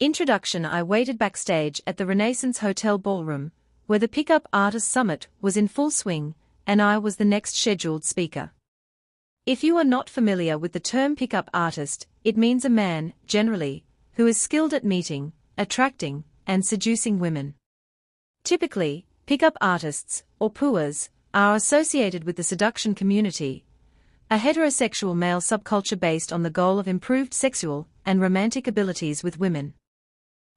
Introduction. I waited backstage at the Renaissance Hotel ballroom, where the Pickup Artist Summit was in full swing, and I was the next scheduled speaker. If you are not familiar with the term pickup artist, it means a man, generally, who is skilled at meeting, attracting, and seducing women. Typically, pickup artists, or PUAs, are associated with the seduction community, a heterosexual male subculture based on the goal of improved sexual and romantic abilities with women.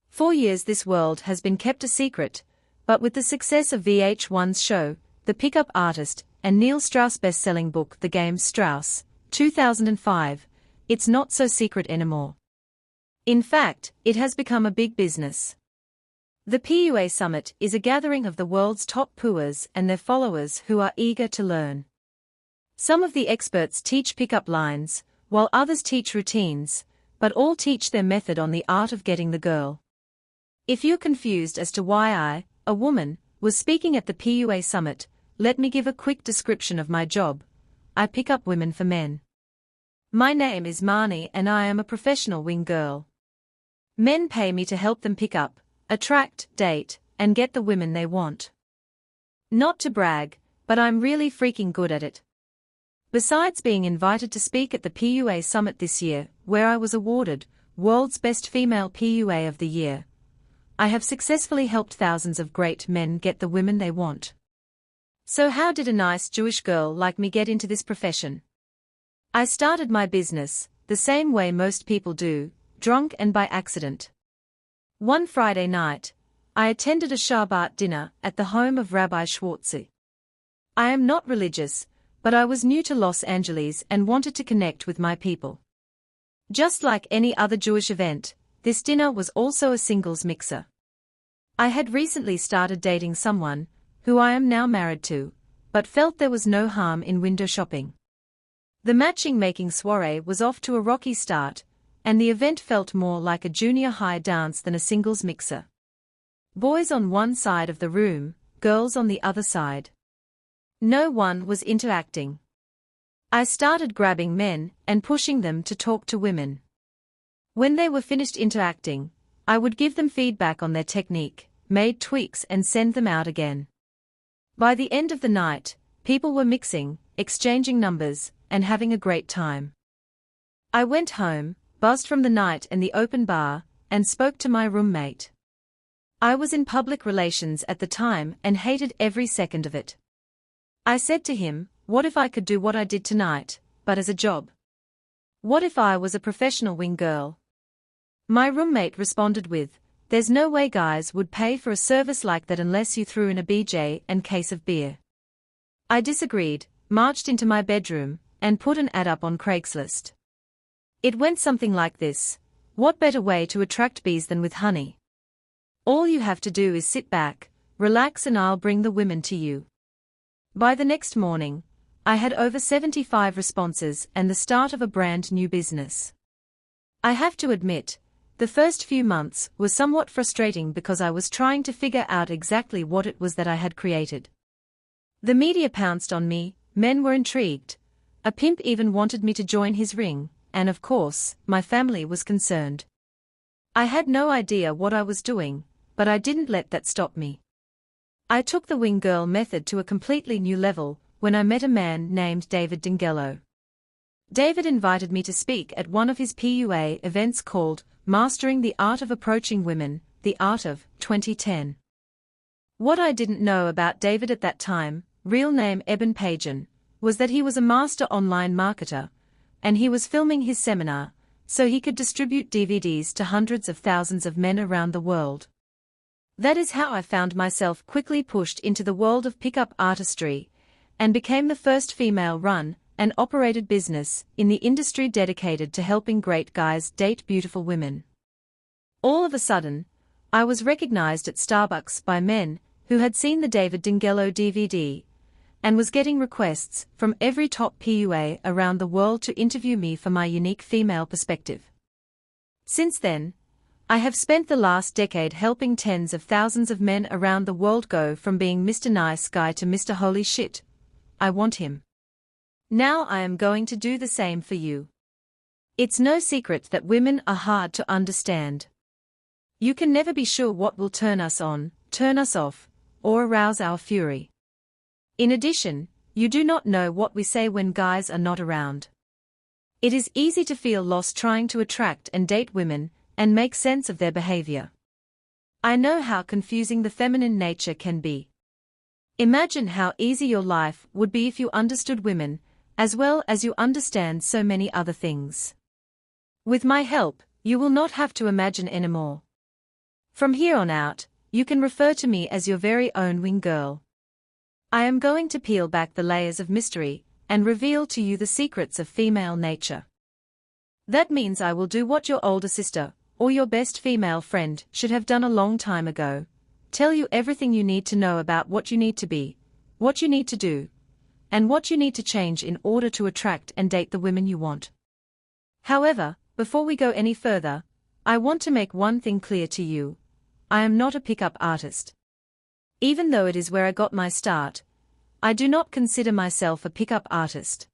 For years this world has been kept a secret, but with the success of VH1's show, The Pickup Artist, and Neil Strauss' best-selling book The Game Strauss, 2005, it's not so secret anymore. In fact, it has become a big business. The PUA Summit is a gathering of the world's top PUAs and their followers who are eager to learn. Some of the experts teach pickup lines, while others teach routines, but all teach their method on the art of getting the girl. If you're confused as to why I, a woman, was speaking at the PUA Summit, let me give a quick description of my job. I pick up women for men. My name is Marnie and I am a professional wing girl. Men pay me to help them pick up, attract, date, and get the women they want. Not to brag, but I'm really freaking good at it. Besides being invited to speak at the PUA Summit this year, where I was awarded World's Best Female PUA of the Year, I have successfully helped thousands of great men get the women they want. So how did a nice Jewish girl like me get into this profession? I started my business, the same way most people do, drunk and by accident. One Friday night, I attended a Shabbat dinner at the home of Rabbi Schwartzy. I am not religious, but I was new to Los Angeles and wanted to connect with my people. Just like any other Jewish event, this dinner was also a singles mixer. I had recently started dating someone, who I am now married to, but felt there was no harm in window shopping. The matching-making soiree was off to a rocky start, and the event felt more like a junior high dance than a singles mixer. Boys on one side of the room, girls on the other side. No one was interacting. I started grabbing men and pushing them to talk to women. When they were finished interacting, I would give them feedback on their technique, made tweaks and send them out again. By the end of the night, people were mixing, exchanging numbers, and having a great time. I went home, buzzed from the night and the open bar, and spoke to my roommate. I was in public relations at the time and hated every second of it. I said to him, what if I could do what I did tonight, but as a job? What if I was a professional wing girl? My roommate responded with, there's no way guys would pay for a service like that unless you threw in a BJ and case of beer. I disagreed, marched into my bedroom, and put an ad up on Craigslist. It went something like this: what better way to attract bees than with honey? All you have to do is sit back, relax, and I'll bring the women to you. By the next morning, I had over 75 responses and the start of a brand new business. I have to admit, the first few months were somewhat frustrating because I was trying to figure out exactly what it was that I had created. The media pounced on me, men were intrigued, a pimp even wanted me to join his ring, and of course, my family was concerned. I had no idea what I was doing, but I didn't let that stop me. I took the wing girl method to a completely new level when I met a man named David Dingello. David invited me to speak at one of his PUA events called Mastering the Art of Approaching Women, The Art of, 2010. What I didn't know about David at that time, real name Eben Pagan, was that he was a master online marketer, and he was filming his seminar, so he could distribute DVDs to hundreds of thousands of men around the world. That is how I found myself quickly pushed into the world of pickup artistry, and became the first female-run and operated business in the industry dedicated to helping great guys date beautiful women. All of a sudden, I was recognized at Starbucks by men who had seen the David Dingello DVD, and was getting requests from every top PUA around the world to interview me for my unique female perspective. Since then, I have spent the last decade helping tens of thousands of men around the world go from being Mr. Nice Guy to Mr. Holy Shit, I want him. Now I am going to do the same for you. It's no secret that women are hard to understand. You can never be sure what will turn us on, turn us off, or arouse our fury. In addition, you do not know what we say when guys are not around. It is easy to feel lost trying to attract and date women, and make sense of their behavior. I know how confusing the feminine nature can be. Imagine how easy your life would be if you understood women, as well as you understand so many other things. With my help, you will not have to imagine anymore. From here on out, you can refer to me as your very own wing girl. I am going to peel back the layers of mystery, and reveal to you the secrets of female nature. That means I will do what your older sister, or your best female friend, should have done a long time ago. Tell you everything you need to know about what you need to be, what you need to do, and what you need to change in order to attract and date the women you want. However, before we go any further, I want to make one thing clear to you. I am not a pickup artist. Even though it is where I got my start, I do not consider myself a pickup artist.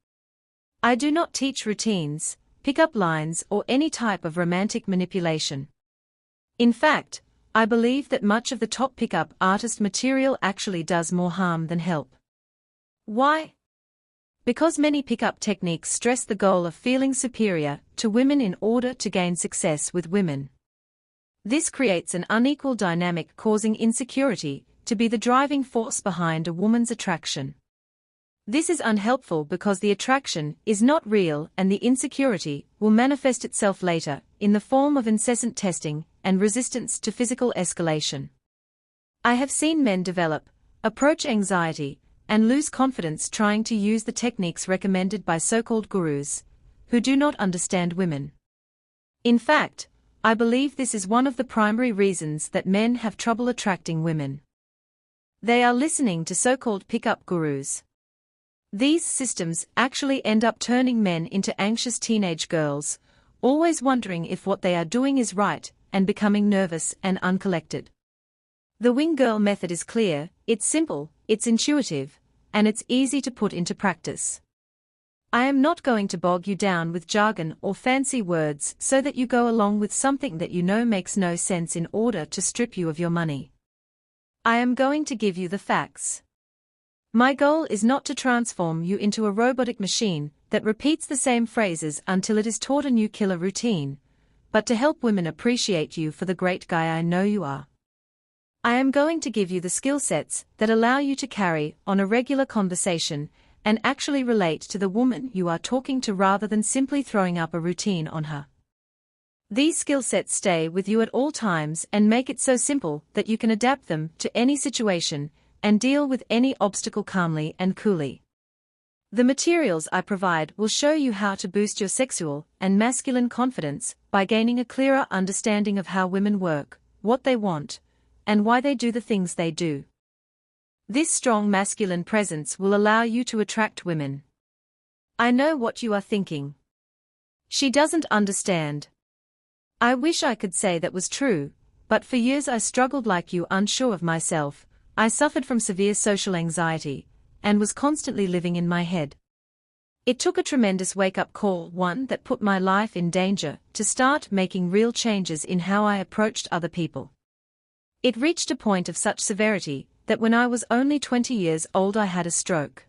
I do not teach routines, pickup lines, or any type of romantic manipulation. In fact, I believe that much of the top pickup artist material actually does more harm than help. Why? Because many pickup techniques stress the goal of feeling superior to women in order to gain success with women. This creates an unequal dynamic, causing insecurity to be the driving force behind a woman's attraction. This is unhelpful because the attraction is not real, and the insecurity will manifest itself later in the form of incessant testing and resistance to physical escalation. I have seen men develop, approach anxiety, and lose confidence trying to use the techniques recommended by so-called gurus, who do not understand women. In fact, I believe this is one of the primary reasons that men have trouble attracting women. They are listening to so-called pickup gurus. These systems actually end up turning men into anxious teenage girls, always wondering if what they are doing is right, and becoming nervous and uncollected. The wing girl method is clear, it's simple, it's intuitive, and it's easy to put into practice. I am not going to bog you down with jargon or fancy words so that you go along with something that you know makes no sense in order to strip you of your money. I am going to give you the facts. My goal is not to transform you into a robotic machine that repeats the same phrases until it is taught a new killer routine, but to help women appreciate you for the great guy I know you are. I am going to give you the skill sets that allow you to carry on a regular conversation and actually relate to the woman you are talking to rather than simply throwing up a routine on her. These skill sets stay with you at all times and make it so simple that you can adapt them to any situation and deal with any obstacle calmly and coolly. The materials I provide will show you how to boost your sexual and masculine confidence by gaining a clearer understanding of how women work, what they want, and why they do the things they do. This strong masculine presence will allow you to attract women. I know what you are thinking. She doesn't understand. I wish I could say that was true, but for years I struggled like you, unsure of myself. I suffered from severe social anxiety, and was constantly living in my head. It took a tremendous wake-up call, one that put my life in danger, to start making real changes in how I approached other people. It reached a point of such severity that when I was only 20 years old I had a stroke.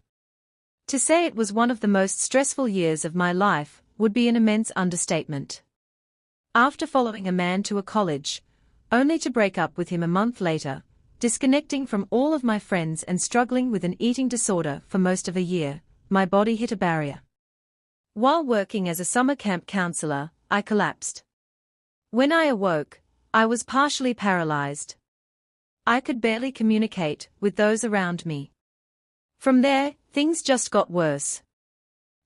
To say it was one of the most stressful years of my life would be an immense understatement. After following a man to a college, only to break up with him a month later, disconnecting from all of my friends and struggling with an eating disorder for most of a year, my body hit a barrier. While working as a summer camp counselor, I collapsed. When I awoke, I was partially paralyzed. I could barely communicate with those around me. From there, things just got worse.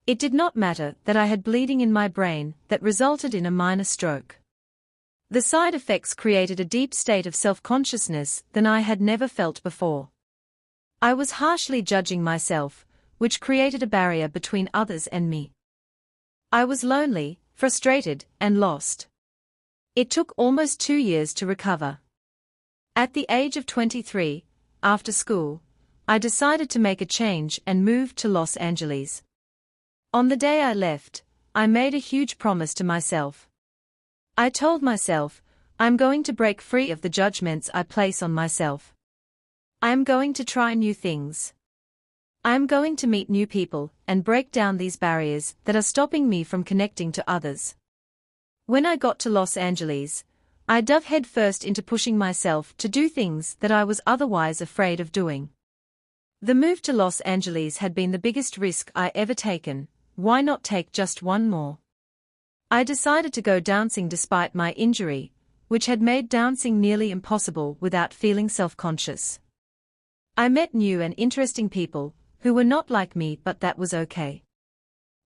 It did not matter that I had bleeding in my brain that resulted in a minor stroke. The side effects created a deep state of self-consciousness than I had never felt before. I was harshly judging myself, which created a barrier between others and me. I was lonely, frustrated, and lost. It took almost 2 years to recover. At the age of 23, after school, I decided to make a change and moved to Los Angeles. On the day I left, I made a huge promise to myself. I told myself, I'm going to break free of the judgments I place on myself. I am going to try new things. I am going to meet new people and break down these barriers that are stopping me from connecting to others. When I got to Los Angeles, I dove headfirst into pushing myself to do things that I was otherwise afraid of doing. The move to Los Angeles had been the biggest risk I ever taken. Why not take just one more? I decided to go dancing despite my injury, which had made dancing nearly impossible without feeling self-conscious. I met new and interesting people who were not like me, but that was okay.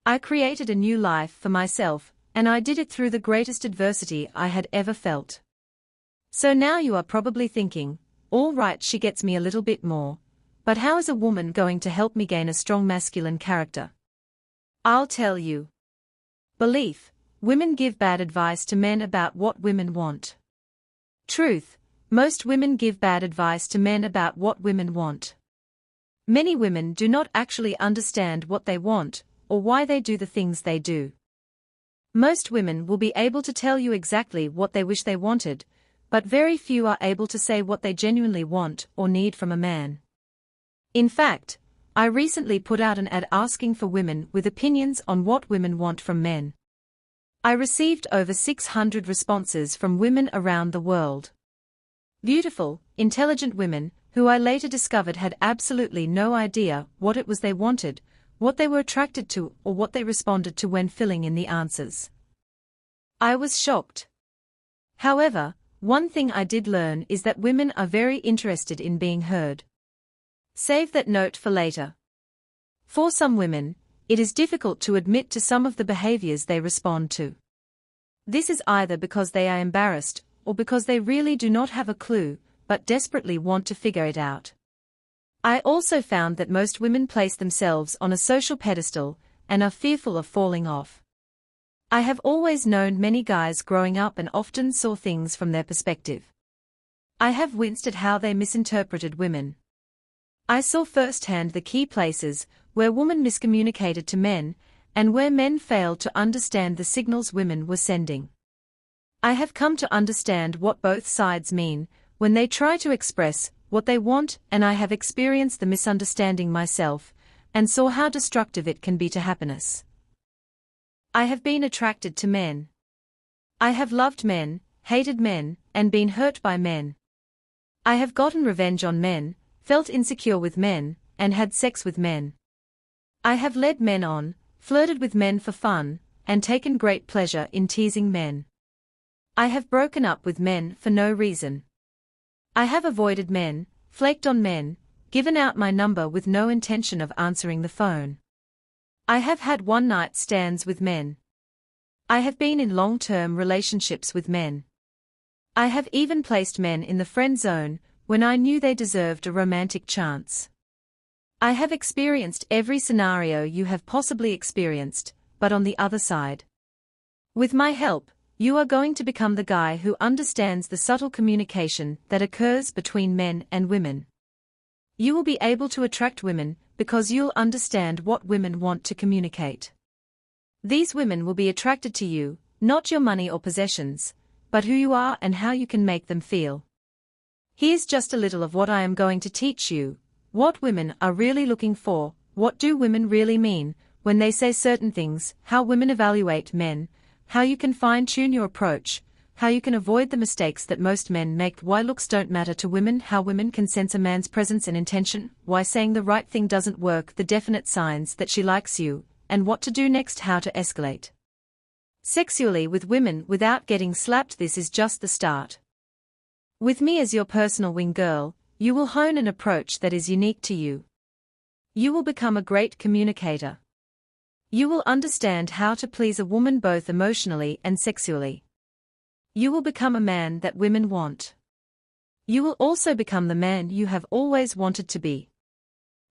I created a new life for myself, and I did it through the greatest adversity I had ever felt. So now you are probably thinking, all right, she gets me a little bit more, but how is a woman going to help me gain a strong masculine character? I'll tell you. Belief: women give bad advice to men about what women want. Truth: most women give bad advice to men about what women want. Many women do not actually understand what they want, or why they do the things they do. Most women will be able to tell you exactly what they wish they wanted, but very few are able to say what they genuinely want or need from a man. In fact, I recently put out an ad asking for women with opinions on what women want from men. I received over 600 responses from women around the world. Beautiful, intelligent women, who I later discovered had absolutely no idea what it was they wanted, what they were attracted to, or what they responded to when filling in the answers. I was shocked. However, one thing I did learn is that women are very interested in being heard. Save that note for later. For some women, it is difficult to admit to some of the behaviors they respond to. This is either because they are embarrassed, or because they really do not have a clue, but desperately want to figure it out. I also found that most women place themselves on a social pedestal and are fearful of falling off. I have always known many guys growing up and often saw things from their perspective. I have winced at how they misinterpreted women. I saw firsthand the key places where women miscommunicated to men, and where men failed to understand the signals women were sending. I have come to understand what both sides mean when they try to express what they want, and I have experienced the misunderstanding myself, and saw how destructive it can be to happiness. I have been attracted to men. I have loved men, hated men, and been hurt by men. I have gotten revenge on men, felt insecure with men, and had sex with men. I have led men on, flirted with men for fun, and taken great pleasure in teasing men. I have broken up with men for no reason. I have avoided men, flaked on men, given out my number with no intention of answering the phone. I have had one-night stands with men. I have been in long-term relationships with men. I have even placed men in the friend zone when I knew they deserved a romantic chance. I have experienced every scenario you have possibly experienced, but on the other side. With my help, you are going to become the guy who understands the subtle communication that occurs between men and women. You will be able to attract women because you'll understand what women want to communicate. These women will be attracted to you, not your money or possessions, but who you are and how you can make them feel. Here's just a little of what I am going to teach you: what women are really looking for, what do women really mean when they say certain things, how women evaluate men, how you can fine-tune your approach, how you can avoid the mistakes that most men make, why looks don't matter to women, how women can sense a man's presence and intention, why saying the right thing doesn't work, the definite signs that she likes you, and what to do next, how to escalate sexually with women without getting slapped. This is just the start. With me as your personal wing girl, you will hone an approach that is unique to you. You will become a great communicator. You will understand how to please a woman both emotionally and sexually. You will become a man that women want. You will also become the man you have always wanted to be.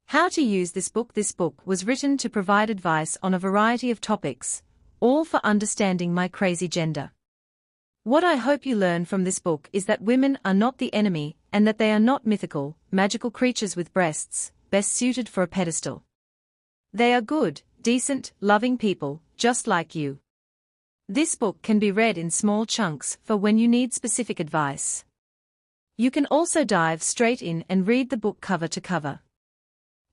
How to use this book. This book was written to provide advice on a variety of topics, all for understanding my crazy gender. What I hope you learn from this book is that women are not the enemy, and that they are not mythical, magical creatures with breasts, best suited for a pedestal. They are good, decent, loving people, just like you. This book can be read in small chunks for when you need specific advice. You can also dive straight in and read the book cover to cover.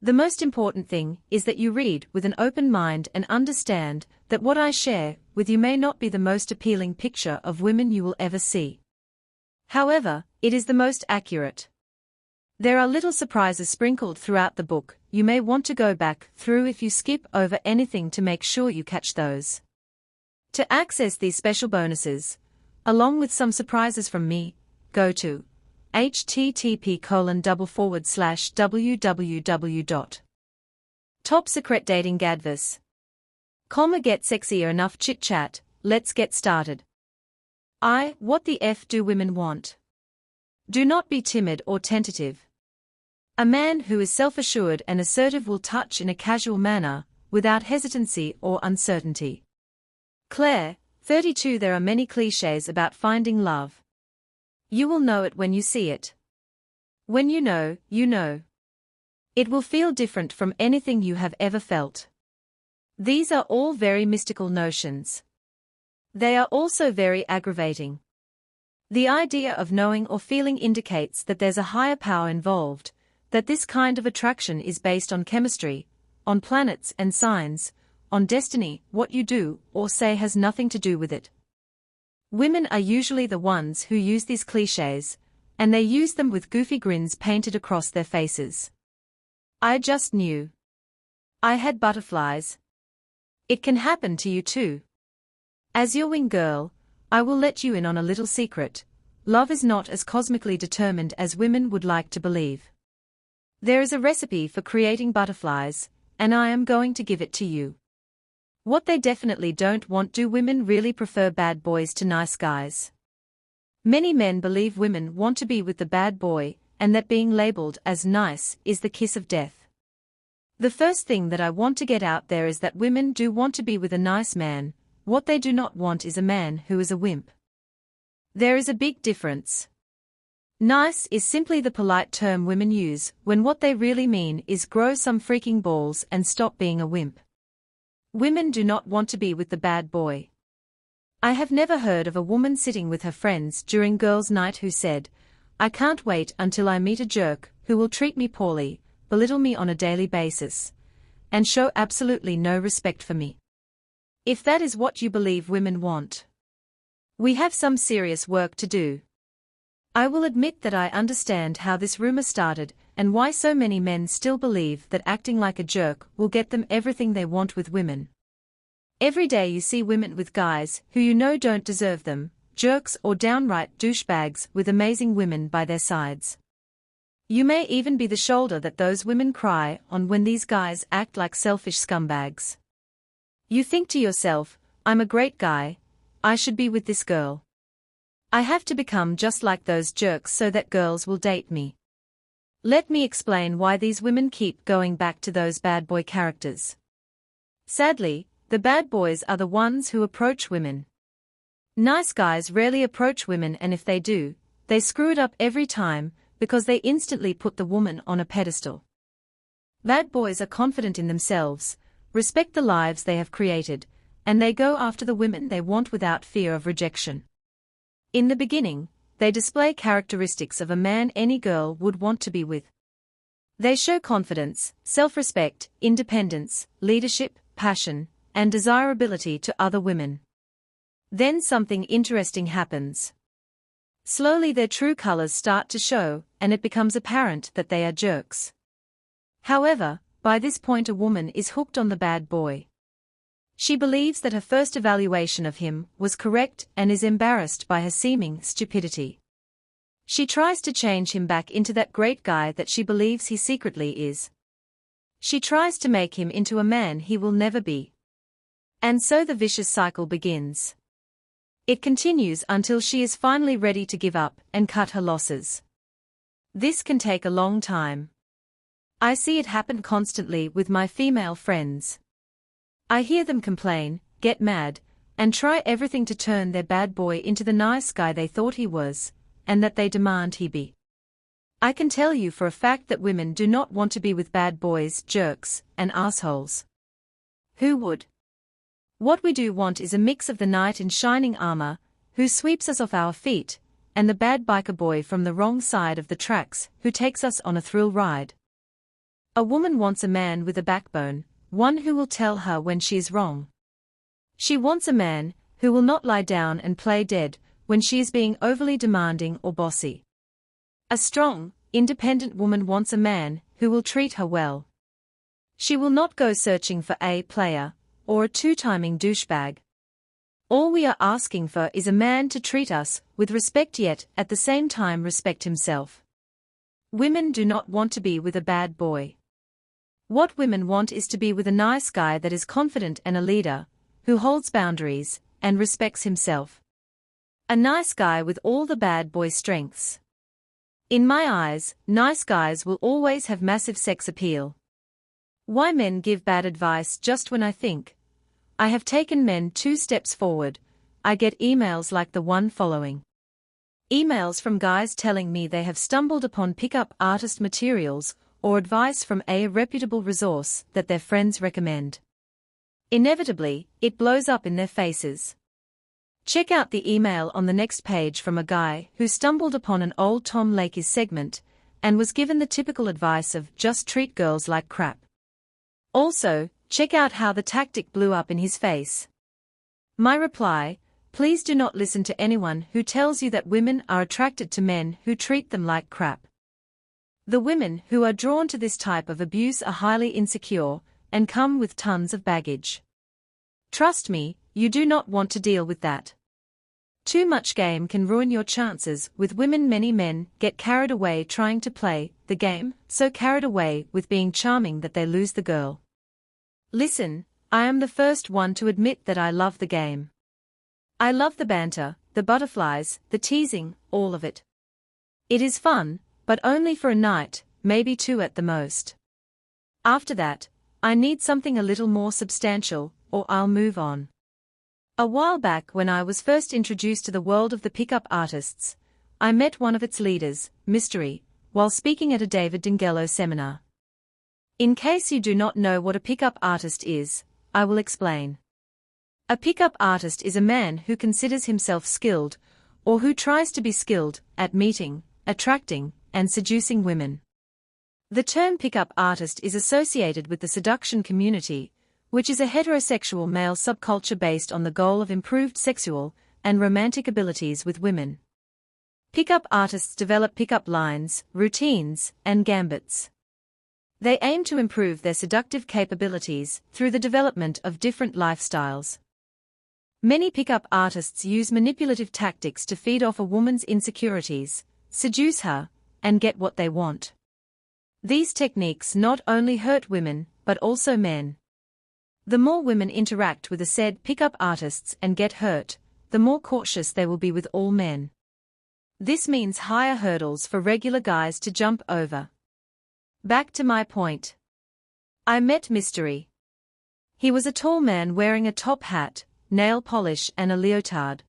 The most important thing is that you read with an open mind and understand that what I share with you may not be the most appealing picture of women you will ever see. However, it is the most accurate. There are little surprises sprinkled throughout the book. You may want to go back through if you skip over anything to make sure you catch those. To access these special bonuses, along with some surprises from me, go to http://www.topsecretdatinggadvice.com. Get sexier enough chit chat, let's get started. What the F do women want? Do not be timid or tentative. A man who is self-assured and assertive will touch in a casual manner, without hesitancy or uncertainty. Claire, 32. There are many clichés about finding love. You will know it when you see it. When you know, you know. It will feel different from anything you have ever felt. These are all very mystical notions. They are also very aggravating. The idea of knowing or feeling indicates that there's a higher power involved, that this kind of attraction is based on chemistry, on planets and signs, on destiny. What you do or say has nothing to do with it. Women are usually the ones who use these clichés, and they use them with goofy grins painted across their faces. I just knew. I had butterflies. It can happen to you too. As your wing girl, I will let you in on a little secret. Love is not as cosmically determined as women would like to believe. There is a recipe for creating butterflies, and I am going to give it to you. What they definitely don't want. Do women really prefer bad boys to nice guys? Many men believe women want to be with the bad boy, and that being labeled as nice is the kiss of death. The first thing that I want to get out there is that women do want to be with a nice man. What they do not want is a man who is a wimp. There is a big difference. Nice is simply the polite term women use when what they really mean is grow some freaking balls and stop being a wimp. Women do not want to be with the bad boy. I have never heard of a woman sitting with her friends during girls' night who said, "I can't wait until I meet a jerk who will treat me poorly, belittle me on a daily basis, and show absolutely no respect for me." If that is what you believe women want, we have some serious work to do. I will admit that I understand how this rumor started and why so many men still believe that acting like a jerk will get them everything they want with women. Every day you see women with guys who you know don't deserve them, jerks or downright douchebags with amazing women by their sides. You may even be the shoulder that those women cry on when these guys act like selfish scumbags. You think to yourself, "I'm a great guy, I should be with this girl. I have to become just like those jerks so that girls will date me." Let me explain why these women keep going back to those bad boy characters. Sadly, the bad boys are the ones who approach women. Nice guys rarely approach women, and if they do, they screw it up every time, because they instantly put the woman on a pedestal. Bad boys are confident in themselves, respect the lives they have created, and they go after the women they want without fear of rejection. In the beginning, they display characteristics of a man any girl would want to be with. They show confidence, self-respect, independence, leadership, passion, and desirability to other women. Then something interesting happens. Slowly their true colors start to show, and it becomes apparent that they are jerks. However, by this point a woman is hooked on the bad boy. She believes that her first evaluation of him was correct and is embarrassed by her seeming stupidity. She tries to change him back into that great guy that she believes he secretly is. She tries to make him into a man he will never be. And so the vicious cycle begins. It continues until she is finally ready to give up and cut her losses. This can take a long time. I see it happen constantly with my female friends. I hear them complain, get mad, and try everything to turn their bad boy into the nice guy they thought he was, and that they demand he be. I can tell you for a fact that women do not want to be with bad boys, jerks, and assholes. Who would? What we do want is a mix of the knight in shining armor, who sweeps us off our feet, and the bad biker boy from the wrong side of the tracks, who takes us on a thrill ride. A woman wants a man with a backbone, one who will tell her when she is wrong. She wants a man who will not lie down and play dead when she is being overly demanding or bossy. A strong, independent woman wants a man who will treat her well. She will not go searching for a player or a two-timing douchebag. All we are asking for is a man to treat us with respect yet at the same time respect himself. Women do not want to be with a bad boy. What women want is to be with a nice guy that is confident and a leader, who holds boundaries and respects himself. A nice guy with all the bad boy strengths. In my eyes, nice guys will always have massive sex appeal. Why men give bad advice just when I think I have taken men 2 steps forward, I get emails like the one following. Emails from guys telling me they have stumbled upon pickup artist materials or advice from a reputable resource that their friends recommend. Inevitably, it blows up in their faces. Check out the email on the next page from a guy who stumbled upon an old Tom Lakis segment and was given the typical advice of just treat girls like crap. Also, check out how the tactic blew up in his face. My reply: please do not listen to anyone who tells you that women are attracted to men who treat them like crap. The women who are drawn to this type of abuse are highly insecure and come with tons of baggage. Trust me, you do not want to deal with that. Too much game can ruin your chances with women. Many men get carried away trying to play the game, so carried away with being charming that they lose the girl. Listen, I am the first one to admit that I love the game. I love the banter, the butterflies, the teasing, all of it. It is fun, but only for a night, maybe 2 at the most. After that, I need something a little more substantial, or I'll move on. A while back when I was first introduced to the world of the pickup artists, I met one of its leaders, Mystery, while speaking at a David Dingello seminar. In case you do not know what a pickup artist is, I will explain. A pickup artist is a man who considers himself skilled, or who tries to be skilled, at meeting, attracting, and seducing women. The term pickup artist is associated with the seduction community, which is a heterosexual male subculture based on the goal of improved sexual and romantic abilities with women. Pickup artists develop pickup lines, routines, and gambits. They aim to improve their seductive capabilities through the development of different lifestyles. Many pickup artists use manipulative tactics to feed off a woman's insecurities, seduce her, and get what they want. These techniques not only hurt women, but also men. The more women interact with the said pickup artists and get hurt, the more cautious they will be with all men. This means higher hurdles for regular guys to jump over. Back to my point. I met Mystery. He was a tall man wearing a top hat, nail polish and a leotard.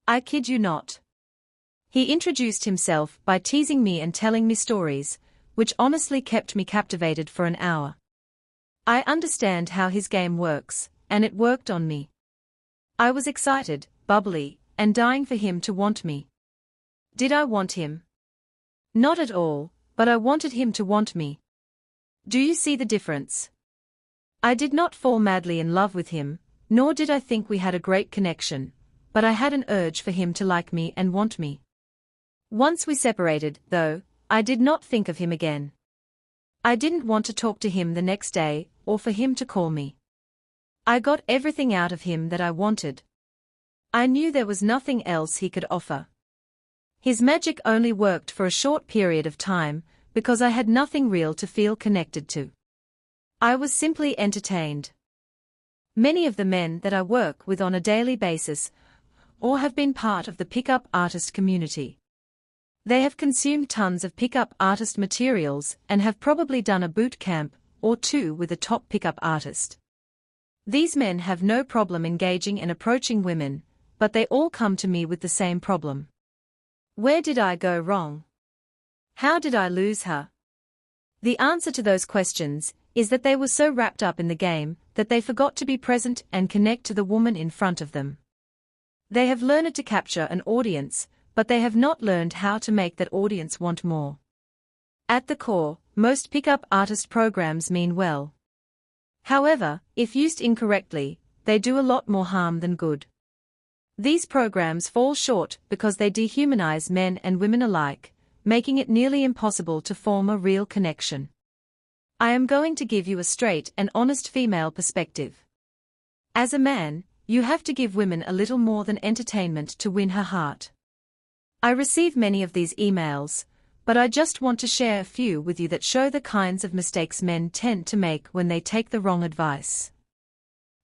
I kid you not. He introduced himself by teasing me and telling me stories, which honestly kept me captivated for an hour. I understand how his game works, and it worked on me. I was excited, bubbly, and dying for him to want me. Did I want him? Not at all, but I wanted him to want me. Do you see the difference? I did not fall madly in love with him, nor did I think we had a great connection, but I had an urge for him to like me and want me. Once we separated, though, I did not think of him again. I didn't want to talk to him the next day, or for him to call me. I got everything out of him that I wanted. I knew there was nothing else he could offer. His magic only worked for a short period of time, because I had nothing real to feel connected to. I was simply entertained. Many of the men that I work with on a daily basis, or have been part of the pickup artist community. They have consumed tons of pickup artist materials and have probably done a boot camp or 2 with a top pickup artist. These men have no problem engaging and approaching women, but they all come to me with the same problem. Where did I go wrong? How did I lose her? The answer to those questions is that they were so wrapped up in the game that they forgot to be present and connect to the woman in front of them. They have learned to capture an audience, but they have not learned how to make that audience want more. At the core, most pickup artist programs mean well. However, if used incorrectly, they do a lot more harm than good. These programs fall short because they dehumanize men and women alike, making it nearly impossible to form a real connection. I am going to give you a straight and honest female perspective. As a man, you have to give women a little more than entertainment to win her heart. I receive many of these emails, but I just want to share a few with you that show the kinds of mistakes men tend to make when they take the wrong advice.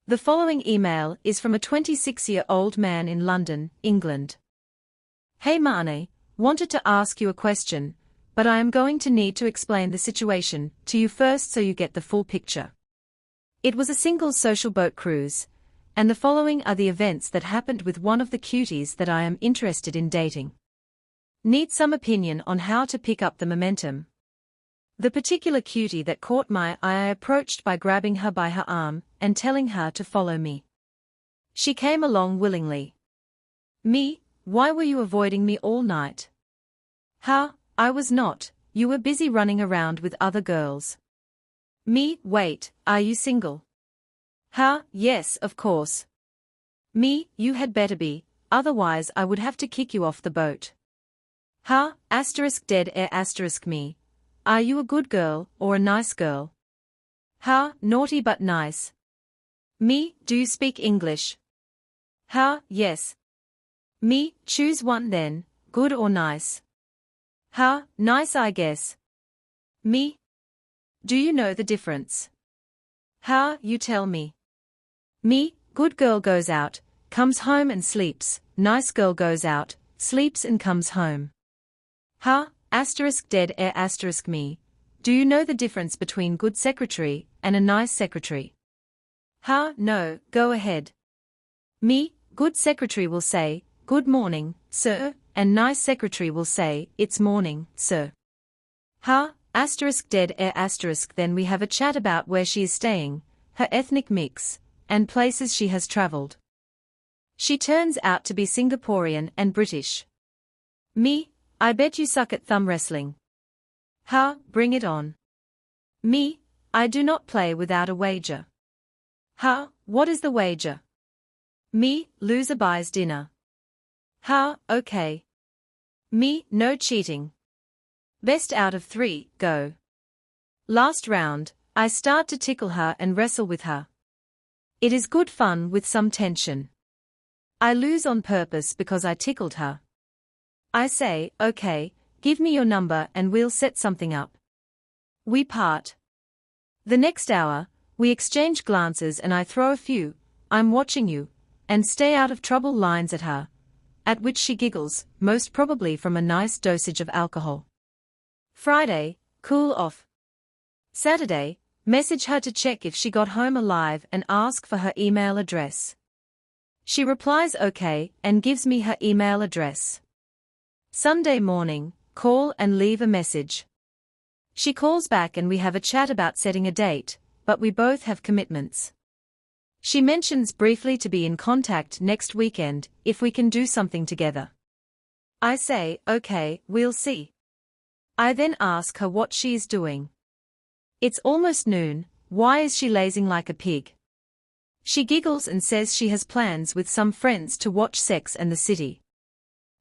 The following email is from a 26-year-old man in London, England. Hey Marnie, wanted to ask you a question, but I am going to need to explain the situation to you first so you get the full picture. It was a single social boat cruise, and the following are the events that happened with one of the cuties that I am interested in dating. Need some opinion on how to pick up the momentum. The particular cutie that caught my eye I approached by grabbing her by her arm and telling her to follow me. She came along willingly. Me, why were you avoiding me all night? Ha, I was not, you were busy running around with other girls. Me, wait, are you single? Ha, yes, of course. Me, you had better be, otherwise I would have to kick you off the boat. Ha, dead air me. Are you a good girl or a nice girl? Ha, naughty but nice. Me, do you speak English? Ha, yes. Me, choose one then, good or nice? Ha, nice I guess. Me. Do you know the difference? Ha, you tell me. Me, good girl goes out, comes home and sleeps, nice girl goes out, sleeps and comes home. Ha, dead air me. Do you know the difference between good secretary and a nice secretary? Ha, no, go ahead. Me, good secretary will say, good morning, sir, and nice secretary will say, it's morning, sir. Ha, dead air then we have a chat about where she is staying, her ethnic mix, and places she has traveled. She turns out to be Singaporean and British. Me, I bet you suck at thumb wrestling. Ha, bring it on. Me, I do not play without a wager. Ha, what is the wager? Me, loser buys dinner. Ha, okay. Me, no cheating. Best out of 3, go. Last round, I start to tickle her and wrestle with her. It is good fun with some tension. I lose on purpose because I tickled her. I say, okay, give me your number and we'll set something up. We part. The next hour, we exchange glances and I throw a few, I'm watching you, and stay out of trouble lines at her, at which she giggles, most probably from a nice dosage of alcohol. Friday, cool off. Saturday, message her to check if she got home alive and ask for her email address. She replies okay and gives me her email address. Sunday morning, call and leave a message. She calls back and we have a chat about setting a date, but we both have commitments. She mentions briefly to be in contact next weekend if we can do something together. I say, okay, we'll see. I then ask her what she is doing. It's almost noon, why is she lazing like a pig? She giggles and says she has plans with some friends to watch Sex and the City.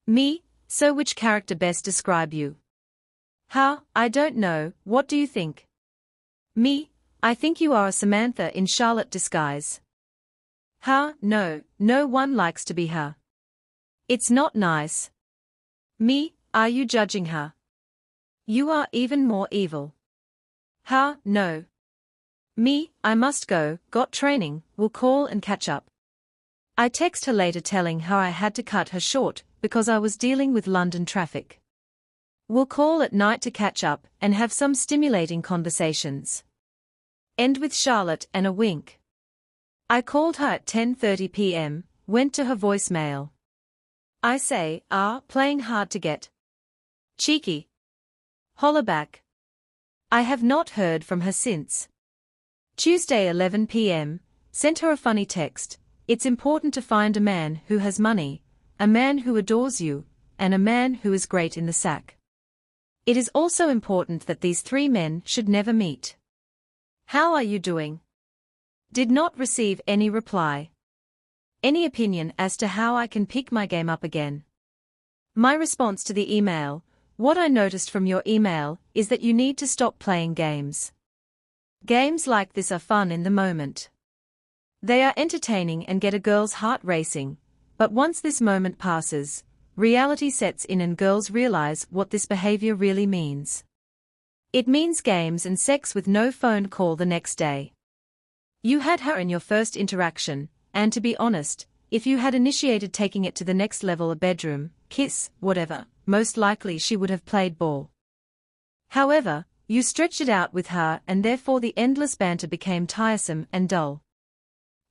Me, so which character best describe you? Ha, I don't know, what do you think? Me, I think you are a Samantha in Charlotte disguise. Ha, no, no one likes to be her. It's not nice. Me, are you judging her? You are even more evil. Ha, no. Me, I must go, got training, will call and catch up. I text her later telling her I had to cut her short because I was dealing with London traffic. We'll call at night to catch up and have some stimulating conversations. End with Charlotte and a wink. I called her at 10:30 p.m., went to her voicemail. I say, playing hard to get. Cheeky. Holler back. I have not heard from her since. Tuesday 11 p.m., Sent her a funny text. It's important to find a man who has money, a man who adores you, and a man who is great in the sack. It is also important that these three men should never meet. How are you doing? Did not receive any reply. Any opinion as to how I can pick my game up again? My response to the email: what I noticed from your email is that you need to stop playing games. Games like this are fun in the moment. They are entertaining and get a girl's heart racing, but once this moment passes, reality sets in and girls realize what this behavior really means. It means games and sex with no phone call the next day. You had her in your first interaction, and to be honest, if you had initiated taking it to the next level, a bedroom, kiss, whatever, most likely she would have played ball. However, you stretched it out with her and therefore the endless banter became tiresome and dull.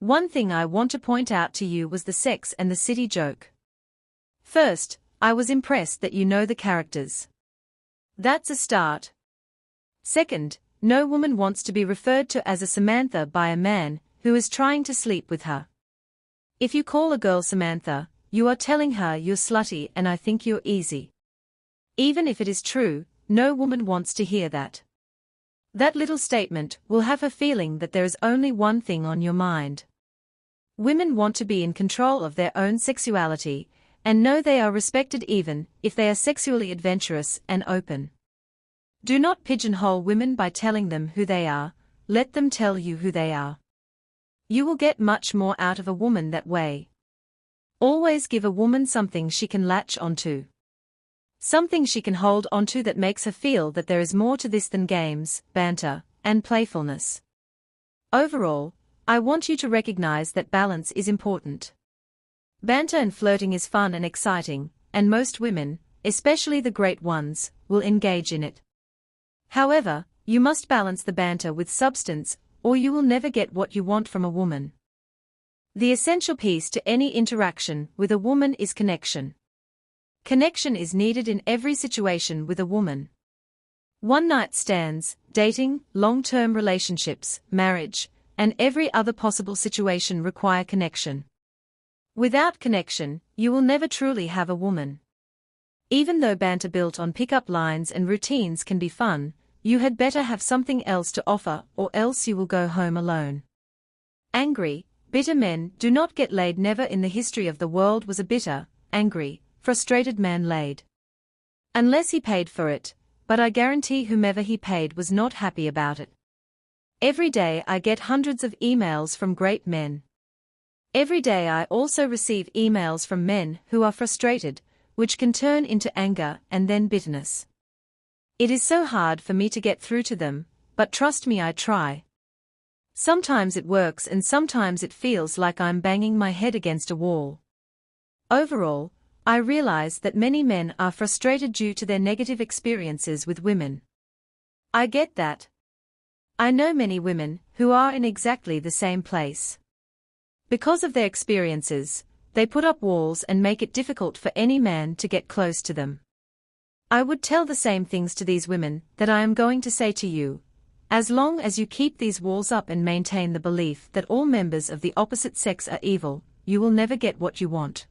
One thing I want to point out to you was the sex and the city joke. First, I was impressed that you know the characters. That's a start. Second, no woman wants to be referred to as a Samantha by a man who is trying to sleep with her. If you call a girl Samantha, you are telling her you're slutty and I think you're easy. Even if it is true, no woman wants to hear that. That little statement will have her feeling that there is only one thing on your mind. Women want to be in control of their own sexuality, and know they are respected even if they are sexually adventurous and open. Do not pigeonhole women by telling them who they are, let them tell you who they are. You will get much more out of a woman that way. Always give a woman something she can latch onto. Something she can hold onto that makes her feel that there is more to this than games, banter, and playfulness. Overall, I want you to recognize that balance is important. Banter and flirting is fun and exciting, and most women, especially the great ones, will engage in it. However, you must balance the banter with substance, or you will never get what you want from a woman. The essential piece to any interaction with a woman is connection. Connection is needed in every situation with a woman. One-night stands, dating, long-term relationships, marriage, and every other possible situation require connection. Without connection, you will never truly have a woman. Even though banter built on pickup lines and routines can be fun, you had better have something else to offer or else you will go home alone. Angry, bitter men do not get laid. Never in the history of the world was a bitter, angry, frustrated man laid. Unless he paid for it, but I guarantee whomever he paid was not happy about it. Every day I get hundreds of emails from great men. Every day I also receive emails from men who are frustrated, which can turn into anger and then bitterness. It is so hard for me to get through to them, but trust me, I try. Sometimes it works and sometimes it feels like I'm banging my head against a wall. Overall, I realize that many men are frustrated due to their negative experiences with women. I get that. I know many women who are in exactly the same place. Because of their experiences, they put up walls and make it difficult for any man to get close to them. I would tell the same things to these women that I am going to say to you. As long as you keep these walls up and maintain the belief that all members of the opposite sex are evil, you will never get what you want.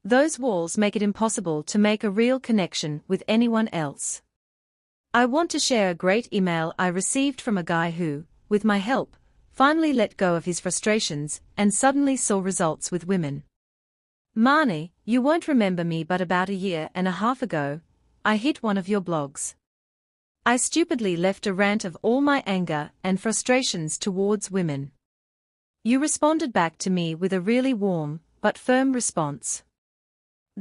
Those walls make it impossible to make a real connection with anyone else. I want to share a great email I received from a guy who, with my help, finally let go of his frustrations and suddenly saw results with women. Marnie, you won't remember me, but about a year and a half ago, I hit one of your blogs. I stupidly left a rant of all my anger and frustrations towards women. You responded back to me with a really warm, but firm response.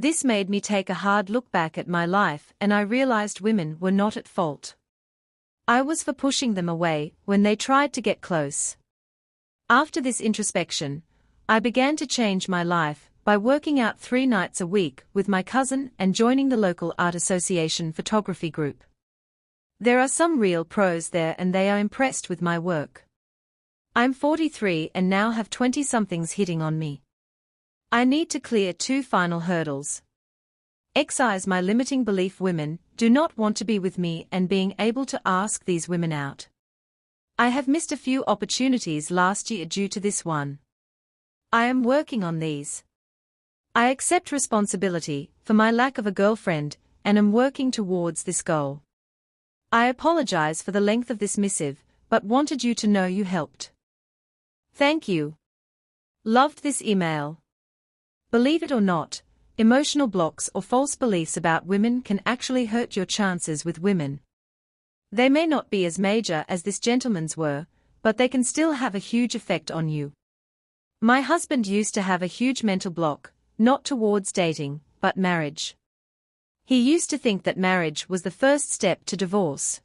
This made me take a hard look back at my life and I realized women were not at fault. I was for pushing them away when they tried to get close. After this introspection, I began to change my life by working out 3 nights a week with my cousin and joining the local art association photography group. There are some real pros there and they are impressed with my work. I'm 43 and now have 20-somethings hitting on me. I need to clear 2 final hurdles. Excise my limiting belief women do not want to be with me and being able to ask these women out. I have missed a few opportunities last year due to this one. I am working on these. I accept responsibility for my lack of a girlfriend and am working towards this goal. I apologize for the length of this missive, but wanted you to know you helped. Thank you. Loved this email. Believe it or not, emotional blocks or false beliefs about women can actually hurt your chances with women. They may not be as major as this gentleman's were, but they can still have a huge effect on you. My husband used to have a huge mental block, not towards dating, but marriage. He used to think that marriage was the first step to divorce.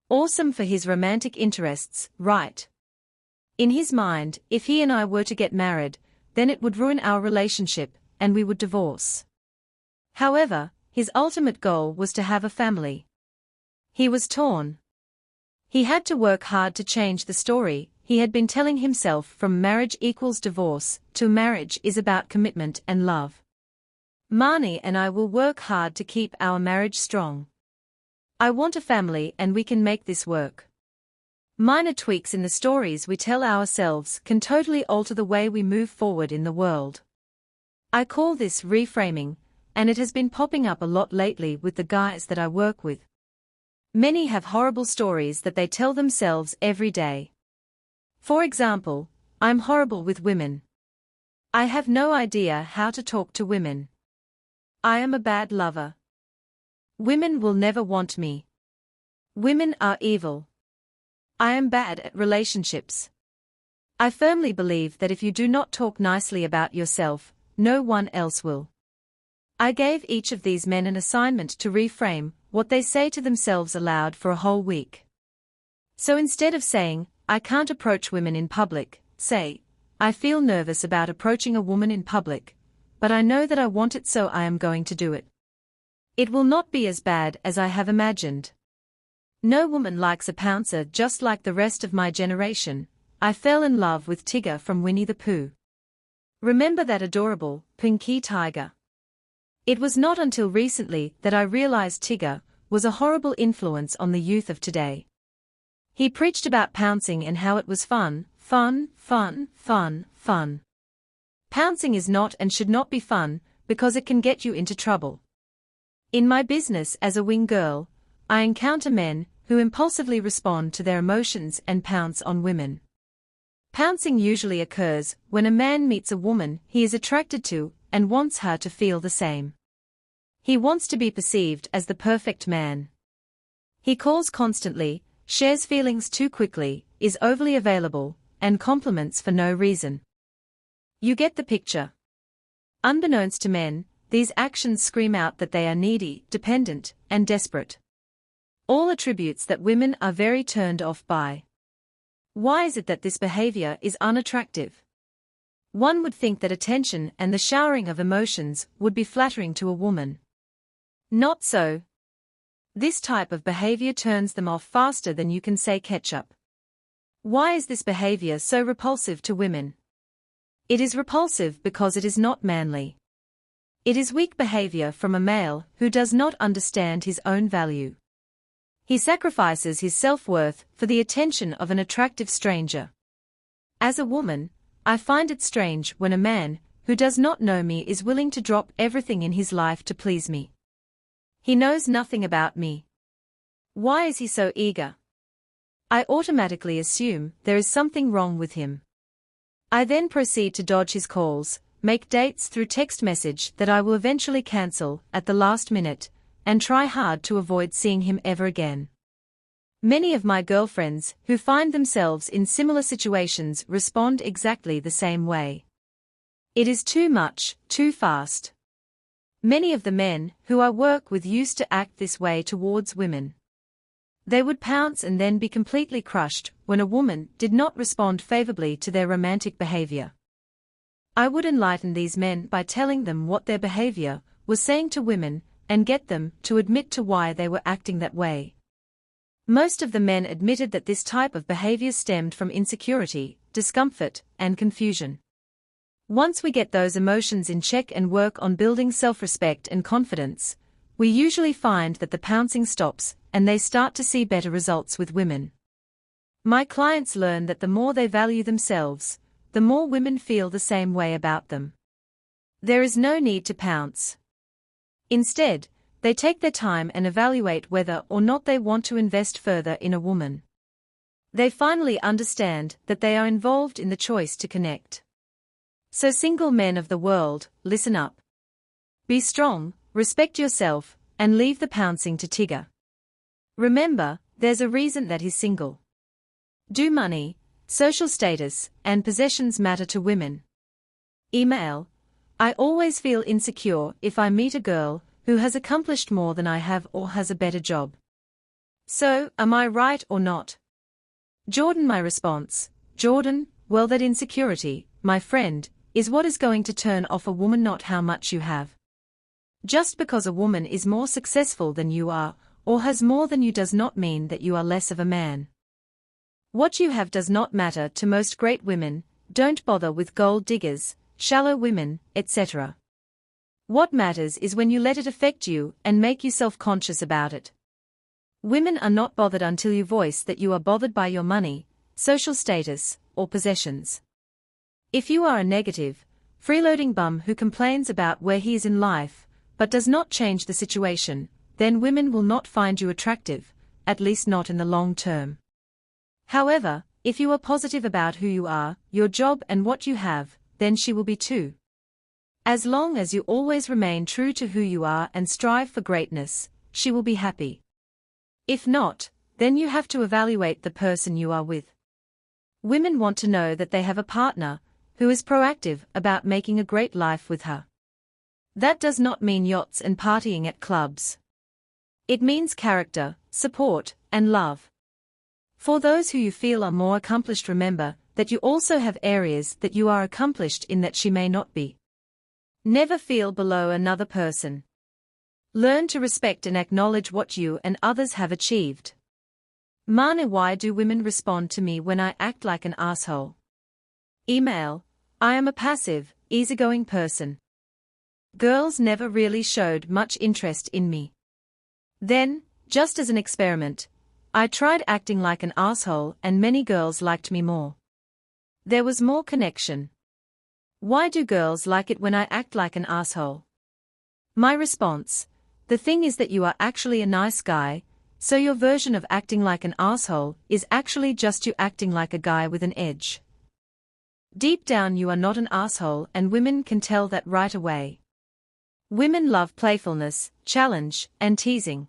Awesome for his romantic interests, right? In his mind, if he and I were to get married, then it would ruin our relationship, and we would divorce. However, his ultimate goal was to have a family. He was torn. He had to work hard to change the story he had been telling himself from marriage equals divorce to marriage is about commitment and love. Marnie and I will work hard to keep our marriage strong. I want a family and we can make this work. Minor tweaks in the stories we tell ourselves can totally alter the way we move forward in the world. I call this reframing, and it has been popping up a lot lately with the guys that I work with. Many have horrible stories that they tell themselves every day. For example, I'm horrible with women. I have no idea how to talk to women. I am a bad lover. Women will never want me. Women are evil. I am bad at relationships. I firmly believe that if you do not talk nicely about yourself, no one else will. I gave each of these men an assignment to reframe what they say to themselves aloud for a whole week. So instead of saying, I can't approach women in public, say, I feel nervous about approaching a woman in public, but I know that I want it, so I am going to do it. It will not be as bad as I have imagined. No woman likes a pouncer, just like the rest of my generation. I fell in love with Tigger from Winnie the Pooh. Remember that adorable, Pinky tiger? It was not until recently that I realized Tigger was a horrible influence on the youth of today. He preached about pouncing and how it was fun, fun, fun, fun, fun. Pouncing is not and should not be fun, because it can get you into trouble. In my business as a wing girl, I encounter men who impulsively respond to their emotions and pounce on women. Pouncing usually occurs when a man meets a woman he is attracted to and wants her to feel the same. He wants to be perceived as the perfect man. He calls constantly, shares feelings too quickly, is overly available, and compliments for no reason. You get the picture. Unbeknownst to men, these actions scream out that they are needy, dependent, and desperate. All attributes that women are very turned off by. Why is it that this behavior is unattractive? One would think that attention and the showering of emotions would be flattering to a woman. Not so. This type of behavior turns them off faster than you can say ketchup. Why is this behavior so repulsive to women? It is repulsive because it is not manly. It is weak behavior from a male who does not understand his own value. He sacrifices his self-worth for the attention of an attractive stranger. As a woman, I find it strange when a man who does not know me is willing to drop everything in his life to please me. He knows nothing about me. Why is he so eager? I automatically assume there is something wrong with him. I then proceed to dodge his calls, make dates through text message that I will eventually cancel at the last minute, and try hard to avoid seeing him ever again. Many of my girlfriends who find themselves in similar situations respond exactly the same way. It is too much, too fast. Many of the men who I work with used to act this way towards women. They would pounce and then be completely crushed when a woman did not respond favorably to their romantic behavior. I would enlighten these men by telling them what their behavior was saying to women and get them to admit to why they were acting that way. Most of the men admitted that this type of behavior stemmed from insecurity, discomfort, and confusion. Once we get those emotions in check and work on building self-respect and confidence, we usually find that the pouncing stops and they start to see better results with women. My clients learn that the more they value themselves, the more women feel the same way about them. There is no need to pounce. Instead, they take their time and evaluate whether or not they want to invest further in a woman. They finally understand that they are involved in the choice to connect. So single men of the world, listen up. Be strong, respect yourself, and leave the pouncing to Tigger. Remember, there's a reason that he's single. Do money, social status, and possessions matter to women? Email: I always feel insecure if I meet a girl who has accomplished more than I have or has a better job. So, am I right or not? Jordan. My response: Jordan, well, that insecurity, my friend, is what is going to turn off a woman, not how much you have. Just because a woman is more successful than you are, or has more than you, does not mean that you are less of a man. What you have does not matter to most great women. Don't bother with gold diggers, shallow women, etc. What matters is when you let it affect you and make you self-conscious about it. Women are not bothered until you voice that you are bothered by your money, social status, or possessions. If you are a negative, freeloading bum who complains about where he is in life, but does not change the situation, then women will not find you attractive, at least not in the long term. However, if you are positive about who you are, your job and what you have, then she will be too. As long as you always remain true to who you are and strive for greatness, she will be happy. If not, then you have to evaluate the person you are with. Women want to know that they have a partner who is proactive about making a great life with her. That does not mean yachts and partying at clubs. It means character, support, and love. For those who you feel are more accomplished, remember that you also have areas that you are accomplished in that she may not be. Never feel below another person. Learn to respect and acknowledge what you and others have achieved. Mane: why do women respond to me when I act like an asshole? Email: I am a passive, easygoing person. Girls never really showed much interest in me. Then, just as an experiment, I tried acting like an asshole and many girls liked me more. There was more connection. Why do girls like it when I act like an asshole? My response: the thing is that you are actually a nice guy, so your version of acting like an asshole is actually just you acting like a guy with an edge. Deep down you are not an asshole, and women can tell that right away. Women love playfulness, challenge, and teasing.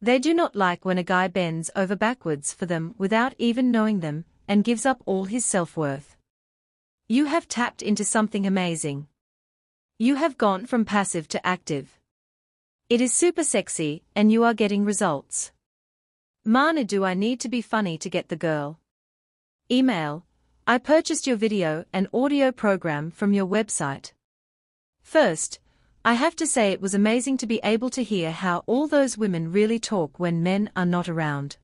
They do not like when a guy bends over backwards for them without even knowing them, and gives up all his self-worth. You have tapped into something amazing. You have gone from passive to active. It is super sexy, and you are getting results. Mane: do I need to be funny to get the girl? Email: I purchased your video and audio program from your website. First, I have to say it was amazing to be able to hear how all those women really talk when men are not around.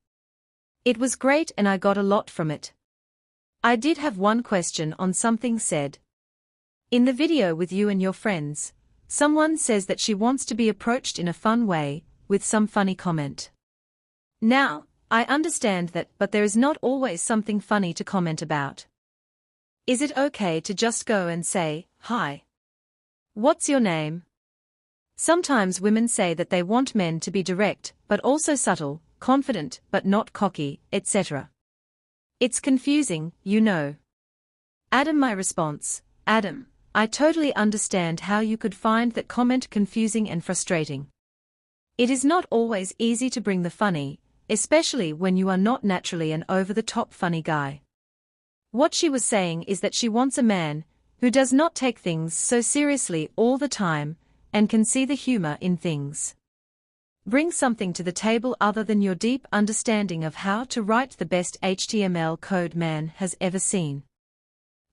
It was great and I got a lot from it. I did have one question on something said. In the video with you and your friends, someone says that she wants to be approached in a fun way, with some funny comment. Now, I understand that, but there is not always something funny to comment about. Is it okay to just go and say, "Hi. What's your name?" Sometimes women say that they want men to be direct, but also subtle, confident, but not cocky, etc. It's confusing, you know. Adam: my response: Adam, I totally understand how you could find that comment confusing and frustrating. It is not always easy to bring the funny, especially when you are not naturally an over-the-top funny guy. What she was saying is that she wants a man who does not take things so seriously all the time, and can see the humor in things. Bring something to the table other than your deep understanding of how to write the best HTML code man has ever seen.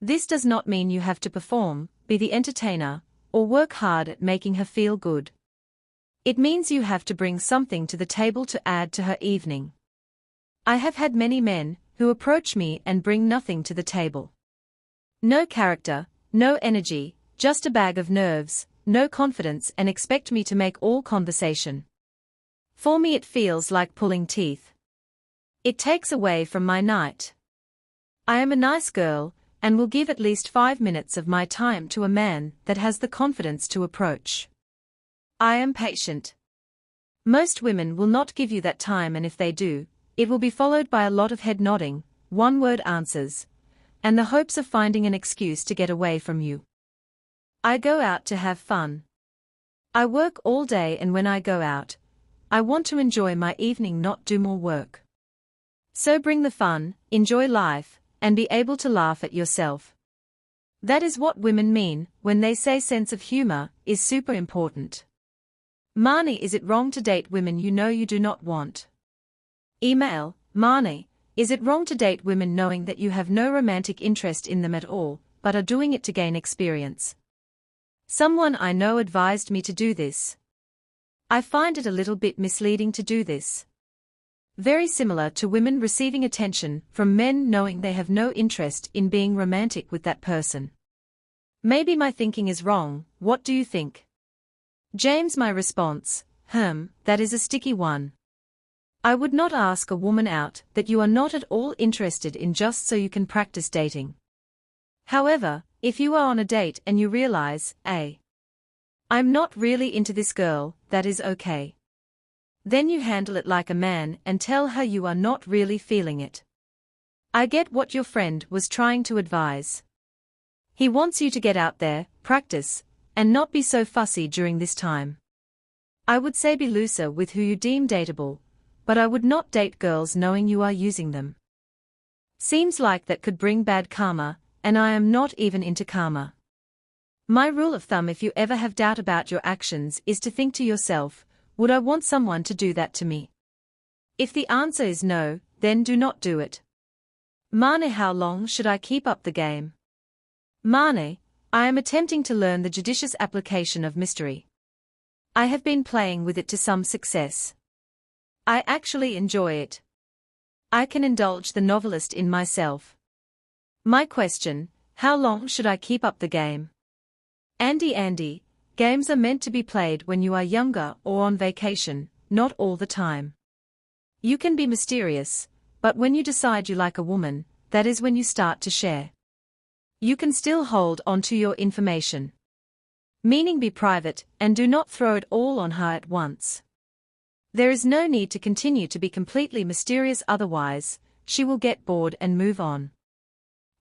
This does not mean you have to perform, be the entertainer, or work hard at making her feel good. It means you have to bring something to the table to add to her evening. I have had many men who approach me and bring nothing to the table. No character, no energy, just a bag of nerves, no confidence, and expect me to make all conversation. For me it feels like pulling teeth. It takes away from my night. I am a nice girl, and will give at least 5 minutes of my time to a man that has the confidence to approach. I am patient. Most women will not give you that time, and if they do, it will be followed by a lot of head nodding, one-word answers, and the hopes of finding an excuse to get away from you. I go out to have fun. I work all day, and when I go out, I want to enjoy my evening, not do more work. So bring the fun, enjoy life, and be able to laugh at yourself. That is what women mean when they say sense of humor is super important. Marnie, is it wrong to date women you know you do not want? Email, Marnie, is it wrong to date women knowing that you have no romantic interest in them at all, but are doing it to gain experience? Someone I know advised me to do this. I find it a little bit misleading to do this. Very similar to women receiving attention from men knowing they have no interest in being romantic with that person. Maybe my thinking is wrong, what do you think? James, my response, that is a sticky one. I would not ask a woman out that you are not at all interested in just so you can practice dating. However, if you are on a date and you realize, I'm not really into this girl, that is okay. Then you handle it like a man and tell her you are not really feeling it. I get what your friend was trying to advise. He wants you to get out there, practice, and not be so fussy during this time. I would say be looser with who you deem dateable, but I would not date girls knowing you are using them. Seems like that could bring bad karma, and I am not even into karma. My rule of thumb, if you ever have doubt about your actions, is to think to yourself, would I want someone to do that to me? If the answer is no, then do not do it. Marnie, how long should I keep up the game? Marnie, I am attempting to learn the judicious application of mystery. I have been playing with it to some success. I actually enjoy it. I can indulge the novelist in myself. My question, how long should I keep up the game? Andy, games are meant to be played when you are younger or on vacation, not all the time. You can be mysterious, but when you decide you like a woman, that is when you start to share. You can still hold on to your information. Meaning be private and do not throw it all on her at once. There is no need to continue to be completely mysterious, otherwise, she will get bored and move on.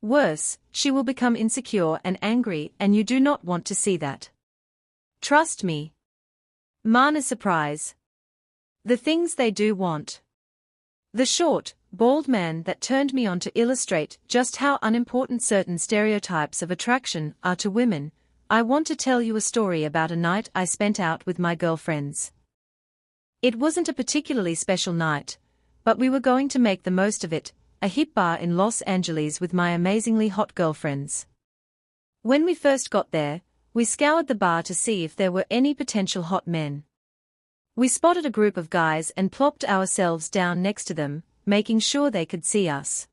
Worse, she will become insecure and angry, and you do not want to see that. Trust me. Marnie's surprise. The things they do want. The short, bald man that turned me on to illustrate just how unimportant certain stereotypes of attraction are to women. I want to tell you a story about a night I spent out with my girlfriends. It wasn't a particularly special night, but we were going to make the most of it, a hip bar in Los Angeles with my amazingly hot girlfriends. When we first got there, we scoured the bar to see if there were any potential hot men. We spotted a group of guys and plopped ourselves down next to them, making sure they could see us.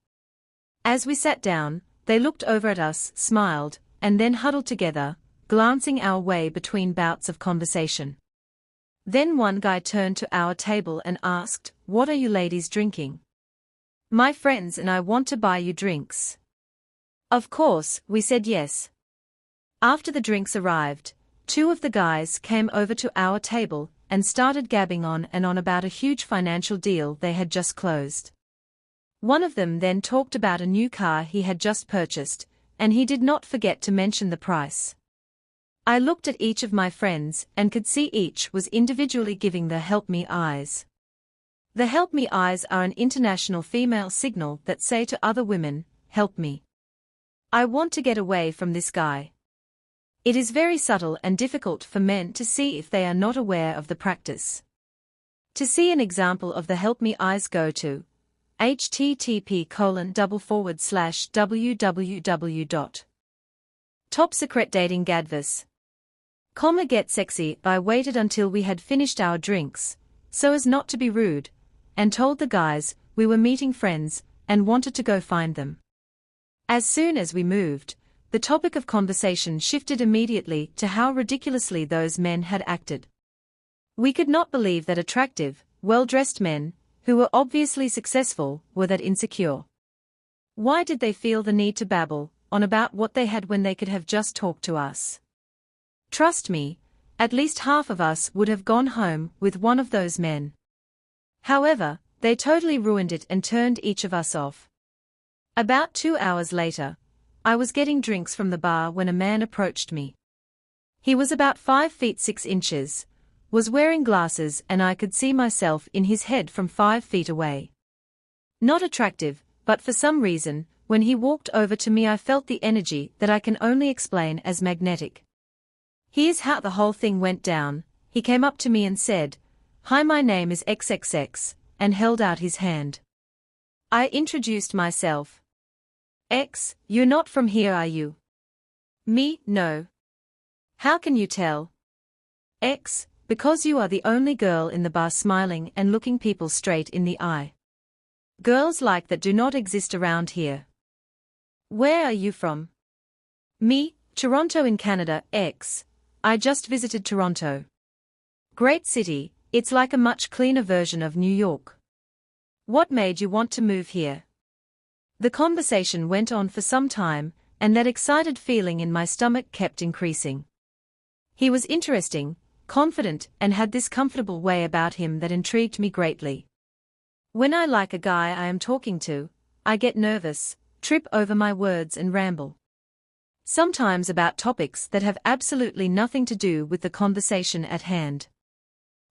As we sat down, they looked over at us, smiled, and then huddled together, glancing our way between bouts of conversation. Then one guy turned to our table and asked, "What are you ladies drinking?" "My friends and I want to buy you drinks." Of course, we said yes. After the drinks arrived, two of the guys came over to our table and started gabbing on and on about a huge financial deal they had just closed. One of them then talked about a new car he had just purchased, and he did not forget to mention the price. I looked at each of my friends and could see each was individually giving the help me eyes. The help me eyes are an international female signal that say to other women, "Help me. I want to get away from this guy." It is very subtle and difficult for men to see if they are not aware of the practice. To see an example of the help me eyes, go to http://www.topsecretdatinggadvis.com. Get sexy. I waited until we had finished our drinks, so as not to be rude, and told the guys we were meeting friends and wanted to go find them. As soon as we moved, the topic of conversation shifted immediately to how ridiculously those men had acted. We could not believe that attractive, well-dressed men, who were obviously successful, were that insecure? Why did they feel the need to babble on about what they had when they could have just talked to us? Trust me, at least half of us would have gone home with one of those men. However, they totally ruined it and turned each of us off. About 2 hours later, I was getting drinks from the bar when a man approached me. He was about 5 feet 6 inches, was wearing glasses, and I could see myself in his head from 5 feet away. Not attractive, but for some reason, when he walked over to me I felt the energy that I can only explain as magnetic. Here's how the whole thing went down. He came up to me and said, "Hi, my name is XXX, and held out his hand. I introduced myself. X, you're not from here, are you? Me, no. How can you tell? X, because you are the only girl in the bar smiling and looking people straight in the eye. Girls like that do not exist around here. Where are you from? Me, Toronto in Canada. X, I just visited Toronto. Great city, it's like a much cleaner version of New York. What made you want to move here? The conversation went on for some time, and that excited feeling in my stomach kept increasing. He was interesting, confident, and had this comfortable way about him that intrigued me greatly. When I like a guy I am talking to, I get nervous, trip over my words and ramble. Sometimes about topics that have absolutely nothing to do with the conversation at hand.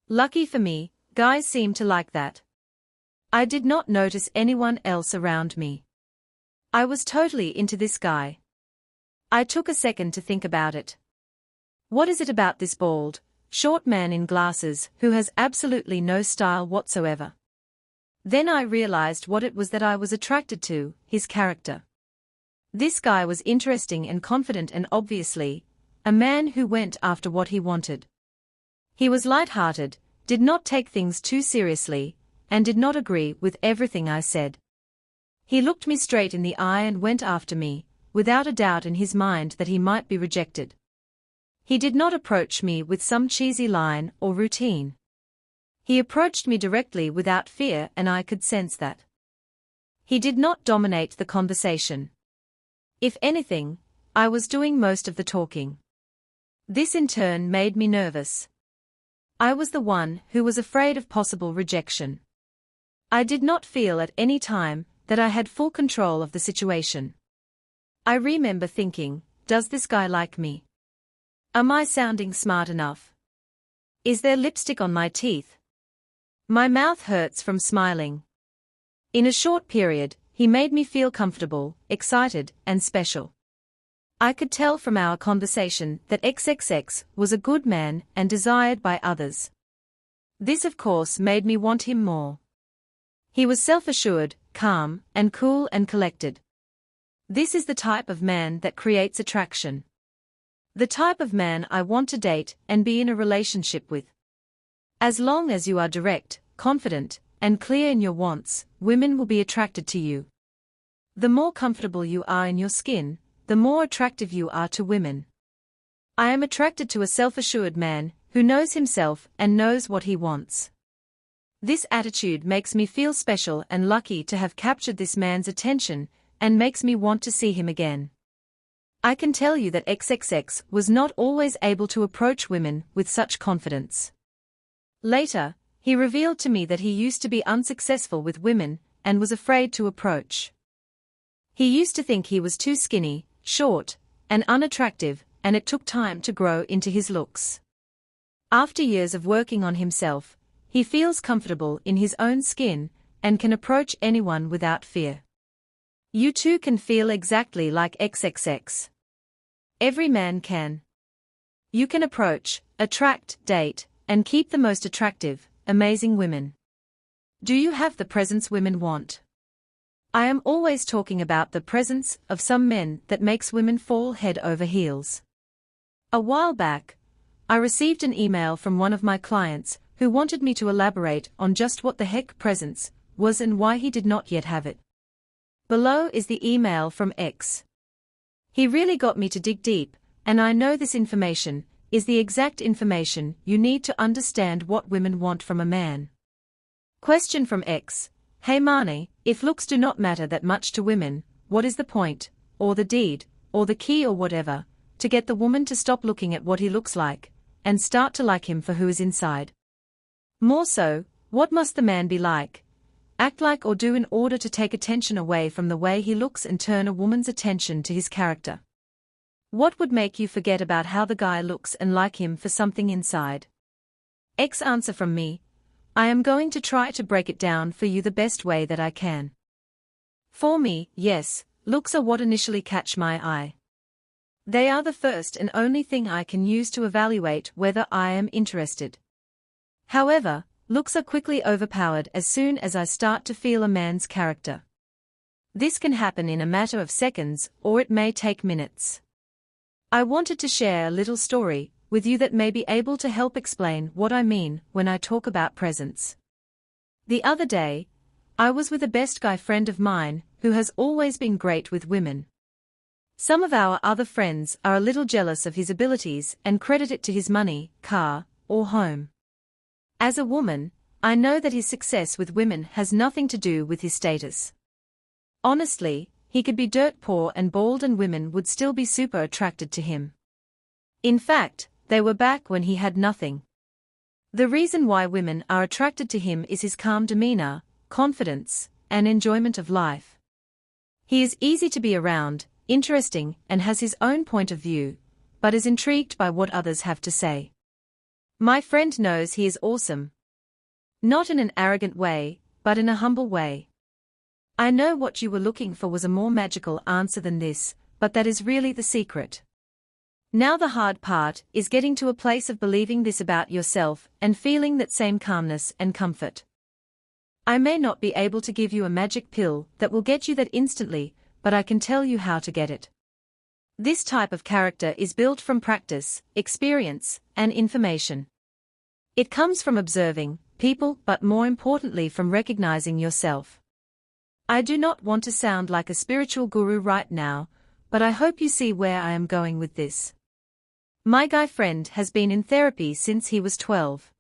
Lucky for me, guys seem to like that. I did not notice anyone else around me. I was totally into this guy. I took a second to think about it. What is it about this bald, short man in glasses who has absolutely no style whatsoever? Then I realized what it was that I was attracted to, his character. This guy was interesting and confident and obviously, a man who went after what he wanted. He was light-hearted, did not take things too seriously, and did not agree with everything I said. He looked me straight in the eye and went after me, without a doubt in his mind that he might be rejected. He did not approach me with some cheesy line or routine. He approached me directly without fear, and I could sense that. He did not dominate the conversation. If anything, I was doing most of the talking. This in turn made me nervous. I was the one who was afraid of possible rejection. I did not feel at any time that I had full control of the situation. I remember thinking, does this guy like me? Am I sounding smart enough? Is there lipstick on my teeth? My mouth hurts from smiling. In a short period, he made me feel comfortable, excited, and special. I could tell from our conversation that XXX was a good man and desired by others. This of course made me want him more. He was self-assured, calm, and cool and collected. This is the type of man that creates attraction. The type of man I want to date and be in a relationship with. As long as you are direct, confident, and clear in your wants, women will be attracted to you. The more comfortable you are in your skin, the more attractive you are to women. I am attracted to a self-assured man who knows himself and knows what he wants. This attitude makes me feel special and lucky to have captured this man's attention and makes me want to see him again. I can tell you that XXX was not always able to approach women with such confidence. Later, he revealed to me that he used to be unsuccessful with women and was afraid to approach. He used to think he was too skinny, short, and unattractive, and it took time to grow into his looks. After years of working on himself, he feels comfortable in his own skin and can approach anyone without fear. You too can feel exactly like XXX. Every man can. You can approach, attract, date, and keep the most attractive, amazing women. Do you have the presence women want? I am always talking about the presence of some men that makes women fall head over heels. A while back, I received an email from one of my clients who wanted me to elaborate on just what the heck presence was and why he did not yet have it. Below is the email from X. He really got me to dig deep, and I know this information is the exact information you need to understand what women want from a man. Question from X. Hey Marnie, if looks do not matter that much to women, what is the point, or the deed, or the key or whatever, to get the woman to stop looking at what he looks like, and start to like him for who is inside? More so, what must the man be like, act like or do in order to take attention away from the way he looks and turn a woman's attention to his character? What would make you forget about how the guy looks and like him for something inside? X answer from me. I am going to try to break it down for you the best way that I can. For me, yes, looks are what initially catch my eye. They are the first and only thing I can use to evaluate whether I am interested. However, looks are quickly overpowered as soon as I start to feel a man's character. This can happen in a matter of seconds, or it may take minutes. I wanted to share a little story with you that may be able to help explain what I mean when I talk about presence. The other day, I was with a best guy friend of mine who has always been great with women. Some of our other friends are a little jealous of his abilities and credit it to his money, car, or home. As a woman, I know that his success with women has nothing to do with his status. Honestly, he could be dirt poor and bald and women would still be super attracted to him. In fact, they were back when he had nothing. The reason why women are attracted to him is his calm demeanor, confidence, and enjoyment of life. He is easy to be around, interesting, and has his own point of view, but is intrigued by what others have to say. My friend knows he is awesome. Not in an arrogant way, but in a humble way. I know what you were looking for was a more magical answer than this, but that is really the secret. Now the hard part is getting to a place of believing this about yourself and feeling that same calmness and comfort. I may not be able to give you a magic pill that will get you that instantly, but I can tell you how to get it. This type of character is built from practice, experience, and information. It comes from observing people, but more importantly from recognizing yourself. I do not want to sound like a spiritual guru right now, but I hope you see where I am going with this. My guy friend has been in therapy since he was 12.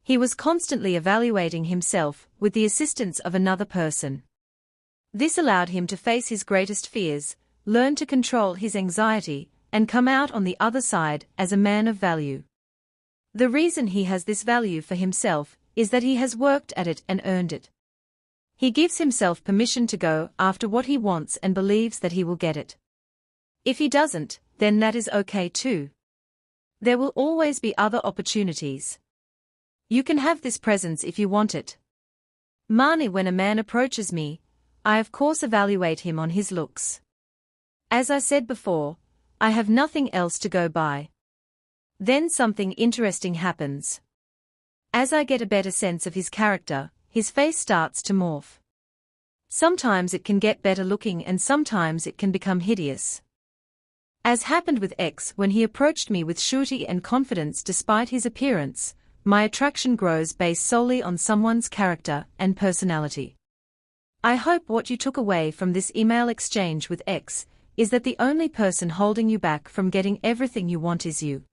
He was constantly evaluating himself with the assistance of another person. This allowed him to face his greatest fears, learn to control his anxiety, and come out on the other side as a man of value. The reason he has this value for himself is that he has worked at it and earned it. He gives himself permission to go after what he wants and believes that he will get it. If he doesn't, then that is okay too. There will always be other opportunities. You can have this presence if you want it. Marnie, when a man approaches me, I of course evaluate him on his looks. As I said before, I have nothing else to go by. Then something interesting happens. As I get a better sense of his character, his face starts to morph. Sometimes it can get better looking and sometimes it can become hideous. As happened with X when he approached me with surety and confidence despite his appearance, my attraction grows based solely on someone's character and personality. I hope what you took away from this email exchange with X is that the only person holding you back from getting everything you want is you.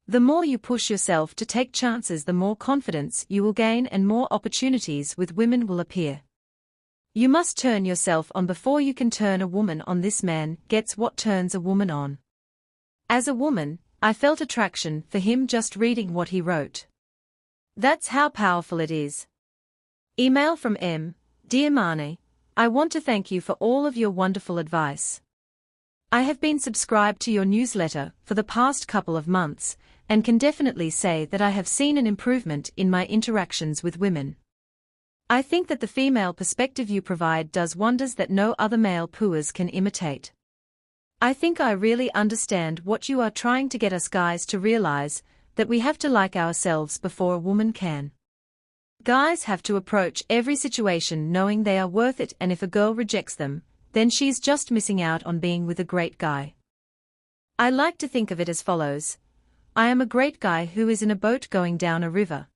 The more you push yourself to take chances, the more confidence you will gain and more opportunities with women will appear. You must turn yourself on before you can turn a woman on. This man gets what turns a woman on. As a woman, I felt attraction for him just reading what he wrote. That's how powerful it is. Email from M. Dear Marnie, I want to thank you for all of your wonderful advice. I have been subscribed to your newsletter for the past couple of months, and can definitely say that I have seen an improvement in my interactions with women. I think that the female perspective you provide does wonders that no other male pooers can imitate. I think I really understand what you are trying to get us guys to realize, that we have to like ourselves before a woman can. Guys have to approach every situation knowing they are worth it, and if a girl rejects them, then she's just missing out on being with a great guy. I like to think of it as follows. I am a great guy who is in a boat going down a river.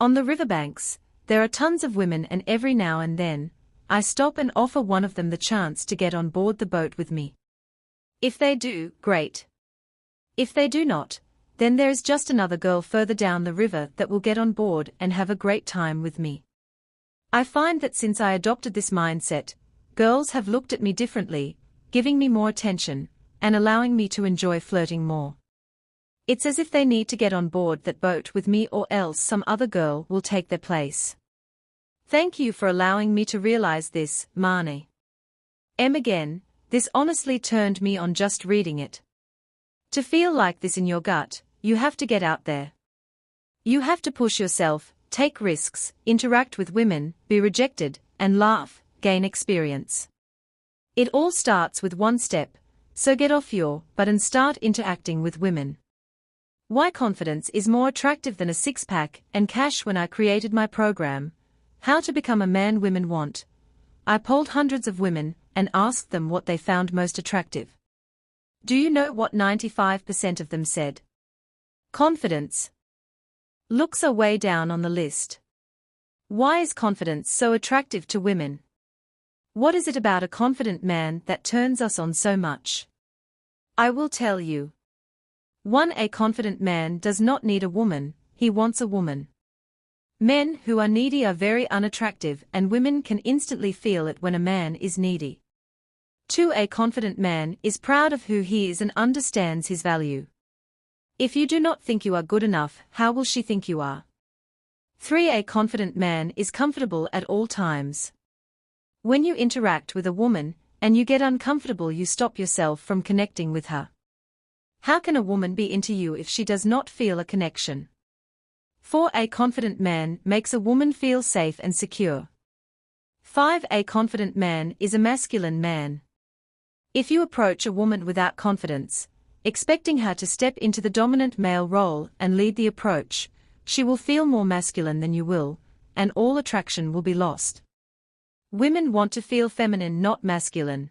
On the riverbanks, there are tons of women, and every now and then, I stop and offer one of them the chance to get on board the boat with me. If they do, great. If they do not, then there is just another girl further down the river that will get on board and have a great time with me. I find that since I adopted this mindset, girls have looked at me differently, giving me more attention, and allowing me to enjoy flirting more. It's as if they need to get on board that boat with me or else some other girl will take their place. Thank you for allowing me to realize this, Marnie. Again, this honestly turned me on just reading it. To feel like this in your gut, you have to get out there. You have to push yourself, take risks, interact with women, be rejected, and laugh, gain experience. It all starts with one step, so get off your butt and start interacting with women. Why confidence is more attractive than a six-pack and cash. When I created my program, How to Become a Man Women Want, I polled hundreds of women and asked them what they found most attractive. Do you know what 95% of them said? Confidence. Looks are way down on the list. Why is confidence so attractive to women? What is it about a confident man that turns us on so much? I will tell you. 1. A confident man does not need a woman, he wants a woman. Men who are needy are very unattractive, and women can instantly feel it when a man is needy. 2. A confident man is proud of who he is and understands his value. If you do not think you are good enough, how will she think you are? 3. A confident man is comfortable at all times. When you interact with a woman, and you get uncomfortable, you stop yourself from connecting with her. How can a woman be into you if she does not feel a connection? 4. A confident man makes a woman feel safe and secure. 5. A confident man is a masculine man. If you approach a woman without confidence, expecting her to step into the dominant male role and lead the approach, she will feel more masculine than you will, and all attraction will be lost. Women want to feel feminine, not masculine.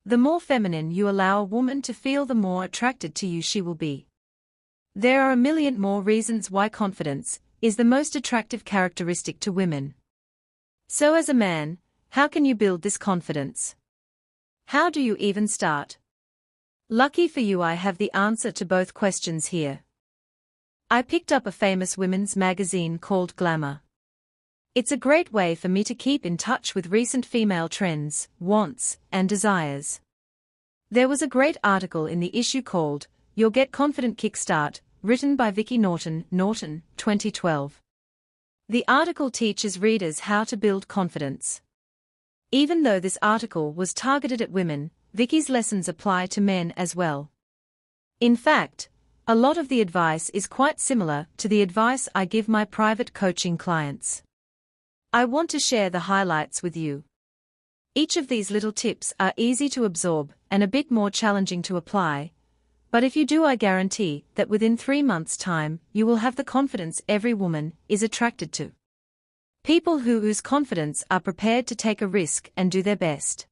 The more feminine you allow a woman to feel, the more attracted to you she will be. There are a million more reasons why confidence is the most attractive characteristic to women. So as a man, how can you build this confidence? How do you even start? Lucky for you, I have the answer to both questions here. I picked up a famous women's magazine called Glamour. It's a great way for me to keep in touch with recent female trends, wants, and desires. There was a great article in the issue called Your Get Confident Kickstart, written by Vicki Norton, 2012. The article teaches readers how to build confidence. Even though this article was targeted at women, Vicki's lessons apply to men as well. In fact, a lot of the advice is quite similar to the advice I give my private coaching clients. I want to share the highlights with you. Each of these little tips are easy to absorb and a bit more challenging to apply, but if you do, I guarantee that within 3 months' time you will have the confidence every woman is attracted to. People who ooze confidence are prepared to take a risk and do their best.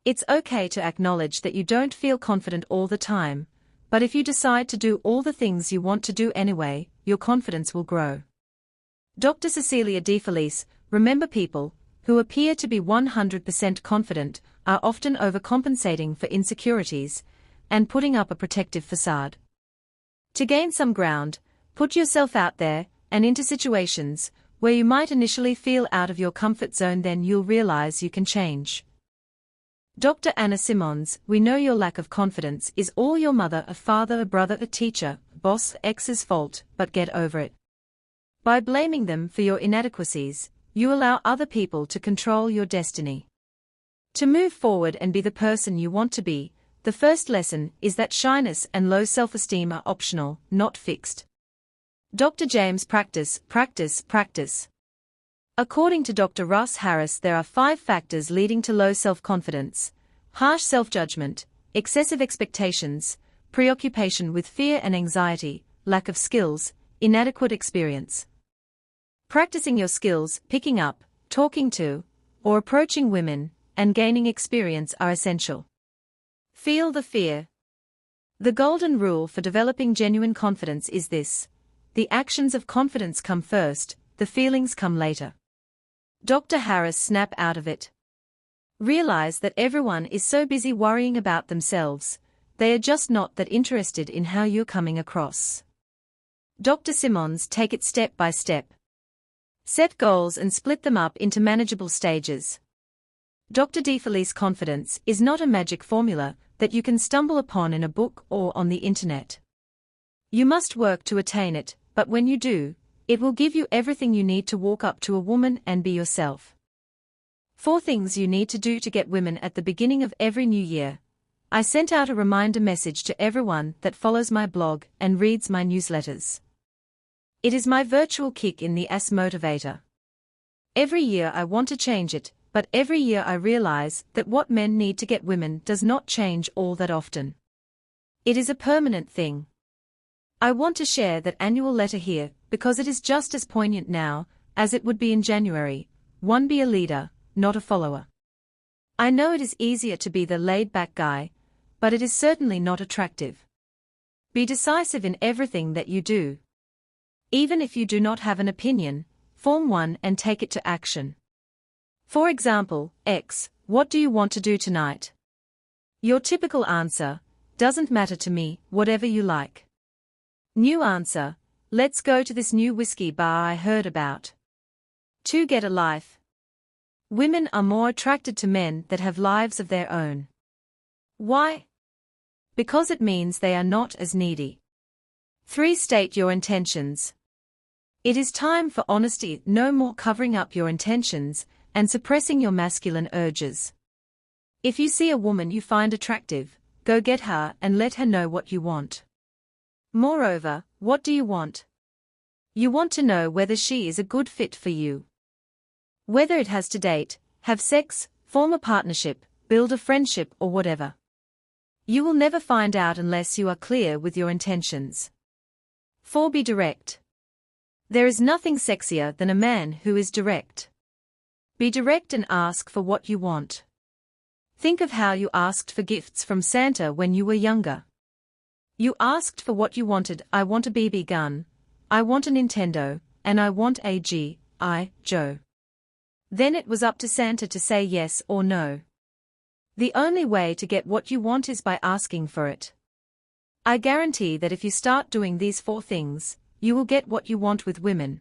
It's okay to acknowledge that you don't feel confident all the time, but if you decide to do all the things you want to do anyway, your confidence will grow. Dr. Cecilia DeFelice, remember, people who appear to be 100% confident are often overcompensating for insecurities and putting up a protective facade. To gain some ground, put yourself out there and into situations where you might initially feel out of your comfort zone, then you'll realize you can change. Dr. Anna Simmons, we know your lack of confidence is all your mother, a father, a brother, a teacher, boss, ex's fault, but get over it. By blaming them for your inadequacies, you allow other people to control your destiny. To move forward and be the person you want to be, the first lesson is that shyness and low self-esteem are optional, not fixed. Dr. James Practice, practice, practice. According to Dr. Russ Harris, there are 5 factors leading to low self-confidence: harsh self-judgment, excessive expectations, preoccupation with fear and anxiety, lack of skills, inadequate experience. Practicing your skills, picking up, talking to, or approaching women, and gaining experience are essential. Feel the fear. The golden rule for developing genuine confidence is this: the actions of confidence come first, the feelings come later. Dr. Harris, snap out of it. Realize that everyone is so busy worrying about themselves, they are just not that interested in how you're coming across. Dr. Simons take it step by step. Set goals and split them up into manageable stages. Dr. DeFelice confidence is not a magic formula that you can stumble upon in a book or on the internet. You must work to attain it, but when you do, it will give you everything you need to walk up to a woman and be yourself. 4 things you need to do to get women at the beginning of every new year. I sent out a reminder message to everyone that follows my blog and reads my newsletters. It is my virtual kick in the ass motivator. Every year I want to change it, but every year I realize that what men need to get women does not change all that often. It is a permanent thing. I want to share that annual letter here because it is just as poignant now as it would be in January. 1. Be a leader, not a follower. I know it is easier to be the laid-back guy, but it is certainly not attractive. Be decisive in everything that you do. Even if you do not have an opinion, form one and take it to action. For example, X, what do you want to do tonight? Your typical answer, doesn't matter to me, whatever you like. New answer, let's go to this new whiskey bar I heard about. 2. Get a life. Women are more attracted to men that have lives of their own. Why? Because it means they are not as needy. 3. State your intentions. It is time for honesty, no more covering up your intentions and suppressing your masculine urges. If you see a woman you find attractive, go get her and let her know what you want. Moreover, what do you want? You want to know whether she is a good fit for you. Whether it has to date, have sex, form a partnership, build a friendship or whatever. You will never find out unless you are clear with your intentions. 4. Be direct. There is nothing sexier than a man who is direct. Be direct and ask for what you want. Think of how you asked for gifts from Santa when you were younger. You asked for what you wanted. I want a BB gun, I want a Nintendo, and I want a G.I. Joe. Then it was up to Santa to say yes or no. The only way to get what you want is by asking for it. I guarantee that if you start doing these 4 things, you will get what you want with women.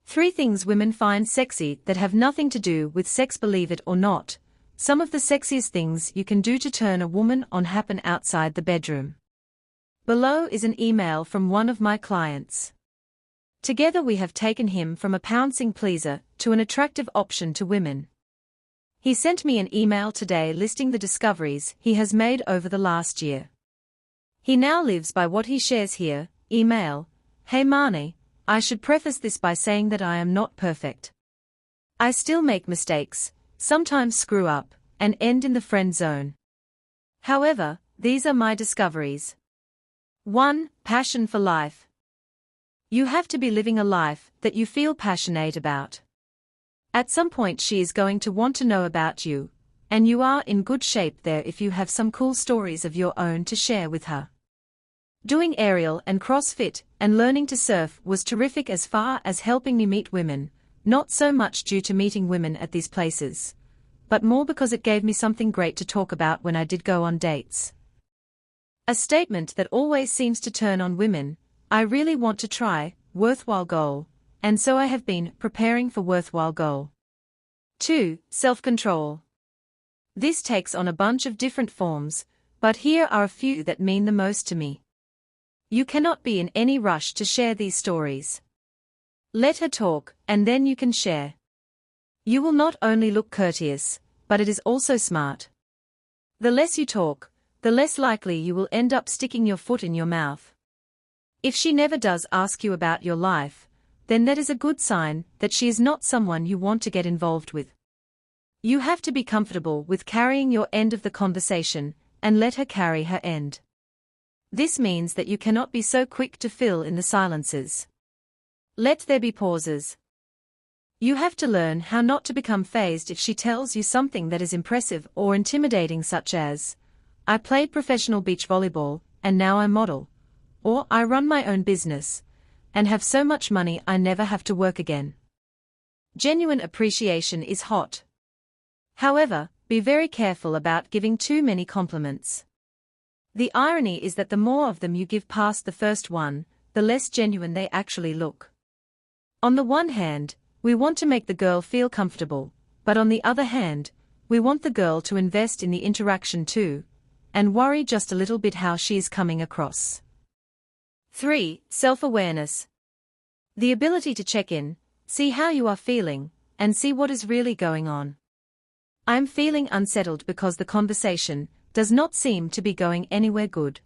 3 things women find sexy that have nothing to do with sex. Believe it or not, some of the sexiest things you can do to turn a woman on happen outside the bedroom. Below is an email from one of my clients. Together we have taken him from a pouncing pleaser to an attractive option to women. He sent me an email today listing the discoveries he has made over the last year. He now lives by what he shares here. Email, Hey Marnie, I should preface this by saying that I am not perfect. I still make mistakes, sometimes screw up, and end in the friend zone. However, these are my discoveries. 1. Passion for life. You have to be living a life that you feel passionate about. At some point she is going to want to know about you, and you are in good shape there if you have some cool stories of your own to share with her. Doing aerial and CrossFit and learning to surf was terrific as far as helping me meet women, not so much due to meeting women at these places, but more because it gave me something great to talk about when I did go on dates. A statement that always seems to turn on women, I really want to try, worthwhile goal, and so I have been preparing for worthwhile goal. 2. Self-control. This takes on a bunch of different forms, but here are a few that mean the most to me. You cannot be in any rush to share these stories. Let her talk, and then you can share. You will not only look courteous, but it is also smart. The less you talk, the less likely you will end up sticking your foot in your mouth. If she never does ask you about your life, then that is a good sign that she is not someone you want to get involved with. You have to be comfortable with carrying your end of the conversation, and let her carry her end. This means that you cannot be so quick to fill in the silences. Let there be pauses. You have to learn how not to become fazed if she tells you something that is impressive or intimidating, such as, I played professional beach volleyball, and now I model, or I run my own business, and have so much money I never have to work again. Genuine appreciation is hot. However, be very careful about giving too many compliments. The irony is that the more of them you give past the first one, the less genuine they actually look. On the one hand, we want to make the girl feel comfortable, but on the other hand, we want the girl to invest in the interaction too, and worry just a little bit how she is coming across. 3. Self-awareness. The ability to check in, see how you are feeling, and see what is really going on. I am feeling unsettled because the conversation does not seem to be going anywhere good.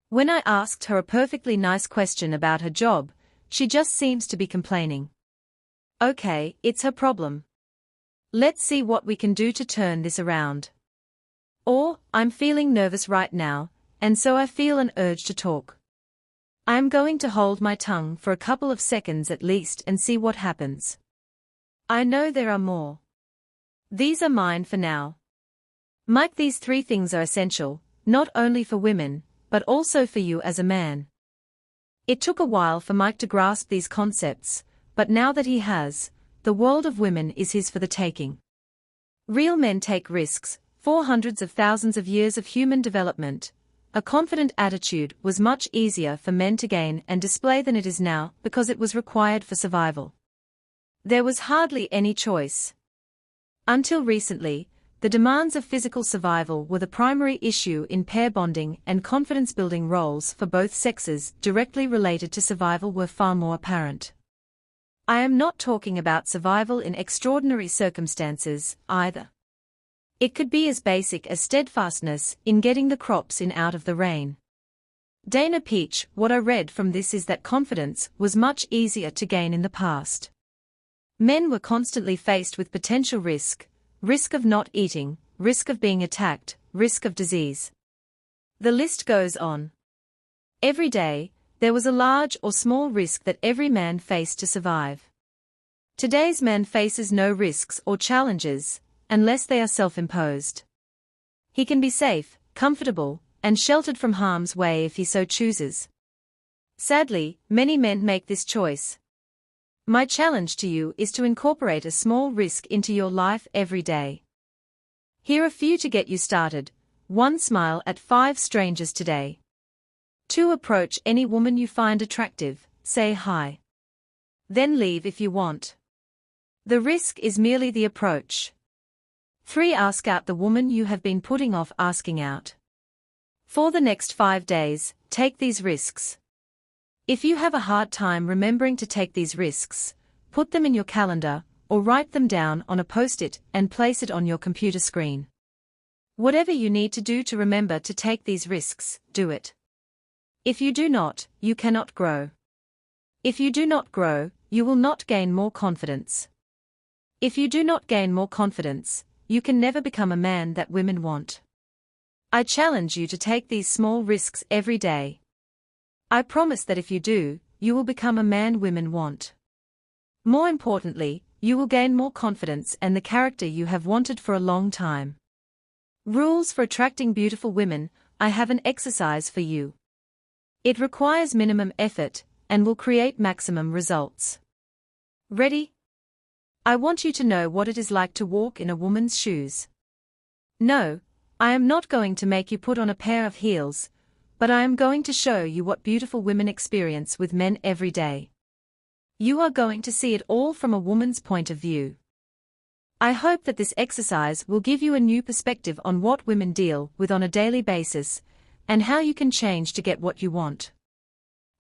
When I asked her a perfectly nice question about her job, she just seems to be complaining. Okay, it's her problem. Let's see what we can do to turn this around. Or, I'm feeling nervous right now, and so I feel an urge to talk. I am going to hold my tongue for a couple of seconds at least and see what happens. I know there are more. These are mine for now. Mike, these 3 things are essential, not only for women, but also for you as a man. It took a while for Mike to grasp these concepts, but now that he has, the world of women is his for the taking. Real men take risks. For hundreds of thousands of years of human development, a confident attitude was much easier for men to gain and display than it is now because it was required for survival. There was hardly any choice. Until recently, the demands of physical survival were the primary issue in pair bonding, and confidence-building roles for both sexes directly related to survival were far more apparent. I am not talking about survival in extraordinary circumstances, either. It could be as basic as steadfastness in getting the crops in out of the rain. Dana Peach, what I read from this is that confidence was much easier to gain in the past. Men were constantly faced with potential risk of not eating, risk of being attacked, risk of disease. The list goes on. Every day, there was a large or small risk that every man faced to survive. Today's man faces no risks or challenges, unless they are self-imposed. He can be safe, comfortable, and sheltered from harm's way if he so chooses. Sadly, many men make this choice. My challenge to you is to incorporate a small risk into your life every day. Here are a few to get you started. 1. Smile at 5 strangers today. 2. Approach any woman you find attractive, say hi. Then leave if you want. The risk is merely the approach. 3. Ask out the woman you have been putting off asking out. For the next 5 days, take these risks. If you have a hard time remembering to take these risks, put them in your calendar, or write them down on a post-it and place it on your computer screen. Whatever you need to do to remember to take these risks, do it. If you do not, you cannot grow. If you do not grow, you will not gain more confidence. If you do not gain more confidence, you can never become a man that women want. I challenge you to take these small risks every day. I promise that if you do, you will become a man women want. More importantly, you will gain more confidence and the character you have wanted for a long time. Rules for attracting beautiful women. I have an exercise for you. It requires minimum effort and will create maximum results. Ready? I want you to know what it is like to walk in a woman's shoes. No, I am not going to make you put on a pair of heels, but I am going to show you what beautiful women experience with men every day. You are going to see it all from a woman's point of view. I hope that this exercise will give you a new perspective on what women deal with on a daily basis, and how you can change to get what you want.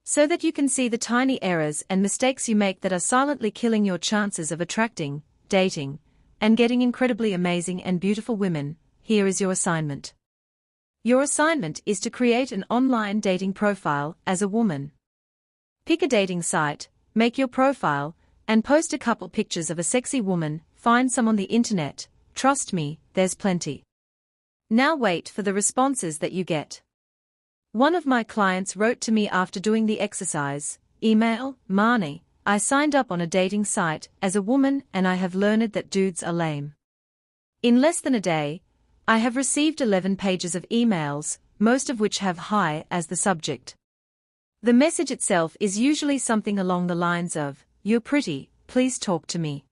So that you can see the tiny errors and mistakes you make that are silently killing your chances of attracting, dating, and getting incredibly amazing and beautiful women. Here is your assignment. Your assignment is to create an online dating profile as a woman. Pick a dating site, make your profile, and post a couple pictures of a sexy woman. Find some on the internet, trust me, there's plenty. Now wait for the responses that you get. One of my clients wrote to me after doing the exercise, email, Marnie, I signed up on a dating site as a woman and I have learned that dudes are lame. In less than a day, I have received 11 pages of emails, most of which have hi as the subject. The message itself is usually something along the lines of, you're pretty, please talk to me.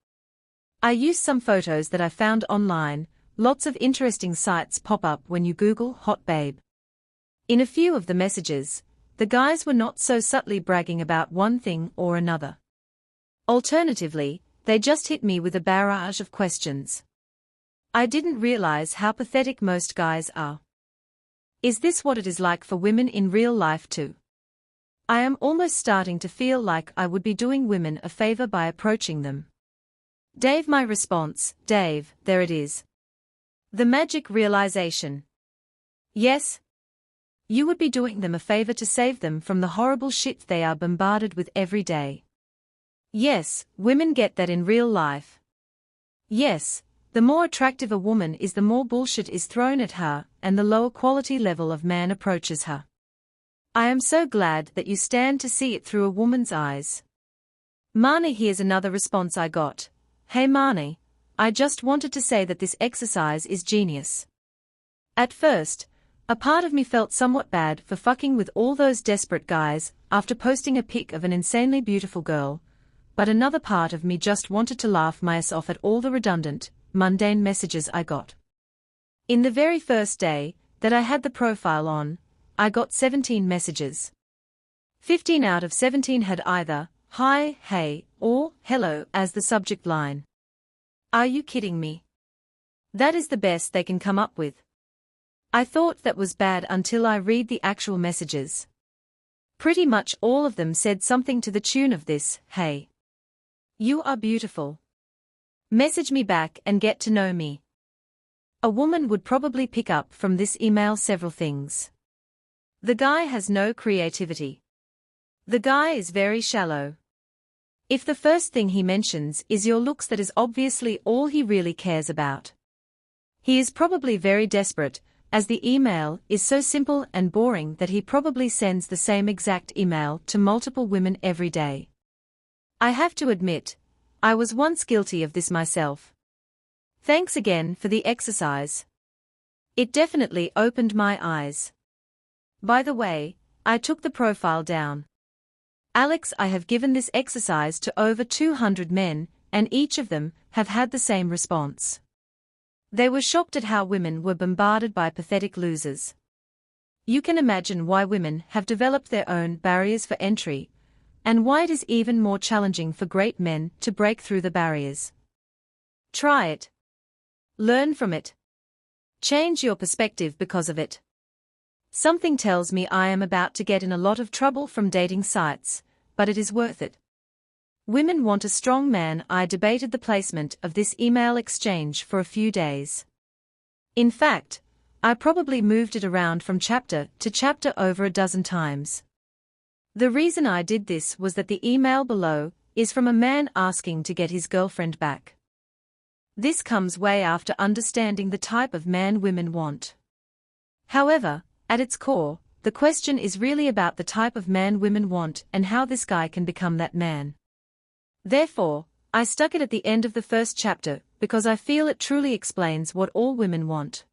I use some photos that I found online. Lots of interesting sites pop up when you Google hot babe. In a few of the messages, the guys were not so subtly bragging about one thing or another. Alternatively, they just hit me with a barrage of questions. I didn't realize how pathetic most guys are. Is this what it is like for women in real life too? I am almost starting to feel like I would be doing women a favor by approaching them. Dave, my response, Dave, there it is. The magic realization. Yes. You would be doing them a favor to save them from the horrible shit they are bombarded with every day. Yes, women get that in real life. Yes, the more attractive a woman is, the more bullshit is thrown at her, and the lower quality level of man approaches her. I am so glad that you stand to see it through a woman's eyes. Marnie, here's another response I got. Hey Marnie, I just wanted to say that this exercise is genius. At first, a part of me felt somewhat bad for fucking with all those desperate guys after posting a pic of an insanely beautiful girl, but another part of me just wanted to laugh my ass off at all the redundant, mundane messages I got. In the very first day that I had the profile on, I got 17 messages. 15 out of 17 had either hi, hey, or hello as the subject line. Are you kidding me? That is the best they can come up with. I thought that was bad until I read the actual messages. Pretty much all of them said something to the tune of this, hey. You are beautiful. Message me back and get to know me. A woman would probably pick up from this email several things. The guy has no creativity. The guy is very shallow. If the first thing he mentions is your looks, that is obviously all he really cares about. He is probably very desperate, as the email is so simple and boring that he probably sends the same exact email to multiple women every day. I have to admit, I was once guilty of this myself. Thanks again for the exercise. It definitely opened my eyes. By the way, I took the profile down. Alex, I have given this exercise to over 200 men, and each of them have had the same response. They were shocked at how women were bombarded by pathetic losers. You can imagine why women have developed their own barriers for entry, and why it is even more challenging for great men to break through the barriers. Try it. Learn from it. Change your perspective because of it. Something tells me I am about to get in a lot of trouble from dating sites, but it is worth it. Women want a strong man. I debated the placement of this email exchange for a few days. In fact, I probably moved it around from chapter to chapter over a dozen times. The reason I did this was that the email below is from a man asking to get his girlfriend back. This comes way after understanding the type of man women want. However, at its core, the question is really about the type of man women want and how this guy can become that man. Therefore, I stuck it at the end of the first chapter because I feel it truly explains what all women want.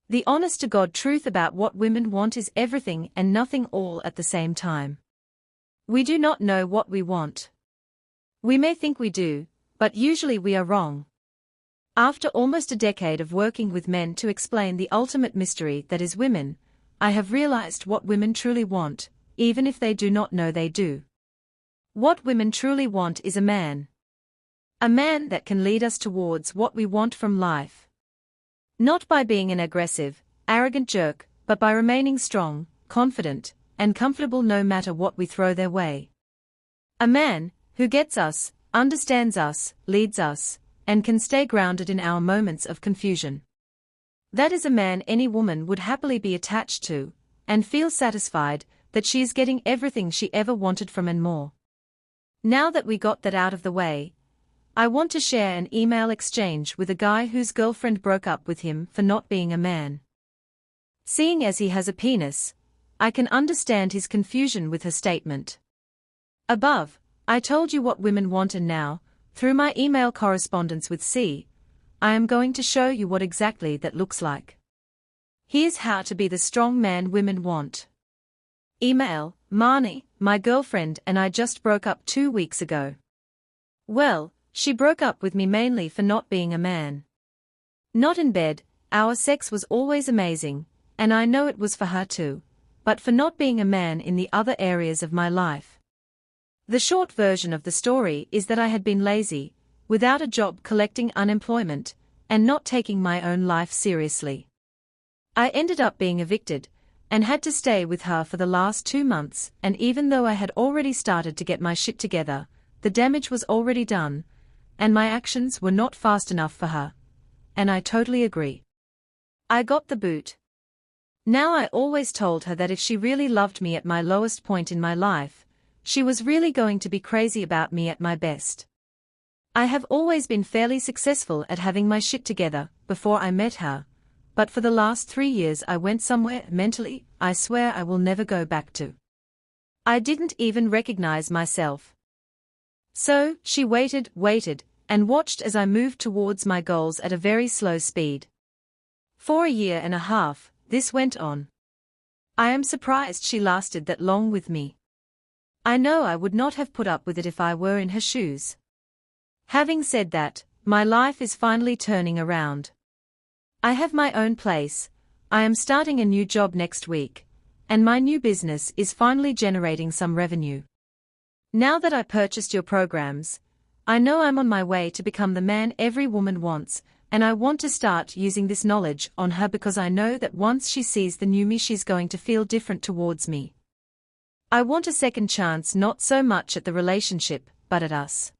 The honest-to-God truth about what women want is everything and nothing all at the same time. We do not know what we want. We may think we do, but usually we are wrong. After almost a decade of working with men to explain the ultimate mystery that is women, I have realized what women truly want, even if they do not know they do. What women truly want is a man. A man that can lead us towards what we want from life. Not by being an aggressive, arrogant jerk, but by remaining strong, confident, and comfortable no matter what we throw their way. A man who gets us, understands us, leads us, and can stay grounded in our moments of confusion. That is a man any woman would happily be attached to, and feel satisfied that she is getting everything she ever wanted from and more. Now that we got that out of the way, I want to share an email exchange with a guy whose girlfriend broke up with him for not being a man. Seeing as he has a penis, I can understand his confusion with her statement. Above, I told you what women want, and now, through my email correspondence with C, I am going to show you what exactly that looks like. Here's how to be the strong man women want. Email, Marnie, my girlfriend and I just broke up 2 weeks ago. Well, she broke up with me mainly for not being a man. Not in bed, our sex was always amazing, and I know it was for her too, but for not being a man in the other areas of my life. The short version of the story is that I had been lazy, without a job, collecting unemployment, and not taking my own life seriously. I ended up being evicted, and had to stay with her for the last 2 months, and even though I had already started to get my shit together, the damage was already done, and my actions were not fast enough for her. And I totally agree. I got the boot. Now I always told her that if she really loved me at my lowest point in my life, she was really going to be crazy about me at my best. I have always been fairly successful at having my shit together before I met her, but for the last 3 years I went somewhere mentally I swear I will never go back to. I didn't even recognize myself. So, she waited, and watched as I moved towards my goals at a very slow speed. For a year and a half, this went on. I am surprised she lasted that long with me. I know I would not have put up with it if I were in her shoes. Having said that, my life is finally turning around. I have my own place, I am starting a new job next week, and my new business is finally generating some revenue. Now that I purchased your programs, I know I'm on my way to become the man every woman wants, and I want to start using this knowledge on her because I know that once she sees the new me she's going to feel different towards me. I want a second chance, not so much at the relationship, but at us.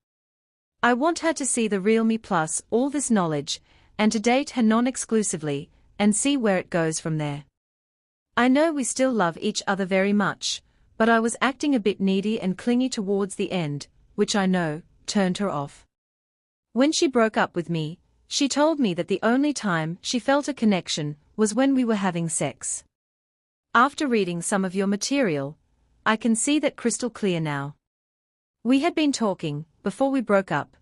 I want her to see the real me plus all this knowledge, and to date her non-exclusively, and see where it goes from there. I know we still love each other very much, but I was acting a bit needy and clingy towards the end, which I know turned her off. When she broke up with me, she told me that the only time she felt a connection was when we were having sex. After reading some of your material, I can see that crystal clear now. We had been talking, before we broke up,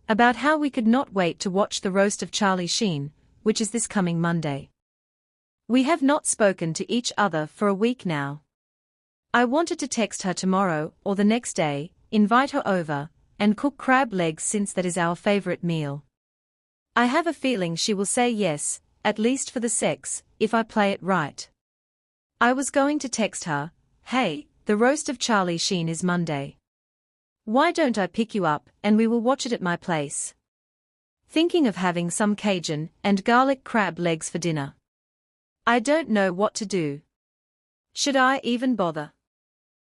about how we could not wait to watch the roast of Charlie Sheen, which is this coming Monday. We have not spoken to each other for a week now. I wanted to text her tomorrow or the next day, invite her over, and cook crab legs since that is our favorite meal. I have a feeling she will say yes, at least for the sex, if I play it right. I was going to text her, hey, the roast of Charlie Sheen is Monday. Why don't I pick you up and we will watch it at my place? Thinking of having some Cajun and garlic crab legs for dinner. I don't know what to do. Should I even bother?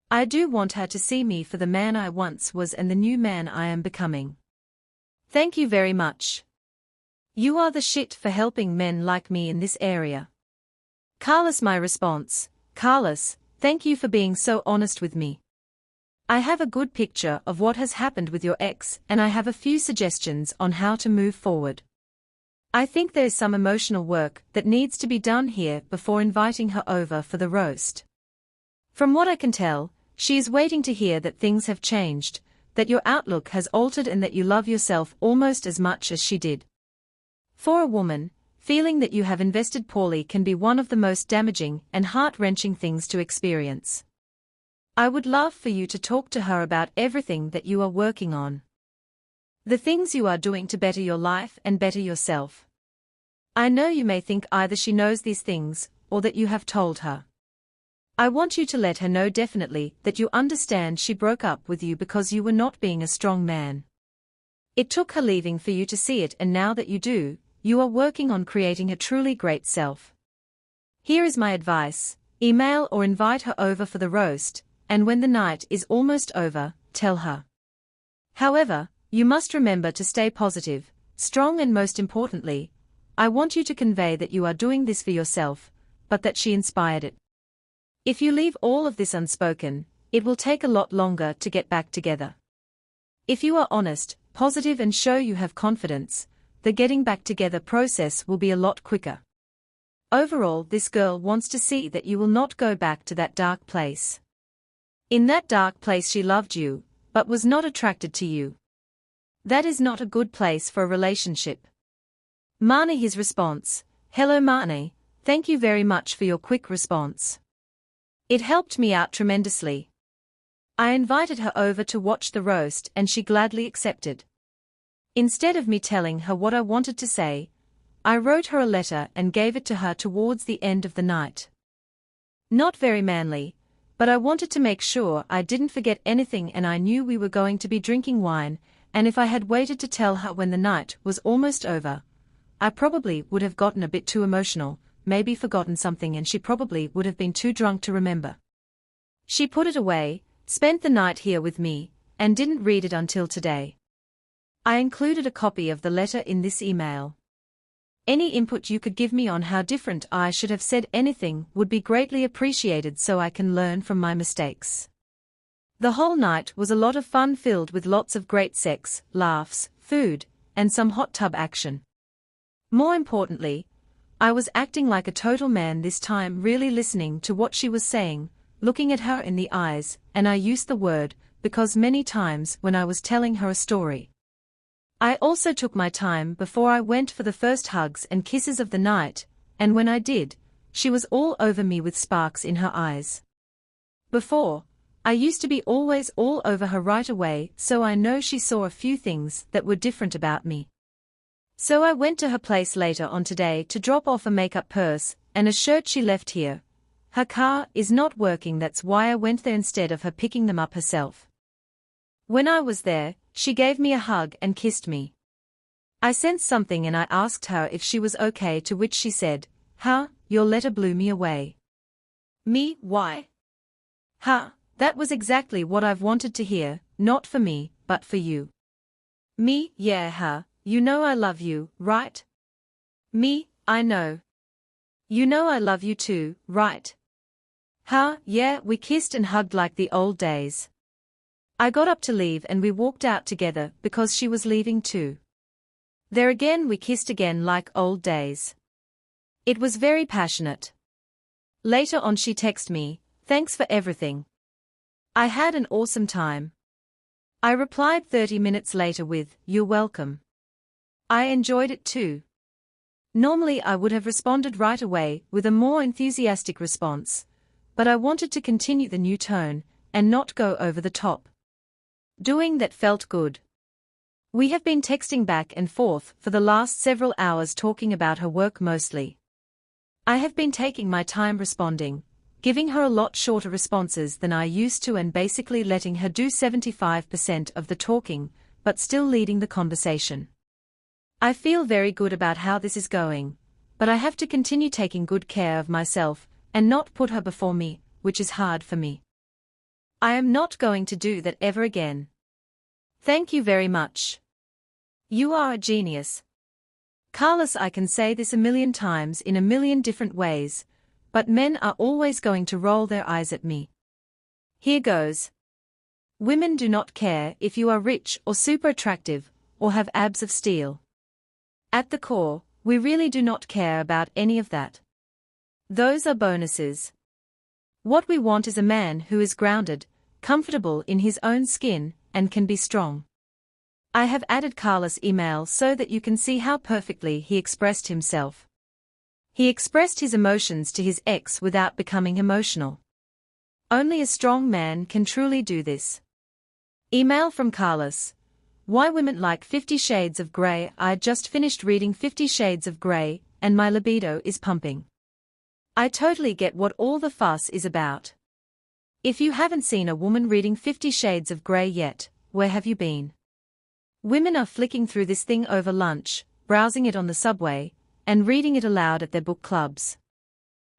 I do want her to see me for the man I once was and the new man I am becoming. Thank you very much. You are the shit for helping men like me in this area. Carlos. My response, Carlos, thank you for being so honest with me. I have a good picture of what has happened with your ex and I have a few suggestions on how to move forward. I think there's some emotional work that needs to be done here before inviting her over for the roast. From what I can tell, she is waiting to hear that things have changed, that your outlook has altered and that you love yourself almost as much as she did. For a woman, feeling that you have invested poorly can be one of the most damaging and heart-wrenching things to experience. I would love for you to talk to her about everything that you are working on. The things you are doing to better your life and better yourself. I know you may think either she knows these things, or that you have told her. I want you to let her know definitely that you understand she broke up with you because you were not being a strong man. It took her leaving for you to see it, and now that you do, you are working on creating a truly great self. Here is my advice, email or invite her over for the roast, and when the night is almost over, tell her. However, you must remember to stay positive, strong, and most importantly, I want you to convey that you are doing this for yourself, but that she inspired it. If you leave all of this unspoken, it will take a lot longer to get back together. If you are honest, positive, and show you have confidence, the getting back together process will be a lot quicker. Overall, this girl wants to see that you will not go back to that dark place. In that dark place she loved you, but was not attracted to you. That is not a good place for a relationship. Marnie. His response, hello Marnie, thank you very much for your quick response. It helped me out tremendously. I invited her over to watch the roast and she gladly accepted. Instead of me telling her what I wanted to say, I wrote her a letter and gave it to her towards the end of the night. Not very manly, but I wanted to make sure I didn't forget anything, and I knew we were going to be drinking wine, and if I had waited to tell her when the night was almost over, I probably would have gotten a bit too emotional, maybe forgotten something, and she probably would have been too drunk to remember. She put it away, spent the night here with me, and didn't read it until today. I included a copy of the letter in this email. Any input you could give me on how different I should have said anything would be greatly appreciated so I can learn from my mistakes. The whole night was a lot of fun, filled with lots of great sex, laughs, food, and some hot tub action. More importantly, I was acting like a total man this time, really listening to what she was saying, looking at her in the eyes, and I used the word, because many times when I was telling her a story. I also took my time before I went for the first hugs and kisses of the night, and when I did, she was all over me with sparks in her eyes. Before, I used to be always all over her right away, so I know she saw a few things that were different about me. So I went to her place later on today to drop off a makeup purse and a shirt she left here. Her car is not working, that's why I went there instead of her picking them up herself. When I was there, she gave me a hug and kissed me. I sensed something and I asked her if she was okay, to which she said, "Huh, your letter blew me away." Me, why? Huh, that was exactly what I've wanted to hear, not for me, but for you. Me, yeah, huh, you know I love you, right? Me, I know. You know I love you too, right? Huh, yeah, we kissed and hugged like the old days. I got up to leave and we walked out together because she was leaving too. There again we kissed again like old days. It was very passionate. Later on she texted me, "Thanks for everything. I had an awesome time." I replied 30 minutes later with, "You're welcome. I enjoyed it too." Normally I would have responded right away with a more enthusiastic response, but I wanted to continue the new tone and not go over the top. Doing that felt good. We have been texting back and forth for the last several hours, talking about her work mostly. I have been taking my time responding, giving her a lot shorter responses than I used to and basically letting her do 75% of the talking, but still leading the conversation. I feel very good about how this is going, but I have to continue taking good care of myself and not put her before me, which is hard for me. I am not going to do that ever again. Thank you very much. You are a genius. Carlos, I can say this a million times in a million different ways, but men are always going to roll their eyes at me. Here goes. Women do not care if you are rich or super attractive, or have abs of steel. At the core, we really do not care about any of that. Those are bonuses. What we want is a man who is grounded, comfortable in his own skin, and can be strong. I have added Carlos' email so that you can see how perfectly he expressed himself. He expressed his emotions to his ex without becoming emotional. Only a strong man can truly do this. Email from Carlos. Why women like 50 Shades of Grey. I just finished reading 50 Shades of Grey, and my libido is pumping. I totally get what all the fuss is about. If you haven't seen a woman reading 50 Shades of Grey yet, where have you been? Women are flicking through this thing over lunch, browsing it on the subway, and reading it aloud at their book clubs.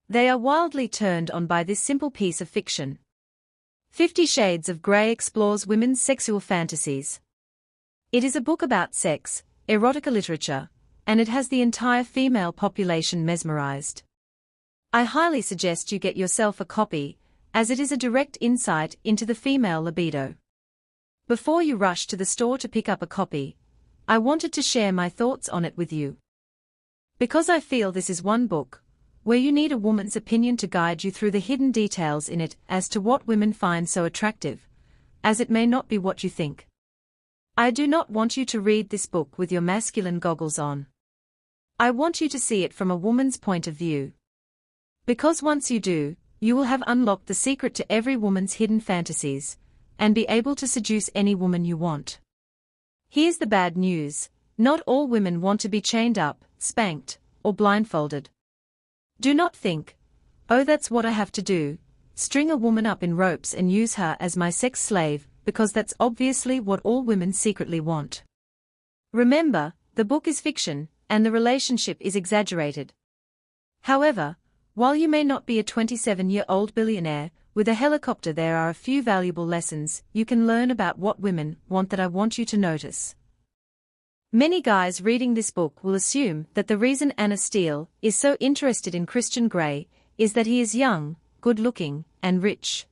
They are wildly turned on by this simple piece of fiction. 50 Shades of Grey explores women's sexual fantasies. It is a book about sex, erotica literature, and it has the entire female population mesmerized. I highly suggest you get yourself a copy, as it is a direct insight into the female libido. Before you rush to the store to pick up a copy, I wanted to share my thoughts on it with you. Because I feel this is one book where you need a woman's opinion to guide you through the hidden details in it as to what women find so attractive, as it may not be what you think. I do not want you to read this book with your masculine goggles on. I want you to see it from a woman's point of view. Because once you do, you will have unlocked the secret to every woman's hidden fantasies, and be able to seduce any woman you want. Here's the bad news: not all women want to be chained up, spanked, or blindfolded. Do not think, Oh, that's what I have to do. String a woman up in ropes and use her as my sex slave, because that's obviously what all women secretly want. Remember, the book is fiction, and the relationship is exaggerated. However, while you may not be a 27-year-old billionaire with a helicopter, there are a few valuable lessons you can learn about what women want that I want you to notice. Many guys reading this book will assume that the reason Anna Steele is so interested in Christian Grey is that he is young, good-looking, and rich.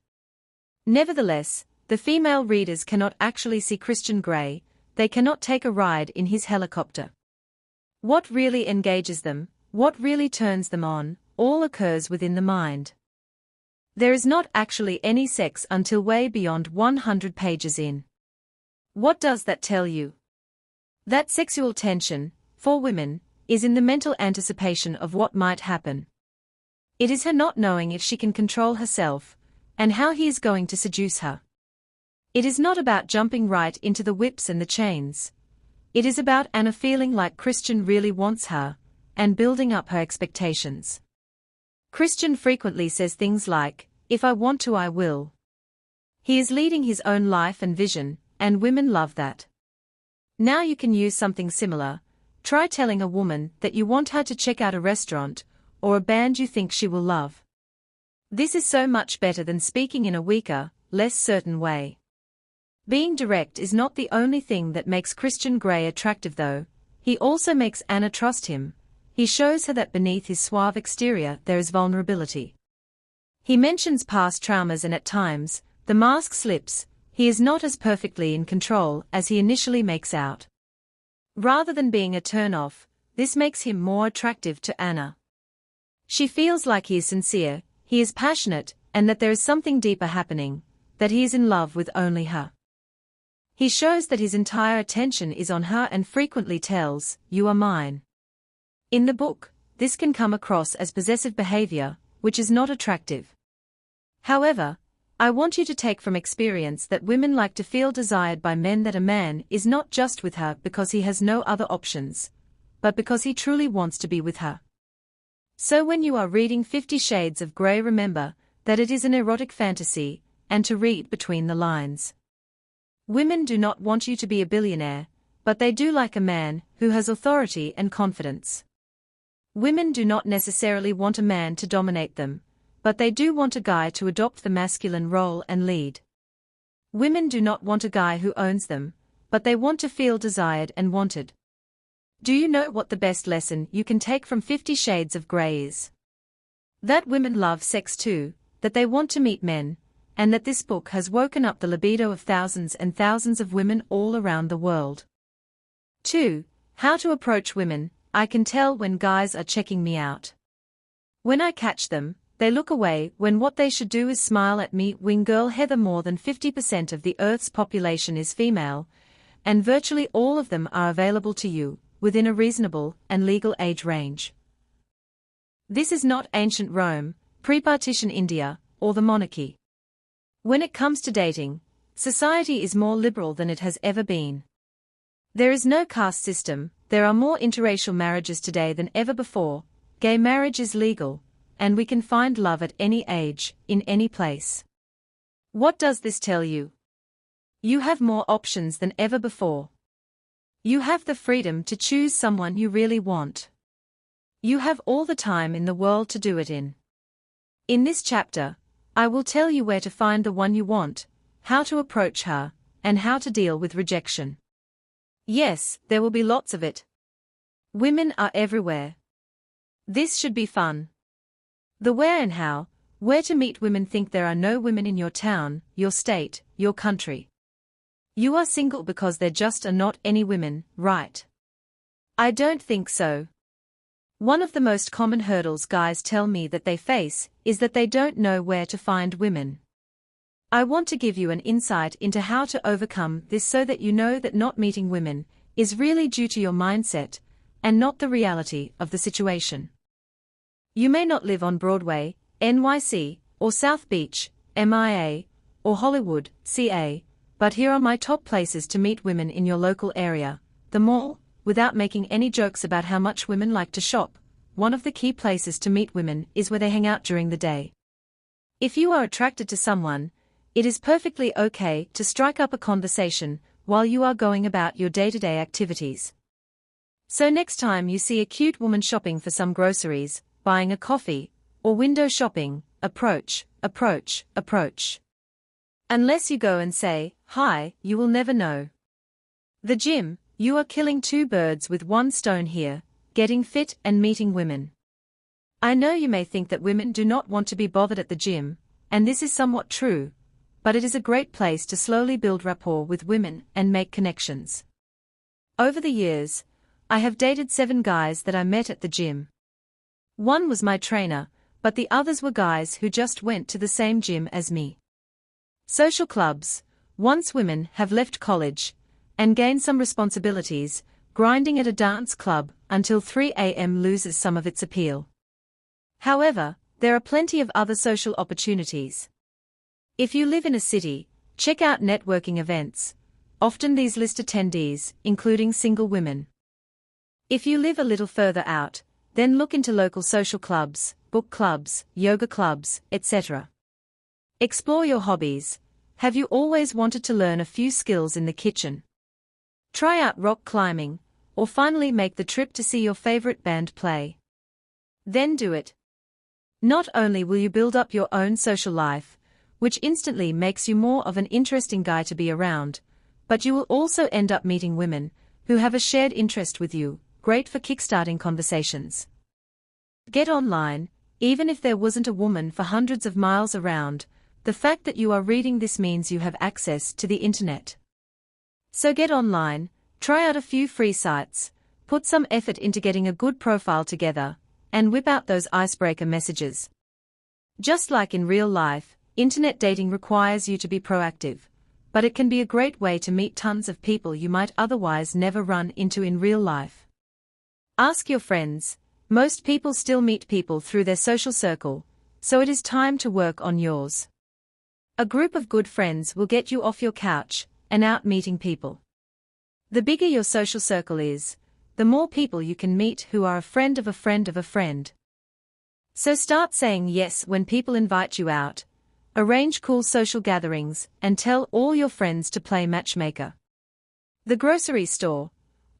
Nevertheless, the female readers cannot actually see Christian Grey, they cannot take a ride in his helicopter. What really engages them, what really turns them on, all occurs within the mind. There is not actually any sex until way beyond 100 pages in. What does that tell you? That sexual tension, for women, is in the mental anticipation of what might happen. It is her not knowing if she can control herself, and how he is going to seduce her. It is not about jumping right into the whips and the chains. It is about Anna feeling like Christian really wants her, and building up her expectations. Christian frequently says things like, "If I want to, I will." He is leading his own life and vision, and women love that. Now you can use something similar. Try telling a woman that you want her to check out a restaurant, or a band you think she will love. This is so much better than speaking in a weaker, less certain way. Being direct is not the only thing that makes Christian Grey attractive though, he also makes Anna trust him. He shows her that beneath his suave exterior there is vulnerability. He mentions past traumas and at times, the mask slips, he is not as perfectly in control as he initially makes out. Rather than being a turn-off, this makes him more attractive to Anna. She feels like he is sincere, he is passionate, and that there is something deeper happening, that he is in love with only her. He shows that his entire attention is on her and frequently tells, "You are mine." In the book, this can come across as possessive behavior, which is not attractive. However, I want you to take from experience that women like to feel desired by men, that a man is not just with her because he has no other options, but because he truly wants to be with her. So when you are reading 50 Shades of Grey, remember that it is an erotic fantasy, and to read between the lines. Women do not want you to be a billionaire, but they do like a man who has authority and confidence. Women do not necessarily want a man to dominate them, but they do want a guy to adopt the masculine role and lead. Women do not want a guy who owns them, but they want to feel desired and wanted. Do you know what the best lesson you can take from 50 Shades of Grey is? That women love sex too, that they want to meet men, and that this book has woken up the libido of thousands and thousands of women all around the world. 2. How to approach women. I can tell when guys are checking me out. When I catch them, they look away when what they should do is smile at me. Wing girl Heather, more than 50% of the Earth's population is female, and virtually all of them are available to you, within a reasonable and legal age range. This is not ancient Rome, pre-partition India, or the monarchy. When it comes to dating, society is more liberal than it has ever been. There is no caste system, there are more interracial marriages today than ever before, gay marriage is legal, and we can find love at any age, in any place. What does this tell you? You have more options than ever before. You have the freedom to choose someone you really want. You have all the time in the world to do it in. In this chapter, I will tell you where to find the one you want, how to approach her, and how to deal with rejection. Yes, there will be lots of it. Women are everywhere. This should be fun. The where and how, where to meet women. Think there are no women in your town, your state, your country. You are single because there just are not any women, right? I don't think so. One of the most common hurdles guys tell me that they face is that they don't know where to find women. I want to give you an insight into how to overcome this so that you know that not meeting women is really due to your mindset and not the reality of the situation. You may not live on Broadway, NYC, or South Beach, MIA, or Hollywood, CA, but here are my top places to meet women in your local area: the mall, without making any jokes about how much women like to shop, one of the key places to meet women is where they hang out during the day. If you are attracted to someone, it is perfectly okay to strike up a conversation while you are going about your day-to-day activities. So next time you see a cute woman shopping for some groceries, buying a coffee, or window shopping, approach. Unless you go and say, "Hi," you will never know. The gym, you are killing two birds with one stone here, getting fit and meeting women. I know you may think that women do not want to be bothered at the gym, and this is somewhat true, but it is a great place to slowly build rapport with women and make connections. Over the years, I have dated 7 guys that I met at the gym. One was my trainer, but the others were guys who just went to the same gym as me. Social clubs. Once women have left college and gained some responsibilities, grinding at a dance club until 3 a.m. loses some of its appeal. However, there are plenty of other social opportunities. If you live in a city, check out networking events. Often these list attendees, including single women. If you live a little further out, then look into local social clubs, book clubs, yoga clubs, etc. Explore your hobbies. Have you always wanted to learn a few skills in the kitchen? Try out rock climbing, or finally make the trip to see your favorite band play. Then do it. Not only will you build up your own social life, which instantly makes you more of an interesting guy to be around, but you will also end up meeting women who have a shared interest with you, great for kickstarting conversations. Get online, even if there wasn't a woman for hundreds of miles around. The fact that you are reading this means you have access to the internet. So get online, try out a few free sites, put some effort into getting a good profile together, and whip out those icebreaker messages. Just like in real life, internet dating requires you to be proactive, but it can be a great way to meet tons of people you might otherwise never run into in real life. Ask your friends. Most people still meet people through their social circle, so it is time to work on yours. A group of good friends will get you off your couch and out meeting people. The bigger your social circle is, the more people you can meet who are a friend of a friend of a friend. So start saying yes when people invite you out, arrange cool social gatherings, and tell all your friends to play matchmaker. The grocery store.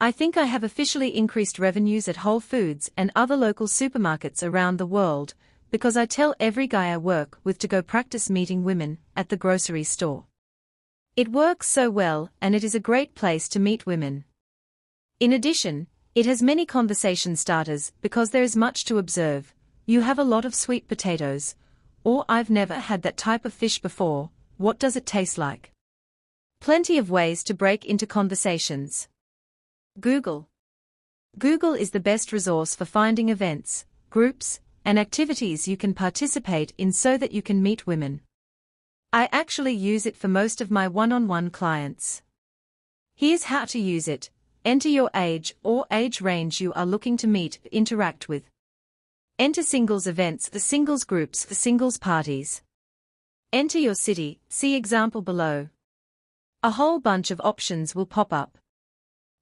I think I have officially increased revenues at Whole Foods and other local supermarkets around the world, because I tell every guy I work with to go practice meeting women at the grocery store. It works so well, and it is a great place to meet women. In addition, it has many conversation starters because there is much to observe. You have a lot of sweet potatoes, or I've never had that type of fish before, what does it taste like? Plenty of ways to break into conversations. Google. Google is the best resource for finding events, groups, and activities you can participate in so that you can meet women. I actually use it for most of my one-on-one clients. Here's how to use it. Enter your age or age range you are looking to meet, interact with. Enter singles events for singles groups for singles parties. Enter your city, see example below. A whole bunch of options will pop up.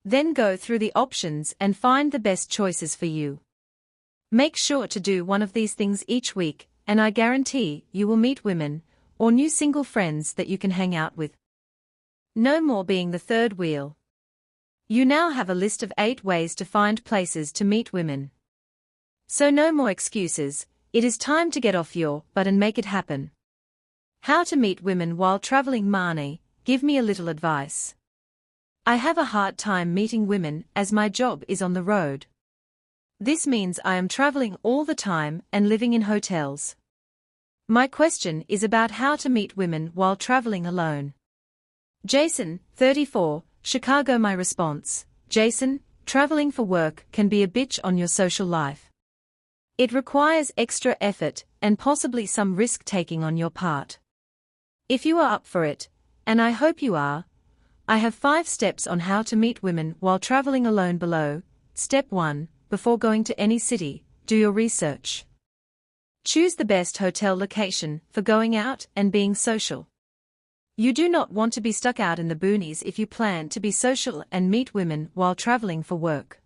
Then go through the options and find the best choices for you. Make sure to do one of these things each week, and I guarantee you will meet women or new single friends that you can hang out with. No more being the third wheel. You now have a list of 8 ways to find places to meet women. So no more excuses, it is time to get off your butt and make it happen. How to meet women while traveling. Marnie, give me a little advice. I have a hard time meeting women as my job is on the road. This means I am traveling all the time and living in hotels. My question is about how to meet women while traveling alone. Jason, 34, Chicago. My response: Jason, traveling for work can be a bitch on your social life. It requires extra effort and possibly some risk-taking on your part. If you are up for it, and I hope you are, I have 5 steps on how to meet women while traveling alone below. Step 1. Before going to any city, do your research. Choose the best hotel location for going out and being social. You do not want to be stuck out in the boonies if you plan to be social and meet women while traveling for work.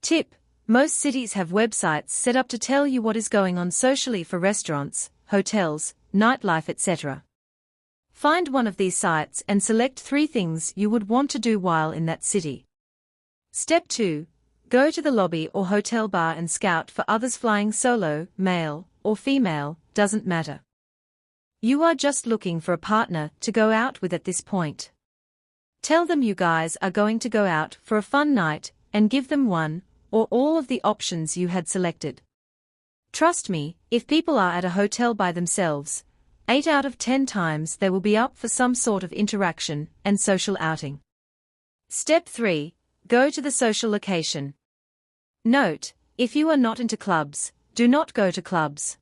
Tip: Most cities have websites set up to tell you what is going on socially for restaurants, hotels, nightlife, etc. Find one of these sites and select 3 things you would want to do while in that city. Step 2. Go to the lobby or hotel bar and scout for others flying solo, male or female, doesn't matter. You are just looking for a partner to go out with at this point. Tell them you guys are going to go out for a fun night and give them one or all of the options you had selected. Trust me, if people are at a hotel by themselves, 8 out of 10 times they will be up for some sort of interaction and social outing. Step 3. Go to the social location. Note, if you are not into clubs, do not go to clubs.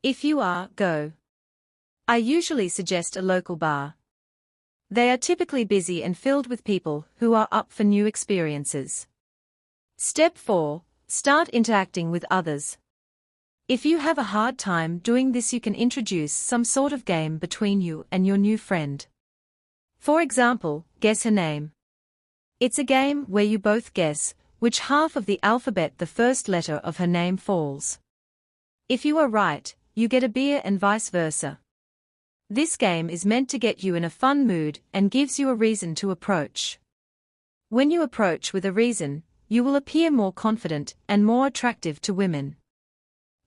If you are, go. I usually suggest a local bar. They are typically busy and filled with people who are up for new experiences. Step 4. Start interacting with others. If you have a hard time doing this, you can introduce some sort of game between you and your new friend. For example, guess her name. It's a game where you both guess which half of the alphabet the first letter of her name falls. If you are right, you get a beer and vice versa. This game is meant to get you in a fun mood and gives you a reason to approach. When you approach with a reason, you will appear more confident and more attractive to women.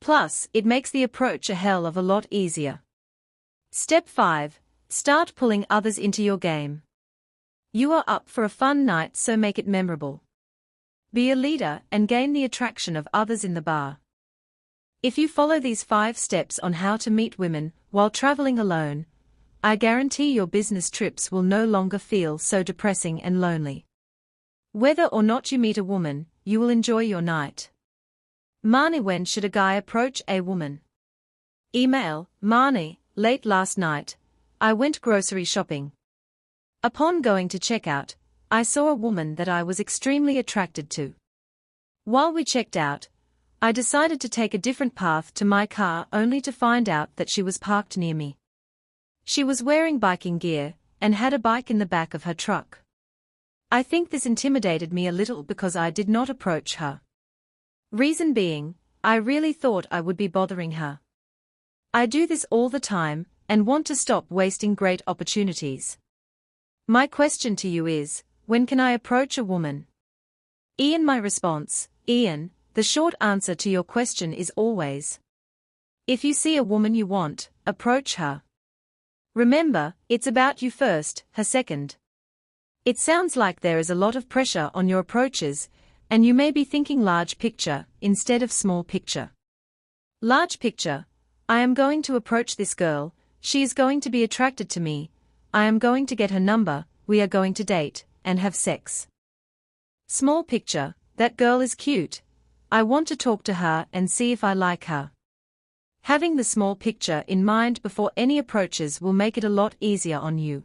Plus, it makes the approach a hell of a lot easier. Step 5. Start pulling others into your game. You are up for a fun night, so make it memorable. Be a leader and gain the attraction of others in the bar. If you follow these 5 steps on how to meet women while traveling alone, I guarantee your business trips will no longer feel so depressing and lonely. Whether or not you meet a woman, you will enjoy your night. Marnie, when should a guy approach a woman? Email, Marnie, late last night, I went grocery shopping. Upon going to checkout, I saw a woman that I was extremely attracted to. While we checked out, I decided to take a different path to my car only to find out that she was parked near me. She was wearing biking gear and had a bike in the back of her truck. I think this intimidated me a little because I did not approach her. Reason being, I really thought I would be bothering her. I do this all the time and want to stop wasting great opportunities. My question to you is, when can I approach a woman? Ian, my response, Ian, the short answer to your question is always. If you see a woman you want, approach her. Remember, it's about you first, her second. It sounds like there is a lot of pressure on your approaches, and you may be thinking large picture instead of small picture. Large picture, I am going to approach this girl, she is going to be attracted to me, I am going to get her number, we are going to date, and have sex. Small picture, that girl is cute, I want to talk to her and see if I like her. Having the small picture in mind before any approaches will make it a lot easier on you.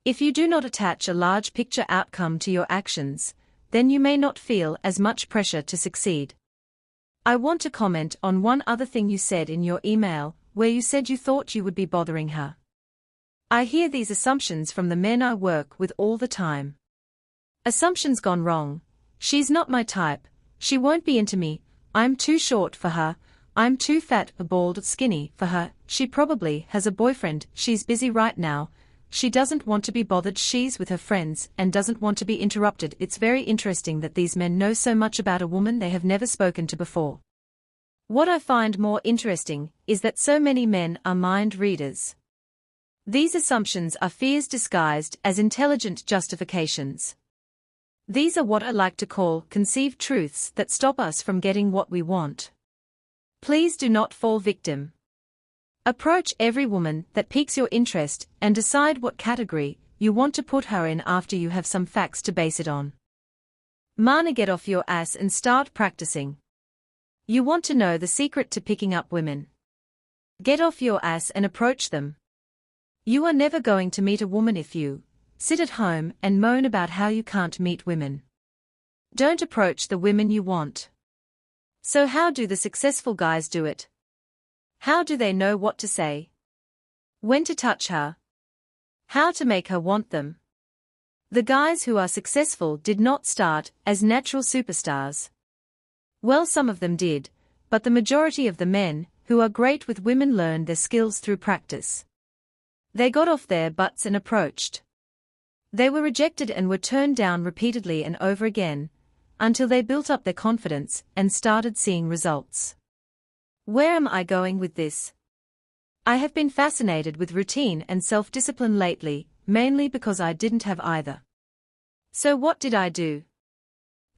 If you do not attach a large picture outcome to your actions, then you may not feel as much pressure to succeed. I want to comment on one other thing you said in your email, where you said you thought you would be bothering her. I hear these assumptions from the men I work with all the time. Assumptions gone wrong. She's not my type, she won't be into me, I'm too short for her, I'm too fat or bald or skinny for her, she probably has a boyfriend, she's busy right now, she doesn't want to be bothered, she's with her friends and doesn't want to be interrupted. It's very interesting that these men know so much about a woman they have never spoken to before. What I find more interesting is that so many men are mind readers. These assumptions are fears disguised as intelligent justifications. These are what I like to call conceived truths that stop us from getting what we want. Please do not fall victim. Approach every woman that piques your interest and decide what category you want to put her in after you have some facts to base it on. Marnie, get off your ass and start practicing. You want to know the secret to picking up women? Get off your ass and approach them. You are never going to meet a woman if you sit at home and moan about how you can't meet women. Don't approach the women you want. So how do the successful guys do it? How do they know what to say? When to touch her? How to make her want them? The guys who are successful did not start as natural superstars. Well, some of them did, but the majority of the men who are great with women learned their skills through practice. They got off their butts and approached. They were rejected and were turned down repeatedly and over again, until they built up their confidence and started seeing results. Where am I going with this? I have been fascinated with routine and self-discipline lately, mainly because I didn't have either. So what did I do?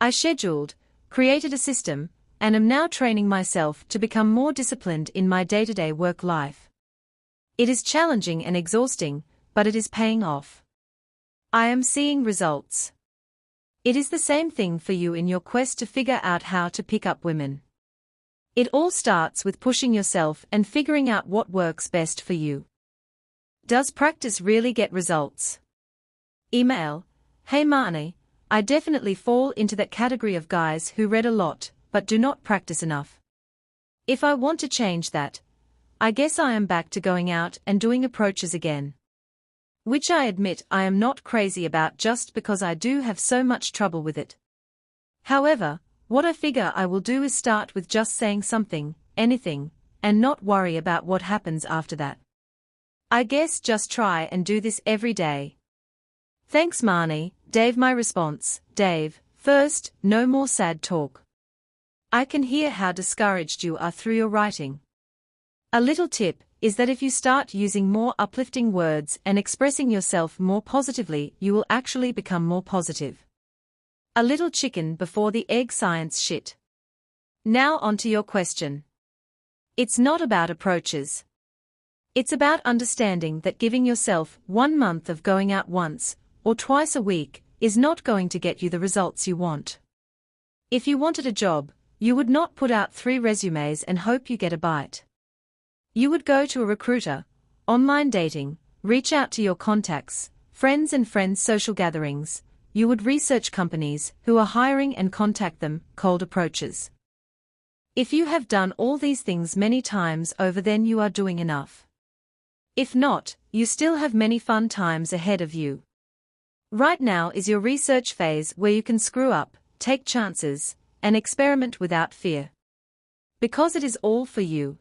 I scheduled, created a system, and am now training myself to become more disciplined in my day-to-day work life. It is challenging and exhausting, but it is paying off. I am seeing results. It is the same thing for you in your quest to figure out how to pick up women. It all starts with pushing yourself and figuring out what works best for you. Does practice really get results? Email, Hey Marnie, I definitely fall into that category of guys who read a lot, but do not practice enough. If I want to change that, I guess I am back to going out and doing approaches again. Which I admit I am not crazy about just because I do have so much trouble with it. However, what I figure I will do is start with just saying something, anything, and not worry about what happens after that. I guess just try and do this every day. Thanks Marnie, Dave. My response, Dave, first, no more sad talk. I can hear how discouraged you are through your writing. A little tip is that if you start using more uplifting words and expressing yourself more positively, you will actually become more positive. A little chicken before the egg science shit. Now on to your question. It's not about approaches. It's about understanding that giving yourself 1 month of going out once or twice a week is not going to get you the results you want. If you wanted a job, you would not put out 3 resumes and hope you get a bite. You would go to a recruiter, online dating, reach out to your contacts, friends and friends' social gatherings. You would research companies who are hiring and contact them, cold approaches. If you have done all these things many times over, then you are doing enough. If not, you still have many fun times ahead of you. Right now is your research phase where you can screw up, take chances, and experiment without fear. Because it is all for you.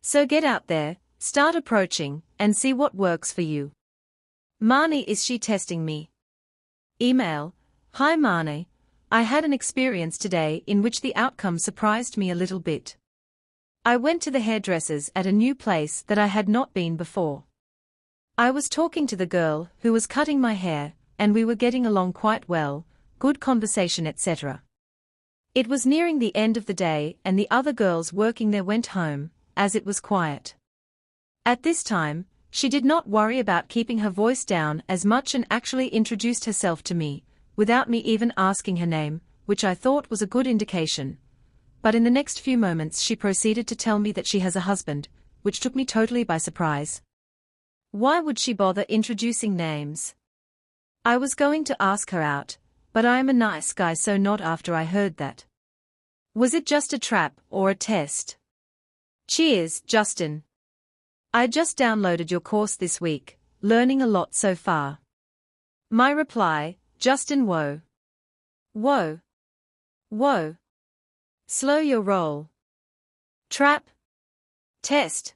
So get out there, start approaching, and see what works for you. Marnie, is she testing me? Email, Hi Marnie, I had an experience today in which the outcome surprised me a little bit. I went to the hairdressers at a new place that I had not been before. I was talking to the girl who was cutting my hair, and we were getting along quite well, good conversation, etc. It was nearing the end of the day and the other girls working there went home, as it was quiet. At this time, she did not worry about keeping her voice down as much and actually introduced herself to me, without me even asking her name, which I thought was a good indication. But in the next few moments she proceeded to tell me that she has a husband, which took me totally by surprise. Why would she bother introducing names? I was going to ask her out, but I am a nice guy, so not after I heard that. Was it just a trap or a test? Cheers, Justin. I just downloaded your course this week, learning a lot so far. My reply, Justin, whoa. Whoa. Whoa. Slow your roll. Trap? Test?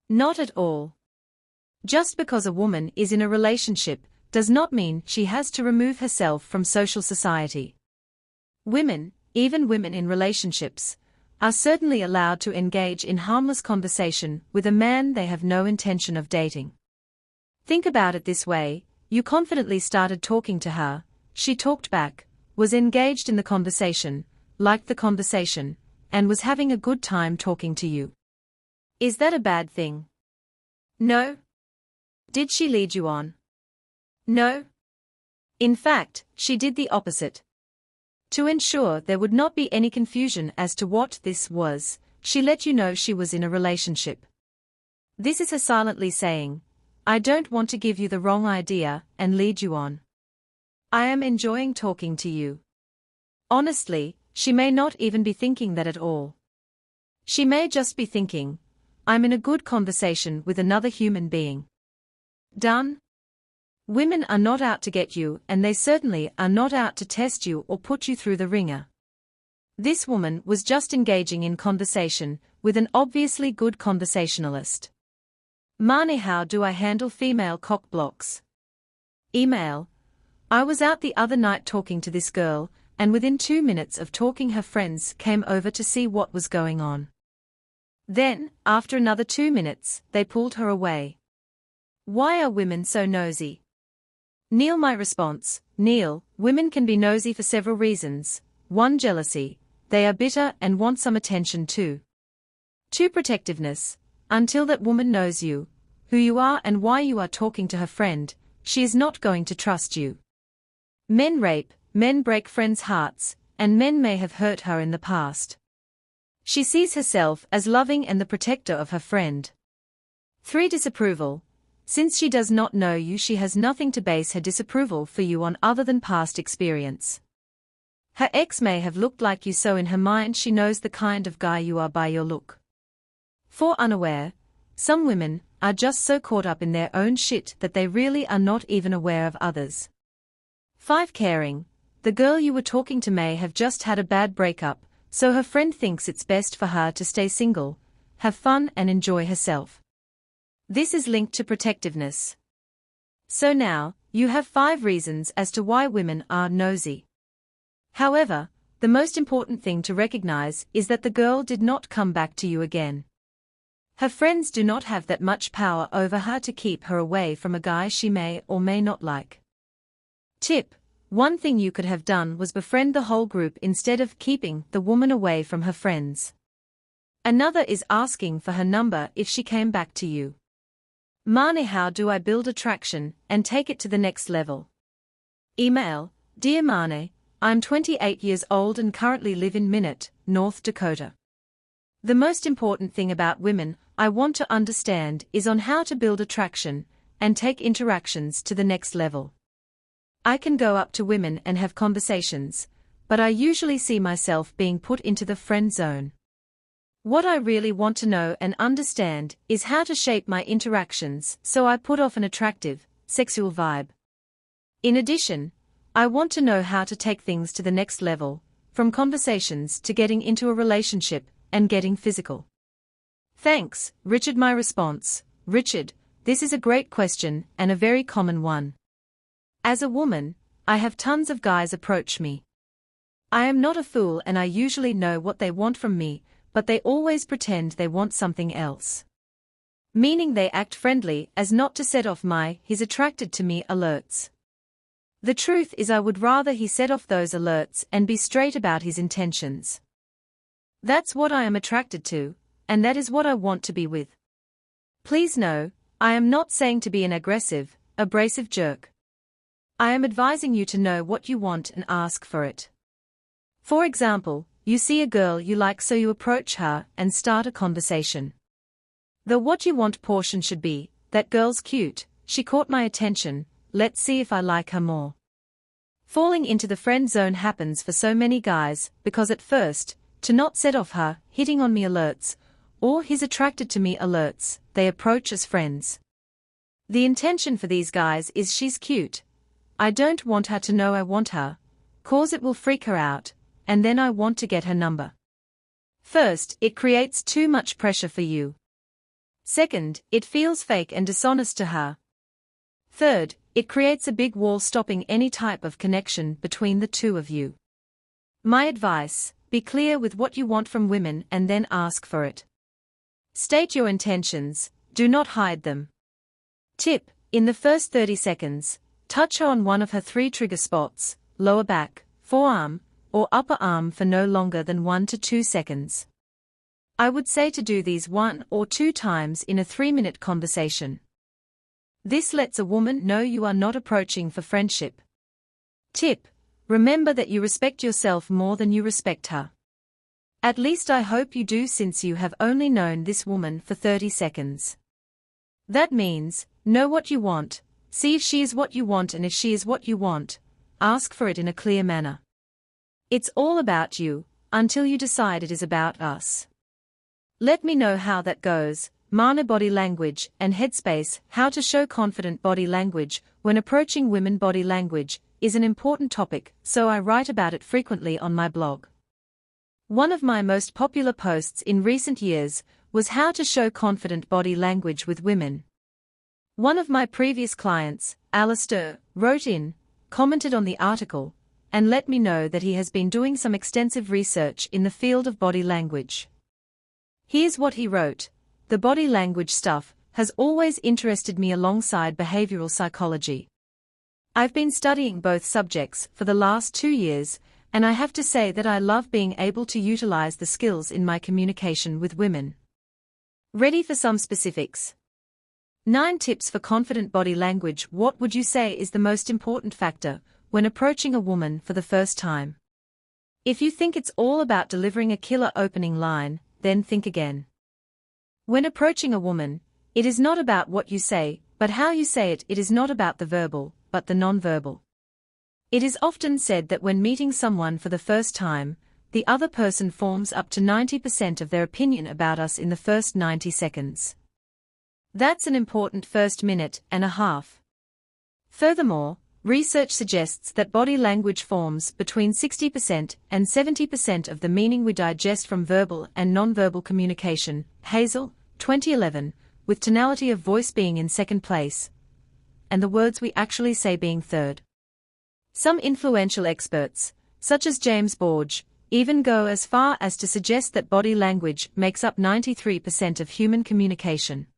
Not at all. Just because a woman is in a relationship does not mean she has to remove herself from social society. Women, even women in relationships, are certainly allowed to engage in harmless conversation with a man they have no intention of dating. Think about it this way, you confidently started talking to her, she talked back, was engaged in the conversation, liked the conversation, and was having a good time talking to you. Is that a bad thing? No. Did she lead you on? No. In fact, she did the opposite. To ensure there would not be any confusion as to what this was, she let you know she was in a relationship. This is her silently saying, I don't want to give you the wrong idea and lead you on. I am enjoying talking to you. Honestly, she may not even be thinking that at all. She may just be thinking, I'm in a good conversation with another human being. Done? Women are not out to get you, and they certainly are not out to test you or put you through the ringer. This woman was just engaging in conversation with an obviously good conversationalist. Mane, how do I handle female cock blocks? Email. I was out the other night talking to this girl, and within 2 minutes of talking her friends came over to see what was going on. Then, after another 2 minutes, they pulled her away. Why are women so nosy? Neil, my response, Neil, women can be nosy for several reasons. 1. Jealousy. They are bitter and want some attention too. 2. Protectiveness. Until that woman knows you, who you are and why you are talking to her friend, she is not going to trust you. Men rape, men break friends' hearts, and men may have hurt her in the past. She sees herself as loving and the protector of her friend. 3. Disapproval. Since she does not know you, she has nothing to base her disapproval for you on other than past experience. Her ex may have looked like you, so in her mind she knows the kind of guy you are by your look. 4. Unaware. Some women are just so caught up in their own shit that they really are not even aware of others. 5. Caring. The girl you were talking to may have just had a bad breakup, so her friend thinks it's best for her to stay single, have fun and enjoy herself. This is linked to protectiveness. So now, you have 5 reasons as to why women are nosy. However, the most important thing to recognize is that the girl did not come back to you again. Her friends do not have that much power over her to keep her away from a guy she may or may not like. Tip: one thing you could have done was befriend the whole group instead of keeping the woman away from her friends. Another is asking for her number if she came back to you. Mane, how do I build attraction and take it to the next level? Email. Dear Mane, I'm 28 years old and currently live in Minot, North Dakota. The most important thing about women I want to understand is on how to build attraction and take interactions to the next level. I can go up to women and have conversations, but I usually see myself being put into the friend zone. What I really want to know and understand is how to shape my interactions so I put off an attractive, sexual vibe. In addition, I want to know how to take things to the next level, from conversations to getting into a relationship and getting physical. Thanks, Richard. My response, Richard, this is a great question and a very common one. As a woman, I have tons of guys approach me. I am not a fool and I usually know what they want from me, but they always pretend they want something else. Meaning they act friendly as not to set off my "he's attracted to me" alerts. The truth is I would rather he set off those alerts and be straight about his intentions. That's what I am attracted to, and that is what I want to be with. Please know, I am not saying to be an aggressive, abrasive jerk. I am advising you to know what you want and ask for it. For example, you see a girl you like, so you approach her and start a conversation. The what you want portion should be, that girl's cute, she caught my attention, let's see if I like her more. Falling into the friend zone happens for so many guys because at first, to not set off her hitting on me alerts, or he's attracted to me alerts, they approach as friends. The intention for these guys is she's cute. I don't want her to know I want her, cause it will freak her out, and then I want to get her number. First, it creates too much pressure for you. Second, it feels fake and dishonest to her. Third, it creates a big wall stopping any type of connection between the two of you. My advice: be clear with what you want from women and then ask for it. State your intentions, do not hide them. Tip: in the first 30 seconds, touch her on one of her 3 trigger spots, lower back, forearm, or upper arm for no longer than 1 to 2 seconds. I would say to do these 1 or 2 times in a 3-minute conversation. This lets a woman know you are not approaching for friendship. Tip: remember that you respect yourself more than you respect her. At least I hope you do, since you have only known this woman for 30 seconds. That means, know what you want, see if she is what you want, and if she is what you want, ask for it in a clear manner. It's all about you, until you decide it is about us. Let me know how that goes. Mane. Body language and headspace. How to show confident body language when approaching women. Body language is an important topic, so I write about it frequently on my blog. One of my most popular posts in recent years was how to show confident body language with women. One of my previous clients, Alistair, wrote in, commented on the article, and let me know that he has been doing some extensive research in the field of body language. Here's what he wrote: "The body language stuff has always interested me alongside behavioral psychology. I've been studying both subjects for the last 2 years, and I have to say that I love being able to utilize the skills in my communication with women." Ready for some specifics? 9 tips for confident body language. What would you say is the most important factor when approaching a woman for the first time? If you think it's all about delivering a killer opening line, then think again. When approaching a woman, it is not about what you say, but how you say it. It is not about the verbal, but the non-verbal. It is often said that when meeting someone for the first time, the other person forms up to 90% of their opinion about us in the first 90 seconds. That's an important first minute and a half. Furthermore, research suggests that body language forms between 60% and 70% of the meaning we digest from verbal and non-verbal communication. Hazel, 2011, with tonality of voice being in second place, and the words we actually say being third. Some influential experts, such as James Borge, even go as far as to suggest that body language makes up 93% of human communication.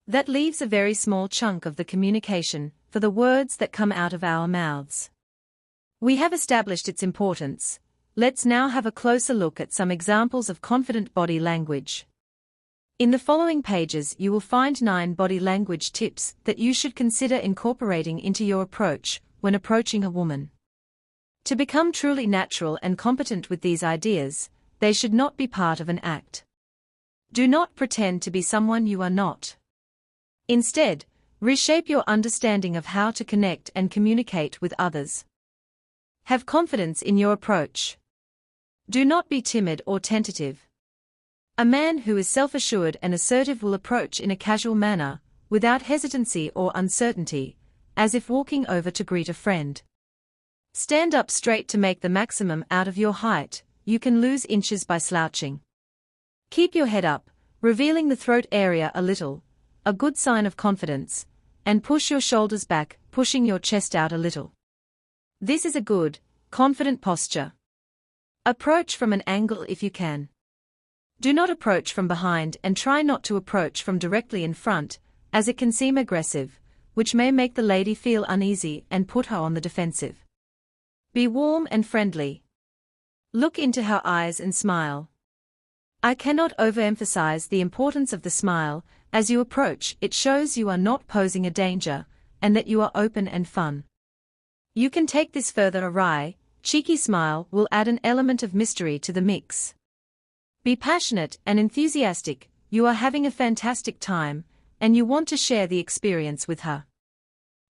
That leaves a very small chunk of the communication for the words that come out of our mouths. We have established its importance. Let's now have a closer look at some examples of confident body language. In the following pages you will find 9 body language tips that you should consider incorporating into your approach when approaching a woman. To become truly natural and competent with these ideas, they should not be part of an act. Do not pretend to be someone you are not. Instead, reshape your understanding of how to connect and communicate with others. Have confidence in your approach. Do not be timid or tentative. A man who is self-assured and assertive will approach in a casual manner, without hesitancy or uncertainty, as if walking over to greet a friend. Stand up straight to make the maximum out of your height. You can lose inches by slouching. Keep your head up, revealing the throat area a little, a good sign of confidence, and push your shoulders back, pushing your chest out a little. This is a good, confident posture. Approach from an angle if you can. Do not approach from behind and try not to approach from directly in front, as it can seem aggressive, which may make the lady feel uneasy and put her on the defensive. Be warm and friendly. Look into her eyes and smile. I cannot overemphasize the importance of the smile. As you approach, it shows you are not posing a danger, and that you are open and fun. You can take this further. A wry, cheeky smile will add an element of mystery to the mix. Be passionate and enthusiastic. You are having a fantastic time, and you want to share the experience with her.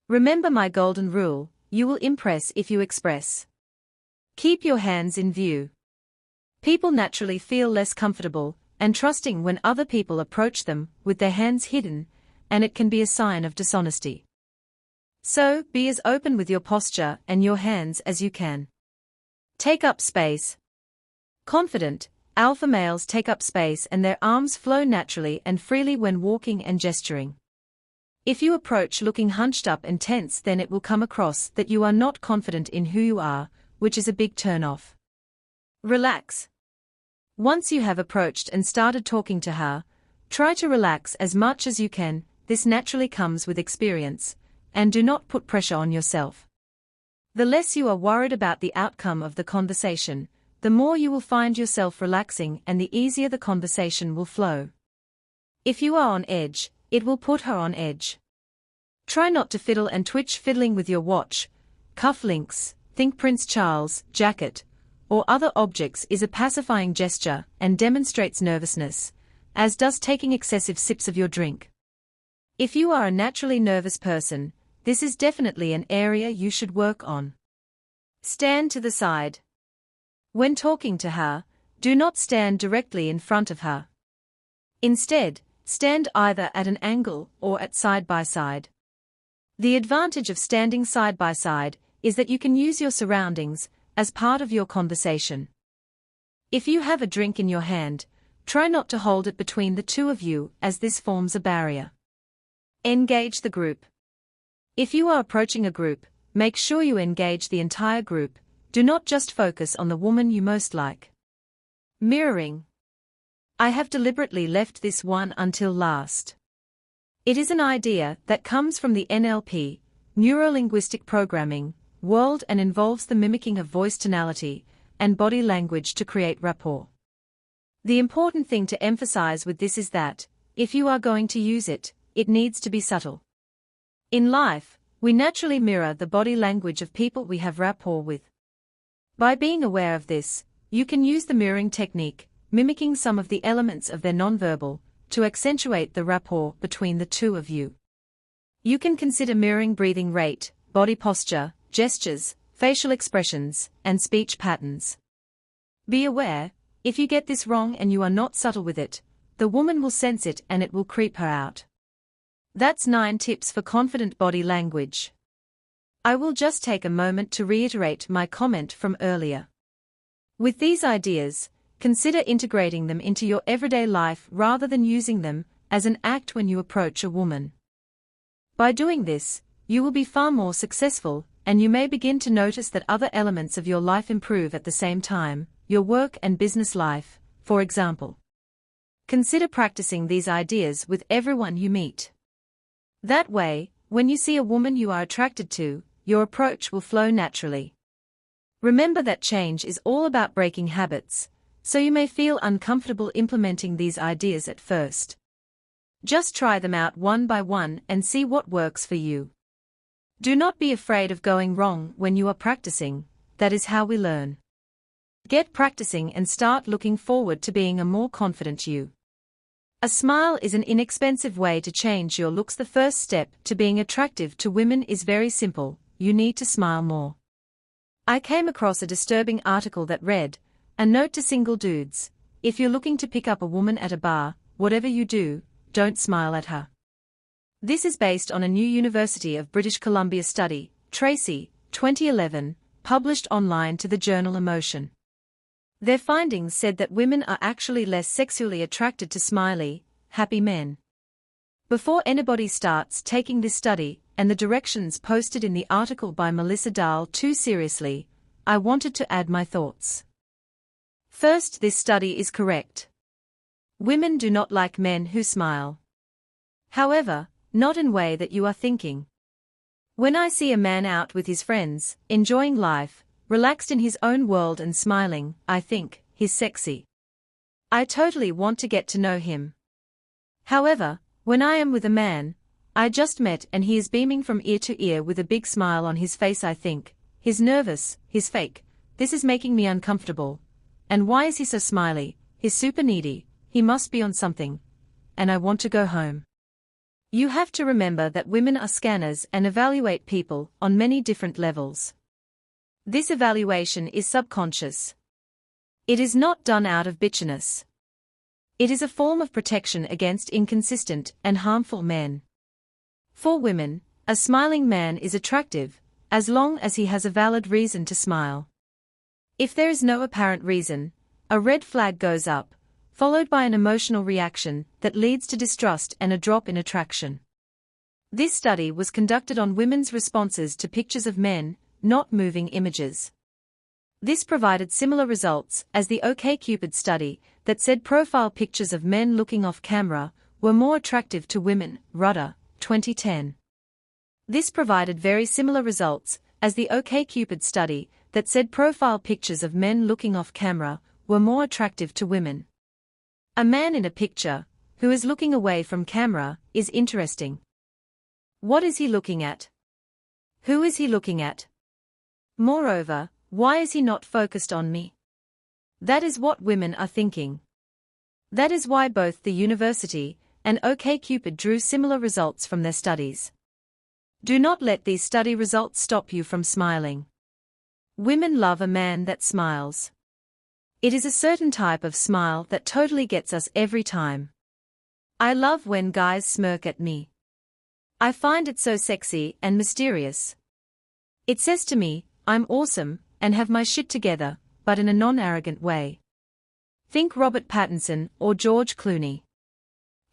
Remember my golden rule: you will impress if you express. Keep your hands in view. People naturally feel less comfortable and trusting when other people approach them with their hands hidden, and it can be a sign of dishonesty. So, be as open with your posture and your hands as you can. Take up space. Confident, alpha males take up space and their arms flow naturally and freely when walking and gesturing. If you approach looking hunched up and tense, then it will come across that you are not confident in who you are, which is a big turn-off. Relax. Once you have approached and started talking to her, try to relax as much as you can. This naturally comes with experience, and do not put pressure on yourself. The less you are worried about the outcome of the conversation, the more you will find yourself relaxing and the easier the conversation will flow. If you are on edge, it will put her on edge. Try not to fiddle and twitch. Fiddling with your watch, cufflinks, think Prince Charles, jacket, or other objects is a pacifying gesture and demonstrates nervousness, as does taking excessive sips of your drink. If you are a naturally nervous person, this is definitely an area you should work on. Stand to the side. When talking to her, do not stand directly in front of her. Instead, stand either at an angle or at side by side. The advantage of standing side by side is that you can use your surroundings as part of your conversation. If you have a drink in your hand, try not to hold it between the two of you, as this forms a barrier. Engage the group. If you are approaching a group, make sure you engage the entire group. Do not just focus on the woman you most like. Mirroring. I have deliberately left this one until last. It is an idea that comes from the NLP, Neuro-Linguistic Programming, world and involves the mimicking of voice tonality and body language to create rapport. The important thing to emphasize with this is that, if you are going to use it, it needs to be subtle. In life, we naturally mirror the body language of people we have rapport with. By being aware of this, you can use the mirroring technique, mimicking some of the elements of their nonverbal, to accentuate the rapport between the two of you. You can consider mirroring breathing rate, body posture, gestures, facial expressions, and speech patterns. Be aware, if you get this wrong and you are not subtle with it, the woman will sense it and it will creep her out. That's 9 tips for confident body language. I will just take a moment to reiterate my comment from earlier. With these ideas, consider integrating them into your everyday life rather than using them as an act when you approach a woman. By doing this, you will be far more successful, and you may begin to notice that other elements of your life improve at the same time, your work and business life, for example. Consider practicing these ideas with everyone you meet. That way, when you see a woman you are attracted to, your approach will flow naturally. Remember that change is all about breaking habits, so you may feel uncomfortable implementing these ideas at first. Just try them out one by one and see what works for you. Do not be afraid of going wrong when you are practicing, that is how we learn. Get practicing and start looking forward to being a more confident you. A smile is an inexpensive way to change your looks. The first step to being attractive to women is very simple. You need to smile more. I came across a disturbing article that read, "A note to single dudes, if you're looking to pick up a woman at a bar, whatever you do, don't smile at her." This is based on a new University of British Columbia study, Tracy, 2011, published online to the journal Emotion. Their findings said that women are actually less sexually attracted to smiley, happy men. Before anybody starts taking this study, and the directions posted in the article by Melissa Dahl too seriously, I wanted to add my thoughts. First, this study is correct. Women do not like men who smile. However, not in way that you are thinking. When I see a man out with his friends, enjoying life, relaxed in his own world and smiling, I think, he's sexy. I totally want to get to know him. However, when I am with a man I just met and he is beaming from ear to ear with a big smile on his face, I think, he's nervous, he's fake, this is making me uncomfortable. And why is he so smiley? He's super needy, he must be on something. And I want to go home. You have to remember that women are scanners and evaluate people on many different levels. This evaluation is subconscious. It is not done out of bitchiness. It is a form of protection against inconsistent and harmful men. For women, a smiling man is attractive, as long as he has a valid reason to smile. If there is no apparent reason, a red flag goes up, followed by an emotional reaction that leads to distrust and a drop in attraction. This study was conducted on women's responses to pictures of men, not moving images. This provided similar results as the OkCupid study that said profile pictures of men looking off camera were more attractive to women, Rudder, 2010. This provided very similar results as the OkCupid study that said profile pictures of men looking off camera were more attractive to women. A man in a picture, who is looking away from camera, is interesting. What is he looking at? Who is he looking at? Moreover, why is he not focused on me? That is what women are thinking. That is why both the university and OkCupid drew similar results from their studies. Do not let these study results stop you from smiling. Women love a man that smiles. It is a certain type of smile that totally gets us every time. I love when guys smirk at me. I find it so sexy and mysterious. It says to me, I'm awesome, and have my shit together, but in a non-arrogant way. Think Robert Pattinson or George Clooney.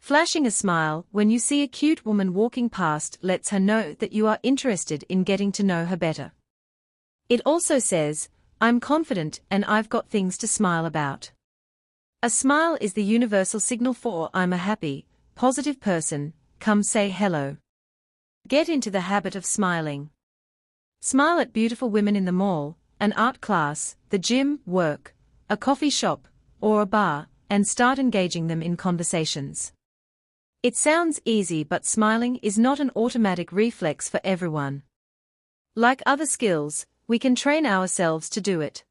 Flashing a smile when you see a cute woman walking past lets her know that you are interested in getting to know her better. It also says, "I'm confident and I've got things to smile about." A smile is the universal signal for "I'm a happy, positive person, come say hello." Get into the habit of smiling. Smile at beautiful women in the mall, an art class, the gym, work, a coffee shop, or a bar, and start engaging them in conversations. It sounds easy, but smiling is not an automatic reflex for everyone. Like other skills, we can train ourselves to do it.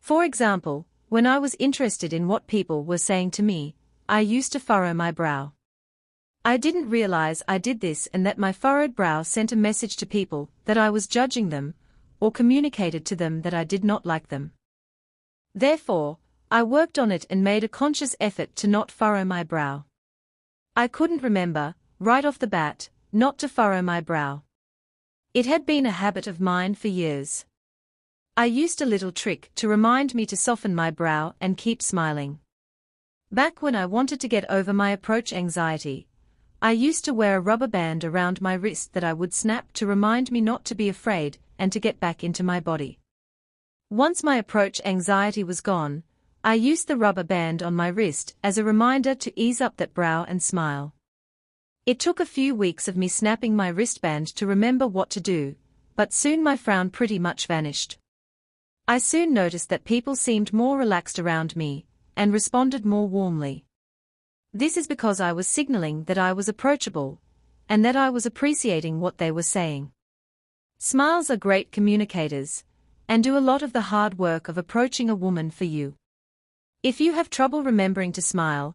For example, when I was interested in what people were saying to me, I used to furrow my brow. I didn't realize I did this and that my furrowed brow sent a message to people that I was judging them, or communicated to them that I did not like them. Therefore, I worked on it and made a conscious effort to not furrow my brow. I couldn't remember, right off the bat, not to furrow my brow. It had been a habit of mine for years. I used a little trick to remind me to soften my brow and keep smiling. Back when I wanted to get over my approach anxiety, I used to wear a rubber band around my wrist that I would snap to remind me not to be afraid and to get back into my body. Once my approach anxiety was gone, I used the rubber band on my wrist as a reminder to ease up that brow and smile. It took a few weeks of me snapping my wristband to remember what to do, but soon my frown pretty much vanished. I soon noticed that people seemed more relaxed around me, and responded more warmly. This is because I was signaling that I was approachable, and that I was appreciating what they were saying. Smiles are great communicators, and do a lot of the hard work of approaching a woman for you. If you have trouble remembering to smile,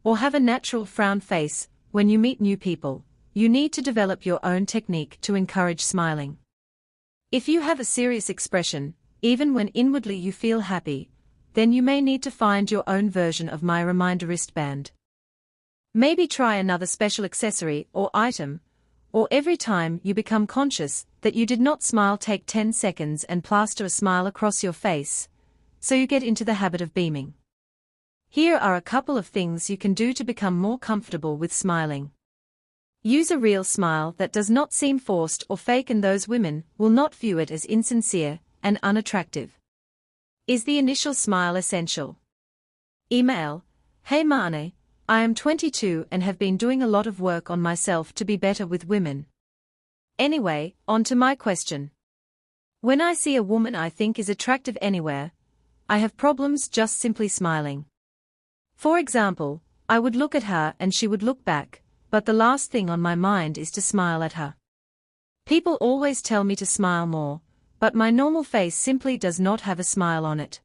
or have a natural frown face when you meet new people, you need to develop your own technique to encourage smiling. If you have a serious expression, even when inwardly you feel happy, then you may need to find your own version of my reminder wristband. Maybe try another special accessory or item, or every time you become conscious that you did not smile, take 10 seconds and plaster a smile across your face, so you get into the habit of beaming. Here are a couple of things you can do to become more comfortable with smiling. Use a real smile that does not seem forced or fake, and those women will not view it as insincere and unattractive. Is the initial smile essential? Email, "Hey Marnie, I am 22 and have been doing a lot of work on myself to be better with women. Anyway, on to my question. When I see a woman I think is attractive anywhere, I have problems just simply smiling. For example, I would look at her and she would look back, but the last thing on my mind is to smile at her. People always tell me to smile more, but my normal face simply does not have a smile on it.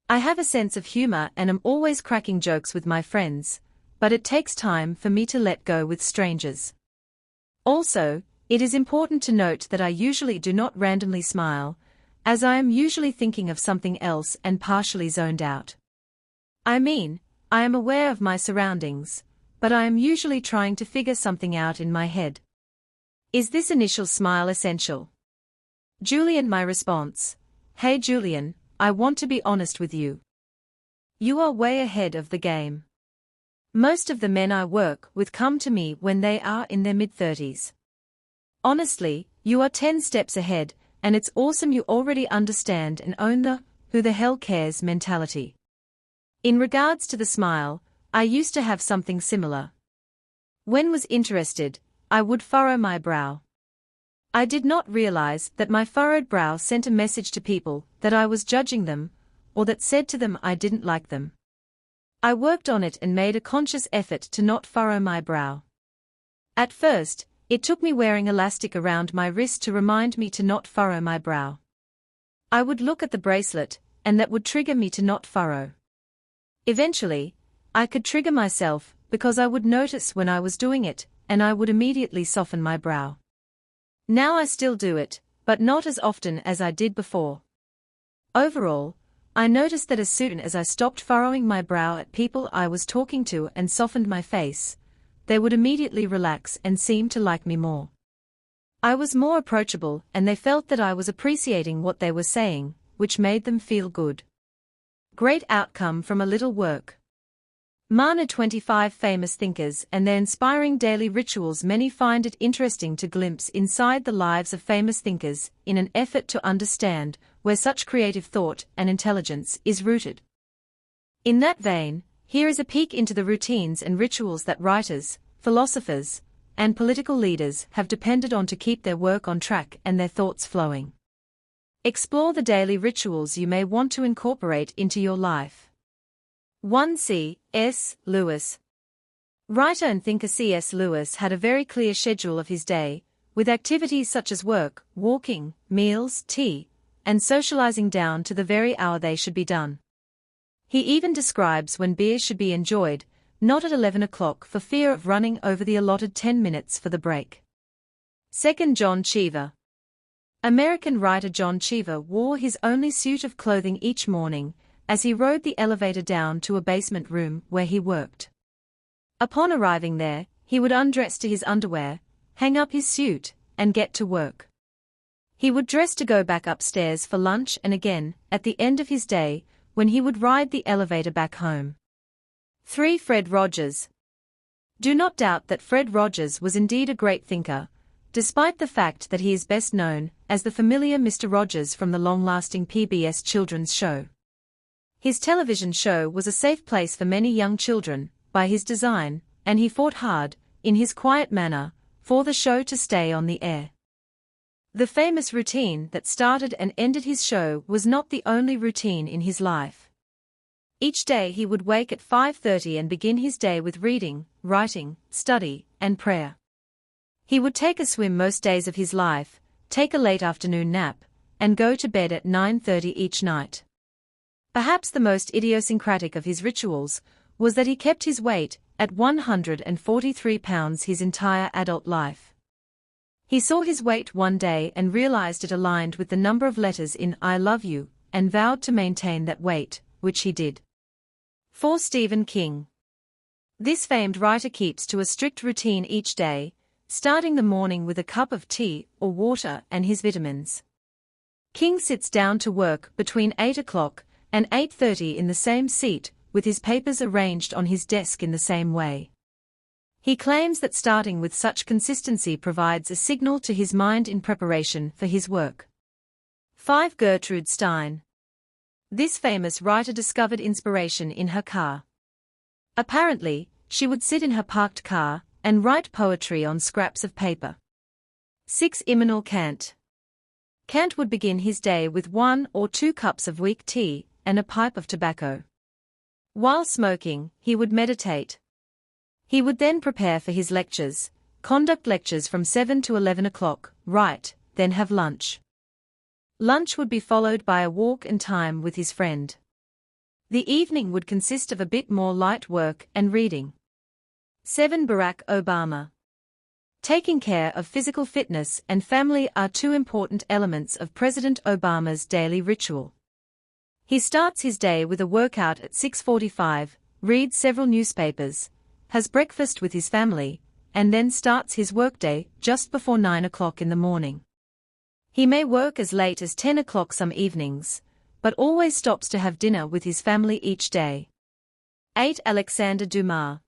I have a sense of humor and am always cracking jokes with my friends, but it takes time for me to let go with strangers. Also, it is important to note that I usually do not randomly smile, as I am usually thinking of something else and partially zoned out. I mean, I am aware of my surroundings, but I am usually trying to figure something out in my head. Is this initial smile essential? Julian, my response: "Hey Julian, I want to be honest with you. You are way ahead of the game. Most of the men I work with come to me when they are in their mid-30s. Honestly, you are 10 steps ahead, and it's awesome you already understand and own the who the hell cares mentality." In regards to the smile, I used to have something similar. When was interested, I would furrow my brow. I did not realize that my furrowed brow sent a message to people that I was judging them, or that said to them I didn't like them. I worked on it and made a conscious effort to not furrow my brow. At first, it took me wearing elastic around my wrist to remind me to not furrow my brow. I would look at the bracelet, and that would trigger me to not furrow. Eventually, I could trigger myself because I would notice when I was doing it, and I would immediately soften my brow. Now I still do it, but not as often as I did before. Overall, I noticed that as soon as I stopped furrowing my brow at people I was talking to and softened my face, they would immediately relax and seem to like me more. I was more approachable and they felt that I was appreciating what they were saying, which made them feel good. Great outcome from a little work. Mana 25 famous thinkers and their inspiring daily rituals. Many find it interesting to glimpse inside the lives of famous thinkers in an effort to understand where such creative thought and intelligence is rooted. In that vein, here is a peek into the routines and rituals that writers, philosophers, and political leaders have depended on to keep their work on track and their thoughts flowing. Explore the daily rituals you may want to incorporate into your life. 1. C.S. Lewis. Writer and thinker C.S. Lewis had a very clear schedule of his day, with activities such as work, walking, meals, tea, and socializing down to the very hour they should be done. He even describes when beer should be enjoyed, not at 11 o'clock for fear of running over the allotted 10 minutes for the break. 2. John Cheever. American writer John Cheever wore his only suit of clothing each morning, as he rode the elevator down to a basement room where he worked. Upon arriving there, he would undress to his underwear, hang up his suit, and get to work. He would dress to go back upstairs for lunch and again, at the end of his day, when he would ride the elevator back home. 3. Fred Rogers. Do not doubt that Fred Rogers was indeed a great thinker, despite the fact that he is best known as the familiar Mr. Rogers from the long-lasting PBS children's show. His television show was a safe place for many young children, by his design, and he fought hard, in his quiet manner, for the show to stay on the air. The famous routine that started and ended his show was not the only routine in his life. Each day he would wake at 5:30 and begin his day with reading, writing, study, and prayer. He would take a swim most days of his life, take a late afternoon nap, and go to bed at 9:30 each night. Perhaps the most idiosyncratic of his rituals was that he kept his weight at 143 pounds his entire adult life. He saw his weight one day and realized it aligned with the number of letters in I love you, and vowed to maintain that weight, which he did. 4. Stephen King. This famed writer keeps to a strict routine each day, starting the morning with a cup of tea or water and his vitamins. King sits down to work between 8 o'clock and 8:30 in the same seat, with his papers arranged on his desk in the same way. He claims that starting with such consistency provides a signal to his mind in preparation for his work. 5. Gertrude Stein. This famous writer discovered inspiration in her car. Apparently, she would sit in her parked car and write poetry on scraps of paper. 6. Immanuel Kant. Kant would begin his day with 1 or 2 cups of weak tea and a pipe of tobacco. While smoking, he would meditate. He would then prepare for his lectures, conduct lectures from 7 to 11 o'clock, write, then have lunch. Lunch would be followed by a walk and time with his friend. The evening would consist of a bit more light work and reading. 7. Barack Obama. Taking care of physical fitness and family are 2 important elements of President Obama's daily ritual. He starts his day with a workout at 6:45, reads several newspapers, has breakfast with his family, and then starts his workday just before 9 o'clock in the morning. He may work as late as 10 o'clock some evenings, but always stops to have dinner with his family each day. 8. Alexander Dumas.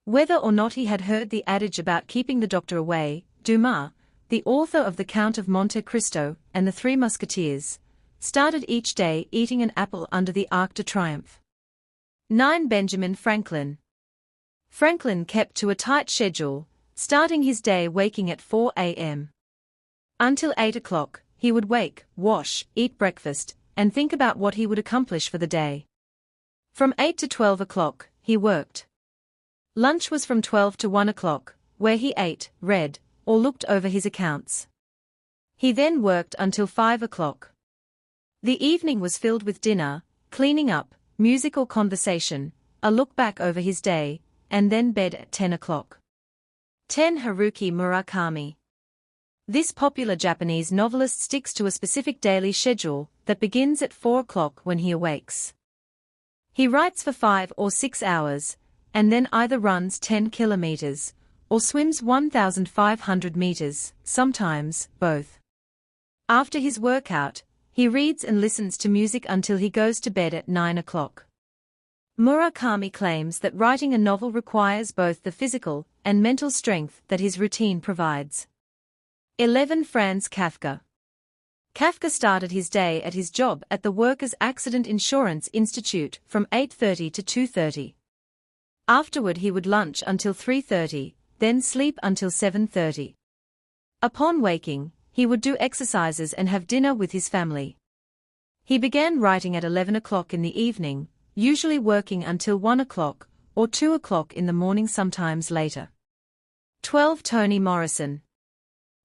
Whether or not he had heard the adage about keeping the doctor away, Dumas, the author of The Count of Monte Cristo and The Three Musketeers, started each day eating an apple under the Arc de Triomphe. 9. Benjamin Franklin. Franklin kept to a tight schedule, starting his day waking at 4 a.m. Until 8 o'clock, he would wake, wash, eat breakfast, and think about what he would accomplish for the day. From 8 to 12 o'clock, he worked. Lunch was from 12 to 1 o'clock, where he ate, read, or looked over his accounts. He then worked until 5 o'clock. The evening was filled with dinner, cleaning up, music or conversation, a look back over his day, and then bed at 10 o'clock. 10. Haruki Murakami. This popular Japanese novelist sticks to a specific daily schedule that begins at 4 o'clock when he awakes. He writes for 5 or 6 hours, and then either runs 10 kilometers, or swims 1,500 meters, sometimes both. After his workout, He reads and listens to music until he goes to bed at 9 o'clock. Murakami claims that writing a novel requires both the physical and mental strength that his routine provides. 11. Franz Kafka. Kafka started his day at his job at the Workers' Accident Insurance Institute from 8:30 to 2:30. Afterward he would lunch until 3:30, then sleep until 7:30. Upon waking, he would do exercises and have dinner with his family. He began writing at 11 o'clock in the evening, usually working until 1 o'clock or 2 o'clock in the morning, sometimes later. 12. Toni Morrison.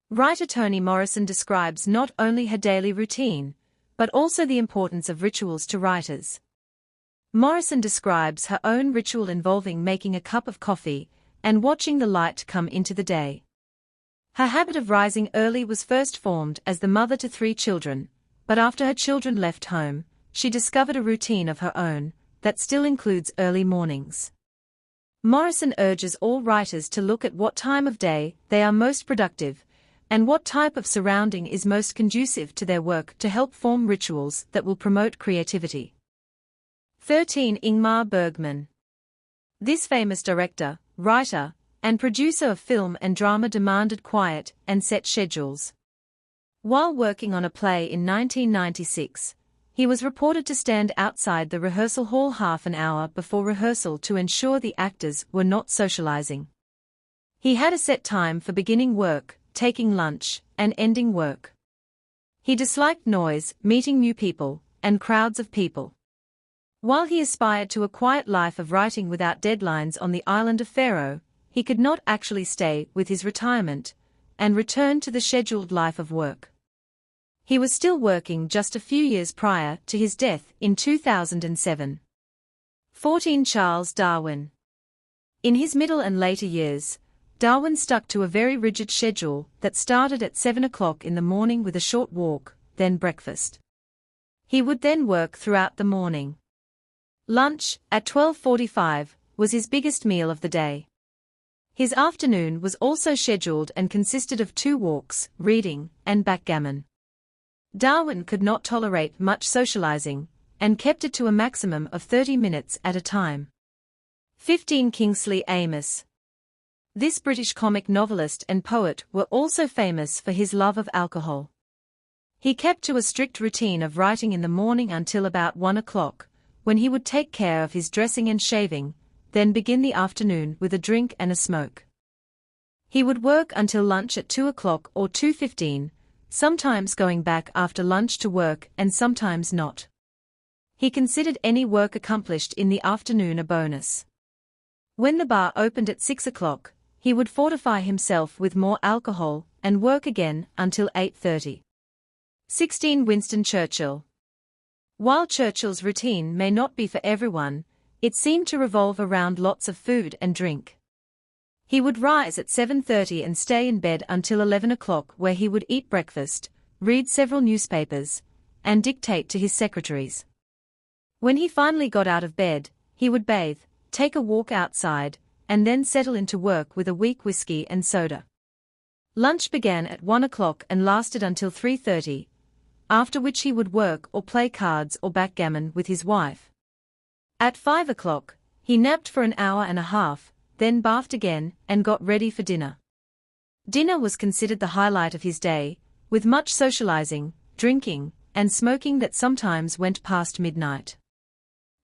Writer Toni Morrison describes not only her daily routine, but also the importance of rituals to writers. Morrison describes her own ritual involving making a cup of coffee and watching the light come into the day. Her habit of rising early was first formed as the mother to 3 children, but after her children left home, she discovered a routine of her own that still includes early mornings. Morrison urges all writers to look at what time of day they are most productive and what type of surrounding is most conducive to their work to help form rituals that will promote creativity. 13. Ingmar Bergman. This famous director, writer, and producer of film and drama demanded quiet and set schedules. While working on a play in 1996, he was reported to stand outside the rehearsal hall half an hour before rehearsal to ensure the actors were not socializing. He had a set time for beginning work, taking lunch, and ending work. He disliked noise, meeting new people, and crowds of people. While he aspired to a quiet life of writing without deadlines on the island of Faroe, he could not actually stay with his retirement and return to the scheduled life of work. He was still working just a few years prior to his death in 2007. 14. Charles Darwin. In his middle and later years, Darwin stuck to a very rigid schedule that started at 7 o'clock in the morning with a short walk, then breakfast. He would then work throughout the morning. Lunch, at 12:45, was his biggest meal of the day. His afternoon was also scheduled and consisted of 2 walks, reading, and backgammon. Darwin could not tolerate much socializing, and kept it to a maximum of 30 minutes at a time. 15. Kingsley Amis. This British comic novelist and poet was also famous for his love of alcohol. He kept to a strict routine of writing in the morning until about 1 o'clock, when he would take care of his dressing and shaving, then begin the afternoon with a drink and a smoke. He would work until lunch at 2 o'clock or 2:15, sometimes going back after lunch to work and sometimes not. He considered any work accomplished in the afternoon a bonus. When the bar opened at 6 o'clock, he would fortify himself with more alcohol and work again until 8:30. 16. Winston Churchill. While Churchill's routine may not be for everyone, it seemed to revolve around lots of food and drink. He would rise at 7:30 and stay in bed until 11 o'clock, where he would eat breakfast, read several newspapers, and dictate to his secretaries. When he finally got out of bed, he would bathe, take a walk outside, and then settle into work with a weak whiskey and soda. Lunch began at 1 o'clock and lasted until 3:30, after which he would work or play cards or backgammon with his wife. At 5 o'clock, he napped for an hour and a half, then bathed again and got ready for dinner. Dinner was considered the highlight of his day, with much socializing, drinking, and smoking that sometimes went past midnight.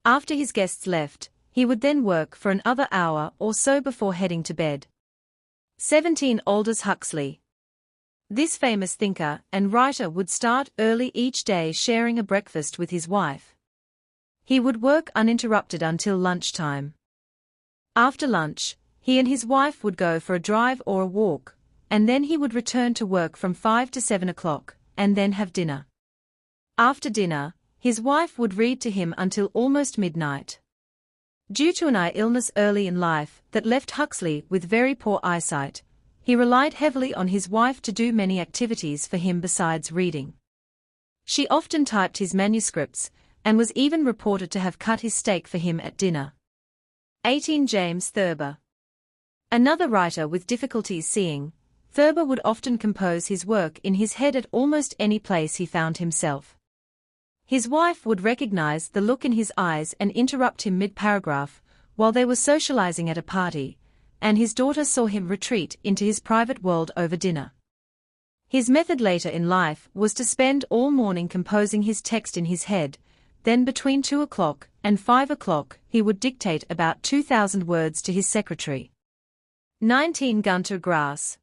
After his guests left, he would then work for another hour or so before heading to bed. 17. Aldous Huxley. This famous thinker and writer would start early each day, sharing a breakfast with his wife. He would work uninterrupted until lunchtime. After lunch, he and his wife would go for a drive or a walk, and then he would return to work from 5 to 7 o'clock, and then have dinner. After dinner, his wife would read to him until almost midnight. Due to an eye illness early in life that left Huxley with very poor eyesight, he relied heavily on his wife to do many activities for him besides reading. She often typed his manuscripts, and was even reported to have cut his steak for him at dinner. 18. James Thurber. Another writer with difficulties seeing, Thurber would often compose his work in his head at almost any place he found himself. His wife would recognize the look in his eyes and interrupt him mid-paragraph, while they were socializing at a party, and his daughter saw him retreat into his private world over dinner. His method later in life was to spend all morning composing his text in his head, then between 2 o'clock and 5 o'clock he would dictate about 2,000 words to his secretary. 19. Günter Grass.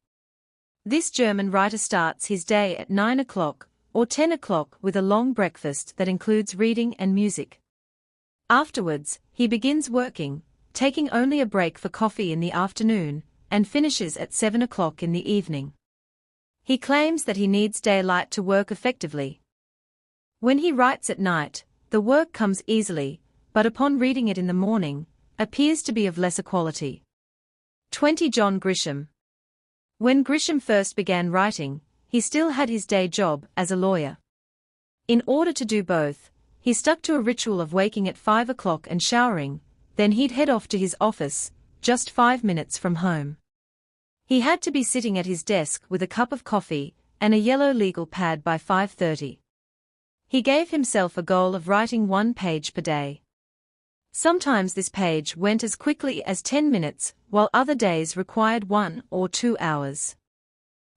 This German writer starts his day at 9 o'clock or 10 o'clock with a long breakfast that includes reading and music. Afterwards, he begins working, taking only a break for coffee in the afternoon, and finishes at 7 o'clock in the evening. He claims that he needs daylight to work effectively. When he writes at night, the work comes easily, but upon reading it in the morning, appears to be of lesser quality. 20. John Grisham. When Grisham first began writing, he still had his day job as a lawyer. In order to do both, he stuck to a ritual of waking at 5 o'clock and showering, then he'd head off to his office, just 5 minutes from home. He had to be sitting at his desk with a cup of coffee and a yellow legal pad by 5:30. He gave himself a goal of writing 1 page per day. Sometimes this page went as quickly as 10 minutes, while other days required 1 or 2 hours.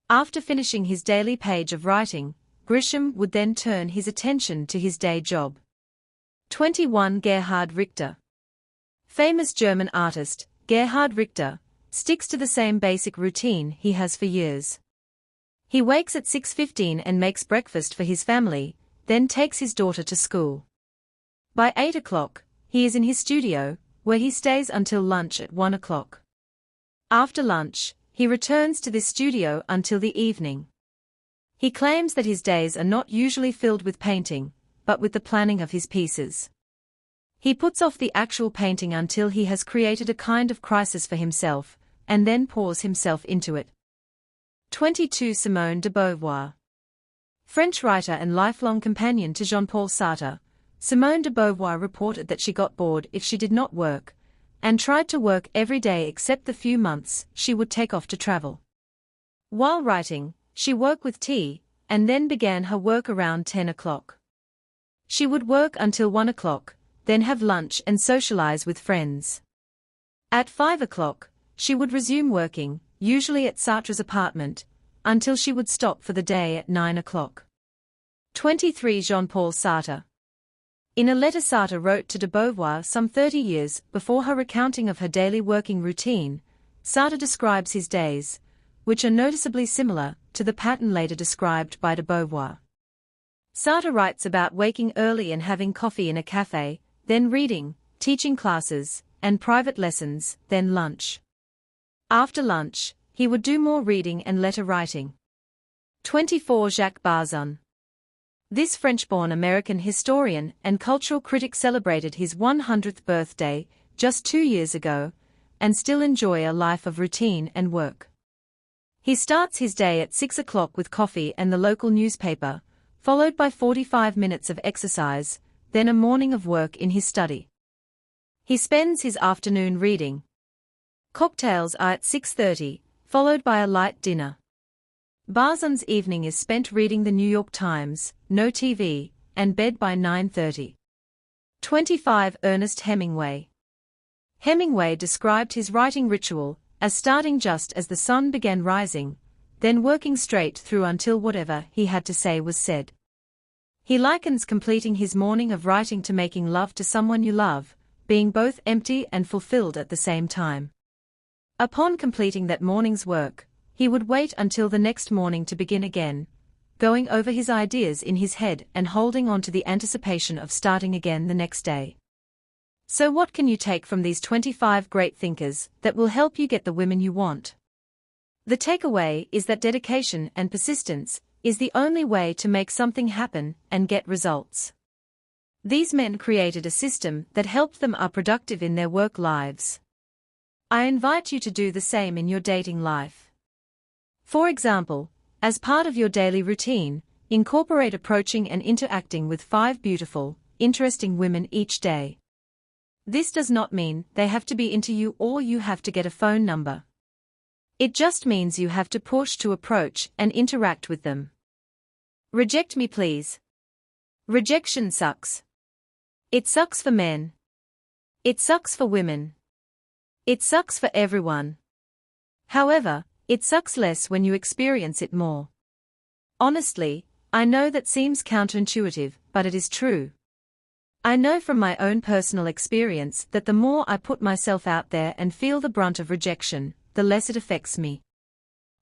After finishing his daily page of writing, Grisham would then turn his attention to his day job. 21. Gerhard Richter. Famous German artist, Gerhard Richter, sticks to the same basic routine he has for years. He wakes at 6:15 and makes breakfast for his family, then takes his daughter to school. By 8 o'clock, he is in his studio, where he stays until lunch at 1 o'clock. After lunch, he returns to this studio until the evening. He claims that his days are not usually filled with painting, but with the planning of his pieces. He puts off the actual painting until he has created a kind of crisis for himself, and then pours himself into it. 22. Simone de Beauvoir. French writer and lifelong companion to Jean-Paul Sartre, Simone de Beauvoir reported that she got bored if she did not work, and tried to work every day except the few months she would take off to travel. While writing, she worked with tea, and then began her work around 10 o'clock. She would work until 1 o'clock, then have lunch and socialize with friends. At 5 o'clock, she would resume working, usually at Sartre's apartment, until she would stop for the day at 9 o'clock. 23. Jean-Paul Sartre. In a letter Sartre wrote to de Beauvoir some 30 years before her recounting of her daily working routine, Sartre describes his days, which are noticeably similar to the pattern later described by de Beauvoir. Sartre writes about waking early and having coffee in a cafe, then reading, teaching classes, and private lessons, then lunch. After lunch, he would do more reading and letter writing. 24. Jacques Barzun. This French-born American historian and cultural critic celebrated his 100th birthday just 2 years ago, and still enjoy a life of routine and work. He starts his day at 6 o'clock with coffee and the local newspaper, followed by 45 minutes of exercise, then a morning of work in his study. He spends his afternoon reading. Cocktails are at 6:30, followed by a light dinner. Barzun's evening is spent reading the New York Times, no TV, and bed by 9:30. 25. Ernest Hemingway. Hemingway described his writing ritual as starting just as the sun began rising, then working straight through until whatever he had to say was said. He likens completing his morning of writing to making love to someone you love, being both empty and fulfilled at the same time. Upon completing that morning's work, he would wait until the next morning to begin again, going over his ideas in his head and holding on to the anticipation of starting again the next day. So what can you take from these 25 great thinkers that will help you get the women you want? The takeaway is that dedication and persistence is the only way to make something happen and get results. These men created a system that helped them are productive in their work lives. I invite you to do the same in your dating life. For example, as part of your daily routine, incorporate approaching and interacting with 5 beautiful, interesting women each day. This does not mean they have to be into you or you have to get a phone number. It just means you have to push to approach and interact with them. Reject me please. Rejection sucks. It sucks for men. It sucks for women. It sucks for everyone. However, it sucks less when you experience it more. Honestly, I know that seems counterintuitive, but it is true. I know from my own personal experience that the more I put myself out there and feel the brunt of rejection, the less it affects me.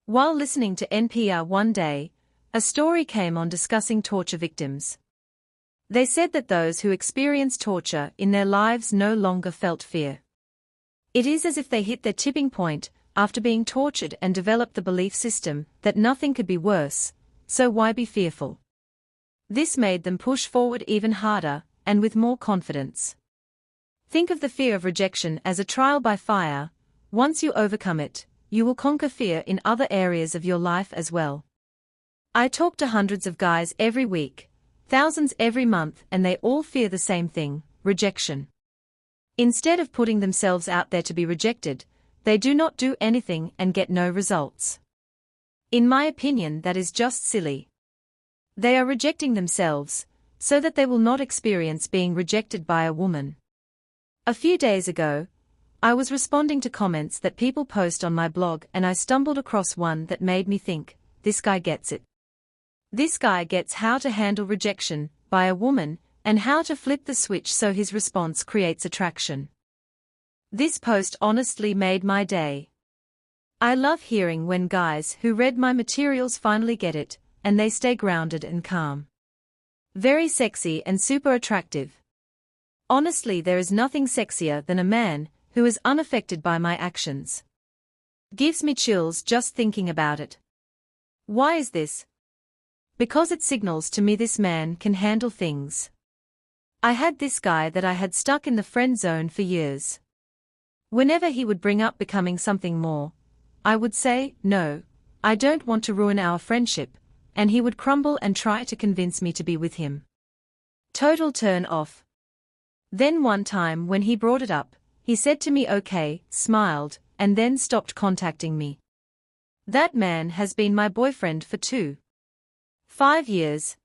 While listening to NPR one day, a story came on discussing torture victims. They said that those who experience torture in their lives no longer felt fear. It is as if they hit their tipping point after being tortured and developed the belief system that nothing could be worse, so why be fearful? This made them push forward even harder and with more confidence. Think of the fear of rejection as a trial by fire. Once you overcome it, you will conquer fear in other areas of your life as well. I talk to hundreds of guys every week, thousands every month, and they all fear the same thing: rejection. Instead of putting themselves out there to be rejected, they do not do anything and get no results. In my opinion, that is just silly. They are rejecting themselves, so that they will not experience being rejected by a woman. A few days ago, I was responding to comments that people post on my blog, and I stumbled across one that made me think, this guy gets it. This guy gets how to handle rejection by a woman and how to flip the switch so his response creates attraction. This post honestly made my day. I love hearing when guys who read my materials finally get it, and they stay grounded and calm. Very sexy and super attractive. Honestly, there is nothing sexier than a man who is unaffected by my actions. Gives me chills just thinking about it. Why is this? Because it signals to me this man can handle things. I had this guy that I had stuck in the friend zone for years. Whenever he would bring up becoming something more, I would say, no, I don't want to ruin our friendship, and he would crumble and try to convince me to be with him. Total turn off. Then one time when he brought it up, he said to me okay, smiled, and then stopped contacting me. That man has been my boyfriend for 5 years.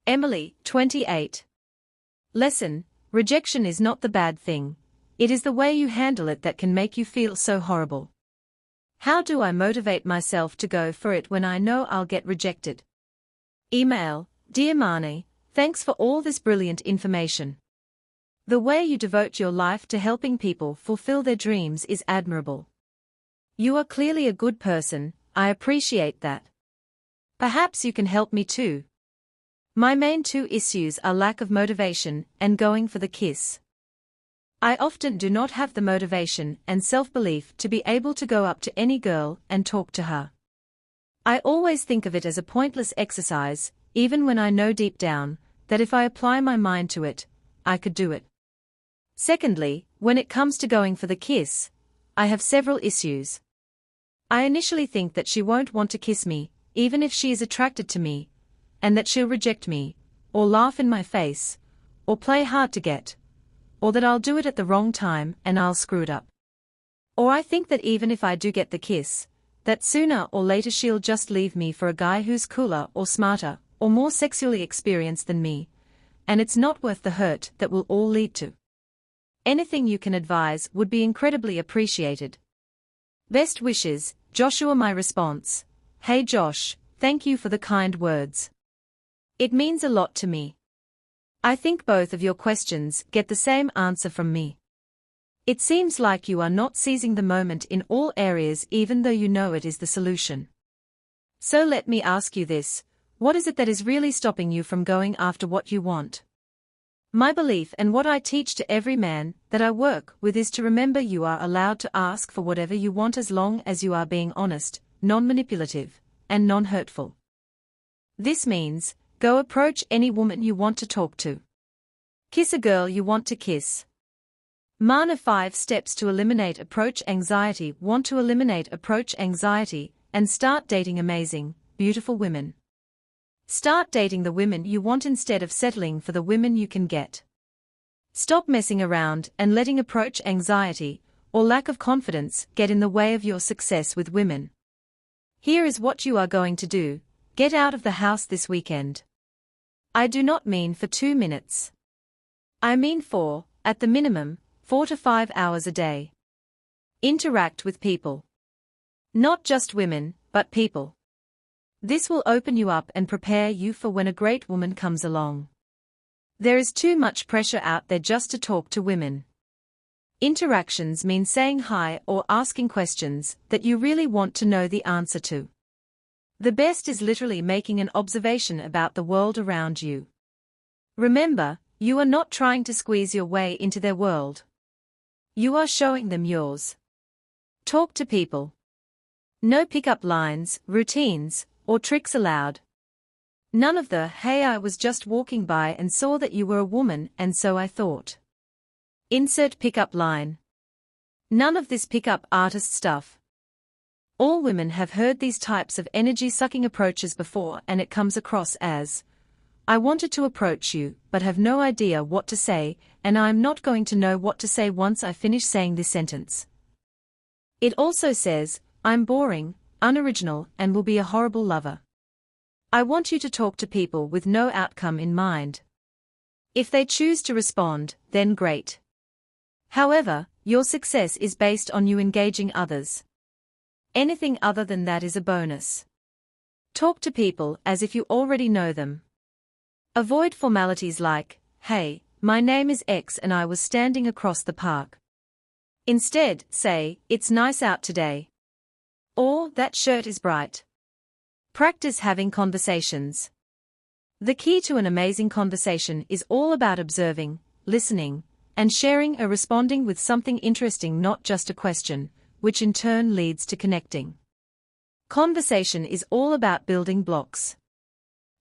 Emily, 28. Lesson: rejection is not the bad thing. It is the way you handle it that can make you feel so horrible. How do I motivate myself to go for it when I know I'll get rejected? Email: Dear Marnie, thanks for all this brilliant information. The way you devote your life to helping people fulfill their dreams is admirable. You are clearly a good person. I appreciate that. Perhaps you can help me too. My main 2 issues are lack of motivation and going for the kiss. I often do not have the motivation and self-belief to be able to go up to any girl and talk to her. I always think of it as a pointless exercise, even when I know deep down that if I apply my mind to it, I could do it. Secondly, when it comes to going for the kiss, I have several issues. I initially think that she won't want to kiss me, even if she is attracted to me, and that she'll reject me, or laugh in my face, or play hard to get, or that I'll do it at the wrong time and I'll screw it up. Or I think that even if I do get the kiss, that sooner or later she'll just leave me for a guy who's cooler or smarter or more sexually experienced than me, and it's not worth the hurt that will all lead to. Anything you can advise would be incredibly appreciated. Best wishes, Joshua. My response: Hey Josh, thank you for the kind words. It means a lot to me. I think both of your questions get the same answer from me. It seems like you are not seizing the moment in all areas even though you know it is the solution. So let me ask you this: what is it that is really stopping you from going after what you want? My belief and what I teach to every man that I work with is to remember you are allowed to ask for whatever you want as long as you are being honest, non-manipulative, and non-hurtful. This means, go approach any woman you want to talk to. Kiss a girl you want to kiss. Mana 5 steps to eliminate approach anxiety. Want to eliminate approach anxiety and start dating amazing, beautiful women. Start dating the women you want instead of settling for the women you can get. Stop messing around and letting approach anxiety or lack of confidence get in the way of your success with women. Here is what you are going to do: get out of the house this weekend. I do not mean for 2 minutes. I mean for, at the minimum, 4 to 5 hours a day. Interact with people. Not just women, but people. This will open you up and prepare you for when a great woman comes along. There is too much pressure out there just to talk to women. Interactions mean saying hi or asking questions that you really want to know the answer to. The best is literally making an observation about the world around you. Remember, you are not trying to squeeze your way into their world. You are showing them yours. Talk to people. No pickup lines, routines, or tricks allowed. None of the, "Hey, I was just walking by and saw that you were a woman and so I thought." Insert pickup line. None of this pickup artist stuff. All women have heard these types of energy-sucking approaches before, and it comes across as, "I wanted to approach you, but have no idea what to say, and I'm not going to know what to say once I finish saying this sentence." It also says, "I'm boring, unoriginal, and will be a horrible lover." I want you to talk to people with no outcome in mind. If they choose to respond, then great. However, your success is based on you engaging others. Anything other than that is a bonus. Talk to people as if you already know them. Avoid formalities like, "Hey, my name is X and I was standing across the park." Instead, say, "It's nice out today." Or, "That shirt is bright." Practice having conversations. The key to an amazing conversation is all about observing, listening, and sharing or responding with something interesting, not just a question, which in turn leads to connecting. Conversation is all about building blocks.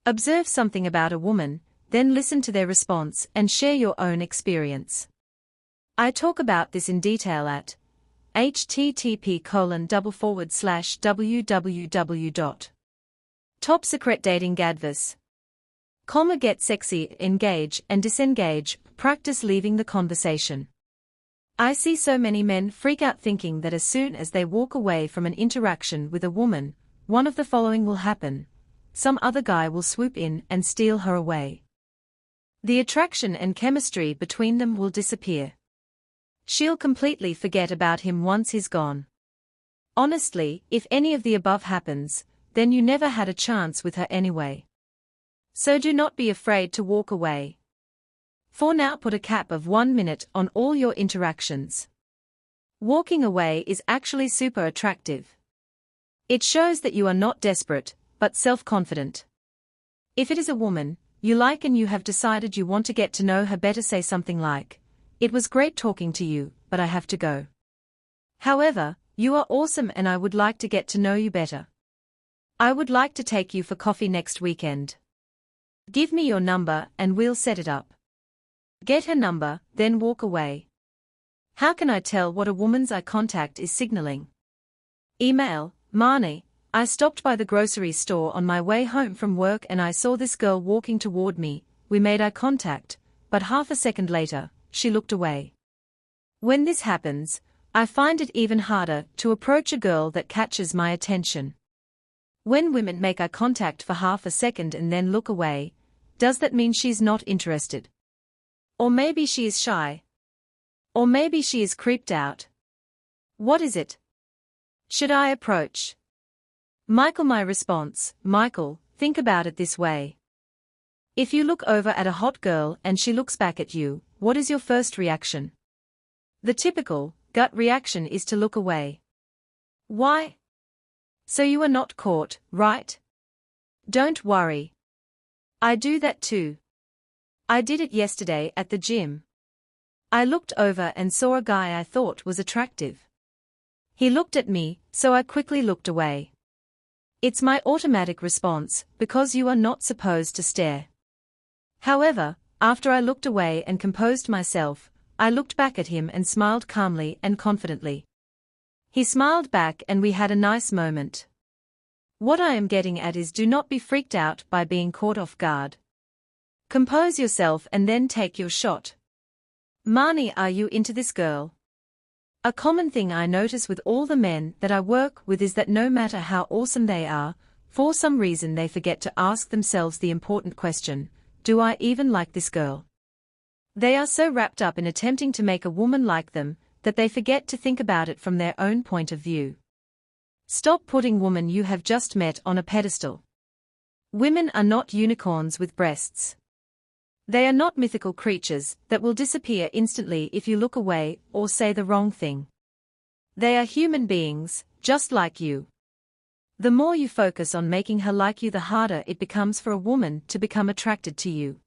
Observe something about a woman, then listen to their response and share your own experience. I talk about this in detail at http://www.topsecretdatingadvice.com. Get sexy, engage and disengage, practice leaving the conversation. I see so many men freak out thinking that as soon as they walk away from an interaction with a woman, one of the following will happen: some other guy will swoop in and steal her away. The attraction and chemistry between them will disappear. She'll completely forget about him once he's gone. Honestly, if any of the above happens, then you never had a chance with her anyway. So do not be afraid to walk away. For now, put a cap of 1 minute on all your interactions. Walking away is actually super attractive. It shows that you are not desperate, but self-confident. If it is a woman you like and you have decided you want to get to know her better, say something like, "It was great talking to you, but I have to go. However, you are awesome and I would like to get to know you better. I would like to take you for coffee next weekend. Give me your number and we'll set it up." Get her number, then walk away. How can I tell what a woman's eye contact is signaling? Email, Marnie, I stopped by the grocery store on my way home from work and I saw this girl walking toward me. We made eye contact, but half a second later, she looked away. When this happens, I find it even harder to approach a girl that catches my attention. When women make eye contact for half a second and then look away, does that mean she's not interested? Or maybe she is shy? Or maybe she is creeped out? What is it? Should I approach? Michael, my response, Michael, think about it this way. If you look over at a hot girl and she looks back at you, what is your first reaction? The typical gut reaction is to look away. Why? So you are not caught, right? Don't worry. I do that too. I did it yesterday at the gym. I looked over and saw a guy I thought was attractive. He looked at me, so I quickly looked away. It's my automatic response, because you are not supposed to stare. However, after I looked away and composed myself, I looked back at him and smiled calmly and confidently. He smiled back and we had a nice moment. What I am getting at is, do not be freaked out by being caught off guard. Compose yourself and then take your shot. Marnie, are you into this girl? A common thing I notice with all the men that I work with is that no matter how awesome they are, for some reason they forget to ask themselves the important question, do I even like this girl? They are so wrapped up in attempting to make a woman like them, that they forget to think about it from their own point of view. Stop putting woman you have just met on a pedestal. Women are not unicorns with breasts. They are not mythical creatures that will disappear instantly if you look away or say the wrong thing. They are human beings, just like you. The more you focus on making her like you, the harder it becomes for a woman to become attracted to you.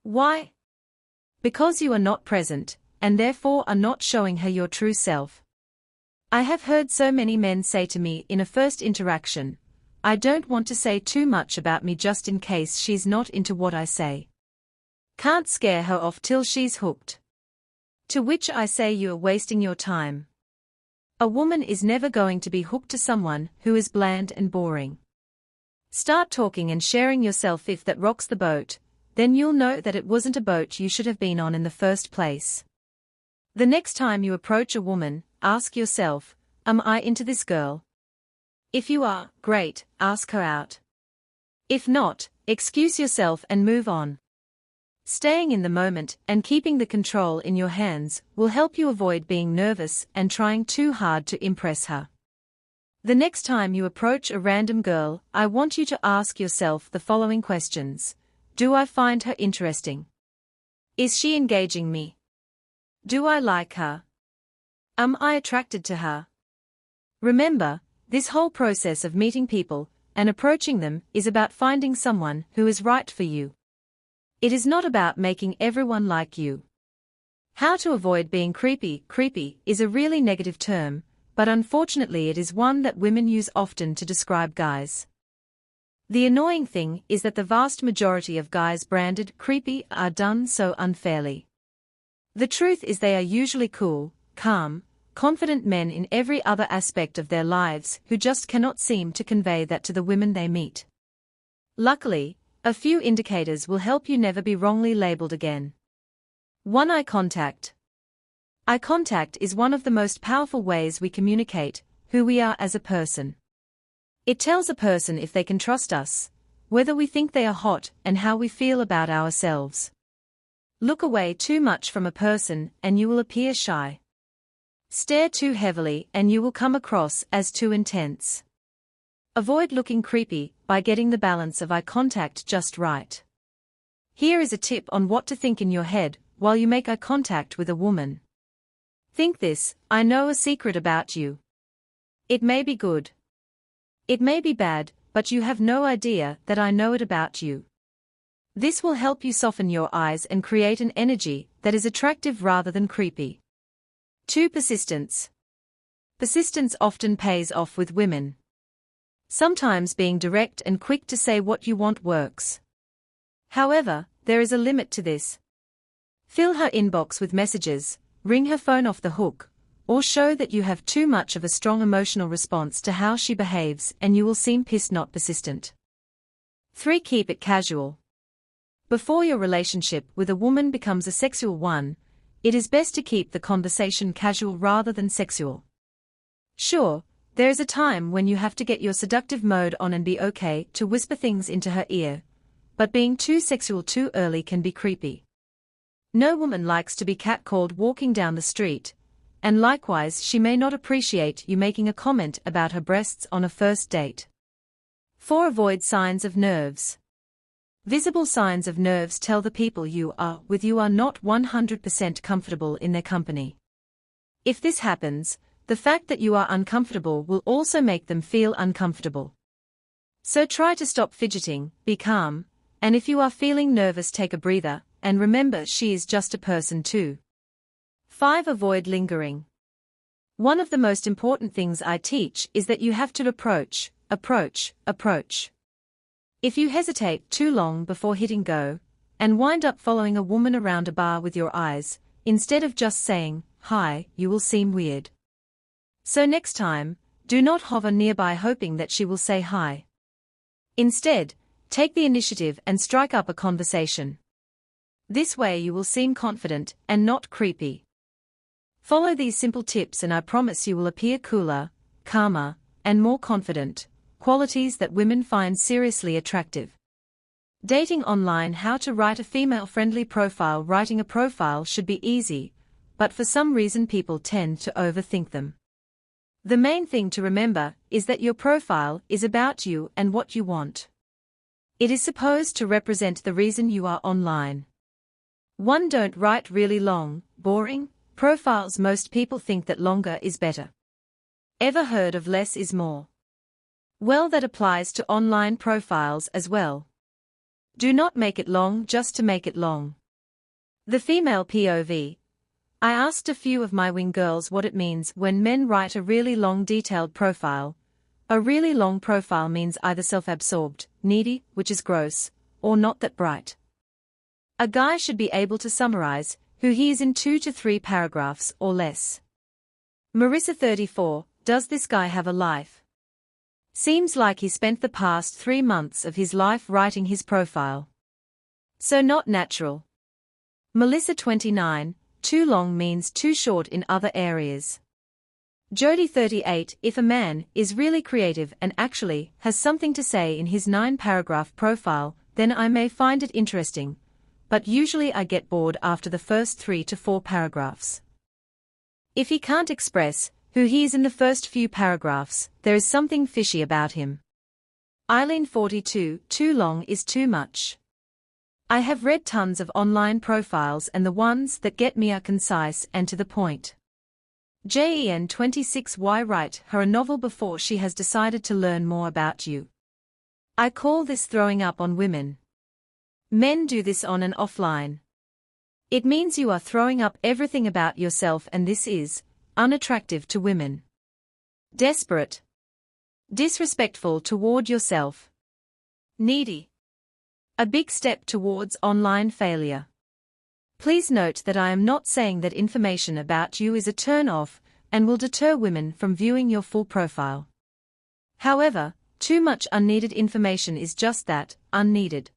Why? Because you are not present, and therefore are not showing her your true self. I have heard so many men say to me in a first interaction, "I don't want to say too much about me just in case she's not into what I say. Can't scare her off till she's hooked." To which I say, you are wasting your time. A woman is never going to be hooked to someone who is bland and boring. Start talking and sharing yourself. If that rocks the boat, then you'll know that it wasn't a boat you should have been on in the first place. The next time you approach a woman, ask yourself, am I into this girl? If you are, great, ask her out. If not, excuse yourself and move on. Staying in the moment and keeping the control in your hands will help you avoid being nervous and trying too hard to impress her. The next time you approach a random girl, I want you to ask yourself the following questions. Do I find her interesting? Is she engaging me? Do I like her? Am I attracted to her? Remember, this whole process of meeting people and approaching them is about finding someone who is right for you. It is not about making everyone like you. How to avoid being creepy? Creepy is a really negative term, but unfortunately it is one that women use often to describe guys. The annoying thing is that the vast majority of guys branded creepy are done so unfairly. The truth is they are usually cool, calm, confident men in every other aspect of their lives who just cannot seem to convey that to the women they meet. Luckily, a few indicators will help you never be wrongly labeled again. 1. Eye contact. Eye contact is one of the most powerful ways we communicate who we are as a person. It tells a person if they can trust us, whether we think they are hot, and how we feel about ourselves. Look away too much from a person and you will appear shy. Stare too heavily and you will come across as too intense. Avoid looking creepy by getting the balance of eye contact just right. Here is a tip on what to think in your head while you make eye contact with a woman. Think this: I know a secret about you. It may be good. It may be bad, but you have no idea that I know it about you. This will help you soften your eyes and create an energy that is attractive rather than creepy. 2. Persistence. Persistence often pays off with women. Sometimes being direct and quick to say what you want works. However, there is a limit to this. Fill her inbox with messages, ring her phone off the hook, or show that you have too much of a strong emotional response to how she behaves and you will seem pissed, not persistent. 3. Keep it casual. Before your relationship with a woman becomes a sexual one, it is best to keep the conversation casual rather than sexual. Sure, there is a time when you have to get your seductive mode on and be okay to whisper things into her ear, but being too sexual too early can be creepy. No woman likes to be catcalled walking down the street, and likewise she may not appreciate you making a comment about her breasts on a first date. 4. Avoid signs of nerves. Visible signs of nerves tell the people you are with you are not 100% comfortable in their company. If this happens, the fact that you are uncomfortable will also make them feel uncomfortable. So try to stop fidgeting, be calm, and if you are feeling nervous, take a breather, and remember she is just a person too. 5. Avoid lingering. One of the most important things I teach is that you have to approach. If you hesitate too long before hitting go, and wind up following a woman around a bar with your eyes, instead of just saying, hi, you will seem weird. So next time, do not hover nearby hoping that she will say hi. Instead, take the initiative and strike up a conversation. This way you will seem confident and not creepy. Follow these simple tips and I promise you will appear cooler, calmer, and more confident, qualities that women find seriously attractive. Dating online. How to write a female-friendly profile. Writing a profile should be easy, but for some reason people tend to overthink them. The main thing to remember is that your profile is about you and what you want. It is supposed to represent the reason you are online. 1. Don't write really long, boring profiles. Most people think that longer is better. Ever heard of less is more? Well, that applies to online profiles as well. Do not make it long just to make it long. The female POV. I asked a few of my wing girls what it means when men write a really long detailed profile. A really long profile means either self-absorbed, needy, which is gross, or not that bright. A guy should be able to summarize who he is in 2 to 3 paragraphs or less. Marissa 34, does this guy have a life? Seems like he spent the past 3 months of his life writing his profile. So not natural. Melissa 29, too long means too short in other areas. Jody 38, if a man is really creative and actually has something to say in his 9-paragraph profile, then I may find it interesting, but usually I get bored after the first 3 to 4 paragraphs. If he can't express who he is in the first few paragraphs, there is something fishy about him. Eileen 42, too long is too much. I have read tons of online profiles and the ones that get me are concise and to the point. JEN 26, why write her a novel before she has decided to learn more about you? I call this throwing up on women. Men do this on and offline. It means you are throwing up everything about yourself, and this is unattractive to women. Desperate. Disrespectful toward yourself. Needy. A big step towards online failure. Please note that I am not saying that information about you is a turn-off and will deter women from viewing your full profile. However, too much unneeded information is just that, unneeded.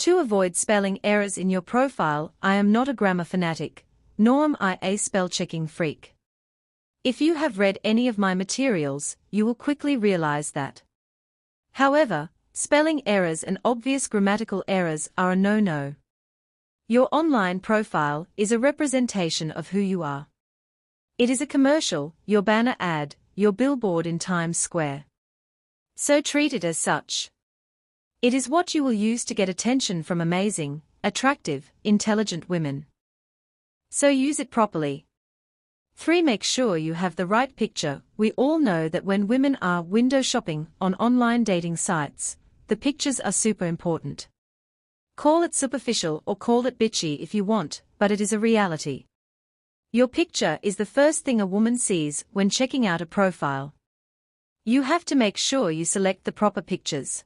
To avoid spelling errors in your profile, I am not a grammar fanatic, nor am I a spell-checking freak. If you have read any of my materials, you will quickly realize that. However, spelling errors and obvious grammatical errors are a no-no. Your online profile is a representation of who you are. It is a commercial, your banner ad, your billboard in Times Square. So treat it as such. It is what you will use to get attention from amazing, attractive, intelligent women. So use it properly. 3. Make sure you have the right picture. We all know that when women are window shopping on online dating sites, the pictures are super important. Call it superficial or call it bitchy if you want, but it is a reality. Your picture is the first thing a woman sees when checking out a profile. You have to make sure you select the proper pictures.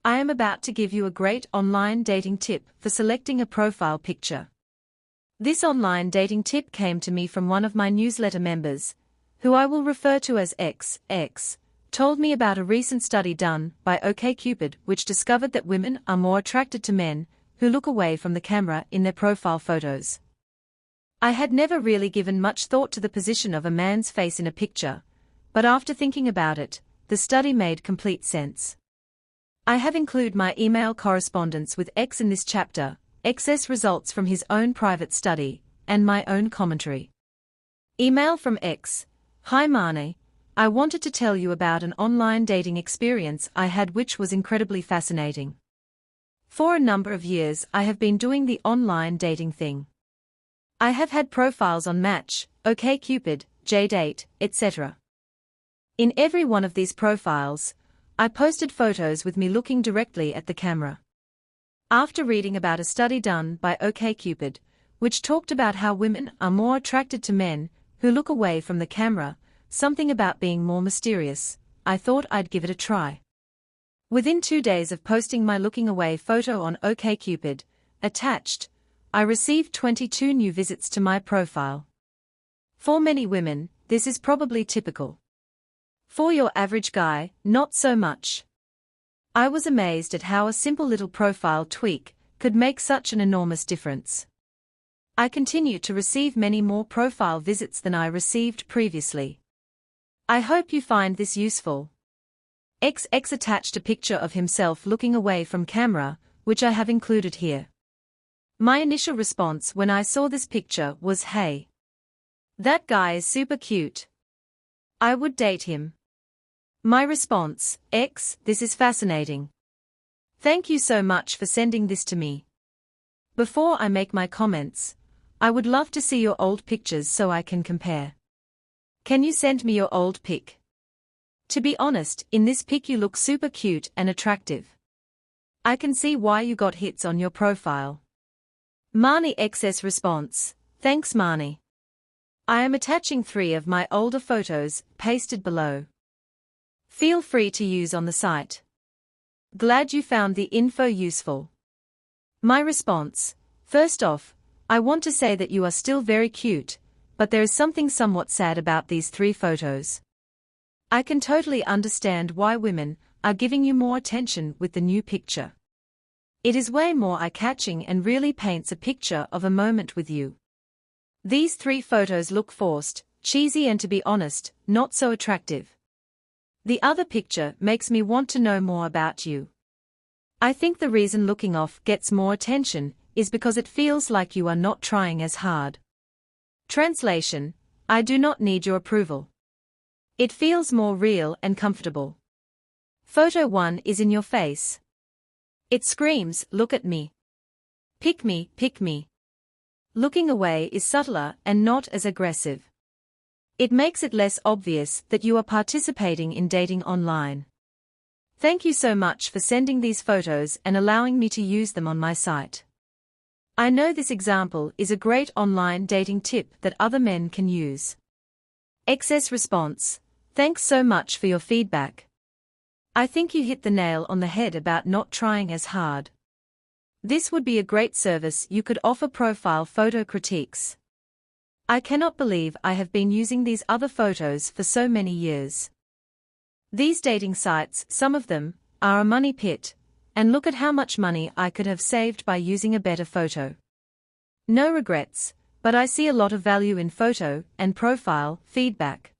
I am about to give you a great online dating tip for selecting a profile picture. This online dating tip came to me from one of my newsletter members, who I will refer to as XX, told me about a recent study done by OkCupid which discovered that women are more attracted to men who look away from the camera in their profile photos. I had never really given much thought to the position of a man's face in a picture, but after thinking about it, the study made complete sense. I have included my email correspondence with X in this chapter, XS results from his own private study, and my own commentary. Email from X. Hi Marnie, I wanted to tell you about an online dating experience I had which was incredibly fascinating. For a number of years I have been doing the online dating thing. I have had profiles on Match, OkCupid, JDate, etc. In every one of these profiles, I posted photos with me looking directly at the camera. After reading about a study done by OkCupid, which talked about how women are more attracted to men who look away from the camera, something about being more mysterious, I thought I'd give it a try. Within 2 days of posting my looking away photo on OkCupid, attached, I received 22 new visits to my profile. For many women, this is probably typical. For your average guy, not so much. I was amazed at how a simple little profile tweak could make such an enormous difference. I continue to receive many more profile visits than I received previously. I hope you find this useful. XX attached a picture of himself looking away from camera, which I have included here. My initial response when I saw this picture was, "Hey, that guy is super cute. I would date him." My response, X, this is fascinating. Thank you so much for sending this to me. Before I make my comments, I would love to see your old pictures so I can compare. Can you send me your old pic? To be honest, in this pic you look super cute and attractive. I can see why you got hits on your profile. Marnie XS response, thanks Marnie. I am attaching 3 of my older photos, pasted below. Feel free to use on the site. Glad you found the info useful. My response, first off, I want to say that you are still very cute, but there is something somewhat sad about these 3 photos. I can totally understand why women are giving you more attention with the new picture. It is way more eye-catching and really paints a picture of a moment with you. These 3 photos look forced, cheesy and to be honest, not so attractive. The other picture makes me want to know more about you. I think the reason looking off gets more attention is because it feels like you are not trying as hard. Translation, I do not need your approval. It feels more real and comfortable. Photo 1 is in your face. It screams, look at me. Pick me, pick me. Looking away is subtler and not as aggressive. It makes it less obvious that you are participating in dating online. Thank you so much for sending these photos and allowing me to use them on my site. I know this example is a great online dating tip that other men can use. XS response, thanks so much for your feedback. I think you hit the nail on the head about not trying as hard. This would be a great service you could offer profile photo critiques. I cannot believe I have been using these other photos for so many years. These dating sites, some of them, are a money pit, and look at how much money I could have saved by using a better photo. No regrets, but I see a lot of value in photo and profile feedback.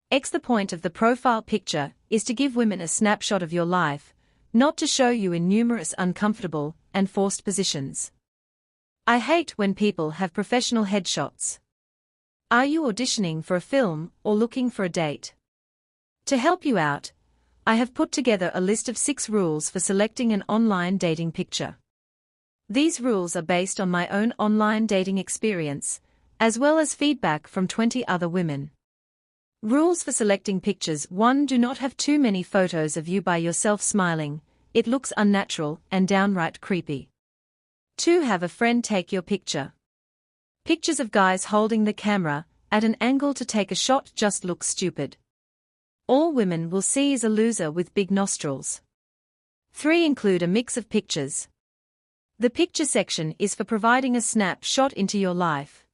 The point of the profile picture is to give women a snapshot of your life, not to show you in numerous uncomfortable and forced positions. I hate when people have professional headshots. Are you auditioning for a film or looking for a date? To help you out, I have put together a list of 6 rules for selecting an online dating picture. These rules are based on my own online dating experience, as well as feedback from 20 other women. Rules for selecting pictures: 1. Do not have too many photos of you by yourself smiling, it looks unnatural and downright creepy. 2. Have a friend take your picture. Pictures of guys holding the camera at an angle to take a shot just look stupid. All women will see is a loser with big nostrils. 3. Include a mix of pictures. The picture section is for providing a snapshot into your life.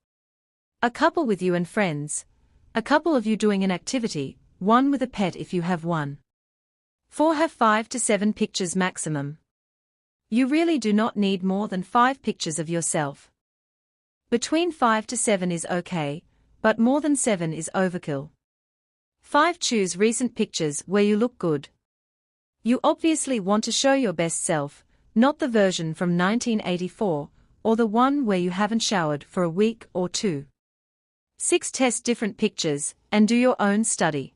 A couple with you and friends. A couple of you doing an activity, one with a pet if you have one. 4. Have 5 to 7 pictures maximum. You really do not need more than 5 pictures of yourself. Between 5 to 7 is okay, but more than 7 is overkill. 5. Choose recent pictures where you look good. You obviously want to show your best self, not the version from 1984, or the one where you haven't showered for a week or 2. 6. Test different pictures, and do your own study.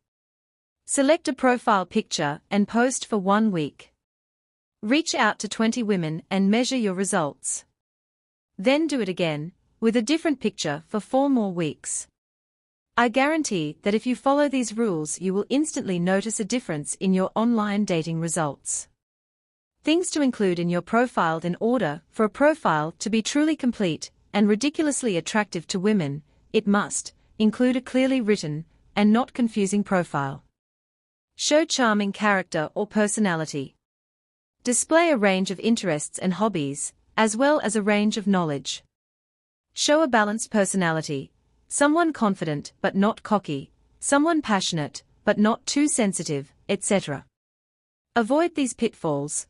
Select a profile picture and post for 1 week. Reach out to 20 women and measure your results. Then do it again, with a different picture for 4 more weeks. I guarantee that if you follow these rules you will instantly notice a difference in your online dating results. Things to include in your profile: in order for a profile to be truly complete and ridiculously attractive to women, it must include a clearly written and not confusing profile. Show charming character or personality. Display a range of interests and hobbies, as well as a range of knowledge. Show a balanced personality, someone confident but not cocky, someone passionate but not too sensitive, etc. Avoid these pitfalls.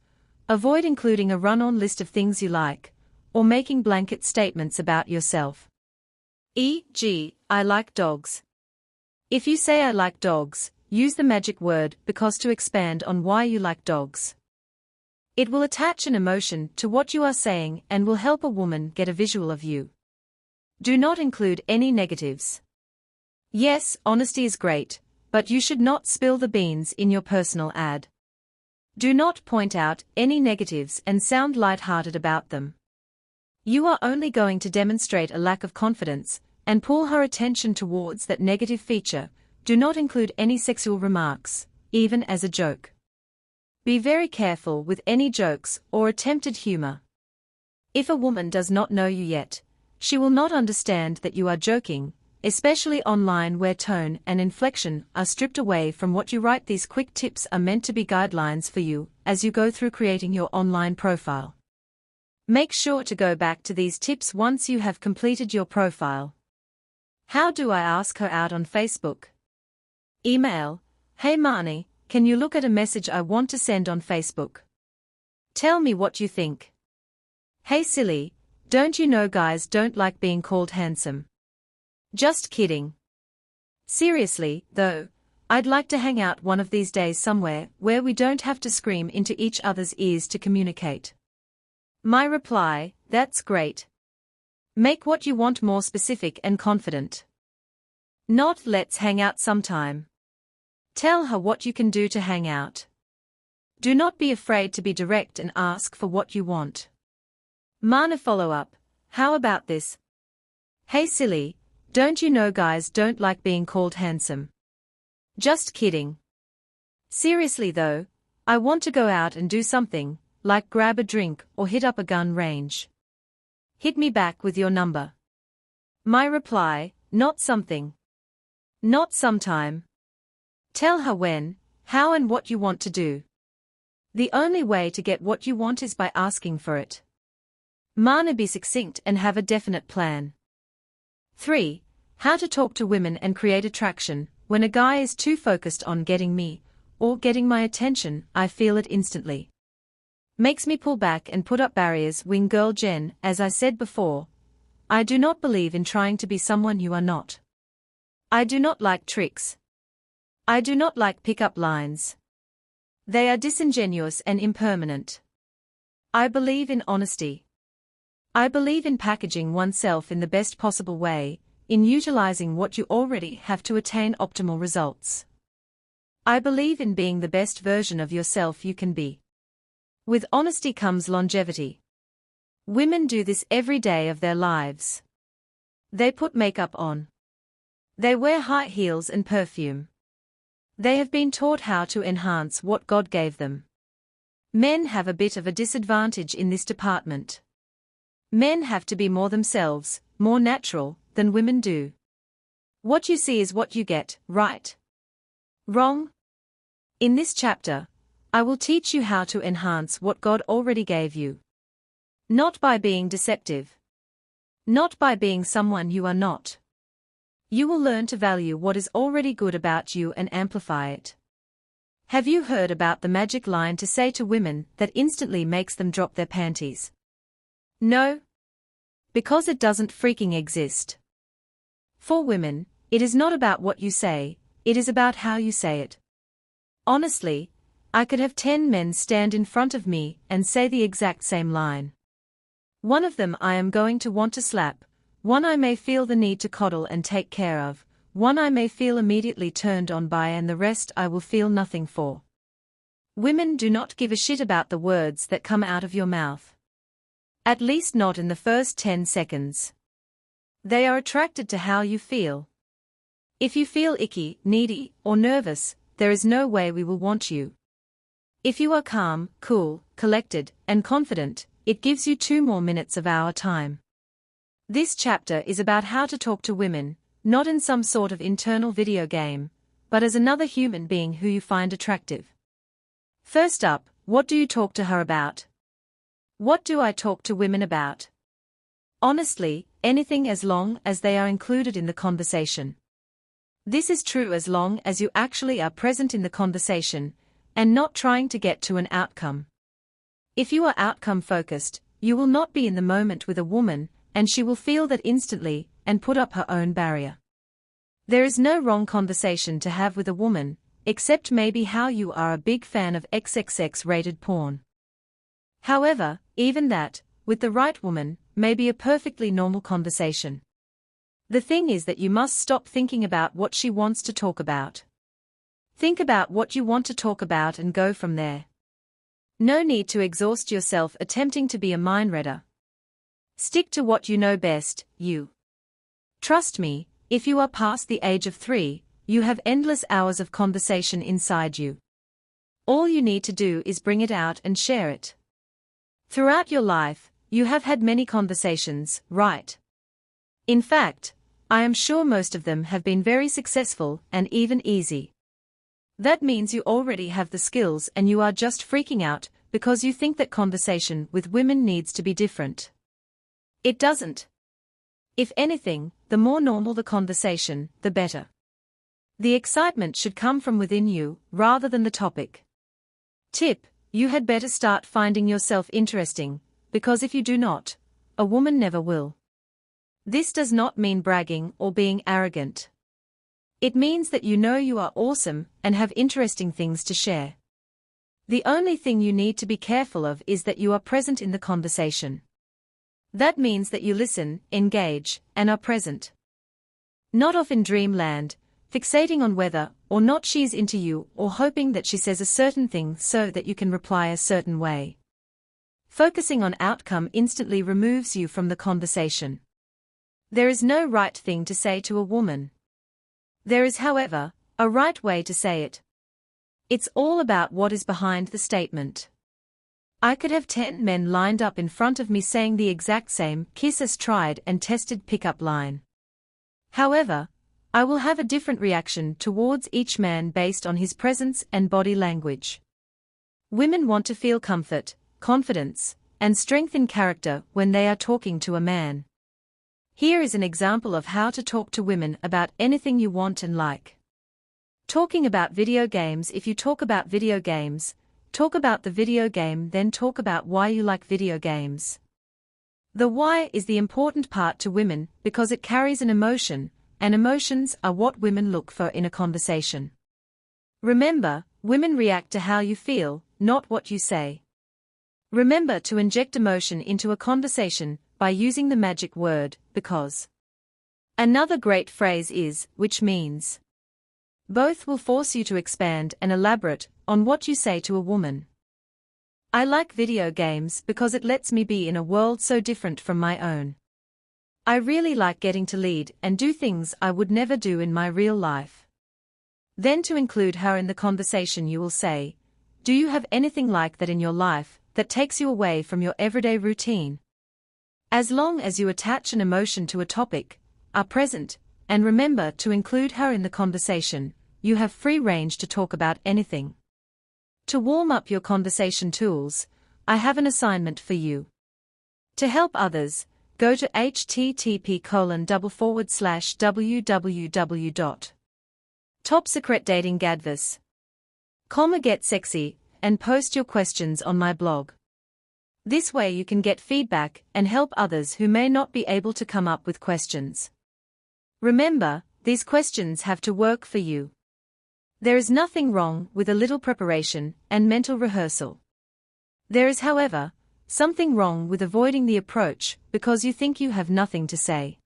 Avoid including a run-on list of things you like, or making blanket statements about yourself. E.g., I like dogs. If you say I like dogs, use the magic word because to expand on why you like dogs. It will attach an emotion to what you are saying and will help a woman get a visual of you. Do not include any negatives. Yes, honesty is great, but you should not spill the beans in your personal ad. Do not point out any negatives and sound light-hearted about them. You are only going to demonstrate a lack of confidence and pull her attention towards that negative feature. Do not include any sexual remarks, even as a joke. Be very careful with any jokes or attempted humor. If a woman does not know you yet, she will not understand that you are joking, especially online where tone and inflection are stripped away from what you write. These quick tips are meant to be guidelines for you as you go through creating your online profile. Make sure to go back to these tips once you have completed your profile. How do I ask her out on Facebook? Email, "Hey Marnie, can you look at a message I want to send on Facebook? Tell me what you think." "Hey silly, don't you know guys don't like being called handsome?" "Just kidding. Seriously, though, I'd like to hang out one of these days somewhere where we don't have to scream into each other's ears to communicate." My reply, "That's great." Make what you want more specific and confident. Not "let's hang out sometime." Tell her what you can do to hang out. Do not be afraid to be direct and ask for what you want. Marna follow-up, "How about this? Hey silly, don't you know guys don't like being called handsome?" "Just kidding. Seriously though, I want to go out and do something, like grab a drink or hit up a gun range. Hit me back with your number." My reply, "Not something. Not sometime." Tell her when, how and what you want to do. The only way to get what you want is by asking for it. Marna, be succinct and have a definite plan. 3. How to talk to women and create attraction. When a guy is too focused on getting me, or getting my attention, I feel it instantly. Makes me pull back and put up barriers. Wing girl Jen, as I said before, I do not believe in trying to be someone you are not. I do not like tricks. I do not like pick-up lines. They are disingenuous and impermanent. I believe in honesty. I believe in packaging oneself in the best possible way, in utilizing what you already have to attain optimal results. I believe in being the best version of yourself you can be. With honesty comes longevity. Women do this every day of their lives. They put makeup on. They wear high heels and perfume. They have been taught how to enhance what God gave them. Men have a bit of a disadvantage in this department. Men have to be more themselves, more natural, than women do. What you see is what you get, right? Wrong? In this chapter, I will teach you how to enhance what God already gave you. Not by being deceptive. Not by being someone you are not. You will learn to value what is already good about you and amplify it. Have you heard about the magic line to say to women that instantly makes them drop their panties? No? Because it doesn't freaking exist. For women, it is not about what you say, it is about how you say it. Honestly, I could have 10 men stand in front of me and say the exact same line. One of them I am going to want to slap, one I may feel the need to coddle and take care of, one I may feel immediately turned on by, and the rest I will feel nothing for. Women do not give a shit about the words that come out of your mouth. At least not in the first 10 seconds. They are attracted to how you feel. If you feel icky, needy, or nervous, there is no way we will want you. If you are calm, cool, collected, and confident, it gives you 2 more minutes of our time. This chapter is about how to talk to women, not in some sort of internal video game, but as another human being who you find attractive. First up, what do you talk to her about? What do I talk to women about? Honestly, anything as long as they are included in the conversation. This is true as long as you actually are present in the conversation, and not trying to get to an outcome. If you are outcome focused, you will not be in the moment with a woman, and she will feel that instantly, and put up her own barrier. There is no wrong conversation to have with a woman, except maybe how you are a big fan of XXX-rated porn. However, even that, with the right woman, may be a perfectly normal conversation. The thing is that you must stop thinking about what she wants to talk about. Think about what you want to talk about and go from there. No need to exhaust yourself attempting to be a mind reader. Stick to what you know best, you. Trust me, if you are past the age of 3, you have endless hours of conversation inside you. All you need to do is bring it out and share it. Throughout your life, you have had many conversations, right? In fact, I am sure most of them have been very successful and even easy. That means you already have the skills and you are just freaking out because you think that conversation with women needs to be different. It doesn't. If anything, the more normal the conversation, the better. The excitement should come from within you, rather than the topic. Tip: you had better start finding yourself interesting, because if you do not, a woman never will. This does not mean bragging or being arrogant. It means that you know you are awesome and have interesting things to share. The only thing you need to be careful of is that you are present in the conversation. That means that you listen, engage, and are present. Not off in dreamland, fixating on whether or not she's into you or hoping that she says a certain thing so that you can reply a certain way. Focusing on outcome instantly removes you from the conversation. There is no right thing to say to a woman. There is, however, a right way to say it. It's all about what is behind the statement. I could have 10 men lined up in front of me saying the exact same kiss as tried and tested pickup line. However, I will have a different reaction towards each man based on his presence and body language. Women want to feel comfort, confidence, and strength in character when they are talking to a man. Here is an example of how to talk to women about anything you want and like. Talking about video games: if you talk about video games, talk about the video game, then talk about why you like video games. The why is the important part to women because it carries an emotion, and emotions are what women look for in a conversation. Remember, women react to how you feel, not what you say. Remember to inject emotion into a conversation by using the magic word, because. Another great phrase is, which means. Both will force you to expand and elaborate on what you say to a woman. I like video games because it lets me be in a world so different from my own. I really like getting to lead and do things I would never do in my real life. Then to include her in the conversation you will say, do you have anything like that in your life that takes you away from your everyday routine? As long as you attach an emotion to a topic, are present, and remember to include her in the conversation, you have free range to talk about anything. To warm up your conversation tools, I have an assignment for you. To help others, go to http://www.topsecretdatinggadvice.com get sexy and post your questions on my blog. This way you can get feedback and help others who may not be able to come up with questions. Remember, these questions have to work for you. There is nothing wrong with a little preparation and mental rehearsal. There is, however, something wrong with avoiding the approach because you think you have nothing to say.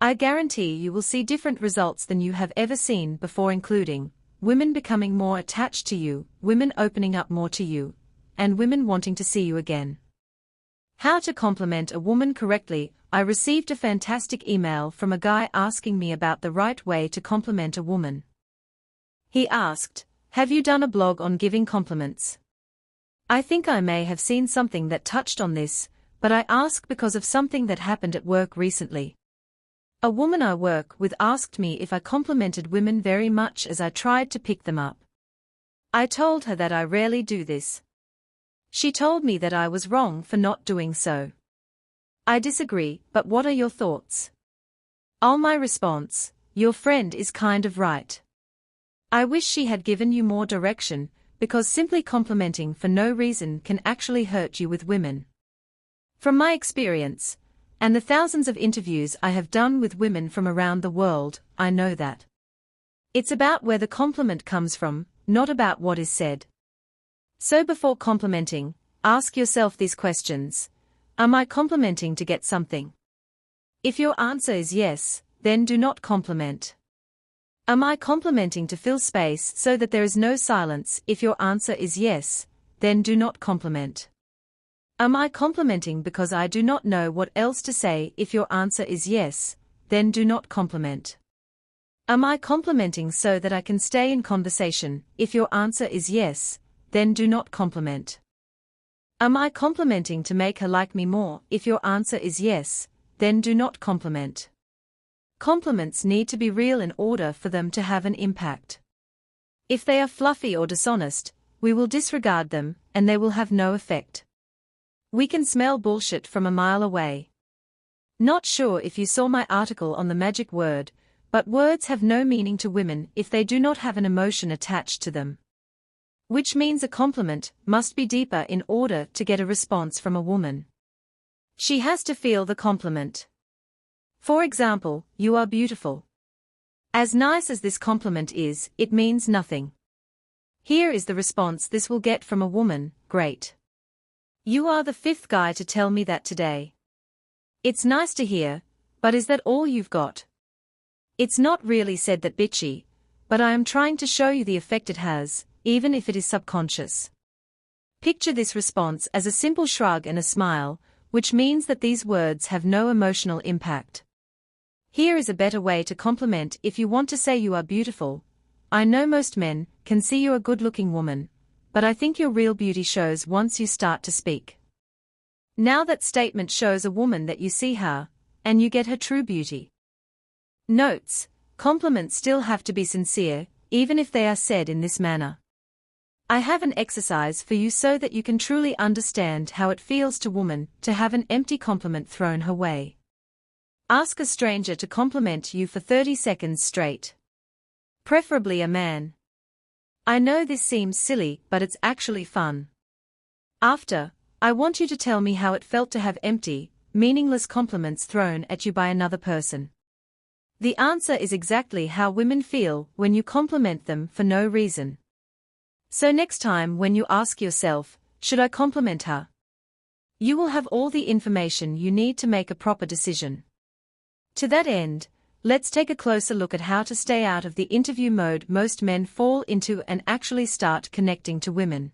I guarantee you will see different results than you have ever seen before, including women becoming more attached to you, women opening up more to you, and women wanting to see you again. How to compliment a woman correctly. I received a fantastic email from a guy asking me about the right way to compliment a woman. He asked, "Have you done a blog on giving compliments?" I think I may have seen something that touched on this, but I ask because of something that happened at work recently. A woman I work with asked me if I complimented women very much as I tried to pick them up. I told her that I rarely do this. She told me that I was wrong for not doing so. I disagree, but what are your thoughts? My response: your friend is kind of right. I wish she had given you more direction, because simply complimenting for no reason can actually hurt you with women. From my experience, and the thousands of interviews I have done with women from around the world, I know that. It's about where the compliment comes from, not about what is said. So before complimenting, ask yourself these questions. Am I complimenting to get something? If your answer is yes, then do not compliment. Am I complimenting to fill space so that there is no silence? If your answer is yes, then do not compliment. Am I complimenting because I do not know what else to say? If your answer is yes, then do not compliment. Am I complimenting so that I can stay in conversation? If your answer is yes, then do not compliment. Am I complimenting to make her like me more? If your answer is yes, then do not compliment. Compliments need to be real in order for them to have an impact. If they are fluffy or dishonest, we will disregard them, and they will have no effect. We can smell bullshit from a mile away. Not sure if you saw my article on the magic word, but words have no meaning to women if they do not have an emotion attached to them. Which means a compliment must be deeper in order to get a response from a woman. She has to feel the compliment. For example, you are beautiful. As nice as this compliment is, it means nothing. Here is the response this will get from a woman: great. You are the fifth guy to tell me that today. It's nice to hear, but is that all you've got? It's not really said that bitchy, but I am trying to show you the effect it has, even if it is subconscious. Picture this response as a simple shrug and a smile, which means that these words have no emotional impact. Here is a better way to compliment if you want to say you are beautiful. I know most men can see you're a good-looking woman, but I think your real beauty shows once you start to speak. Now that statement shows a woman that you see her, and you get her true beauty. Notes: compliments still have to be sincere, even if they are said in this manner. I have an exercise for you so that you can truly understand how it feels to woman to have an empty compliment thrown her way. Ask a stranger to compliment you for 30 seconds straight. Preferably a man. I know this seems silly, but it's actually fun. After, I want you to tell me how it felt to have empty, meaningless compliments thrown at you by another person. The answer is exactly how women feel when you compliment them for no reason. So next time when you ask yourself, should I compliment her? You will have all the information you need to make a proper decision. To that end, let's take a closer look at how to stay out of the interview mode most men fall into and actually start connecting to women.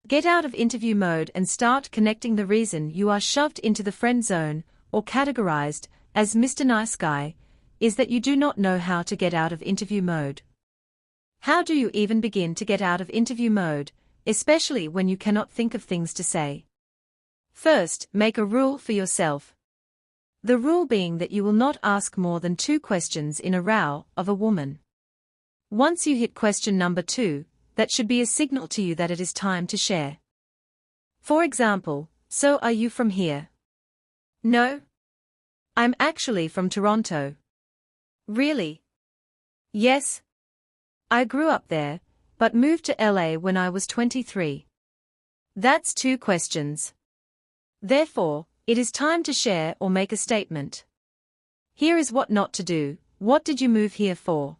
Get out of interview mode and start connecting. The reason you are shoved into the friend zone, or categorized as Mr. Nice Guy, is that you do not know how to get out of interview mode. How do you even begin to get out of interview mode, especially when you cannot think of things to say? First, make a rule for yourself. The rule being that you will not ask more than 2 questions in a row of a woman. Once you hit question number 2, that should be a signal to you that it is time to share. For example, so are you from here? No. I'm actually from Toronto. Really? Yes. I grew up there, but moved to LA when I was 23. That's 2 questions. Therefore, it is time to share or make a statement. Here is what not to do. What did you move here for?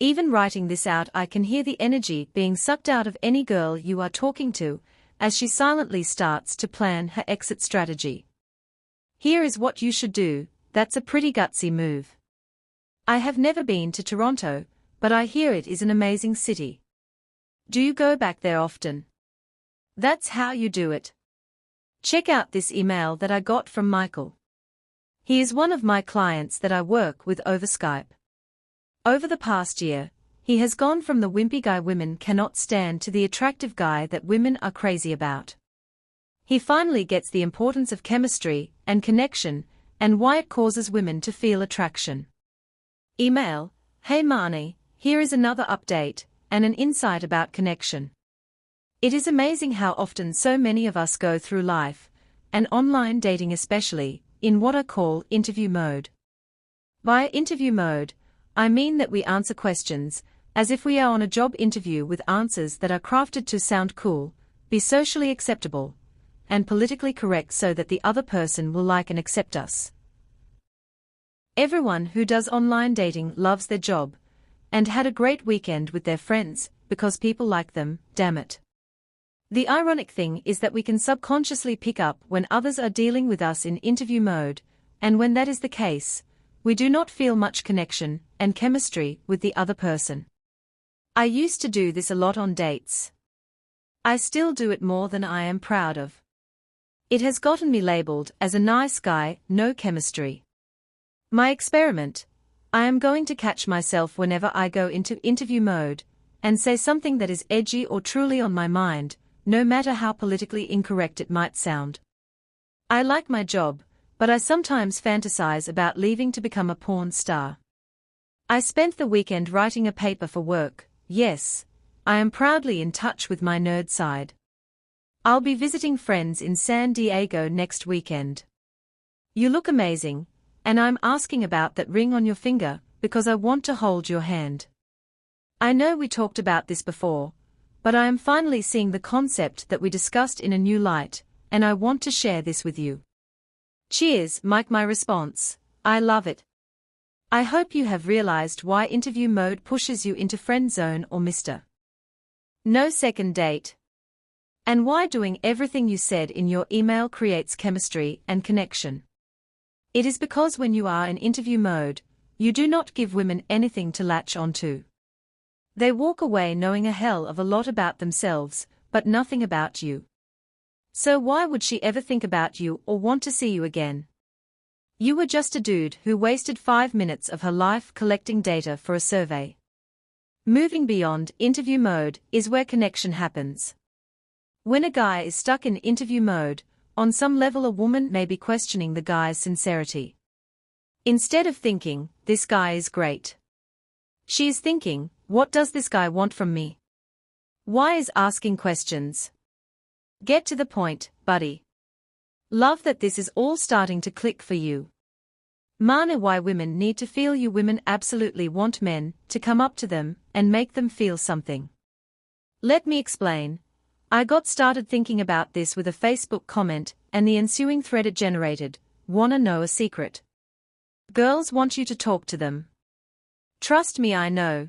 Even writing this out, I can hear the energy being sucked out of any girl you are talking to, as she silently starts to plan her exit strategy. Here is what you should do. That's a pretty gutsy move. I have never been to Toronto, but I hear it is an amazing city. Do you go back there often? That's how you do it. Check out this email that I got from Michael. He is one of my clients that I work with over Skype. Over the past year, he has gone from the wimpy guy women cannot stand to the attractive guy that women are crazy about. He finally gets the importance of chemistry and connection and why it causes women to feel attraction. Email: Hey Marnie, here is another update and an insight about connection. It is amazing how often so many of us go through life, and online dating especially, in what I call interview mode. By interview mode, I mean that we answer questions as if we are on a job interview with answers that are crafted to sound cool, be socially acceptable, and politically correct so that the other person will like and accept us. Everyone who does online dating loves their job, and had a great weekend with their friends, because people like them, damn it. The ironic thing is that we can subconsciously pick up when others are dealing with us in interview mode, and when that is the case, we do not feel much connection and chemistry with the other person. I used to do this a lot on dates. I still do it more than I am proud of. It has gotten me labeled as a nice guy, no chemistry. My experiment: I am going to catch myself whenever I go into interview mode and say something that is edgy or truly on my mind, no matter how politically incorrect it might sound. I like my job, but I sometimes fantasize about leaving to become a porn star. I spent the weekend writing a paper for work. Yes, I am proudly in touch with my nerd side. I'll be visiting friends in San Diego next weekend. You look amazing, and I'm asking about that ring on your finger because I want to hold your hand. I know we talked about this before, but I am finally seeing the concept that we discussed in a new light, and I want to share this with you. Cheers, Mike. My response: I love it. I hope you have realized why interview mode pushes you into friend zone or Mr. No second date. And why doing everything you said in your email creates chemistry and connection. It is because when you are in interview mode, you do not give women anything to latch onto. They walk away knowing a hell of a lot about themselves, but nothing about you. So why would she ever think about you or want to see you again? You were just a dude who wasted 5 minutes of her life collecting data for a survey. Moving beyond interview mode is where connection happens. When a guy is stuck in interview mode, on some level a woman may be questioning the guy's sincerity. Instead of thinking, this guy is great, she is thinking, what does this guy want from me? Why is asking questions? Get to the point, buddy. Love that this is all starting to click for you. Mana, why women need to feel you. Women absolutely want men to come up to them and make them feel something. Let me explain. I got started thinking about this with a Facebook comment and the ensuing thread it generated. Wanna know a secret? Girls want you to talk to them. Trust me, I know.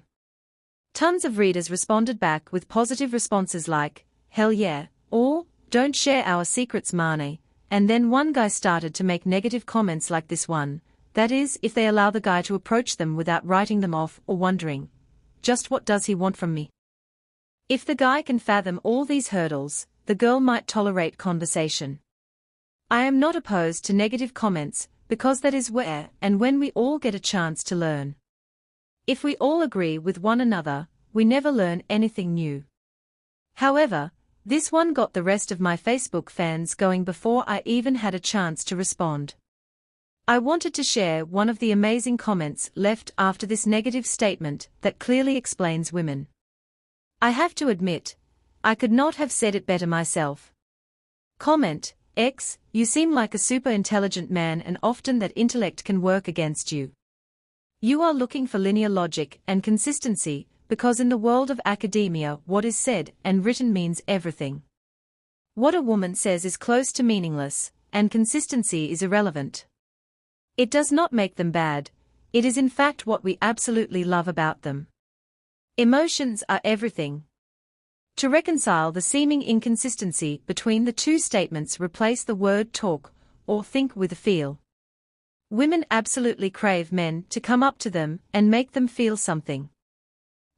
Tons of readers responded back with positive responses like, hell yeah, or, don't share our secrets, Marnie. And then one guy started to make negative comments like this one, that is, if they allow the guy to approach them without writing them off or wondering, just what does he want from me? If the guy can fathom all these hurdles, the girl might tolerate conversation. I am not opposed to negative comments, because that is where and when we all get a chance to learn. If we all agree with one another, we never learn anything new. However, this one got the rest of my Facebook fans going before I even had a chance to respond. I wanted to share one of the amazing comments left after this negative statement that clearly explains women. I have to admit, I could not have said it better myself. Comment: X, you seem like a super intelligent man and often that intellect can work against you. You are looking for linear logic and consistency, because in the world of academia what is said and written means everything. What a woman says is close to meaningless, and consistency is irrelevant. It does not make them bad, it is in fact what we absolutely love about them. Emotions are everything. To reconcile the seeming inconsistency between the two statements, replace the word talk or think with feel. Women absolutely crave men to come up to them and make them feel something.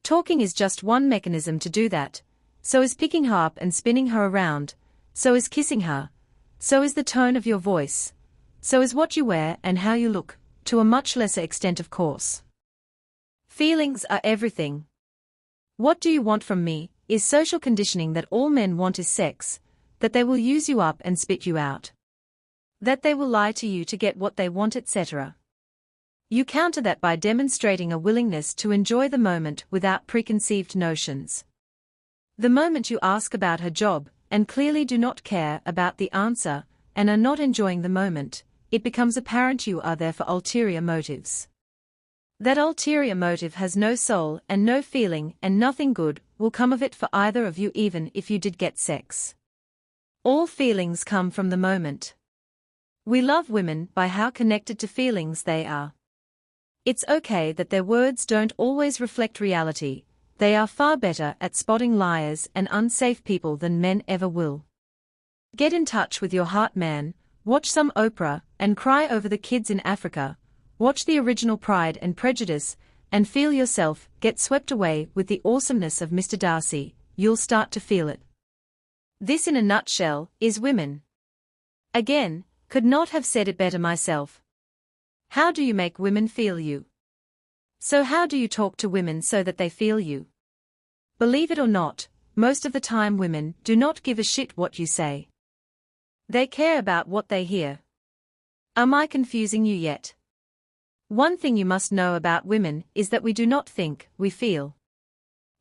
Talking is just one mechanism to do that, so is picking her up and spinning her around, so is kissing her, so is the tone of your voice, so is what you wear and how you look, to a much lesser extent of course. Feelings are everything. What do you want from me is social conditioning that all men want is sex, that they will use you up and spit you out, that they will lie to you to get what they want, etc. You counter that by demonstrating a willingness to enjoy the moment without preconceived notions. The moment you ask about her job, and clearly do not care about the answer, and are not enjoying the moment, it becomes apparent you are there for ulterior motives. That ulterior motive has no soul and no feeling, and nothing good will come of it for either of you, even if you did get sex. All feelings come from the moment. We love women by how connected to feelings they are. It's okay that their words don't always reflect reality. They are far better at spotting liars and unsafe people than men ever will. Get in touch with your heart, man. Watch some Oprah and cry over the kids in Africa. Watch the original Pride and Prejudice and feel yourself get swept away with the awesomeness of Mr. Darcy. You'll start to feel it. This in a nutshell is women. Again, could not have said it better myself. How do you make women feel you? So how do you talk to women so that they feel you? Believe it or not, most of the time women do not give a shit what you say. They care about what they hear. Am I confusing you yet? One thing you must know about women is that we do not think, we feel.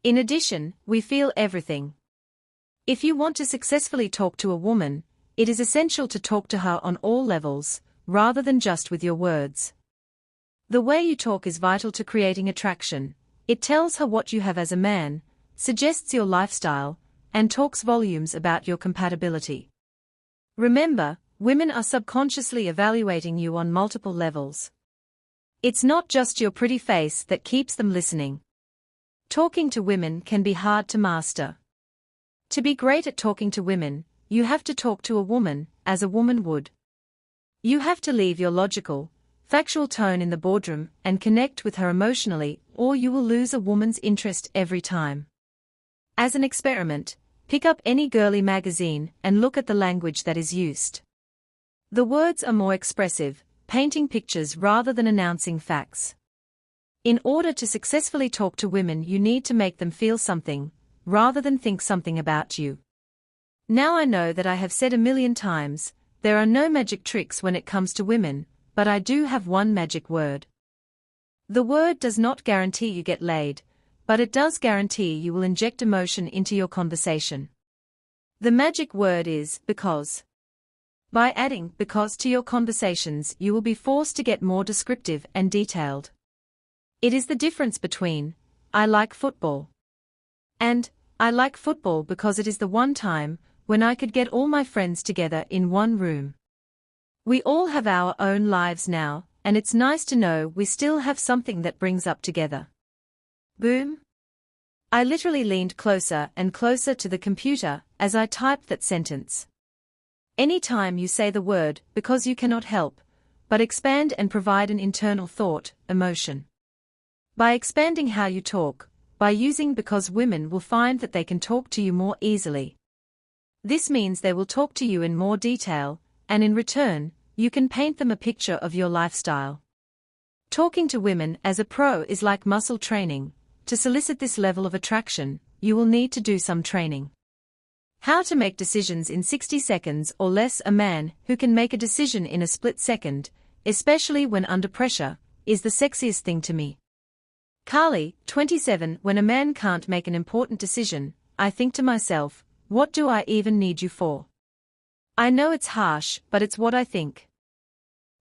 In addition, we feel everything. If you want to successfully talk to a woman, it is essential to talk to her on all levels, rather than just with your words. The way you talk is vital to creating attraction. It tells her what you have as a man, suggests your lifestyle, and talks volumes about your compatibility. Remember, women are subconsciously evaluating you on multiple levels. It's not just your pretty face that keeps them listening. Talking to women can be hard to master. To be great at talking to women, you have to talk to a woman as a woman would. You have to leave your logical, factual tone in the boardroom and connect with her emotionally, or you will lose a woman's interest every time. As an experiment, pick up any girly magazine and look at the language that is used. The words are more expressive, painting pictures rather than announcing facts. In order to successfully talk to women, you need to make them feel something, rather than think something about you. Now I know that I have said a million times, there are no magic tricks when it comes to women, but I do have one magic word. The word does not guarantee you get laid, but it does guarantee you will inject emotion into your conversation. The magic word is because. By adding because to your conversations, you will be forced to get more descriptive and detailed. It is the difference between, I like football, and, I like football because it is the one time when I could get all my friends together in one room. We all have our own lives now, and it's nice to know we still have something that brings up together. Boom. I literally leaned closer and closer to the computer as I typed that sentence. Any time you say the word because you cannot help but expand and provide an internal thought, emotion. By expanding how you talk, by using because, women will find that they can talk to you more easily. This means they will talk to you in more detail, and in return, you can paint them a picture of your lifestyle. Talking to women as a pro is like muscle training. To solicit this level of attraction, you will need to do some training. How to make decisions in 60 seconds or less. A man who can make a decision in a split second, especially when under pressure, is the sexiest thing to me. Carly, 27. When a man can't make an important decision, I think to myself, what do I even need you for? I know it's harsh, but it's what I think.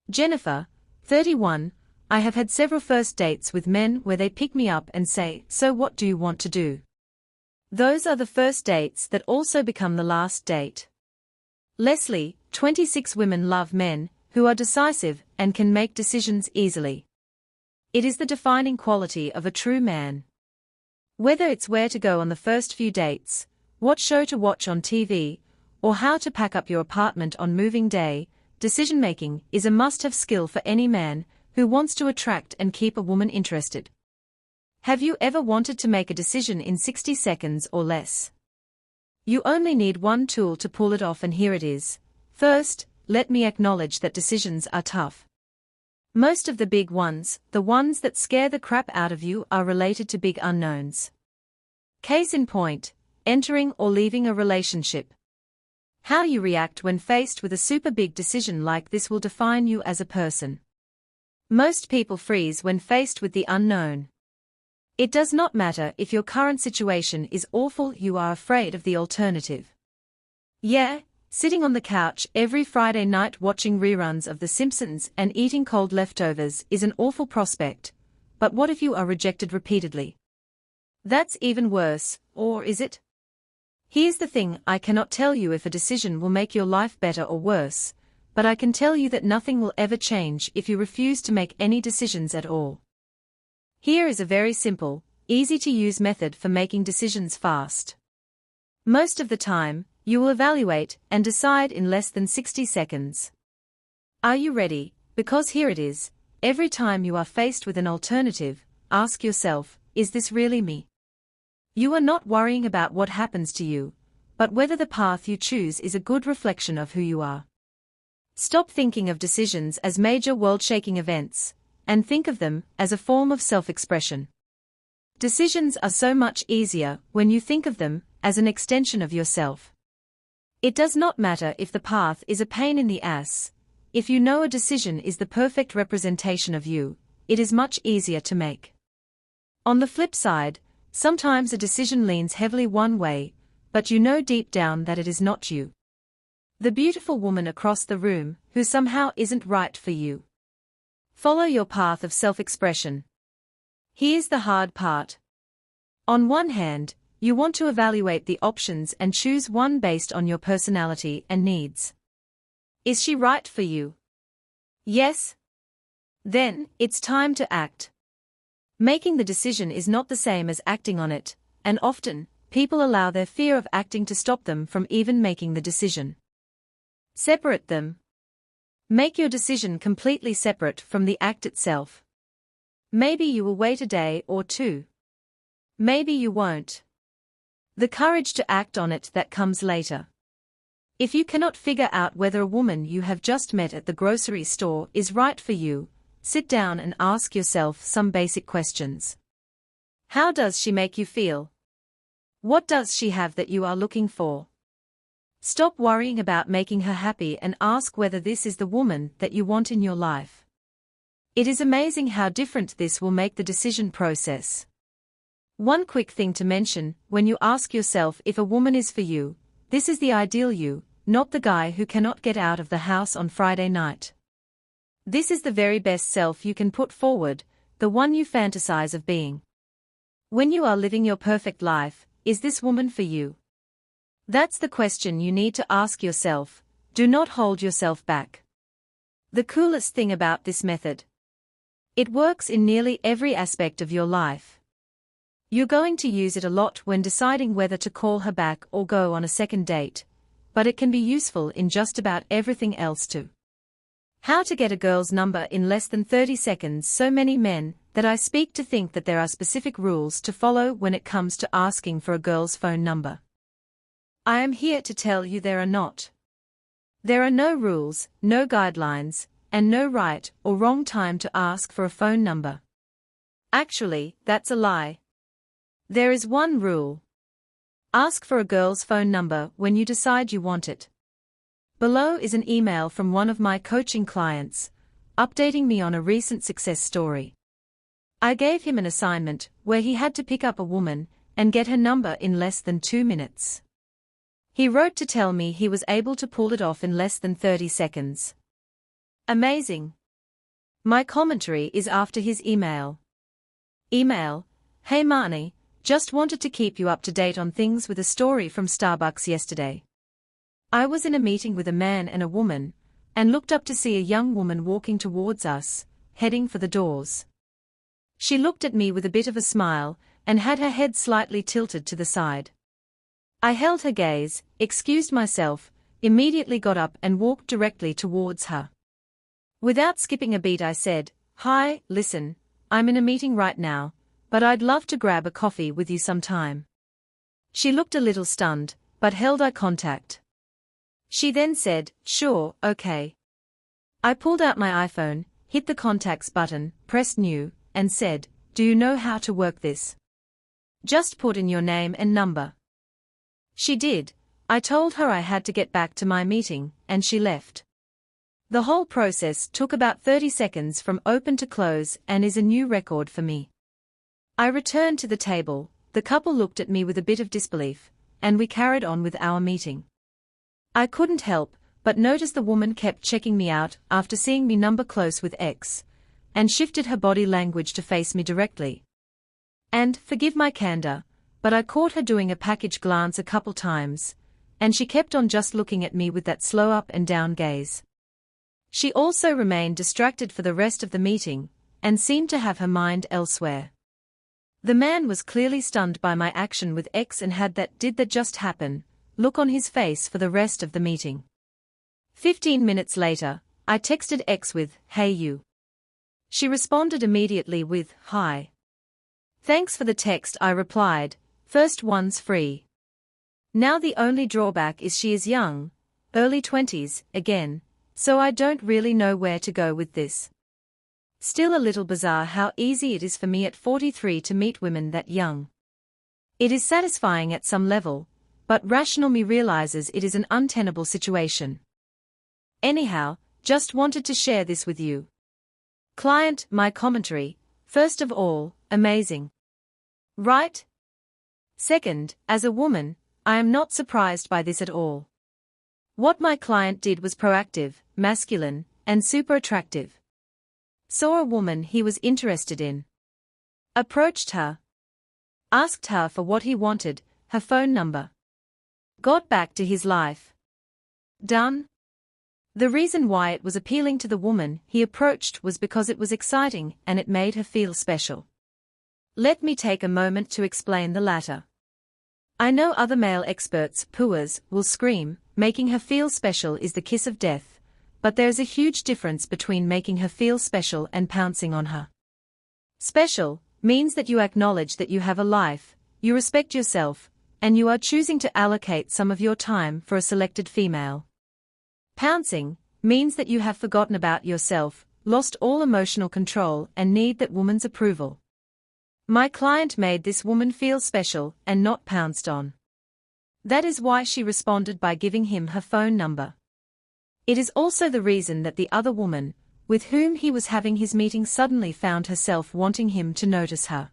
Jennifer, 31. I have had several first dates with men where they pick me up and say, so what do you want to do? Those are the first dates that also become the last date. Leslie, 26. Women love men who are decisive and can make decisions easily. It is the defining quality of a true man. Whether it's where to go on the first few dates, what show to watch on TV, or how to pack up your apartment on moving day, decision-making is a must-have skill for any man who wants to attract and keep a woman interested. Have you ever wanted to make a decision in 60 seconds or less? You only need one tool to pull it off, and here it is. First, let me acknowledge that decisions are tough. Most of the big ones, the ones that scare the crap out of you, are related to big unknowns. Case in point, entering or leaving a relationship. How you react when faced with a super big decision like this will define you as a person. Most people freeze when faced with the unknown. It does not matter if your current situation is awful, you are afraid of the alternative. Yeah, sitting on the couch every Friday night watching reruns of The Simpsons and eating cold leftovers is an awful prospect, but what if you are rejected repeatedly? That's even worse, or is it? Here's the thing, I cannot tell you if a decision will make your life better or worse, but I can tell you that nothing will ever change if you refuse to make any decisions at all. Here is a very simple, easy-to-use method for making decisions fast. Most of the time, you will evaluate and decide in less than 60 seconds. Are you ready? Because here it is. Every time you are faced with an alternative, ask yourself, is this really me? You are not worrying about what happens to you, but whether the path you choose is a good reflection of who you are. Stop thinking of decisions as major world-shaking events, and think of them as a form of self-expression. Decisions are so much easier when you think of them as an extension of yourself. It does not matter if the path is a pain in the ass. If you know a decision is the perfect representation of you, it is much easier to make. On the flip side, sometimes a decision leans heavily one way, but you know deep down that it is not you. The beautiful woman across the room, who somehow isn't right for you. Follow your path of self-expression. Here's the hard part. On one hand, you want to evaluate the options and choose one based on your personality and needs. Is she right for you? Yes? Then, it's time to act. Making the decision is not the same as acting on it, and often, people allow their fear of acting to stop them from even making the decision. Separate them. Make your decision completely separate from the act itself. Maybe you will wait a day or two. Maybe you won't. The courage to act on it that comes later. If you cannot figure out whether a woman you have just met at the grocery store is right for you, sit down and ask yourself some basic questions. How does she make you feel? What does she have that you are looking for? Stop worrying about making her happy and ask whether this is the woman that you want in your life. It is amazing how different this will make the decision process. One quick thing to mention, when you ask yourself if a woman is for you, this is the ideal you, not the guy who cannot get out of the house on Friday night. This is the very best self you can put forward, the one you fantasize of being. When you are living your perfect life, is this woman for you? That's the question you need to ask yourself. Do not hold yourself back. The coolest thing about this method. It works in nearly every aspect of your life. You're going to use it a lot when deciding whether to call her back or go on a second date, but it can be useful in just about everything else too. How to get a girl's number in less than 30 seconds. So many men that I speak to think that there are specific rules to follow when it comes to asking for a girl's phone number. I am here to tell you there are not. There are no rules, no guidelines, and no right or wrong time to ask for a phone number. Actually, that's a lie. There is one rule. Ask for a girl's phone number when you decide you want it. Below is an email from one of my coaching clients, updating me on a recent success story. I gave him an assignment where he had to pick up a woman and get her number in less than 2 minutes. He wrote to tell me he was able to pull it off in less than 30 seconds. Amazing. My commentary is after his email. Email: Hey Marnie, just wanted to keep you up to date on things with a story from Starbucks yesterday. I was in a meeting with a man and a woman, and looked up to see a young woman walking towards us, heading for the doors. She looked at me with a bit of a smile, and had her head slightly tilted to the side. I held her gaze, excused myself, immediately got up and walked directly towards her. Without skipping a beat I said, "Hi, listen, I'm in a meeting right now, but I'd love to grab a coffee with you sometime." She looked a little stunned, but held eye contact. She then said, "Sure, okay." I pulled out my iPhone, hit the contacts button, pressed new, and said, "Do you know how to work this? Just put in your name and number." She did. I told her I had to get back to my meeting, and she left. The whole process took about 30 seconds from open to close and is a new record for me. I returned to the table, the couple looked at me with a bit of disbelief, and we carried on with our meeting. I couldn't help but notice the woman kept checking me out after seeing me number close with X, and shifted her body language to face me directly. And, forgive my candor, but I caught her doing a package glance a couple times, and she kept on just looking at me with that slow up and down gaze. She also remained distracted for the rest of the meeting, and seemed to have her mind elsewhere. The man was clearly stunned by my action with X and had that "did that just happen" look on his face for the rest of the meeting. 15 minutes later, I texted X with, "Hey you." She responded immediately with, "Hi." "Thanks for the text," I replied, "first one's free." Now the only drawback is she is young, early 20s, again, so I don't really know where to go with this. Still a little bizarre how easy it is for me at 43 to meet women that young. It is satisfying at some level, but rational me realizes it is an untenable situation. Anyhow, just wanted to share this with you. Client, my commentary, first of all, amazing. Right? Second, as a woman, I am not surprised by this at all. What my client did was proactive, masculine, and super attractive. Saw a woman he was interested in. Approached her. Asked her for what he wanted, her phone number. Got back to his life. Done? The reason why it was appealing to the woman he approached was because it was exciting and it made her feel special. Let me take a moment to explain the latter. I know other male experts, pooers, will scream, making her feel special is the kiss of death. But there's a huge difference between making her feel special and pouncing on her. Special means that you acknowledge that you have a life, you respect yourself, and you are choosing to allocate some of your time for a selected female. Pouncing means that you have forgotten about yourself, lost all emotional control, and need that woman's approval. My client made this woman feel special and not pounced on. That is why she responded by giving him her phone number. It is also the reason that the other woman, with whom he was having his meeting, suddenly found herself wanting him to notice her.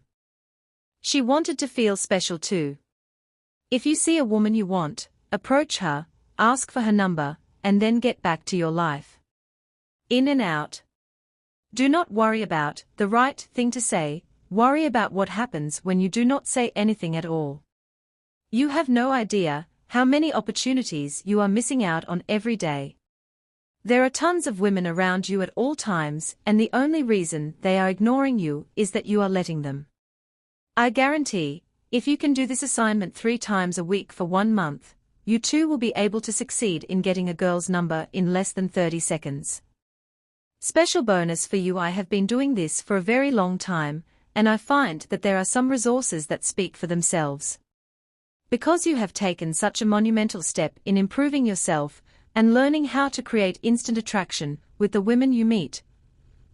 She wanted to feel special too. If you see a woman you want, approach her, ask for her number, and then get back to your life. In and out. Do not worry about the right thing to say, worry about what happens when you do not say anything at all. You have no idea how many opportunities you are missing out on every day. There are tons of women around you at all times, and the only reason they are ignoring you is that you are letting them. I guarantee, if you can do this assignment 3 times a week for 1 month, you too will be able to succeed in getting a girl's number in less than 30 seconds. Special bonus for you: I have been doing this for a very long time, and I find that there are some resources that speak for themselves. Because you have taken such a monumental step in improving yourself, and learning how to create instant attraction with the women you meet,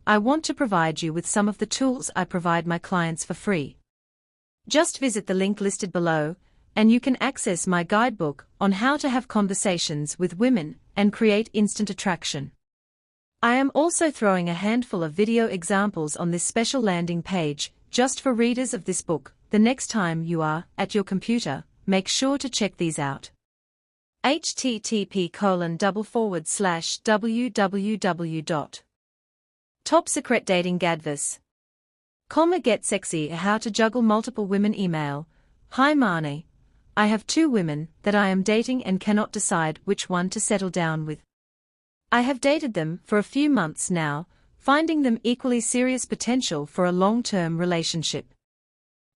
I want to provide you with some of the tools I provide my clients for free. Just visit the link listed below, and you can access my guidebook on how to have conversations with women and create instant attraction. I am also throwing a handful of video examples on this special landing page, just for readers of this book. The next time you are at your computer, make sure to check these out. http://www.topsecretdatinggadvice.com Get Sexy, how to juggle multiple women. Email: Hi Marnie. I have 2 women that I am dating and cannot decide which one to settle down with. I have dated them for a few months now, finding them equally serious potential for a long-term relationship.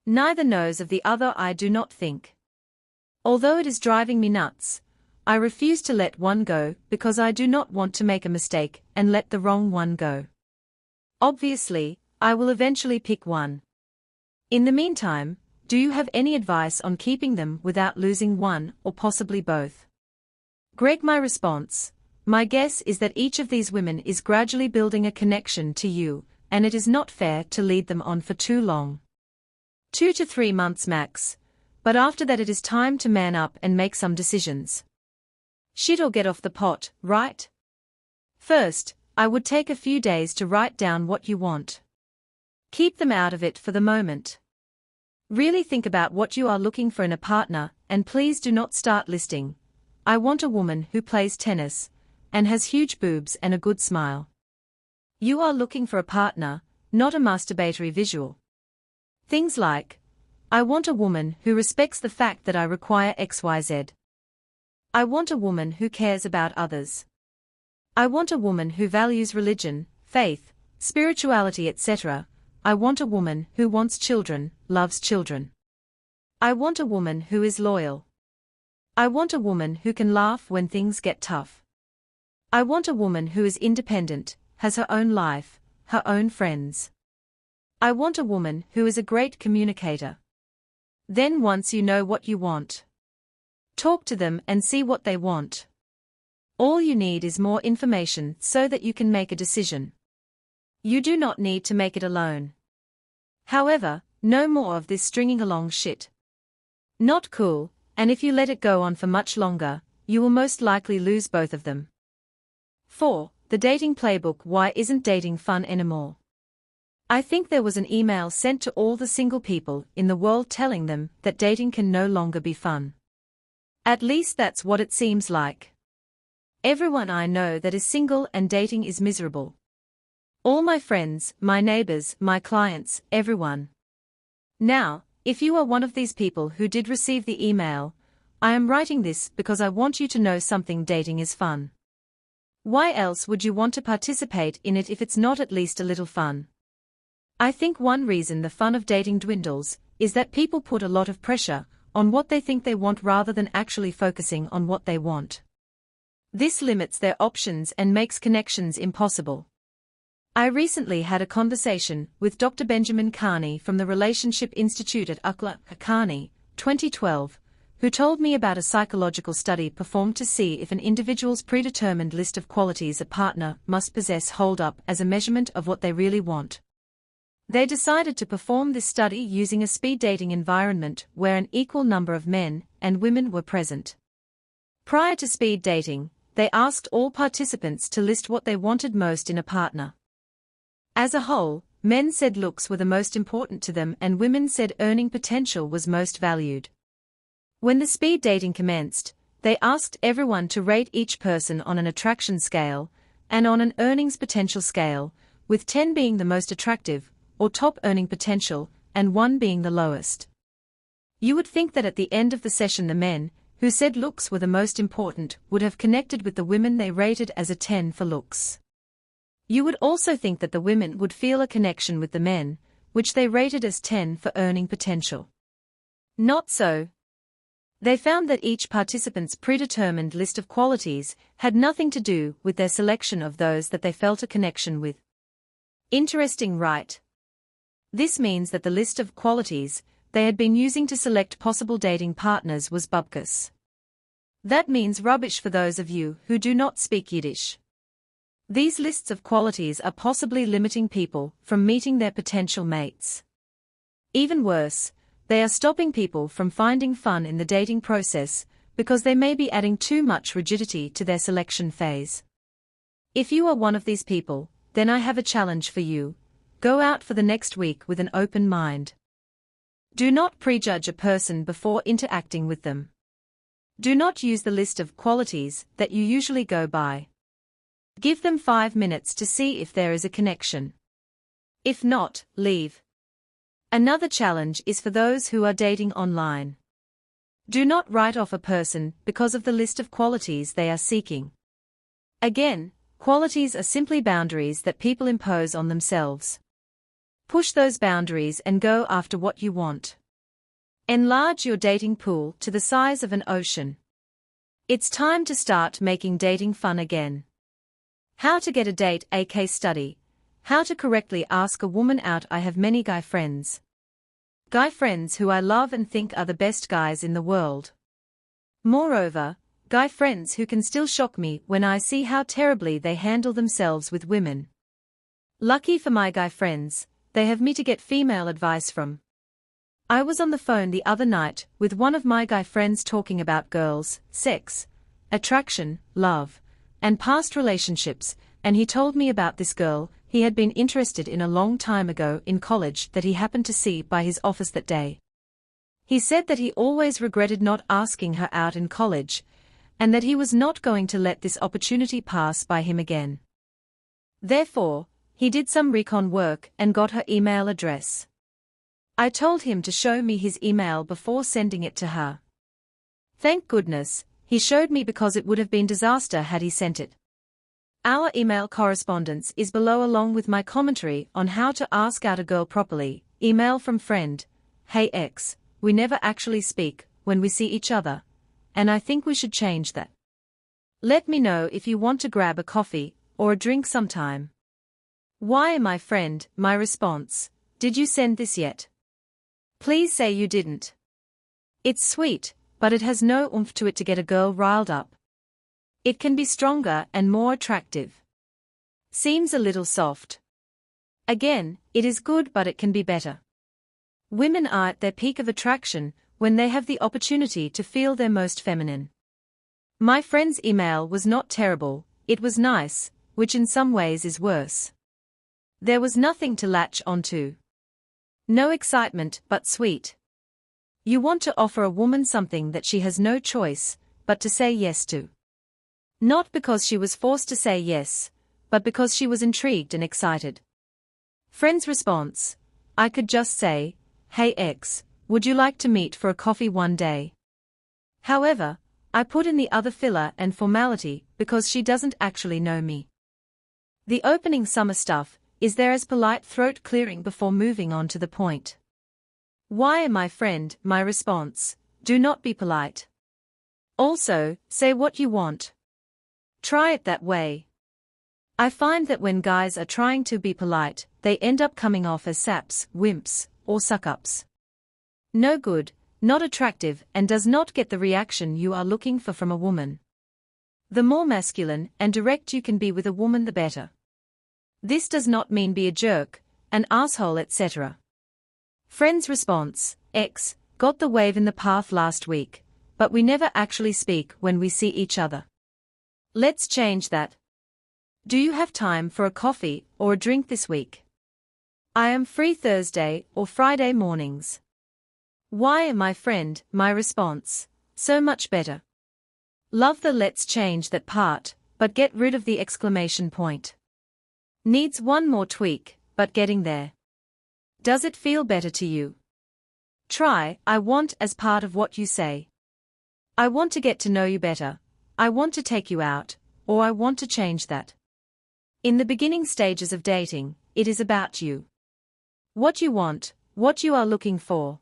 Neither knows of the other, I do not think. Although it is driving me nuts, I refuse to let one go because I do not want to make a mistake and let the wrong one go. Obviously, I will eventually pick one. In the meantime, do you have any advice on keeping them without losing one or possibly both? Greg, my response: my guess is that each of these women is gradually building a connection to you, and it is not fair to lead them on for too long. 2 to 3 months max, but after that it is time to man up and make some decisions. Shit or get off the pot, right? First, I would take a few days to write down what you want. Keep them out of it for the moment. Really think about what you are looking for in a partner, and please do not start listing, I want a woman who plays tennis, and has huge boobs and a good smile. You are looking for a partner, not a masturbatory visual. Things like, I want a woman who respects the fact that I require XYZ. I want a woman who cares about others. I want a woman who values religion, faith, spirituality, etc. I want a woman who wants children, loves children. I want a woman who is loyal. I want a woman who can laugh when things get tough. I want a woman who is independent, has her own life, her own friends. I want a woman who is a great communicator. Then once you know what you want, talk to them and see what they want. All you need is more information so that you can make a decision. You do not need to make it alone. However, no more of this stringing along shit. Not cool, and if you let it go on for much longer, you will most likely lose both of them. 4. The Dating Playbook. Why isn't dating fun anymore? I think there was an email sent to all the single people in the world telling them that dating can no longer be fun. At least that's what it seems like. Everyone I know that is single and dating is miserable. All my friends, my neighbors, my clients, everyone. Now, if you are one of these people who did receive the email, I am writing this because I want you to know something: dating is fun. Why else would you want to participate in it if it's not at least a little fun? I think one reason the fun of dating dwindles is that people put a lot of pressure on what they think they want rather than actually focusing on what they want. This limits their options and makes connections impossible. I recently had a conversation with Dr. Benjamin Carney from the Relationship Institute at UCLA, Carney, 2012, who told me about a psychological study performed to see if an individual's predetermined list of qualities a partner must possess hold up as a measurement of what they really want. They decided to perform this study using a speed dating environment where an equal number of men and women were present. Prior to speed dating, they asked all participants to list what they wanted most in a partner. As a whole, men said looks were the most important to them and women said earning potential was most valued. When the speed dating commenced, they asked everyone to rate each person on an attraction scale and on an earnings potential scale, with 10 being the most attractive, or top earning potential, and 1 being the lowest. You would think that at the end of the session the men, who said looks were the most important, would have connected with the women they rated as a 10 for looks. You would also think that the women would feel a connection with the men, which they rated as 10 for earning potential. Not so. They found that each participant's predetermined list of qualities had nothing to do with their selection of those that they felt a connection with. Interesting, right? This means that the list of qualities they had been using to select possible dating partners was bupkis. That means rubbish for those of you who do not speak Yiddish. These lists of qualities are possibly limiting people from meeting their potential mates. Even worse, they are stopping people from finding fun in the dating process because they may be adding too much rigidity to their selection phase. If you are one of these people, then I have a challenge for you. Go out for the next week with an open mind. Do not prejudge a person before interacting with them. Do not use the list of qualities that you usually go by. Give them 5 minutes to see if there is a connection. If not, leave. Another challenge is for those who are dating online. Do not write off a person because of the list of qualities they are seeking. Again, qualities are simply boundaries that people impose on themselves. Push those boundaries and go after what you want. Enlarge your dating pool to the size of an ocean. It's time to start making dating fun again. How to get a date, a case study. How to correctly ask a woman out. I have many guy friends. Guy friends who I love and think are the best guys in the world. Moreover, guy friends who can still shock me when I see how terribly they handle themselves with women. Lucky for my guy friends, they have me to get female advice from. I was on the phone the other night with one of my guy friends talking about girls, sex, attraction, love, and past relationships, and he told me about this girl he had been interested in a long time ago in college that he happened to see by his office that day. He said that he always regretted not asking her out in college, and that he was not going to let this opportunity pass by him again. Therefore, he did some recon work and got her email address. I told him to show me his email before sending it to her. Thank goodness, he showed me because it would have been disaster had he sent it. Our email correspondence is below along with my commentary on how to ask out a girl properly. Email from friend. Hey X, we never actually speak when we see each other, and I think we should change that. Let me know if you want to grab a coffee or a drink sometime. Why, my friend? My response. Did you send this yet? Please say you didn't. It's sweet, but it has no oomph to it to get a girl riled up. It can be stronger and more attractive. Seems a little soft. Again, it is good, but it can be better. Women are at their peak of attraction when they have the opportunity to feel their most feminine. My friend's email was not terrible, it was nice, which in some ways is worse. There was nothing to latch onto. No excitement, but sweet. You want to offer a woman something that she has no choice but to say yes to. Not because she was forced to say yes, but because she was intrigued and excited. Friend's response. I could just say, hey X, would you like to meet for a coffee one day? However, I put in the other filler and formality because she doesn't actually know me. The opening summer stuff is there as polite throat clearing before moving on to the point. Why, my friend? My response. Do not be polite. Also, say what you want. Try it that way. I find that when guys are trying to be polite, they end up coming off as saps, wimps, or suck-ups. No good, not attractive, and does not get the reaction you are looking for from a woman. The more masculine and direct you can be with a woman, the better. This does not mean be a jerk, an asshole, etc. Friend's response. X, got the wave in the path last week, but we never actually speak when we see each other. Let's change that. Do you have time for a coffee or a drink this week? I am free Thursday or Friday mornings. Why, my friend? My response. So much better. Love the let's change that part, but get rid of the exclamation point. Needs one more tweak, but getting there. Does it feel better to you? Try, I want as part of what you say. I want to get to know you better. I want to take you out, or I want to change that. In the beginning stages of dating, it is about you. What you want, what you are looking for.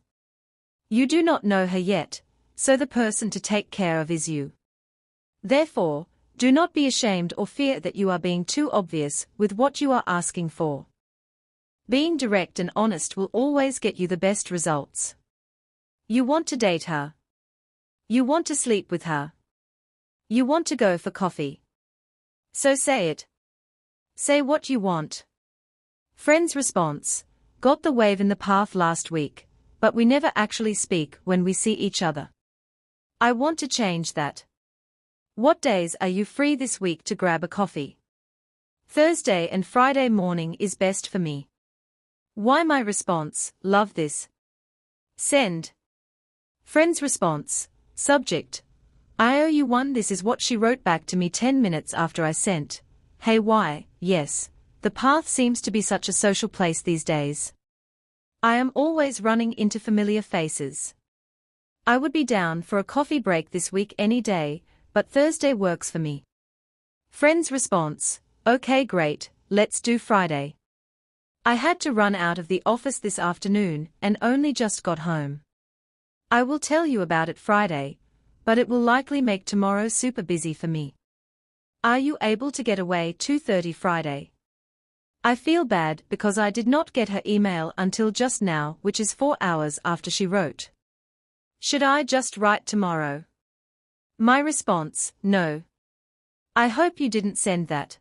You do not know her yet, so the person to take care of is you. Therefore, do not be ashamed or fear that you are being too obvious with what you are asking for. Being direct and honest will always get you the best results. You want to date her. You want to sleep with her. You want to go for coffee. So say it. Say what you want. Friend's response. Got the wave in the path last week, but we never actually speak when we see each other. I want to change that. What days are you free this week to grab a coffee? Thursday and Friday morning is best for me. Why, my response. Love this. Send. Friend's response. Subject. I owe you one. This is what she wrote back to me 10 minutes after I sent. Hey, why? Yes. The path seems to be such a social place these days. I am always running into familiar faces. I would be down for a coffee break this week any day, but Thursday works for me. Friend's response. Okay, great, let's do Friday. I had to run out of the office this afternoon and only just got home. I will tell you about it Friday, but it will likely make tomorrow super busy for me. Are you able to get away 2:30 Friday? I feel bad because I did not get her email until just now, which is 4 hours after she wrote. Should I just write tomorrow? My response, no. I hope you didn't send that.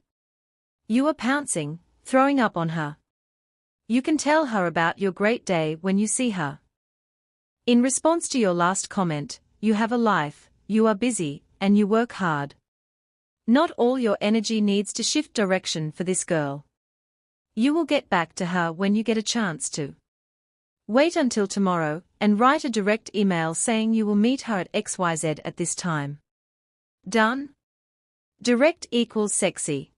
You are pouncing, throwing up on her. You can tell her about your great day when you see her. In response to your last comment, you have a life, you are busy, and you work hard. Not all your energy needs to shift direction for this girl. You will get back to her when you get a chance to. Wait until tomorrow, and write a direct email saying you will meet her at XYZ at this time. Done? Direct equals sexy.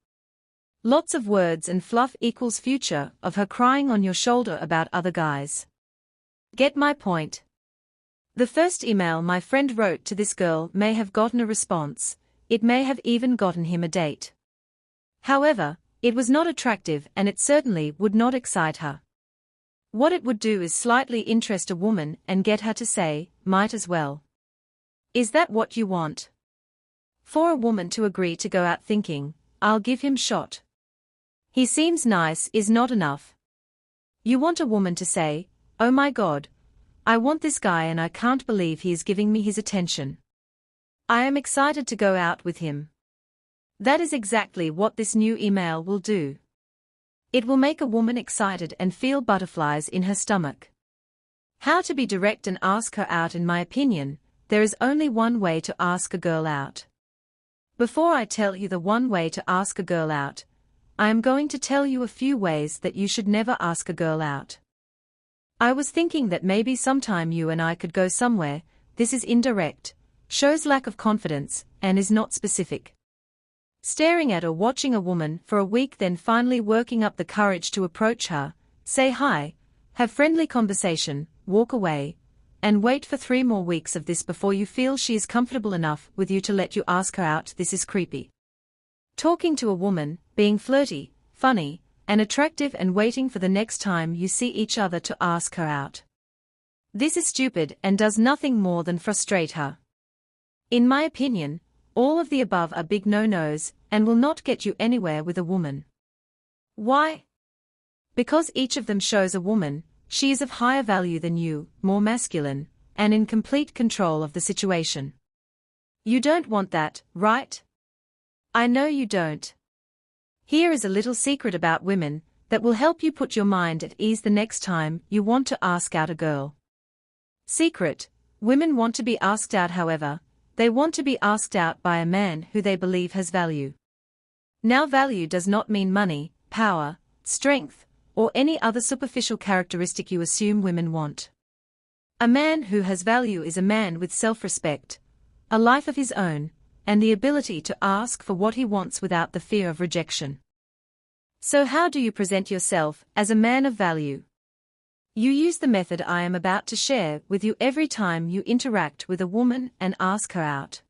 Lots of words and fluff equals future of her crying on your shoulder about other guys. Get my point? The first email my friend wrote to this girl may have gotten a response, it may have even gotten him a date. However, it was not attractive and it certainly would not excite her. What it would do is slightly interest a woman and get her to say, might as well. Is that what you want? For a woman to agree to go out thinking, I'll give him shot. He seems nice is not enough. You want a woman to say, oh my God, I want this guy and I can't believe he is giving me his attention. I am excited to go out with him. That is exactly what this new email will do. It will make a woman excited and feel butterflies in her stomach. How to be direct and ask her out? In my opinion, there is only one way to ask a girl out. Before I tell you the one way to ask a girl out, I am going to tell you a few ways that you should never ask a girl out. I was thinking that maybe sometime you and I could go somewhere. This is indirect, shows lack of confidence, and is not specific. Staring at or watching a woman for a week, then finally working up the courage to approach her, say hi, have friendly conversation, walk away, and wait for 3 more weeks of this before you feel she is comfortable enough with you to let you ask her out. This is creepy. Talking to a woman, being flirty, funny, and attractive and waiting for the next time you see each other to ask her out. This is stupid and does nothing more than frustrate her. In my opinion, all of the above are big no-nos and will not get you anywhere with a woman. Why? Because each of them shows a woman, she is of higher value than you, more masculine, and in complete control of the situation. You don't want that, right? I know you don't. Here is a little secret about women that will help you put your mind at ease the next time you want to ask out a girl. Secret: women want to be asked out, however, they want to be asked out by a man who they believe has value. Now, value does not mean money, power, strength, or any other superficial characteristic you assume women want. A man who has value is a man with self-respect, a life of his own, and the ability to ask for what he wants without the fear of rejection. So how do you present yourself as a man of value? You use the method I am about to share with you every time you interact with a woman and ask her out.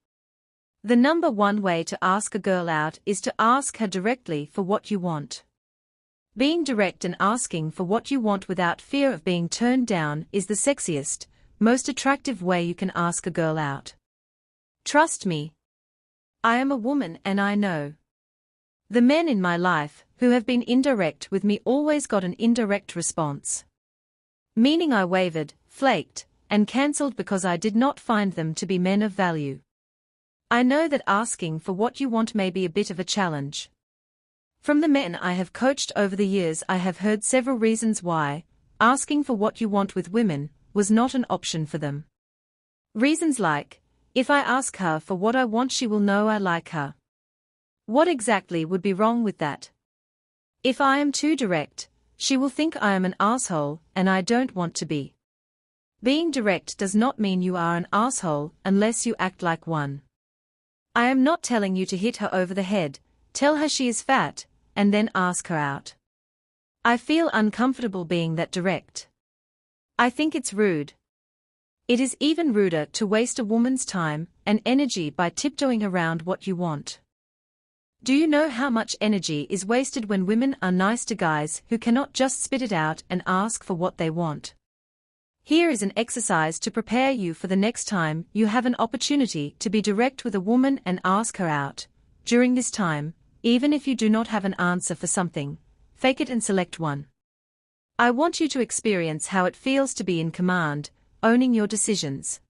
The number one way to ask a girl out is to ask her directly for what you want. Being direct and asking for what you want without fear of being turned down is the sexiest, most attractive way you can ask a girl out. Trust me. I am a woman and I know. The men in my life who have been indirect with me always got an indirect response. Meaning I wavered, flaked, and cancelled because I did not find them to be men of value. I know that asking for what you want may be a bit of a challenge. From the men I have coached over the years, I have heard several reasons why asking for what you want with women was not an option for them. Reasons like, if I ask her for what I want, she will know I like her. What exactly would be wrong with that? If I am too direct, she will think I am an asshole, and I don't want to be. Being direct does not mean you are an asshole unless you act like one. I am not telling you to hit her over the head, tell her she is fat, and then ask her out. I feel uncomfortable being that direct. I think it's rude. It is even ruder to waste a woman's time and energy by tiptoeing around what you want. Do you know how much energy is wasted when women are nice to guys who cannot just spit it out and ask for what they want? Here is an exercise to prepare you for the next time you have an opportunity to be direct with a woman and ask her out. During this time, even if you do not have an answer for something, fake it and select one. I want you to experience how it feels to be in command, owning your decisions.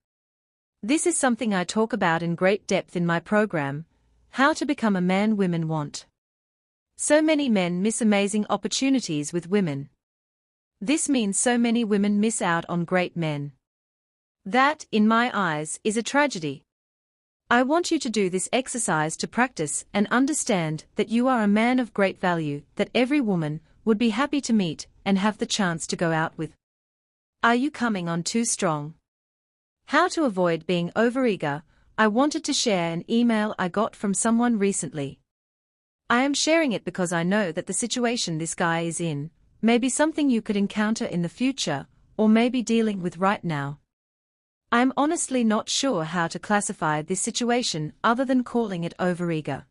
This is something I talk about in great depth in my program, How to Become a Man Women Want. So many men miss amazing opportunities with women. This means so many women miss out on great men. That, in my eyes, is a tragedy. I want you to do this exercise to practice and understand that you are a man of great value that every woman would be happy to meet and have the chance to go out with. Are you coming on too strong? How to avoid being overeager. I wanted to share an email I got from someone recently. I am sharing it because I know that the situation this guy is in may be something you could encounter in the future, or may be dealing with right now. I am honestly not sure how to classify this situation other than calling it overeager.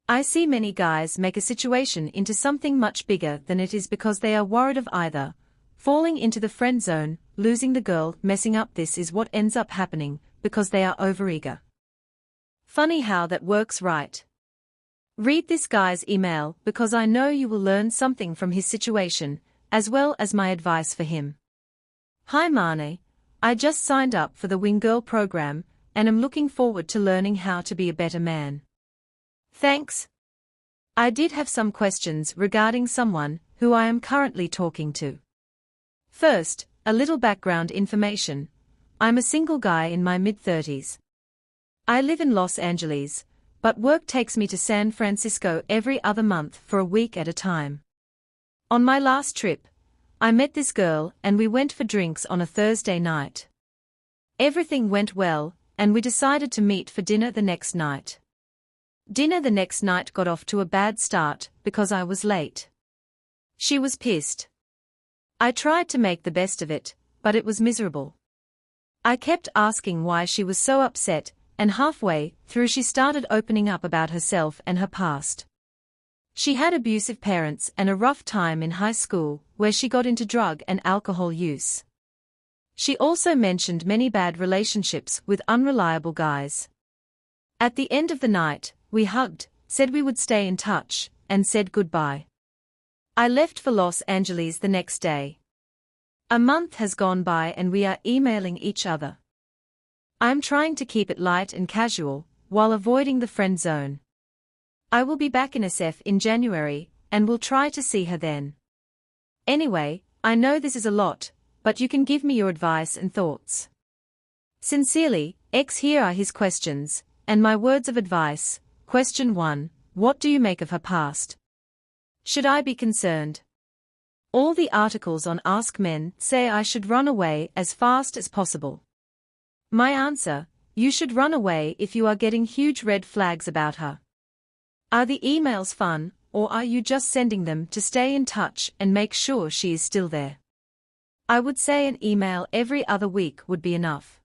I see many guys make a situation into something much bigger than it is because they are worried of either falling into the friend zone, losing the girl, messing up. This is what ends up happening because they are overeager. Funny how that works, right? Read this guy's email because I know you will learn something from his situation, as well as my advice for him. Hi Marnie, I just signed up for the Wing Girl program and am looking forward to learning how to be a better man. Thanks. I did have some questions regarding someone who I am currently talking to. First, a little background information. I'm a single guy in my mid-30s. I live in Los Angeles, but work takes me to San Francisco every other month for a week at a time. On my last trip, I met this girl and we went for drinks on a Thursday night. Everything went well, and we decided to meet for dinner the next night. Dinner the next night got off to a bad start because I was late. She was pissed. I tried to make the best of it, but it was miserable. I kept asking why she was so upset, and halfway through she started opening up about herself and her past. She had abusive parents and a rough time in high school where she got into drug and alcohol use. She also mentioned many bad relationships with unreliable guys. At the end of the night, we hugged, said we would stay in touch, and said goodbye. I left for Los Angeles the next day. A month has gone by and we are emailing each other. I'm trying to keep it light and casual, while avoiding the friend zone. I will be back in SF in January, and will try to see her then. Anyway, I know this is a lot, but you can give me your advice and thoughts. Sincerely, X. Here are his questions, and my words of advice. Question 1. What do you make of her past? Should I be concerned? All the articles on Ask Men say I should run away as fast as possible. My answer: you should run away if you are getting huge red flags about her. Are the emails fun, or are you just sending them to stay in touch and make sure she is still there? I would say an email every other week would be enough.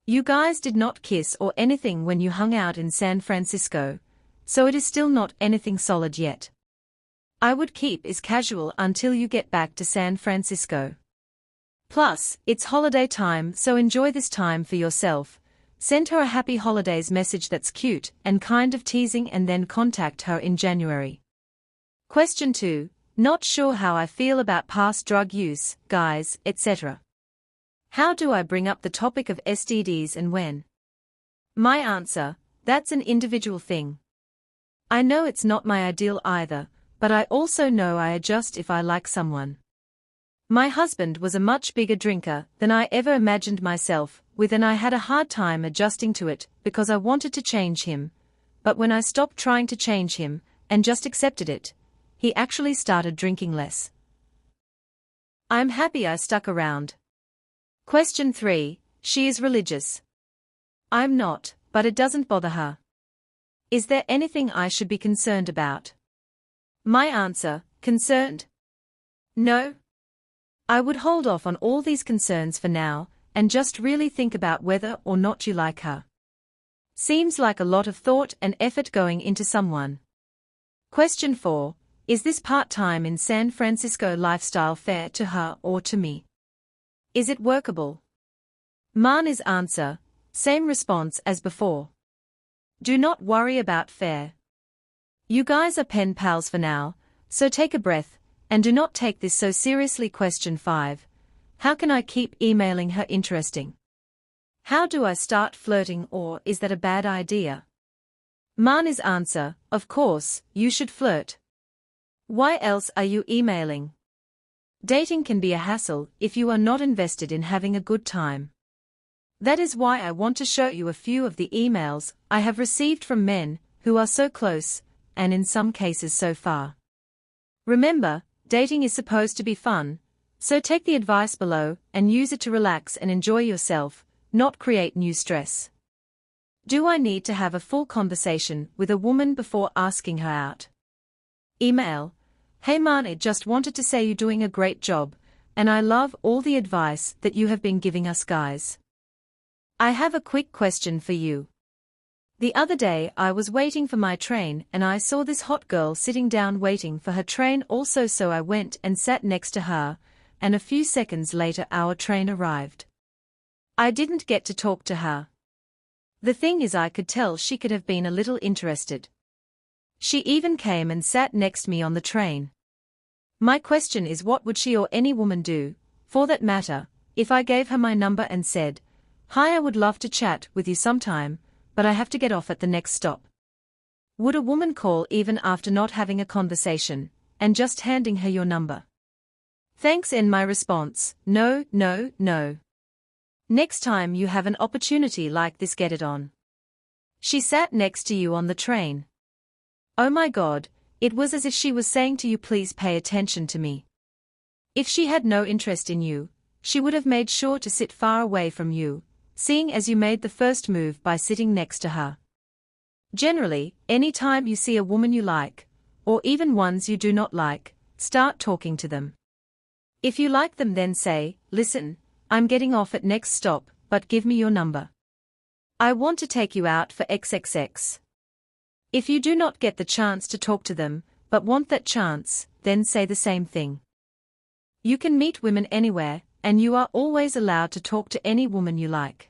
You guys did not kiss or anything when you hung out in San Francisco, so it is still not anything solid yet. I would keep it casual until you get back to San Francisco. Plus, it's holiday time, so enjoy this time for yourself. Send her a happy holidays message that's cute and kind of teasing, and then contact her in January. Question 2. Not sure how I feel about past drug use, guys, etc. How do I bring up the topic of STDs and when? My answer: that's an individual thing. I know it's not my ideal either, but I also know I adjust if I like someone. My husband was a much bigger drinker than I ever imagined myself with, and I had a hard time adjusting to it because I wanted to change him, but when I stopped trying to change him and just accepted it, he actually started drinking less. I'm happy I stuck around. Question 3. She is religious. I'm not, but it doesn't bother her. Is there anything I should be concerned about? My answer: concerned? No. I would hold off on all these concerns for now, and just really think about whether or not you like her. Seems like a lot of thought and effort going into someone. Question 4. Is this part-time in San Francisco lifestyle fair to her or to me? Is it workable? Marnie's answer: same response as before. Do not worry about fair. You guys are pen pals for now, so take a breath, and do not take this so seriously. Question 5. How can I keep emailing her interesting? How do I start flirting, or is that a bad idea? Marnie's answer: of course, you should flirt. Why else are you emailing? Dating can be a hassle if you are not invested in having a good time. That is why I want to show you a few of the emails I have received from men who are so close, and in some cases so far. Remember, dating is supposed to be fun, so take the advice below and use it to relax and enjoy yourself, not create new stress. Do I need to have a full conversation with a woman before asking her out? Email: Hey Marnie, just wanted to say you're doing a great job, and I love all the advice that you have been giving us guys. I have a quick question for you. The other day I was waiting for my train and I saw this hot girl sitting down waiting for her train also, so I went and sat next to her, and a few seconds later our train arrived. I didn't get to talk to her. The thing is, I could tell she could have been a little interested. She even came and sat next to me on the train. My question is, what would she or any woman do, for that matter, if I gave her my number and said, "Hi, I would love to chat with you sometime, but I have to get off at the next stop"? Would a woman call even after not having a conversation, and just handing her your number? Thanks. And my response, no, no, no. Next time you have an opportunity like this, get it on. She sat next to you on the train. Oh my God, it was as if she was saying to you, please pay attention to me. If she had no interest in you, she would have made sure to sit far away from you, seeing as you made the first move by sitting next to her. Generally, any time you see a woman you like, or even ones you do not like, start talking to them. If you like them, then say, "Listen, I'm getting off at next stop, but give me your number. I want to take you out for XXX. If you do not get the chance to talk to them, but want that chance, then say the same thing. You can meet women anywhere, and you are always allowed to talk to any woman you like.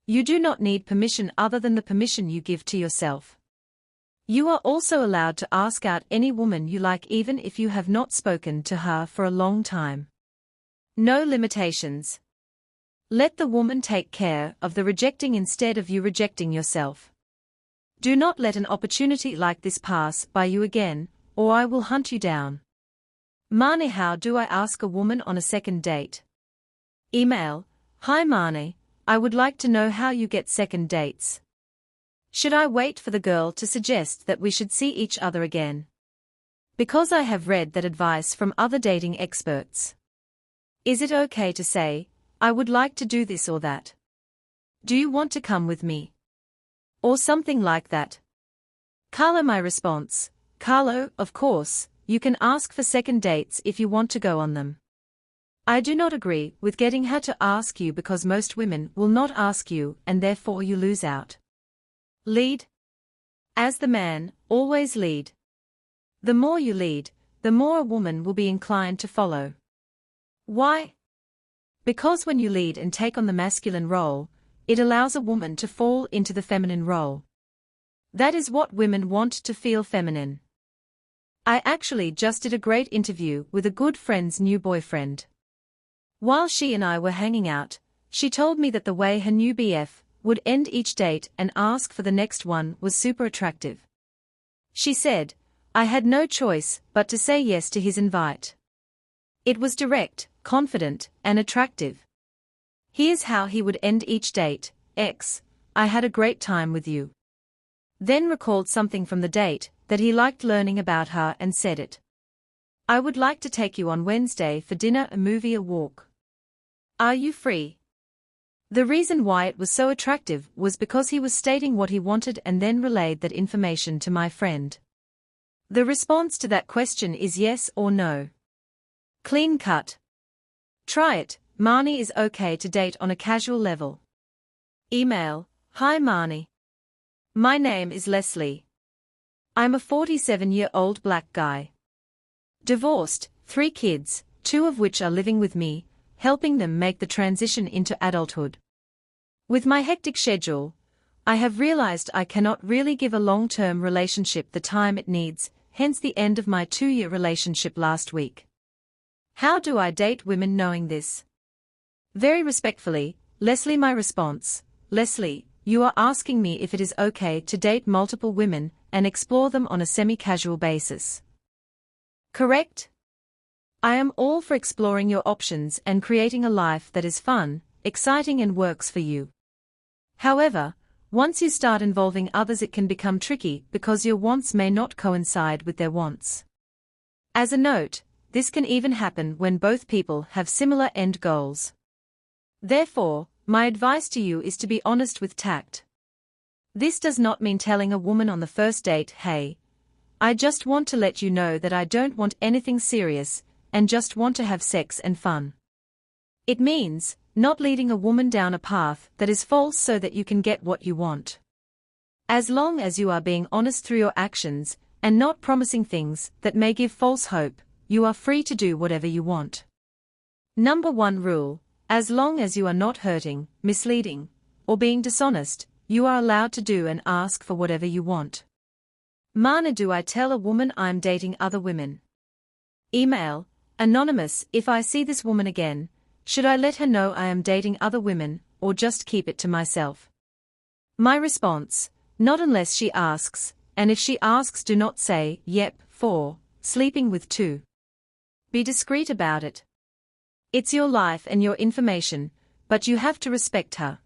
You do not need permission other than the permission you give to yourself. You are also allowed to ask out any woman you like even if you have not spoken to her for a long time. No limitations. Let the woman take care of the rejecting instead of you rejecting yourself. Do not let an opportunity like this pass by you again, or I will hunt you down. Marnie, how do I ask a woman on a second date? Email, "Hi Marnie, I would like to know how you get second dates. Should I wait for the girl to suggest that we should see each other again? Because I have read that advice from other dating experts. Is it okay to say, I would like to do this or that? Do you want to come with me? Or something like that." Carlo, my response, Carlo, of course, you can ask for second dates if you want to go on them. I do not agree with getting her to ask you because most women will not ask you and therefore you lose out. Lead. As the man, always lead. The more you lead, the more a woman will be inclined to follow. Why? Because when you lead and take on the masculine role, it allows a woman to fall into the feminine role. That is what women want, to feel feminine. I actually just did a great interview with a good friend's new boyfriend. While she and I were hanging out, she told me that the way her new BF would end each date and ask for the next one was super attractive. She said, I had no choice but to say yes to his invite. It was direct, confident, and attractive. Here's how he would end each date: X, I had a great time with you. Then recalled something from the date that he liked learning about her and said it. I would like to take you on Wednesday for dinner, a movie, a walk. Are you free? The reason why it was so attractive was because he was stating what he wanted and then relayed that information to my friend. The response to that question is yes or no. Clean cut. Try it. Marnie is okay to date on a casual level. Email, Hi Marnie. My name is Leslie. I'm a 47-year-old black guy. Divorced, 3 kids, 2 of which are living with me, helping them make the transition into adulthood. With my hectic schedule, I have realized I cannot really give a long-term relationship the time it needs, hence the end of my 2-year relationship last week. How do I date women knowing this? Very respectfully, Leslie. My response, Leslie, you are asking me if it is okay to date multiple women and explore them on a semi-casual basis. Correct? I am all for exploring your options and creating a life that is fun, exciting and works for you. However, once you start involving others it can become tricky because your wants may not coincide with their wants. As a note, this can even happen when both people have similar end goals. Therefore, my advice to you is to be honest with tact. This does not mean telling a woman on the first date, hey, I just want to let you know that I don't want anything serious, and just want to have sex and fun. It means not leading a woman down a path that is false so that you can get what you want. As long as you are being honest through your actions, and not promising things that may give false hope, you are free to do whatever you want. Number 1 rule: as long as you are not hurting, misleading, or being dishonest, you are allowed to do and ask for whatever you want. Mana, do I tell a woman I'm dating other women? Email, Anonymous, if I see this woman again, should I let her know I am dating other women, or just keep it to myself? My response: not unless she asks, and if she asks, do not say, yep, 4, sleeping with 2. Be discreet about it. It's your life and your information, but you have to respect her.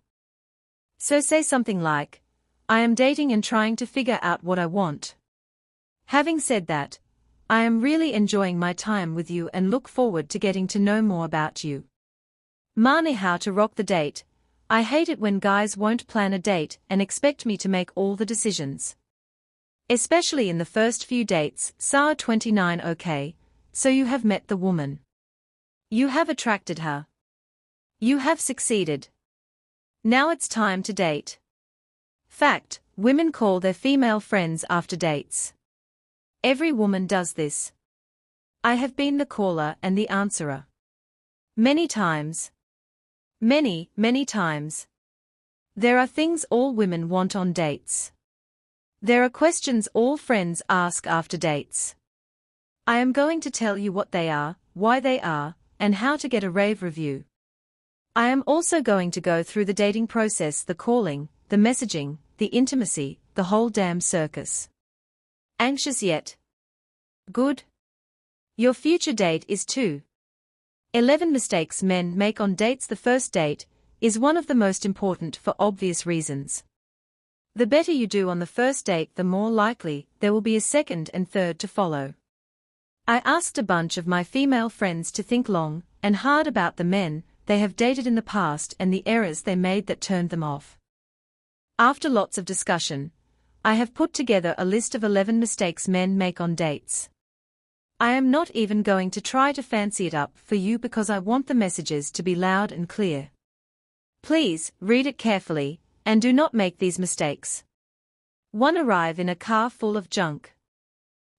So say something like, I am dating and trying to figure out what I want. Having said that, I am really enjoying my time with you and look forward to getting to know more about you. Mane, how to rock the date. I hate it when guys won't plan a date and expect me to make all the decisions. Especially in the first few dates. Saa 29. Okay, so you have met the woman. You have attracted her. You have succeeded. Now it's time to date. Fact: women call their female friends after dates. Every woman does this. I have been the caller and the answerer. Many times. Many times. There are things all women want on dates. There are questions all friends ask after dates. I am going to tell you what they are, why they are, and how to get a rave review. I am also going to go through the dating process, the calling, the messaging, the intimacy, the whole damn circus. Anxious yet? Good. Your future date is 2. 11 mistakes men make on dates. The first date is one of the most important for obvious reasons. The better you do on the first date, the more likely there will be a second and third to follow. I asked a bunch of my female friends to think long and hard about the men they have dated in the past and the errors they made that turned them off. After lots of discussion, I have put together a list of 11 mistakes men make on dates. I am not even going to try to fancy it up for you because I want the messages to be loud and clear. Please read it carefully and do not make these mistakes. 1. Arrive in a car full of junk.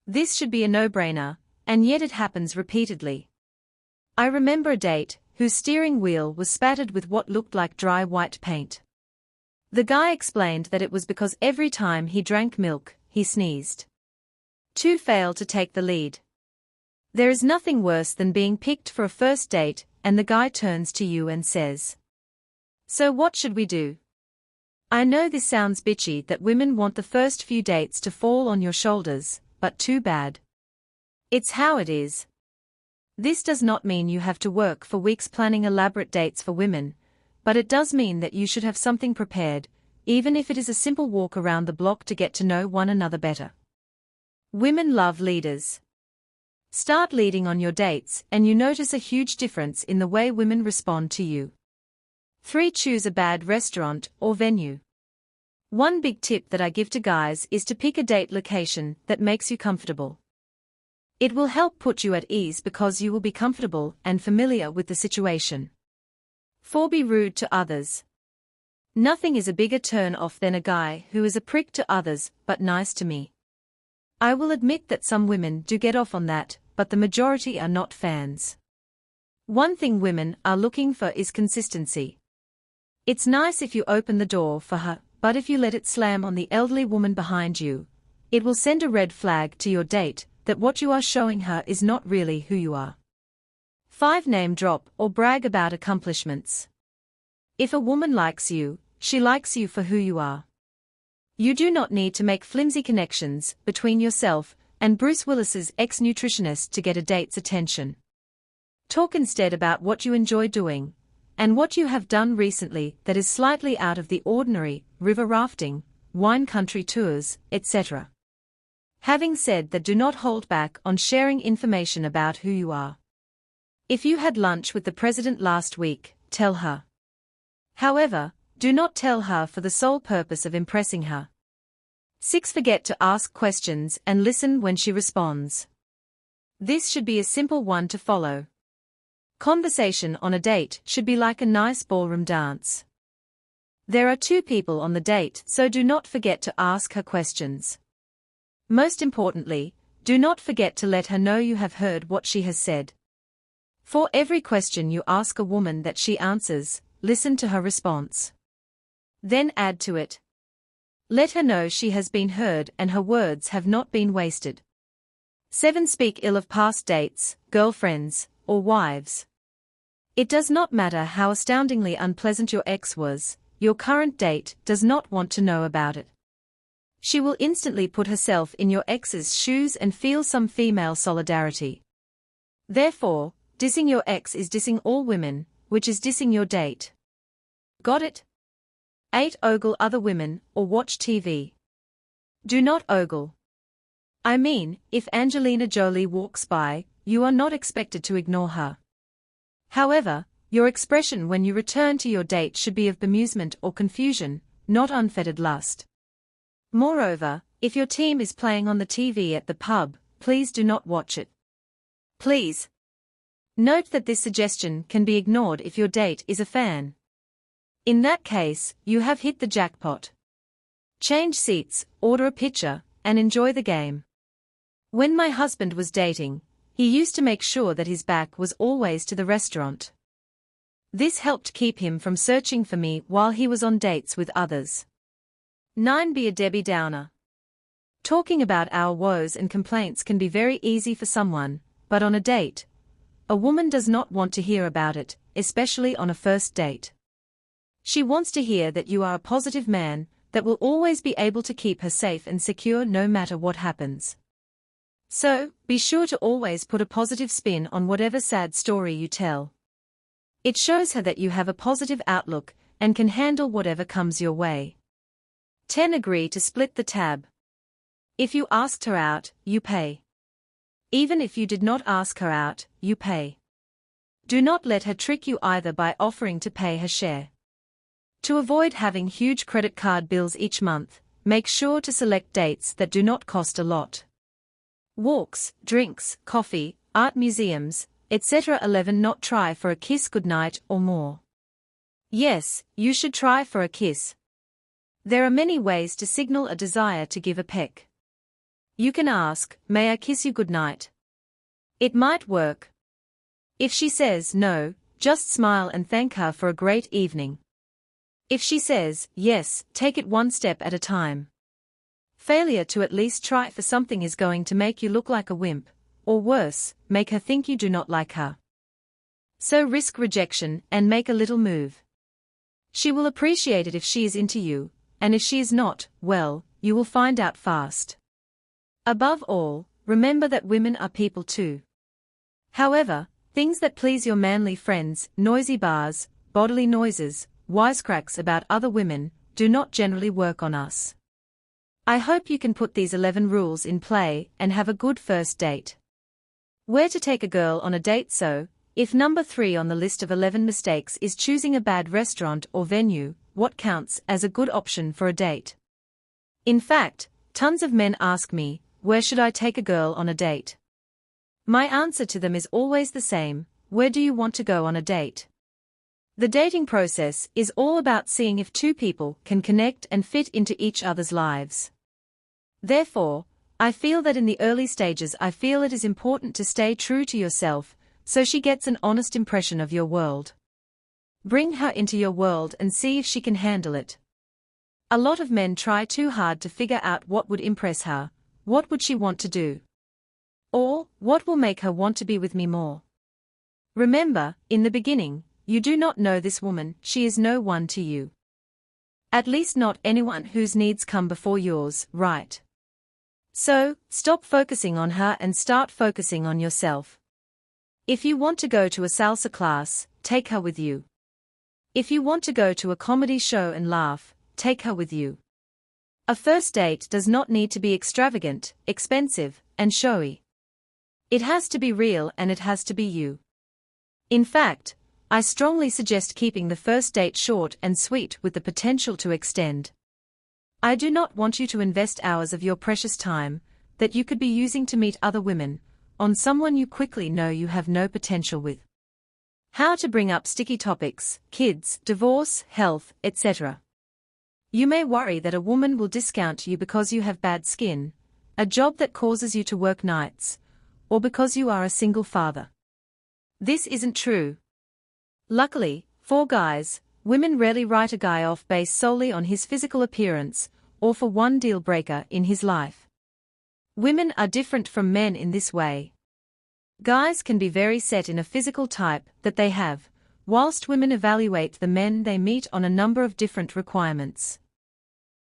This should be a no-brainer, and yet it happens repeatedly. I remember a date whose steering wheel was spattered with what looked like dry white paint. The guy explained that it was because every time he drank milk, he sneezed. 2. Fail to take the lead. There is nothing worse than being picked for a first date and the guy turns to you and says, "So what should we do?" I know this sounds bitchy that women want the first few dates to fall on your shoulders, but too bad. It's how it is. This does not mean you have to work for weeks planning elaborate dates for women, but it does mean that you should have something prepared, even if it is a simple walk around the block to get to know one another better. Women love leaders. Start leading on your dates and you notice a huge difference in the way women respond to you. 3. Choose a bad restaurant or venue. One big tip that I give to guys is to pick a date location that makes you comfortable. It will help put you at ease because you will be comfortable and familiar with the situation. 4. Be rude to others. Nothing is a bigger turn-off than a guy who is a prick to others but nice to me. I will admit that some women do get off on that, but the majority are not fans. One thing women are looking for is consistency. It's nice if you open the door for her, but if you let it slam on the elderly woman behind you, it will send a red flag to your date that what you are showing her is not really who you are. 5. Name drop or brag about accomplishments. If a woman likes you, she likes you for who you are. You do not need to make flimsy connections between yourself and Bruce Willis's ex-nutritionist to get a date's attention. Talk instead about what you enjoy doing, and what you have done recently that is slightly out of the ordinary: river rafting, wine country tours, etc. Having said that, do not hold back on sharing information about who you are. If you had lunch with the president last week, tell her. However, do not tell her for the sole purpose of impressing her. 6. Forget to ask questions and listen when she responds. This should be a simple one to follow. Conversation on a date should be like a nice ballroom dance. There are two people on the date, so do not forget to ask her questions. Most importantly, do not forget to let her know you have heard what she has said. For every question you ask a woman that she answers, listen to her response. Then add to it. Let her know she has been heard and her words have not been wasted. 7. Speak ill of past dates, girlfriends, or wives. It does not matter how astoundingly unpleasant your ex was, your current date does not want to know about it. She will instantly put herself in your ex's shoes and feel some female solidarity. Therefore, dissing your ex is dissing all women, which is dissing your date. Got it? 8. Ogle other women, or watch TV. Do not ogle. I mean, if Angelina Jolie walks by, you are not expected to ignore her. However, your expression when you return to your date should be of bemusement or confusion, not unfettered lust. Moreover, if your team is playing on the TV at the pub, please do not watch it. Please. Note that this suggestion can be ignored if your date is a fan. In that case, you have hit the jackpot. Change seats, order a picture, and enjoy the game. When my husband was dating, he used to make sure that his back was always to the restaurant. This helped keep him from searching for me while he was on dates with others. 9. Be a Debbie Downer. Talking about our woes and complaints can be very easy for someone, but on a date, a woman does not want to hear about it, especially on a first date. She wants to hear that you are a positive man, that will always be able to keep her safe and secure no matter what happens. So, be sure to always put a positive spin on whatever sad story you tell. It shows her that you have a positive outlook, and can handle whatever comes your way. 10. Agree to split the tab. If you asked her out, you pay. Even if you did not ask her out, you pay. Do not let her trick you either by offering to pay her share. To avoid having huge credit card bills each month, make sure to select dates that do not cost a lot. Walks, drinks, coffee, art museums, etc. 11. Not try for a kiss goodnight or more. Yes, you should try for a kiss. There are many ways to signal a desire to give a peck. You can ask, "May I kiss you goodnight?" It might work. If she says no, just smile and thank her for a great evening. If she says yes, take it one step at a time. Failure to at least try for something is going to make you look like a wimp, or worse, make her think you do not like her. So risk rejection and make a little move. She will appreciate it if she is into you, and if she is not, well, you will find out fast. Above all, remember that women are people too. However, things that please your manly friends, noisy bars, bodily noises, wisecracks about other women, do not generally work on us. I hope you can put these 11 rules in play and have a good first date. Where to take a girl on a date? So, if number 3 on the list of 11 mistakes is choosing a bad restaurant or venue, what counts as a good option for a date? In fact, tons of men ask me, where should I take a girl on a date? My answer to them is always the same, where do you want to go on a date? The dating process is all about seeing if two people can connect and fit into each other's lives. Therefore, I feel that in the early stages it is important to stay true to yourself, so she gets an honest impression of your world. Bring her into your world and see if she can handle it. A lot of men try too hard to figure out what would impress her, what would she want to do? Or, what will make her want to be with me more? Remember, in the beginning, you do not know this woman, she is no one to you. At least not anyone whose needs come before yours, right? So, stop focusing on her and start focusing on yourself. If you want to go to a salsa class, take her with you. If you want to go to a comedy show and laugh, take her with you. A first date does not need to be extravagant, expensive, and showy. It has to be real and it has to be you. In fact, I strongly suggest keeping the first date short and sweet with the potential to extend. I do not want you to invest hours of your precious time, that you could be using to meet other women, on someone you quickly know you have no potential with. How to bring up sticky topics, kids, divorce, health, etc. You may worry that a woman will discount you because you have bad skin, a job that causes you to work nights, or because you are a single father. This isn't true. Luckily, for guys, women rarely write a guy off based solely on his physical appearance, or for one deal breaker in his life. Women are different from men in this way. Guys can be very set in a physical type that they have, whilst women evaluate the men they meet on a number of different requirements.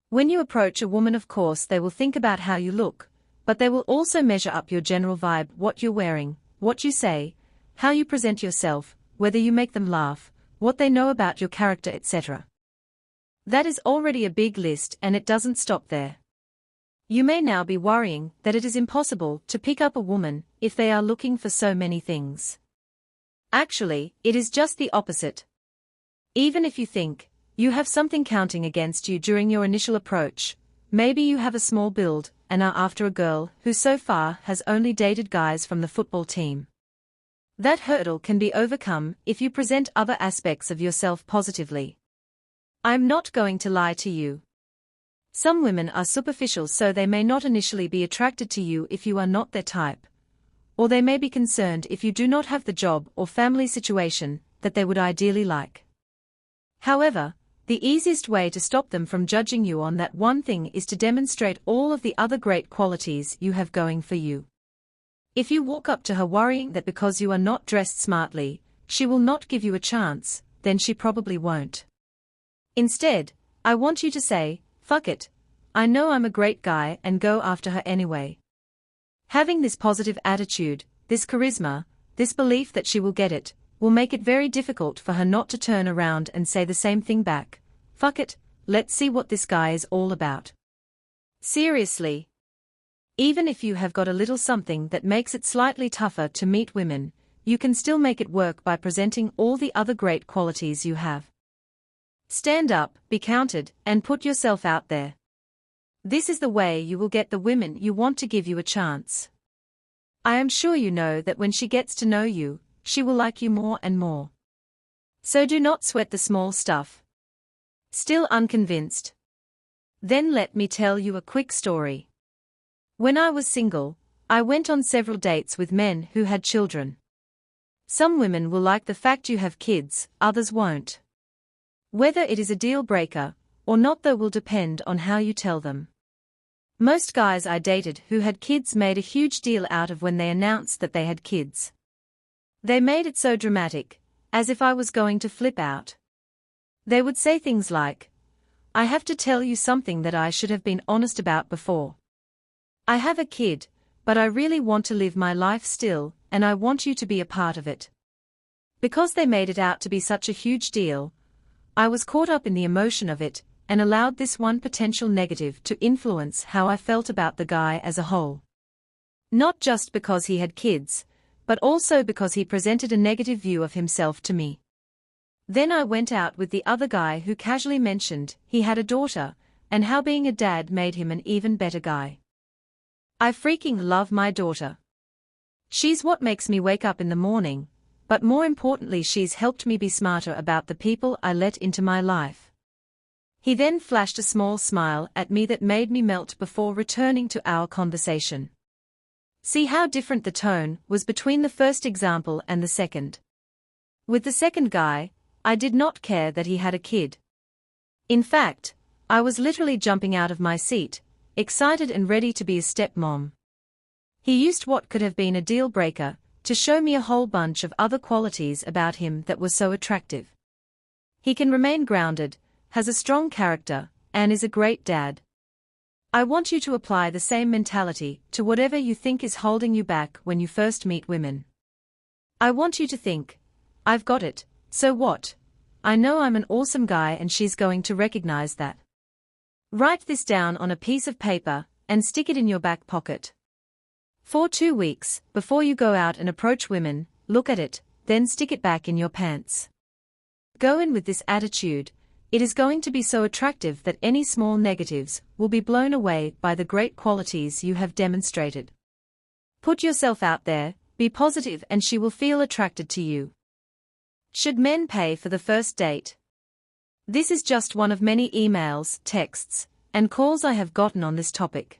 When you approach a woman, of course, they will think about how you look, but they will also measure up your general vibe, what you're wearing, what you say, how you present yourself, whether you make them laugh, what they know about your character, etc. That is already a big list, and it doesn't stop there. You may now be worrying that it is impossible to pick up a woman if they are looking for so many things. Actually, it is just the opposite. Even if you think you have something counting against you during your initial approach, maybe you have a small build and are after a girl who so far has only dated guys from the football team. That hurdle can be overcome if you present other aspects of yourself positively. I'm not going to lie to you. Some women are superficial, so they may not initially be attracted to you if you are not their type. Or they may be concerned if you do not have the job or family situation that they would ideally like. However, the easiest way to stop them from judging you on that one thing is to demonstrate all of the other great qualities you have going for you. If you walk up to her worrying that because you are not dressed smartly, she will not give you a chance, then she probably won't. Instead, I want you to say, "Fuck it. I know I'm a great guy," and go after her anyway. Having this positive attitude, this charisma, this belief that she will get it, will make it very difficult for her not to turn around and say the same thing back. "Fuck it, let's see what this guy is all about." Seriously. Even if you have got a little something that makes it slightly tougher to meet women, you can still make it work by presenting all the other great qualities you have. Stand up, be counted, and put yourself out there. This is the way you will get the women you want to give you a chance. I am sure you know that when she gets to know you, she will like you more and more. So do not sweat the small stuff. Still unconvinced? Then let me tell you a quick story. When I was single, I went on several dates with men who had children. Some women will like the fact you have kids, others won't. Whether it is a deal breaker or not, though, will depend on how you tell them. Most guys I dated who had kids made a huge deal out of when they announced that they had kids. They made it so dramatic, as if I was going to flip out. They would say things like, "I have to tell you something that I should have been honest about before. I have a kid, but I really want to live my life still, and I want you to be a part of it." Because they made it out to be such a huge deal, I was caught up in the emotion of it, and allowed this one potential negative to influence how I felt about the guy as a whole. Not just because he had kids, but also because he presented a negative view of himself to me. Then I went out with the other guy who casually mentioned he had a daughter, and how being a dad made him an even better guy. I freaking love my daughter. She's what makes me wake up in the morning, but more importantly, she's helped me be smarter about the people I let into my life. He then flashed a small smile at me that made me melt before returning to our conversation. See how different the tone was between the first example and the second. With the second guy, I did not care that he had a kid. In fact, I was literally jumping out of my seat, excited and ready to be a stepmom. He used what could have been a deal breaker to show me a whole bunch of other qualities about him that were so attractive. He can remain grounded, has a strong character, and is a great dad. I want you to apply the same mentality to whatever you think is holding you back when you first meet women. I want you to think, "I've got it, so what? I know I'm an awesome guy and she's going to recognize that." Write this down on a piece of paper and stick it in your back pocket. For 2 weeks, before you go out and approach women, look at it, then stick it back in your pants. Go in with this attitude. It is going to be so attractive that any small negatives will be blown away by the great qualities you have demonstrated. Put yourself out there, be positive, and she will feel attracted to you. Should men pay for the first date? This is just one of many emails, texts, and calls I have gotten on this topic.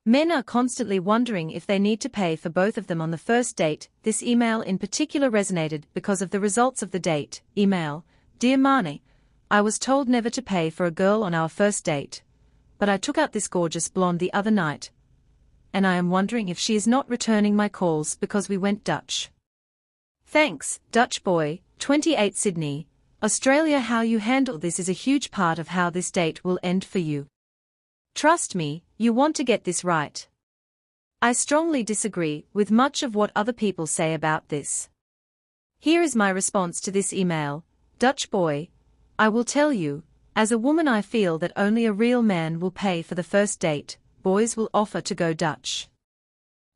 Men are constantly wondering if they need to pay for both of them on the first date. This email in particular resonated because of the results of the date. Email: Dear Marnie, I was told never to pay for a girl on our first date, but I took out this gorgeous blonde the other night, and I am wondering if she is not returning my calls because we went Dutch. Thanks, Dutch Boy, 28 Sydney, Australia. How you handle this is a huge part of how this date will end for you. Trust me, you want to get this right. I strongly disagree with much of what other people say about this. Here is my response to this email. Dutch Boy, I will tell you, as a woman I feel that only a real man will pay for the first date. Boys will offer to go Dutch.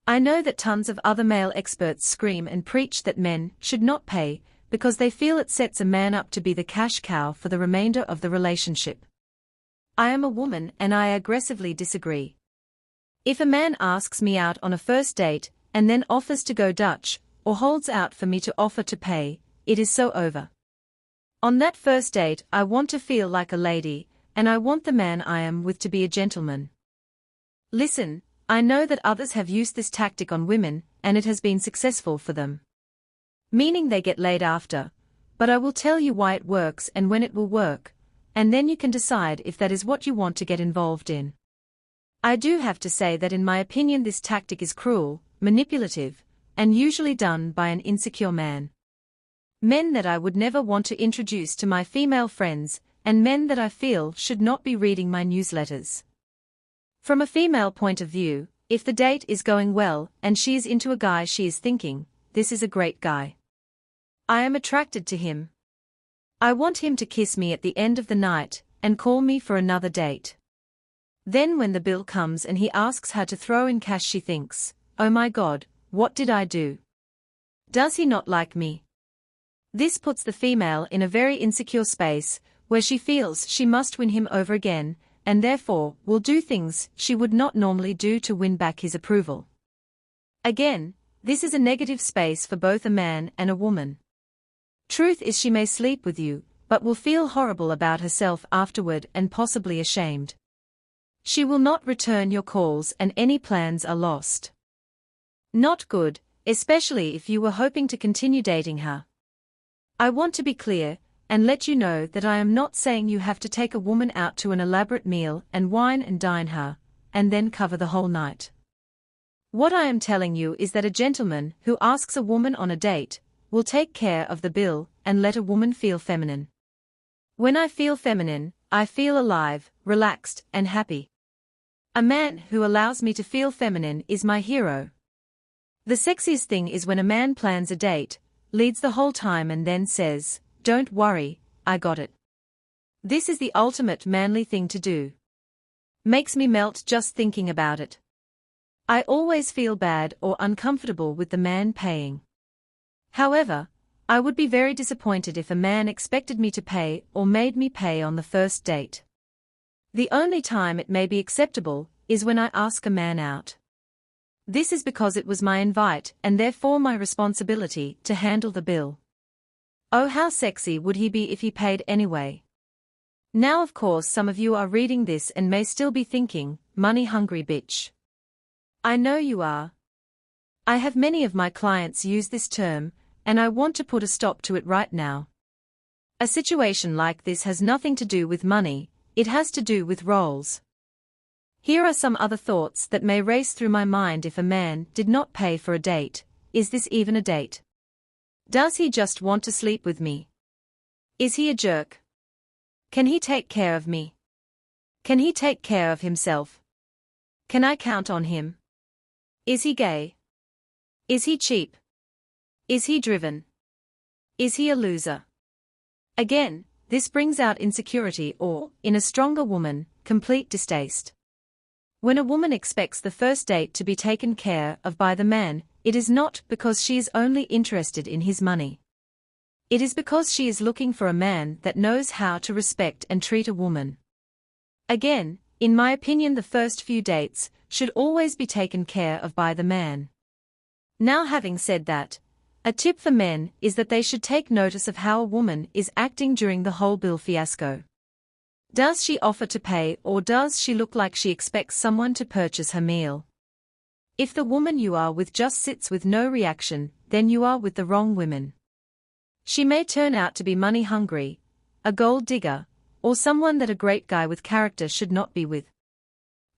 I know that tons of other male experts scream and preach that men should not pay because they feel it sets a man up to be the cash cow for the remainder of the relationship. I am a woman and I aggressively disagree. If a man asks me out on a first date and then offers to go Dutch, or holds out for me to offer to pay, it is so over. On that first date I want to feel like a lady, and I want the man I am with to be a gentleman. Listen, I know that others have used this tactic on women, and it has been successful for them. Meaning they get laid after, but I will tell you why it works and when it will work, and then you can decide if that is what you want to get involved in. I do have to say that in my opinion this tactic is cruel, manipulative, and usually done by an insecure man. Men that I would never want to introduce to my female friends, and men that I feel should not be reading my newsletters. From a female point of view, if the date is going well and she is into a guy she is thinking, this is a great guy. I am attracted to him. I want him to kiss me at the end of the night and call me for another date. Then when the bill comes and he asks her to throw in cash she thinks, oh my God, what did I do? Does he not like me? This puts the female in a very insecure space, where she feels she must win him over again, and therefore will do things she would not normally do to win back his approval. Again, this is a negative space for both a man and a woman. Truth is she may sleep with you, but will feel horrible about herself afterward and possibly ashamed. She will not return your calls and any plans are lost. Not good, especially if you were hoping to continue dating her. I want to be clear, and let you know that I am not saying you have to take a woman out to an elaborate meal and wine and dine her, and then cover the whole night. What I am telling you is that a gentleman who asks a woman on a date will take care of the bill and let a woman feel feminine. When I feel feminine, I feel alive, relaxed, and happy. A man who allows me to feel feminine is my hero. The sexiest thing is when a man plans a date, leads the whole time and then says, "Don't worry, I got it." This is the ultimate manly thing to do. Makes me melt just thinking about it. I always feel bad or uncomfortable with the man paying. However, I would be very disappointed if a man expected me to pay or made me pay on the first date. The only time it may be acceptable is when I ask a man out. This is because it was my invite and therefore my responsibility to handle the bill. Oh, how sexy would he be if he paid anyway? Now of course some of you are reading this and may still be thinking, money-hungry bitch. I know you are. I have many of my clients use this term, and I want to put a stop to it right now. A situation like this has nothing to do with money, it has to do with roles. Here are some other thoughts that may race through my mind if a man did not pay for a date. Is this even a date? Does he just want to sleep with me? Is he a jerk? Can he take care of me? Can he take care of himself? Can I count on him? Is he gay? Is he cheap? Is he driven? Is he a loser? Again, this brings out insecurity or, in a stronger woman, complete distaste. When a woman expects the first date to be taken care of by the man, it is not because she is only interested in his money. It is because she is looking for a man that knows how to respect and treat a woman. Again, in my opinion, the first few dates should always be taken care of by the man. Now, having said that, A tip for men is that they should take notice of how a woman is acting during the whole bill fiasco. Does she offer to pay, or does she look like she expects someone to purchase her meal? If the woman you are with just sits with no reaction, then you are with the wrong women. She may turn out to be money hungry, a gold digger, or someone that a great guy with character should not be with.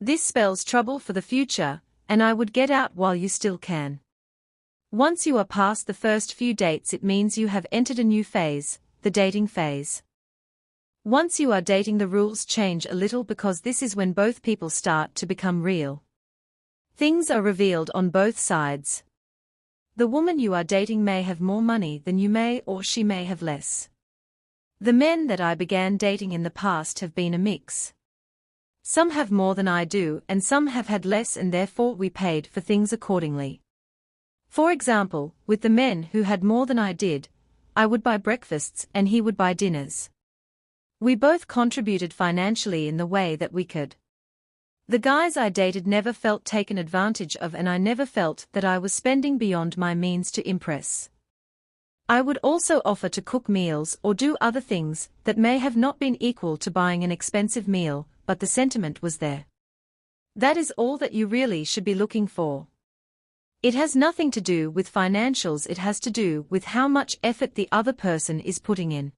This spells trouble for the future, and I would get out while you still can. Once you are past the first few dates, it means you have entered a new phase, the dating phase. Once you are dating, the rules change a little because this is when both people start to become real. Things are revealed on both sides. The woman you are dating may have more money than you may, or she may have less. The men that I began dating in the past have been a mix. Some have more than I do, and some have had less, and therefore we paid for things accordingly. For example, with the men who had more than I did, I would buy breakfasts and he would buy dinners. We both contributed financially in the way that we could. The guys I dated never felt taken advantage of, and I never felt that I was spending beyond my means to impress. I would also offer to cook meals or do other things that may have not been equal to buying an expensive meal, but the sentiment was there. That is all that you really should be looking for. It has nothing to do with financials, it has to do with how much effort the other person is putting in.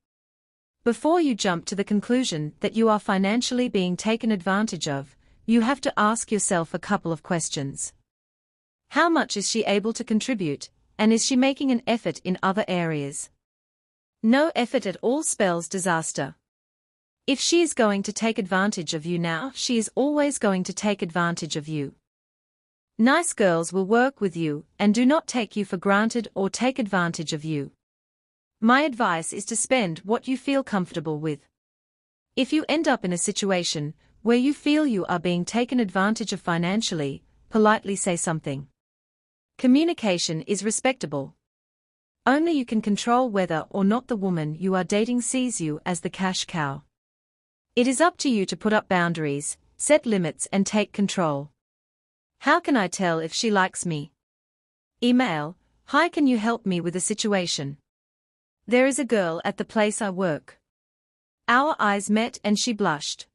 Before you jump to the conclusion that you are financially being taken advantage of, you have to ask yourself a couple of questions. How much is she able to contribute, and is she making an effort in other areas? No effort at all spells disaster. If she is going to take advantage of you now, she is always going to take advantage of you. Nice girls will work with you and do not take you for granted or take advantage of you. My advice is to spend what you feel comfortable with. If you end up in a situation where you feel you are being taken advantage of financially, politely say something. Communication is respectable. Only you can control whether or not the woman you are dating sees you as the cash cow. It is up to you to put up boundaries, set limits, and take control. How can I tell if she likes me? Email, "Hi, can you help me with a situation? There is a girl at the place I work." Our eyes met and she blushed.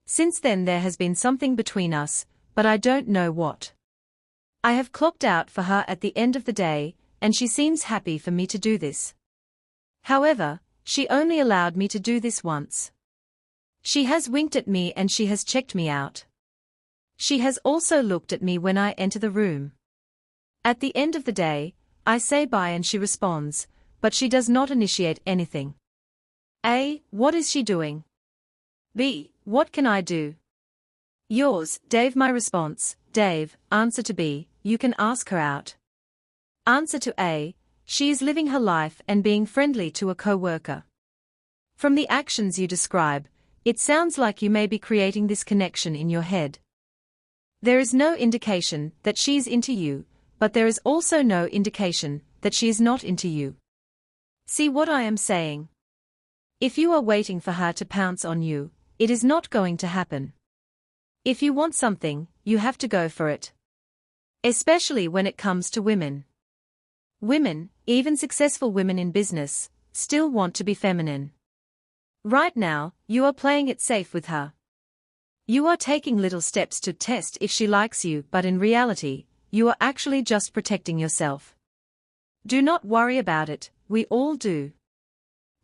Since then there has been something between us, but I don't know what. I have clocked out for her at the end of the day, and she seems happy for me to do this. However, she only allowed me to do this once. She has winked at me and she has checked me out. She has also looked at me when I enter the room. At the end of the day, I say bye and she responds, but she does not initiate anything. A. What is she doing? B. What can I do? Yours, Dave. My response, Dave. Answer to B. You can ask her out. Answer to A. She is living her life and being friendly to a co-worker. From the actions you describe, it sounds like you may be creating this connection in your head. There is no indication that she is into you, but there is also no indication that she is not into you. See what I am saying? If you are waiting for her to pounce on you, it is not going to happen. If you want something, you have to go for it. Especially when it comes to women. Women, even successful women in business, still want to be feminine. Right now, you are playing it safe with her. You are taking little steps to test if she likes you, but in reality, you are actually just protecting yourself. Do not worry about it, we all do.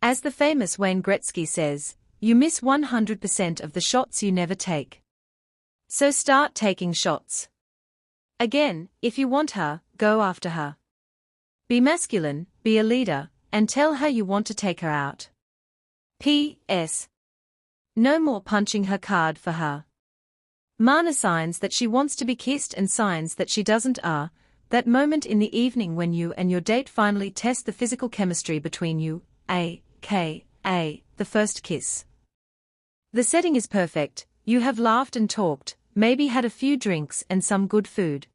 As the famous Wayne Gretzky says, you miss 100% of the shots you never take. So start taking shots. Again, if you want her, go after her. Be masculine, be a leader, and tell her you want to take her out. P.S. No more punching her card for her. Mana signs that she wants to be kissed and signs that she doesn't are, that moment in the evening when you and your date finally test the physical chemistry between you, a.k.a. the first kiss. The setting is perfect, you have laughed and talked, maybe had a few drinks and some good food.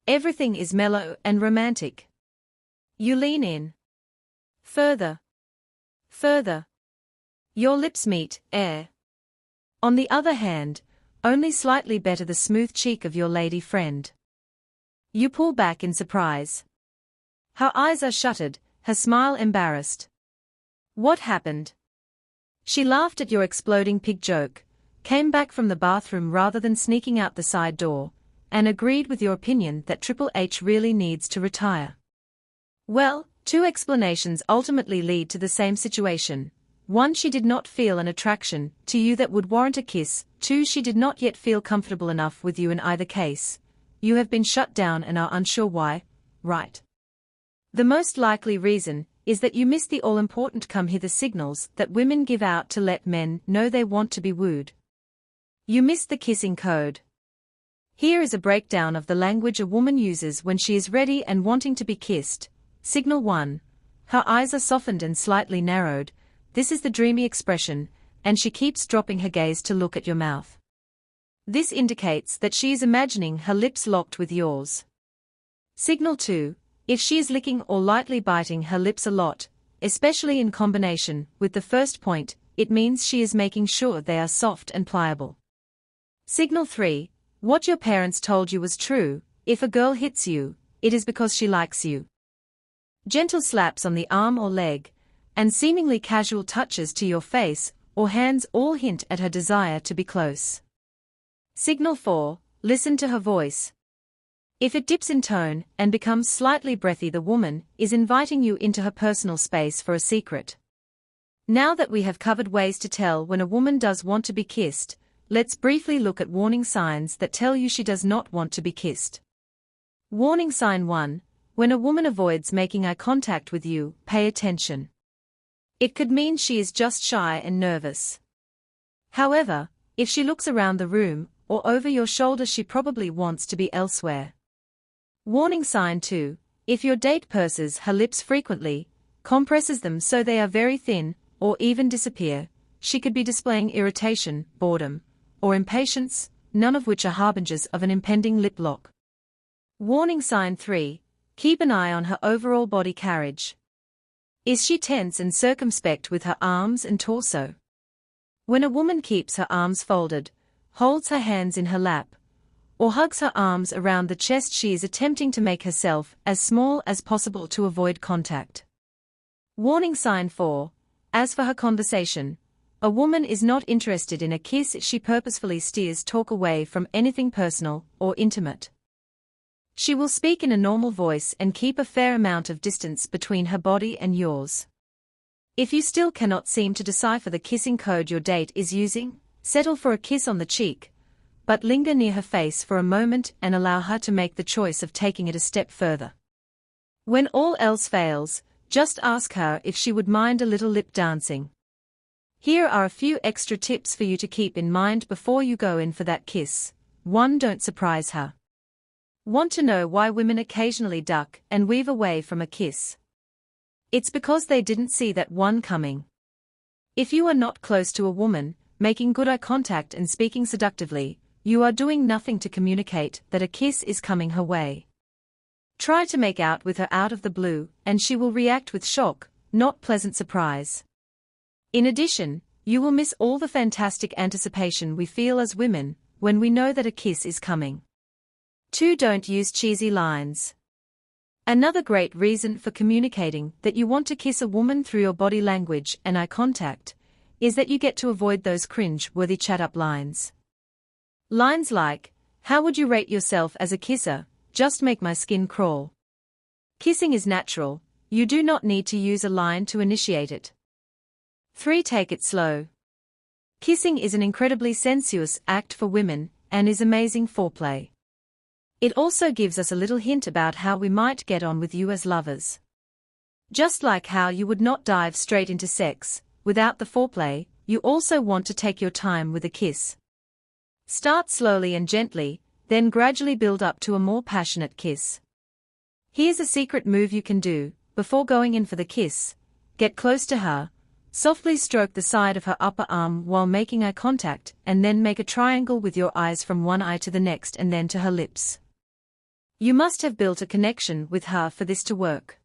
Everything is mellow and romantic. You lean in. Further. Further. Your lips meet, air. On the other hand, only slightly better the smooth cheek of your lady friend. You pull back in surprise. Her eyes are shuttered, her smile embarrassed. What happened? She laughed at your exploding pig joke, came back from the bathroom rather than sneaking out the side door, and agreed with your opinion that Triple H really needs to retire. Well, two explanations ultimately lead to the same situation. One, she did not feel an attraction to you that would warrant a kiss. Two, she did not yet feel comfortable enough with you. In either case, you have been shut down and are unsure why, right? The most likely reason is that you missed the all-important come-hither signals that women give out to let men know they want to be wooed. You missed the kissing code. Here is a breakdown of the language a woman uses when she is ready and wanting to be kissed. Signal 1. Her eyes are softened and slightly narrowed. This is the dreamy expression, and she keeps dropping her gaze to look at your mouth. This indicates that she is imagining her lips locked with yours. Signal 2. If she is licking or lightly biting her lips a lot, especially in combination with the first point, it means she is making sure they are soft and pliable. Signal 3. What your parents told you was true. If a girl hits you, it is because she likes you. Gentle slaps on the arm or leg, and seemingly casual touches to your face or hands all hint at her desire to be close. Signal 4. Listen to her voice. If it dips in tone and becomes slightly breathy, the woman is inviting you into her personal space for a secret. Now that we have covered ways to tell when a woman does want to be kissed, let's briefly look at warning signs that tell you she does not want to be kissed. Warning sign 1. When a woman avoids making eye contact with you, pay attention. It could mean she is just shy and nervous. However, if she looks around the room or over your shoulder, she probably wants to be elsewhere. Warning sign 2. If your date purses her lips frequently, compresses them so they are very thin, or even disappear, she could be displaying irritation, boredom, or impatience, none of which are harbingers of an impending lip lock. Warning sign 3. Keep an eye on her overall body carriage. Is she tense and circumspect with her arms and torso? When a woman keeps her arms folded, holds her hands in her lap, or hugs her arms around the chest, she is attempting to make herself as small as possible to avoid contact. Warning sign 4. As for her conversation, a woman is not interested in a kiss. She purposefully steers talk away from anything personal or intimate. She will speak in a normal voice and keep a fair amount of distance between her body and yours. If you still cannot seem to decipher the kissing code your date is using, settle for a kiss on the cheek, but linger near her face for a moment and allow her to make the choice of taking it a step further. When all else fails, just ask her if she would mind a little lip dancing. Here are a few extra tips for you to keep in mind before you go in for that kiss. 1. Don't surprise her. Want to know why women occasionally duck and weave away from a kiss? It's because they didn't see that one coming. If you are not close to a woman, making good eye contact and speaking seductively, you are doing nothing to communicate that a kiss is coming her way. Try to make out with her out of the blue, and she will react with shock, not pleasant surprise. In addition, you will miss all the fantastic anticipation we feel as women when we know that a kiss is coming. 2. Don't use cheesy lines. Another great reason for communicating that you want to kiss a woman through your body language and eye contact is that you get to avoid those cringe-worthy chat-up lines. Lines like, "How would you rate yourself as a kisser? Just make my skin crawl." Kissing is natural, you do not need to use a line to initiate it. 3. Take it slow. Kissing is an incredibly sensuous act for women and is amazing foreplay. It also gives us a little hint about how we might get on with you as lovers. Just like how you would not dive straight into sex without the foreplay, you also want to take your time with a kiss. Start slowly and gently, then gradually build up to a more passionate kiss. Here's a secret move you can do before going in for the kiss. Get close to her, softly stroke the side of her upper arm while making eye contact, and then make a triangle with your eyes from one eye to the next and then to her lips. You must have built a connection with her for this to work.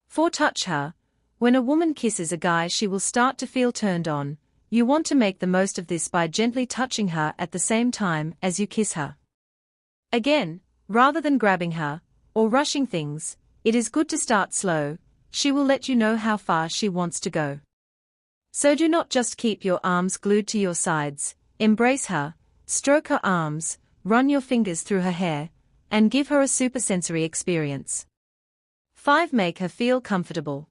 4. Touch her. When a woman kisses a guy, she will start to feel turned on. You want to make the most of this by gently touching her at the same time as you kiss her. Again, rather than grabbing her or rushing things, it is good to start slow. She will let you know how far she wants to go. So do not just keep your arms glued to your sides, embrace her, stroke her arms, run your fingers through her hair, and give her a supersensory experience. 5. Make her feel comfortable.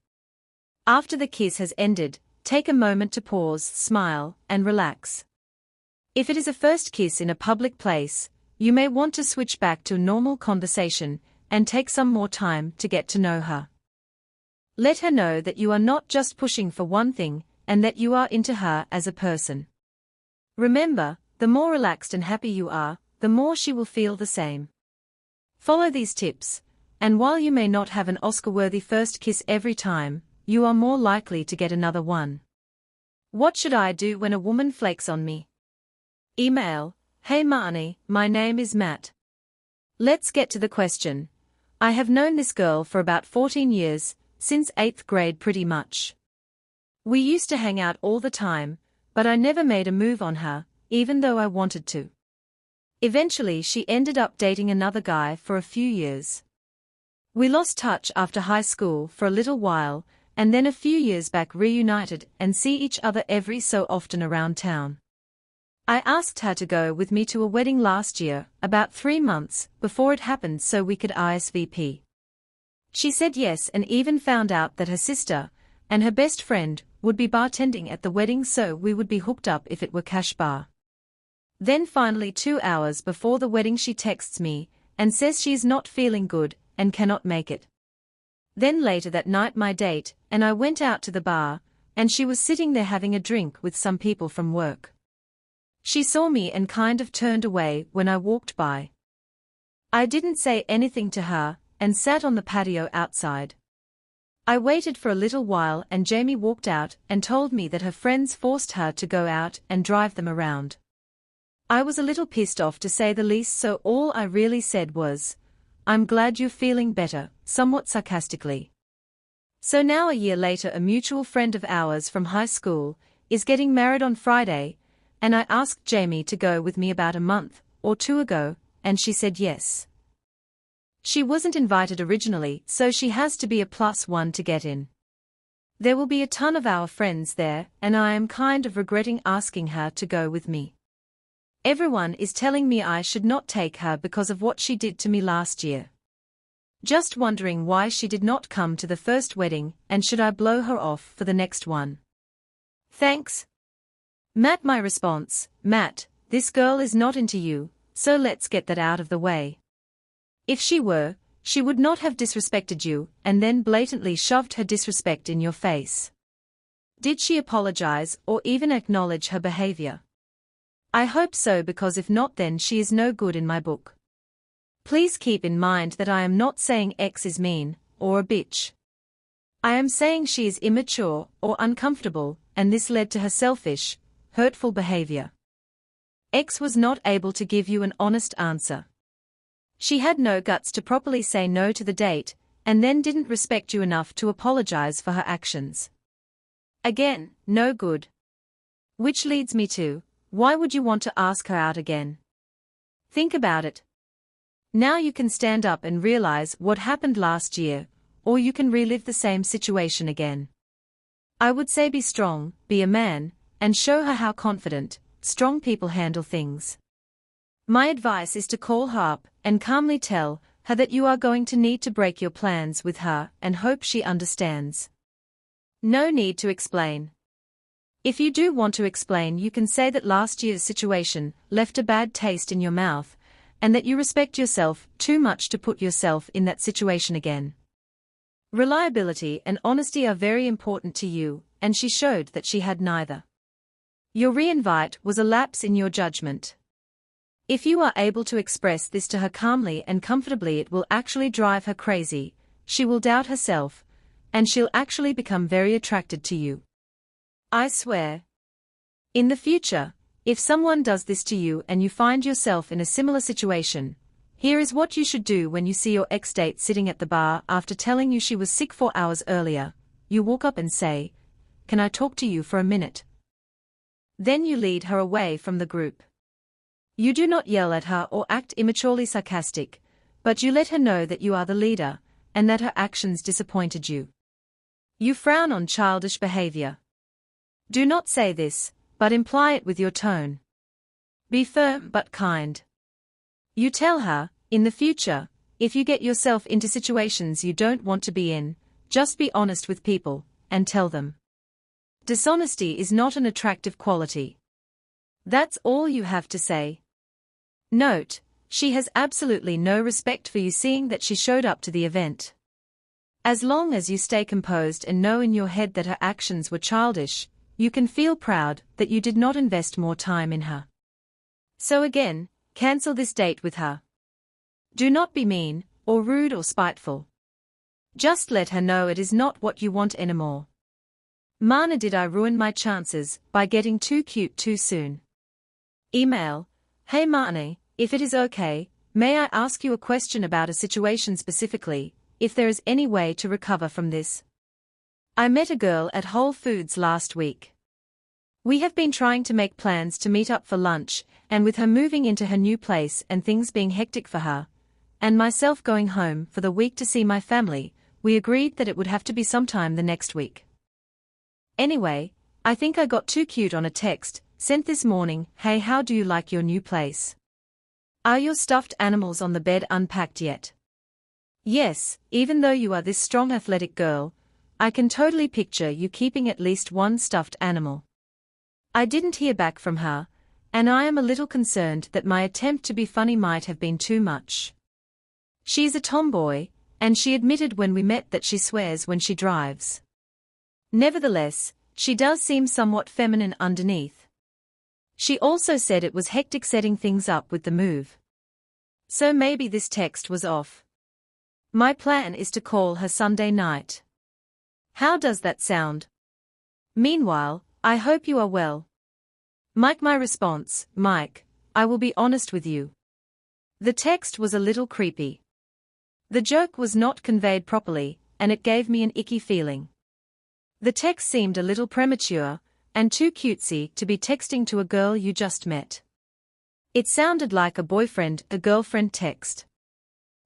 After the kiss has ended, take a moment to pause, smile, and relax. If it is a first kiss in a public place, you may want to switch back to normal conversation and take some more time to get to know her. Let her know that you are not just pushing for one thing, and that you are into her as a person. Remember, the more relaxed and happy you are, the more she will feel the same. Follow these tips, and while you may not have an Oscar-worthy first kiss every time, you are more likely to get another one. What should I do when a woman flakes on me? Email: Hey Marnie, my name is Matt. Let's get to the question. I have known this girl for about 14 years, since 8th grade pretty much. We used to hang out all the time, but I never made a move on her, even though I wanted to. Eventually she ended up dating another guy for a few years. We lost touch after high school for a little while, and then a few years back reunited and see each other every so often around town. I asked her to go with me to a wedding last year, about 3 months before it happened so we could RSVP. She said yes and even found out that her sister and her best friend would be bartending at the wedding so we would be hooked up if it were cash bar. Then finally 2 hours before the wedding she texts me and says she is not feeling good and cannot make it. Then later that night my date and I went out to the bar, and she was sitting there having a drink with some people from work. She saw me and kind of turned away when I walked by. I didn't say anything to her and sat on the patio outside. I waited for a little while and Jamie walked out and told me that her friends forced her to go out and drive them around. I was a little pissed off to say the least, so all I really said was, "I'm glad you're feeling better," somewhat sarcastically. So now a year later a mutual friend of ours from high school is getting married on Friday, and I asked Jamie to go with me about a month or 2 ago, and she said yes. She wasn't invited originally, so she has to be a +1 to get in. There will be a ton of our friends there, and I am kind of regretting asking her to go with me. Everyone is telling me I should not take her because of what she did to me last year. Just wondering why she did not come to the first wedding, and should I blow her off for the next one? Thanks. Matt. My response: Matt, this girl is not into you, so let's get that out of the way. If she were, she would not have disrespected you and then blatantly shoved her disrespect in your face. Did she apologize or even acknowledge her behavior? I hope so, because if not then she is no good in my book. Please keep in mind that I am not saying X is mean or a bitch. I am saying she is immature or uncomfortable, and this led to her selfish, hurtful behavior. X was not able to give you an honest answer. She had no guts to properly say no to the date, and then didn't respect you enough to apologize for her actions. Again, no good. Which leads me to, why would you want to ask her out again? Think about it. Now you can stand up and realize what happened last year, or you can relive the same situation again. I would say be strong, be a man, and show her how confident, strong people handle things. My advice is to call her up and calmly tell her that you are going to need to break your plans with her and hope she understands. No need to explain. If you do want to explain, you can say that last year's situation left a bad taste in your mouth, and that you respect yourself too much to put yourself in that situation again. Reliability and honesty are very important to you, and she showed that she had neither. Your re-invite was a lapse in your judgment. If you are able to express this to her calmly and comfortably, it will actually drive her crazy. She will doubt herself, and she'll actually become very attracted to you. I swear. In the future, if someone does this to you and you find yourself in a similar situation, here is what you should do when you see your ex-date sitting at the bar after telling you she was sick 4 hours earlier. You walk up and say, "Can I talk to you for a minute?" Then you lead her away from the group. You do not yell at her or act immaturely sarcastic, but you let her know that you are the leader, and that her actions disappointed you. You frown on childish behavior. Do not say this, but imply it with your tone. Be firm but kind. You tell her, in the future, if you get yourself into situations you don't want to be in, just be honest with people, and tell them. Dishonesty is not an attractive quality. That's all you have to say. Note, she has absolutely no respect for you, seeing that she showed up to the event. As long as you stay composed and know in your head that her actions were childish, you can feel proud that you did not invest more time in her. So again, cancel this date with her. Do not be mean, or rude or spiteful. Just let her know it is not what you want anymore. Mana, did I ruin my chances by getting too cute too soon? Email, Hey Mana, if it is okay, may I ask you a question about a situation specifically, if there is any way to recover from this? I met a girl at Whole Foods last week. We have been trying to make plans to meet up for lunch, and with her moving into her new place and things being hectic for her, and myself going home for the week to see my family, we agreed that it would have to be sometime the next week. Anyway, I think I got too cute on a text sent this morning. Hey, how do you like your new place? Are your stuffed animals on the bed unpacked yet? Yes, even though you are this strong athletic girl, I can totally picture you keeping at least one stuffed animal. I didn't hear back from her, and I am a little concerned that my attempt to be funny might have been too much. She's a tomboy, and she admitted when we met that she swears when she drives. Nevertheless, she does seem somewhat feminine underneath. She also said it was hectic setting things up with the move. So maybe this text was off. My plan is to call her Sunday night. How does that sound? Meanwhile, I hope you are well. Mike. My response, Mike, I will be honest with you. The text was a little creepy. The joke was not conveyed properly, and it gave me an icky feeling. The text seemed a little premature, and too cutesy to be texting to a girl you just met. It sounded like a boyfriend-a-girlfriend text.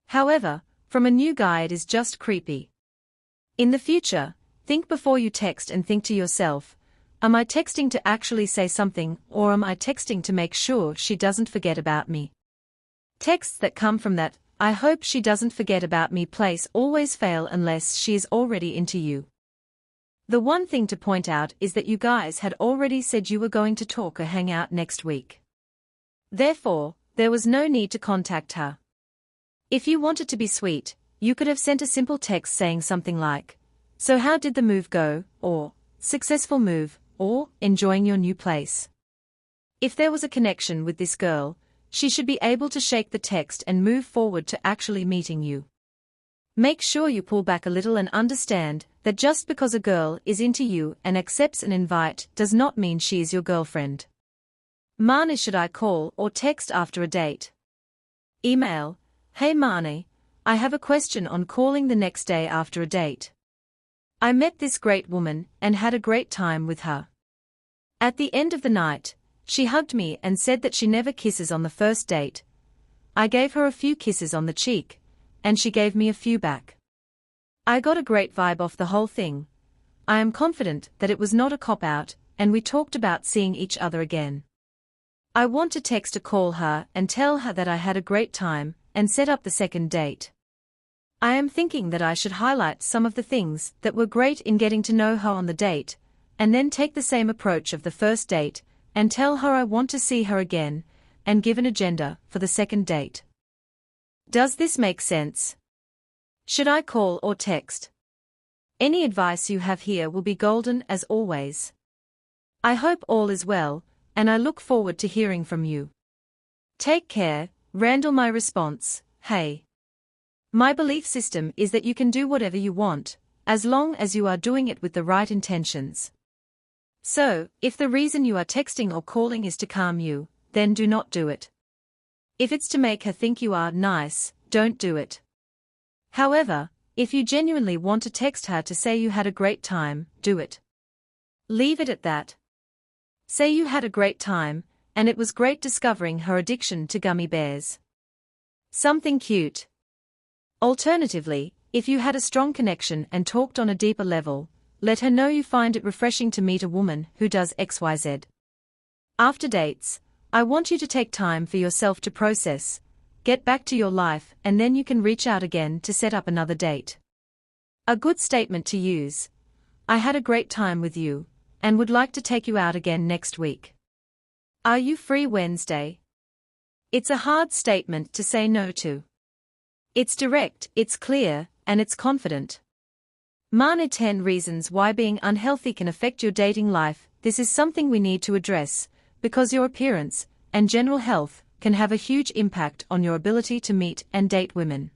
However, from a new guy it is just creepy. In the future, think before you text and think to yourself, am I texting to actually say something, or am I texting to make sure she doesn't forget about me? Texts that come from that, I hope she doesn't forget about me place always fail unless she is already into you. The one thing to point out is that you guys had already said you were going to talk or hang out next week. Therefore, there was no need to contact her. If you wanted to be sweet, you could have sent a simple text saying something like, so how did the move go, or, successful move, or, enjoying your new place. If there was a connection with this girl, she should be able to shake the text and move forward to actually meeting you. Make sure you pull back a little and understand that just because a girl is into you and accepts an invite does not mean she is your girlfriend. Mana, should I call or text after a date? Email, Hey Mana, I have a question on calling the next day after a date. I met this great woman and had a great time with her. At the end of the night, she hugged me and said that she never kisses on the first date. I gave her a few kisses on the cheek, and she gave me a few back. I got a great vibe off the whole thing. I am confident that it was not a cop-out, and we talked about seeing each other again. I want to text or call her and tell her that I had a great time, and set up the second date. I am thinking that I should highlight some of the things that were great in getting to know her on the date, and then take the same approach of the first date, and tell her I want to see her again, and give an agenda for the second date. Does this make sense? Should I call or text? Any advice you have here will be golden as always. I hope all is well, and I look forward to hearing from you. Take care, Randall. My response, hey. My belief system is that you can do whatever you want, as long as you are doing it with the right intentions. So, if the reason you are texting or calling is to calm you, then do not do it. If it's to make her think you are nice, don't do it. However, if you genuinely want to text her to say you had a great time, do it. Leave it at that. Say you had a great time, and it was great discovering her addiction to gummy bears. Something cute. Alternatively, If you had a strong connection and talked on a deeper level, let her know you find it refreshing to meet a woman who does XYZ. After dates, I want you to take time for yourself to process, get back to your life, and then you can reach out again to set up another date. A good statement to use: I had a great time with you, and would like to take you out again next week. Are you free Wednesday? It's a hard statement to say no to. It's direct, it's clear, and it's confident. Mane 10 reasons why being unhealthy can affect your dating life. This is something we need to address, because your appearance and general health can have a huge impact on your ability to meet and date women.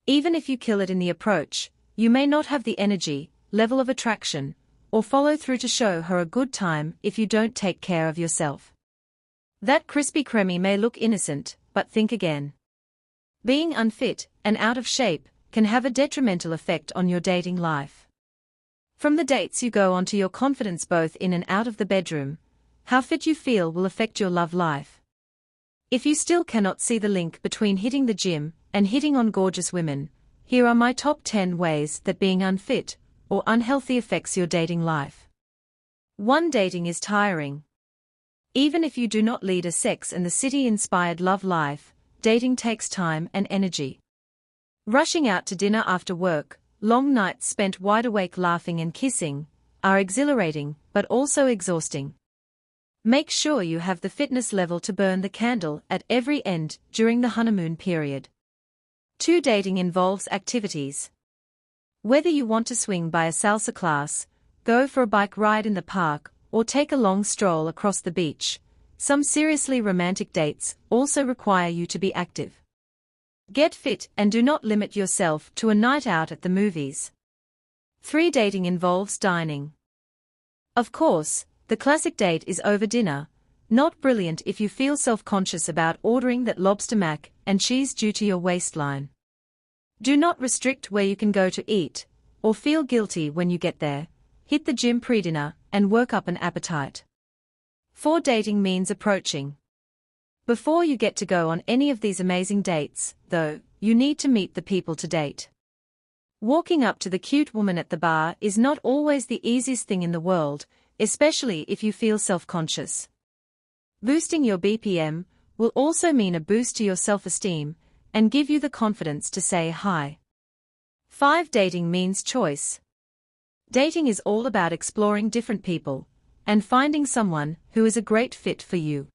Even if you kill it in the approach, you may not have the energy, level of attraction, or follow through to show her a good time if you don't take care of yourself. That crispy creme may look innocent, but think again. Being unfit and out of shape can have a detrimental effect on your dating life. From the dates you go on to your confidence both in and out of the bedroom, how fit you feel will affect your love life. If you still cannot see the link between hitting the gym and hitting on gorgeous women, here are my top 10 ways that being unfit or unhealthy affects your dating life. 1. Dating is tiring. Even if you do not lead a Sex and the City-inspired love life, dating takes time and energy. Rushing out to dinner after work, long nights spent wide awake laughing and kissing, are exhilarating but also exhausting. Make sure you have the fitness level to burn the candle at every end during the honeymoon period. 2. Dating involves activities. Whether you want to swing by a salsa class, go for a bike ride in the park, or take a long stroll across the beach, some seriously romantic dates also require you to be active. Get fit and do not limit yourself to a night out at the movies. 3. Dating involves dining. Of course, the classic date is over dinner, not brilliant if you feel self-conscious about ordering that lobster mac and cheese due to your waistline. Do not restrict where you can go to eat, or feel guilty when you get there. Hit the gym pre-dinner and work up an appetite. 4. Dating means approaching. Before you get to go on any of these amazing dates, though, you need to meet the people to date. Walking up to the cute woman at the bar is not always the easiest thing in the world, especially if you feel self-conscious. Boosting your BPM will also mean a boost to your self-esteem and give you the confidence to say hi. 5. Dating means choice. Dating is all about exploring different people and finding someone who is a great fit for you.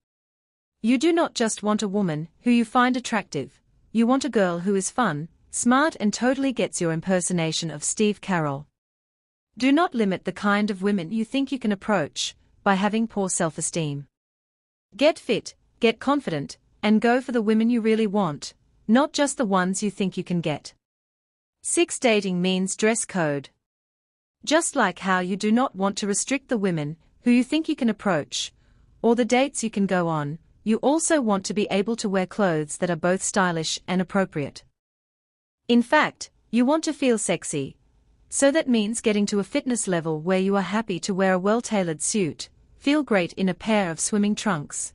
You do not just want a woman who you find attractive, you want a girl who is fun, smart, and totally gets your impersonation of Steve Carell. Do not limit the kind of women you think you can approach by having poor self-esteem. Get fit, get confident, and go for the women you really want, not just the ones you think you can get. 6. Dating means dress code. Just like how you do not want to restrict the women who you think you can approach, or the dates you can go on, you also want to be able to wear clothes that are both stylish and appropriate. In fact, you want to feel sexy, so that means getting to a fitness level where you are happy to wear a well-tailored suit, feel great in a pair of swimming trunks,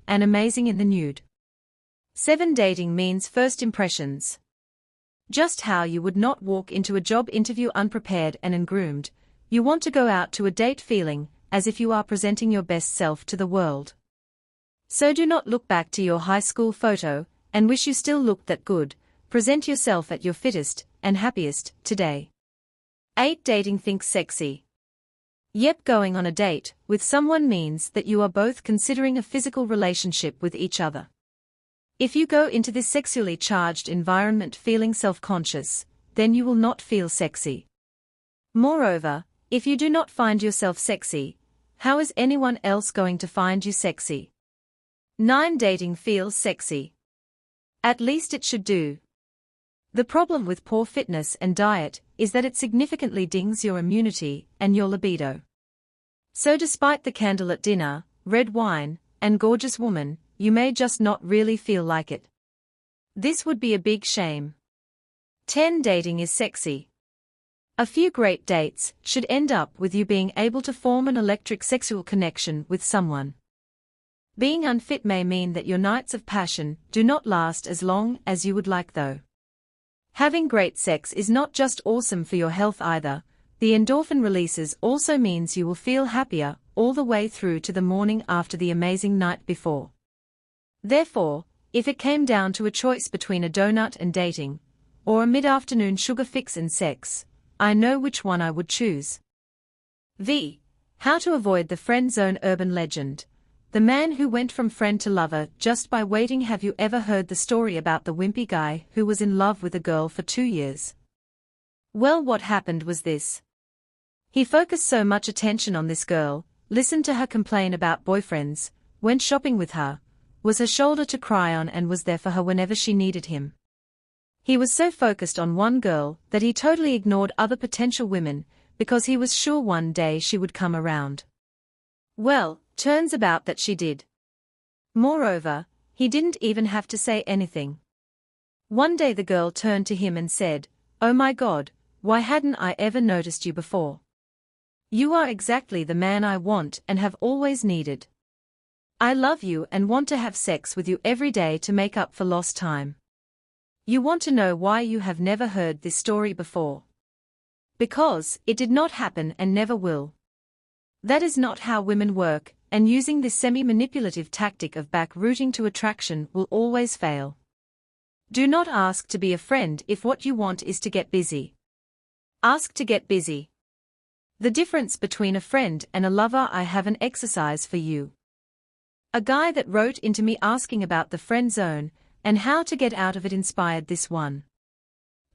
and amazing in the nude. 7. Dating means first impressions. Just how you would not walk into a job interview unprepared and ungroomed, you want to go out to a date feeling as if you are presenting your best self to the world. So do not look back to your high school photo and wish you still looked that good. Present yourself at your fittest and happiest today. 8. Dating thinks sexy. Yep, going on a date with someone means that you are both considering a physical relationship with each other. If you go into this sexually charged environment feeling self-conscious, then you will not feel sexy. Moreover, if you do not find yourself sexy, how is anyone else going to find you sexy? 9. Dating feels sexy. At least it should do. The problem with poor fitness and diet is that it significantly dings your immunity and your libido. So despite the candle at dinner, red wine, and gorgeous woman, you may just not really feel like it. This would be a big shame. 10. Dating is sexy. A few great dates should end up with you being able to form an electric sexual connection with someone. Being unfit may mean that your nights of passion do not last as long as you would like though. Having great sex is not just awesome for your health either, the endorphin releases also means you will feel happier all the way through to the morning after the amazing night before. Therefore, if it came down to a choice between a donut and dating, or a mid-afternoon sugar fix and sex, I know which one I would choose. How to avoid the friend zone urban legend. The man who went from friend to lover just by waiting. Have you ever heard the story about the wimpy guy who was in love with a girl for 2 years? Well, what happened was this. He focused so much attention on this girl, listened to her complain about boyfriends, went shopping with her, was her shoulder to cry on and was there for her whenever she needed him. He was so focused on one girl that he totally ignored other potential women, because he was sure one day she would come around. Well, turns about that she did. Moreover, he didn't even have to say anything. One day the girl turned to him and said, "Oh my God, why hadn't I ever noticed you before? You are exactly the man I want and have always needed. I love you and want to have sex with you every day to make up for lost time." You want to know why you have never heard this story before? Because it did not happen and never will. That is not how women work, and using this semi-manipulative tactic of back-routing to attraction will always fail. Do not ask to be a friend if what you want is to get busy. Ask to get busy. The difference between a friend and a lover. I have an exercise for you. A guy that wrote into me asking about the friend zone and how to get out of it inspired this one.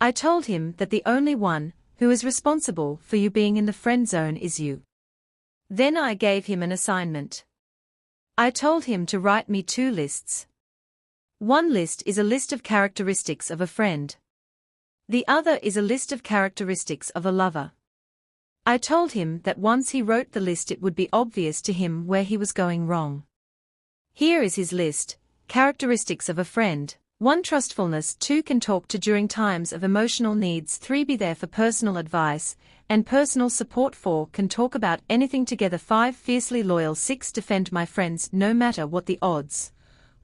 I told him that the only one who is responsible for you being in the friend zone is you. Then I gave him an assignment. I told him to write me 2 lists. One list is a list of characteristics of a friend. The other is a list of characteristics of a lover. I told him that once he wrote the list it would be obvious to him where he was going wrong. Here is his list. Characteristics of a friend. 1. Trustfulness. 2. Can talk to during times of emotional needs. 3. Be there for personal advice and personal support. 4. Can talk about anything together. 5. Fiercely loyal. 6. Defend my friends no matter what the odds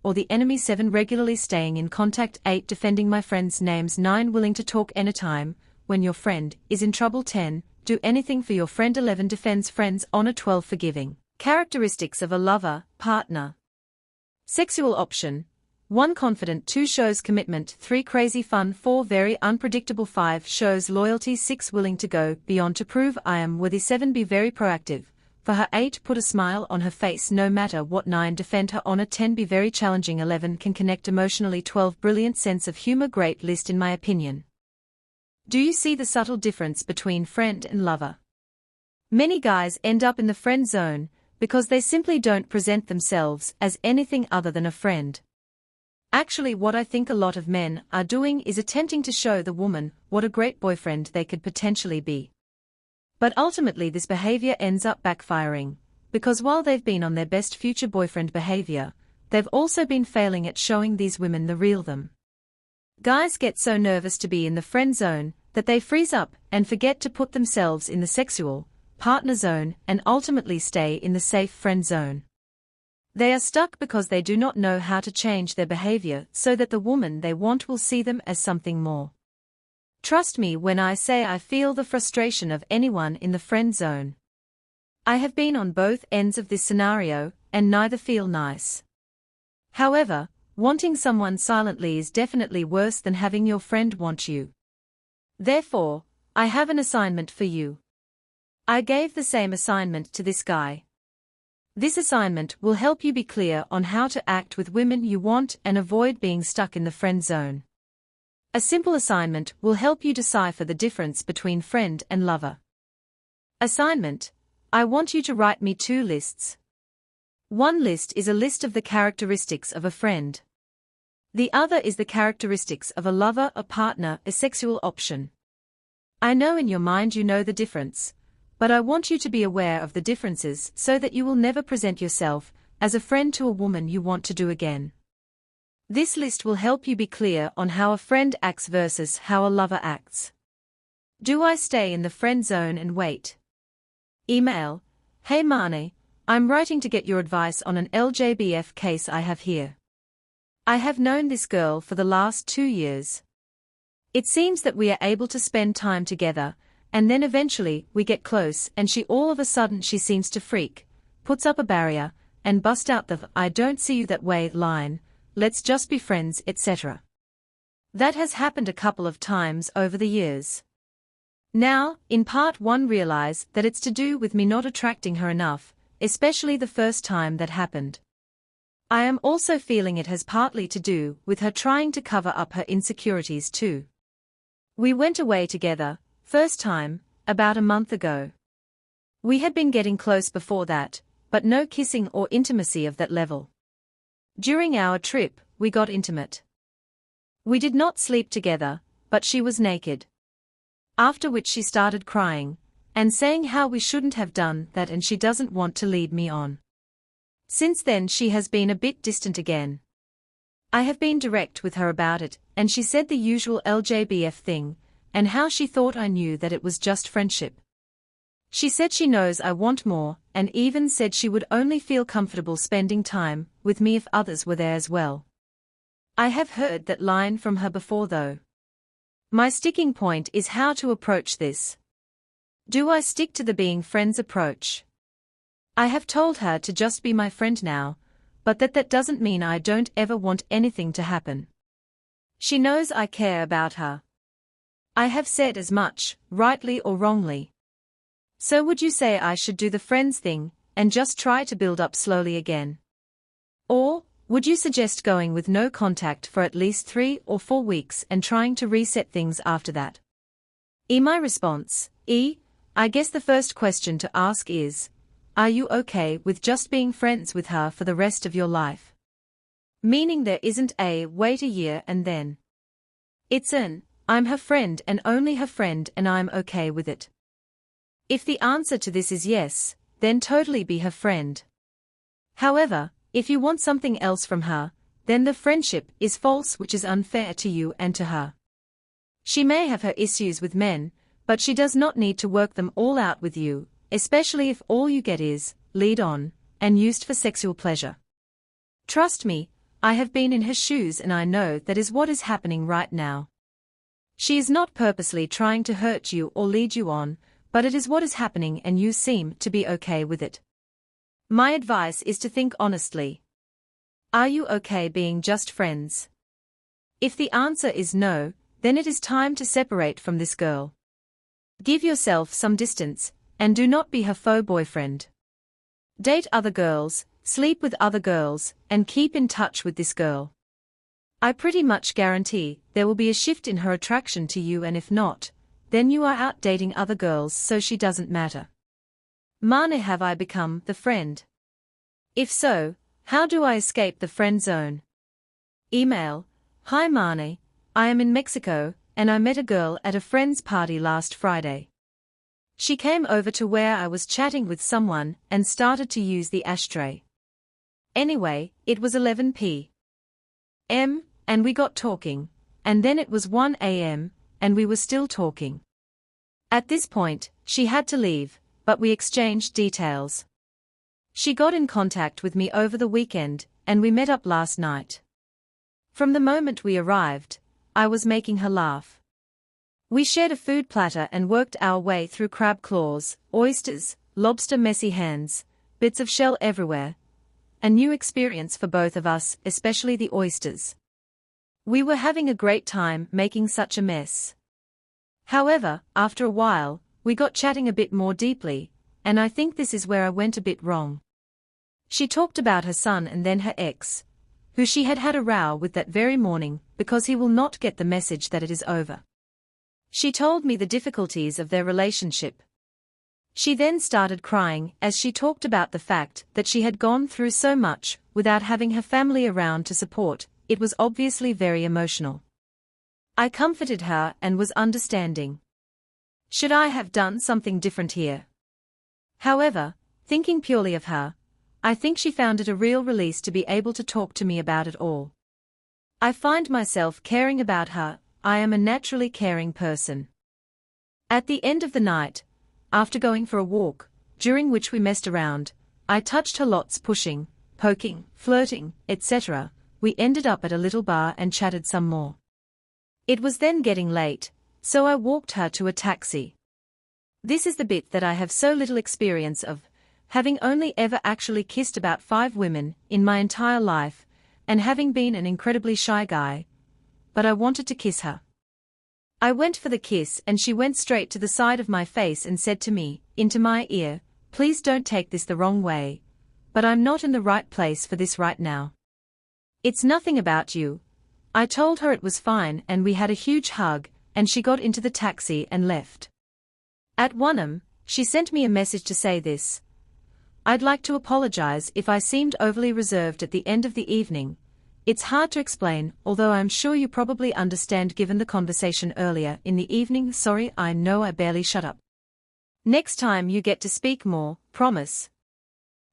or the enemy. 7. Regularly staying in contact. 8. Defending my friends' names. 9. Willing to talk anytime when your friend is in trouble. 10. Do anything for your friend. 11. Defends friends' honor. 12. Forgiving. Characteristics of a lover, partner. Sexual option. 1. Confident. 2. Shows commitment. 3. Crazy fun. 4. Very unpredictable. 5. Shows loyalty. 6. Willing to go beyond to prove I am worthy. 7. Be very proactive for her. 8. Put a smile on her face no matter what. 9. Defend her honor. 10. Be very challenging. 11. Can connect emotionally. 12. Brilliant sense of humor. Great list in my opinion. Do you see the subtle difference between friend and lover? Many guys end up in the friend zone because they simply don't present themselves as anything other than a friend. Actually, what I think a lot of men are doing is attempting to show the woman what a great boyfriend they could potentially be. But ultimately this behavior ends up backfiring, because while they've been on their best future boyfriend behavior, they've also been failing at showing these women the real them. Guys get so nervous to be in the friend zone that they freeze up and forget to put themselves in the sexual partner zone and ultimately stay in the safe friend zone. They are stuck because they do not know how to change their behavior so that the woman they want will see them as something more. Trust me when I say I feel the frustration of anyone in the friend zone. I have been on both ends of this scenario, and neither feel nice. However, wanting someone silently is definitely worse than having your friend want you. Therefore, I have an assignment for you. I gave the same assignment to this guy. This assignment will help you be clear on how to act with women you want and avoid being stuck in the friend zone. A simple assignment will help you decipher the difference between friend and lover. Assignment: I want you to write me 2 lists. One list is a list of the characteristics of a friend. The other is the characteristics of a lover, a partner, a sexual option. I know in your mind you know the difference, but I want you to be aware of the differences so that you will never present yourself as a friend to a woman you want to do again. This list will help you be clear on how a friend acts versus how a lover acts. Do I stay in the friend zone and wait? Email: Hey Marnie, I'm writing to get your advice on an LJBF case I have here. I have known this girl for the last 2 years. It seems that we are able to spend time together, and then eventually we get close and she all of a sudden she seems to freak, puts up a barrier, and bust out the "I don't see you that way" line, "let's just be friends," etc. That has happened a couple of times over the years. Now, in part one, realize that it's to do with me not attracting her enough, especially the first time that happened. I am also feeling it has partly to do with her trying to cover up her insecurities too. We went away together, first time, about a month ago. We had been getting close before that, but no kissing or intimacy of that level. During our trip, we got intimate. We did not sleep together, but she was naked. After which she started crying, and saying how we shouldn't have done that and she doesn't want to lead me on. Since then she has been a bit distant again. I have been direct with her about it, and she said the usual LJBF thing, and how she thought I knew that it was just friendship. She said she knows I want more, and even said she would only feel comfortable spending time with me if others were there as well. I have heard that line from her before though. My sticking point is how to approach this. Do I stick to the being friends approach? I have told her to just be my friend now, but that doesn't mean I don't ever want anything to happen. She knows I care about her. I have said as much, rightly or wrongly. So would you say I should do the friends thing, and just try to build up slowly again? Or, would you suggest going with no contact for at least 3 or 4 weeks and trying to reset things after that? My response, I guess the first question to ask is, are you okay with just being friends with her for the rest of your life? Meaning there isn't a wait a year and then. It's an, I'm her friend and only her friend and I'm okay with it. If the answer to this is yes, then totally be her friend. However, if you want something else from her, then the friendship is false, which is unfair to you and to her. She may have her issues with men, but she does not need to work them all out with you, especially if all you get is lead on and used for sexual pleasure. Trust me, I have been in her shoes and I know that is what is happening right now. She is not purposely trying to hurt you or lead you on, but it is what is happening and you seem to be okay with it. My advice is to think honestly. Are you okay being just friends? If the answer is no, then it is time to separate from this girl. Give yourself some distance, and do not be her faux boyfriend. Date other girls, sleep with other girls, and keep in touch with this girl. I pretty much guarantee there will be a shift in her attraction to you, and if not, then you are out dating other girls, so she doesn't matter. Mane, have I become the friend? If so, how do I escape the friend zone? Email, Hi Mane, I am in Mexico, and I met a girl at a friend's party last Friday. She came over to where I was chatting with someone and started to use the ashtray. Anyway, it was 11 p.m., and we got talking, and then it was 1 a.m., and we were still talking. At this point, she had to leave, but we exchanged details. She got in contact with me over the weekend, and we met up last night. From the moment we arrived, I was making her laugh. We shared a food platter and worked our way through crab claws, oysters, lobster, messy hands, bits of shell everywhere. A new experience for both of us, especially the oysters. We were having a great time making such a mess. However, after a while, we got chatting a bit more deeply, and I think this is where I went a bit wrong. She talked about her son and then her ex, who she had had a row with that very morning because he will not get the message that it is over. She told me the difficulties of their relationship. She then started crying as she talked about the fact that she had gone through so much without having her family around to support. It was obviously very emotional. I comforted her and was understanding. Should I have done something different here? However, thinking purely of her, I think she found it a real release to be able to talk to me about it all. I find myself caring about her. I am a naturally caring person. At the end of the night, after going for a walk, during which we messed around, I touched her lots, pushing, poking, flirting, etc. We ended up at a little bar and chatted some more. It was then getting late, so I walked her to a taxi. This is the bit that I have so little experience of, having only ever actually kissed about 5 women in my entire life, and having been an incredibly shy guy. But I wanted to kiss her. I went for the kiss and she went straight to the side of my face and said to me, into my ear, "Please don't take this the wrong way, but I'm not in the right place for this right now. It's nothing about you." I told her it was fine and we had a huge hug, and she got into the taxi and left. At 1 she sent me a message to say this: "I'd like to apologize if I seemed overly reserved at the end of the evening. It's hard to explain, although I'm sure you probably understand given the conversation earlier in the evening. Sorry, I know I barely shut up. Next time you get to speak more, promise.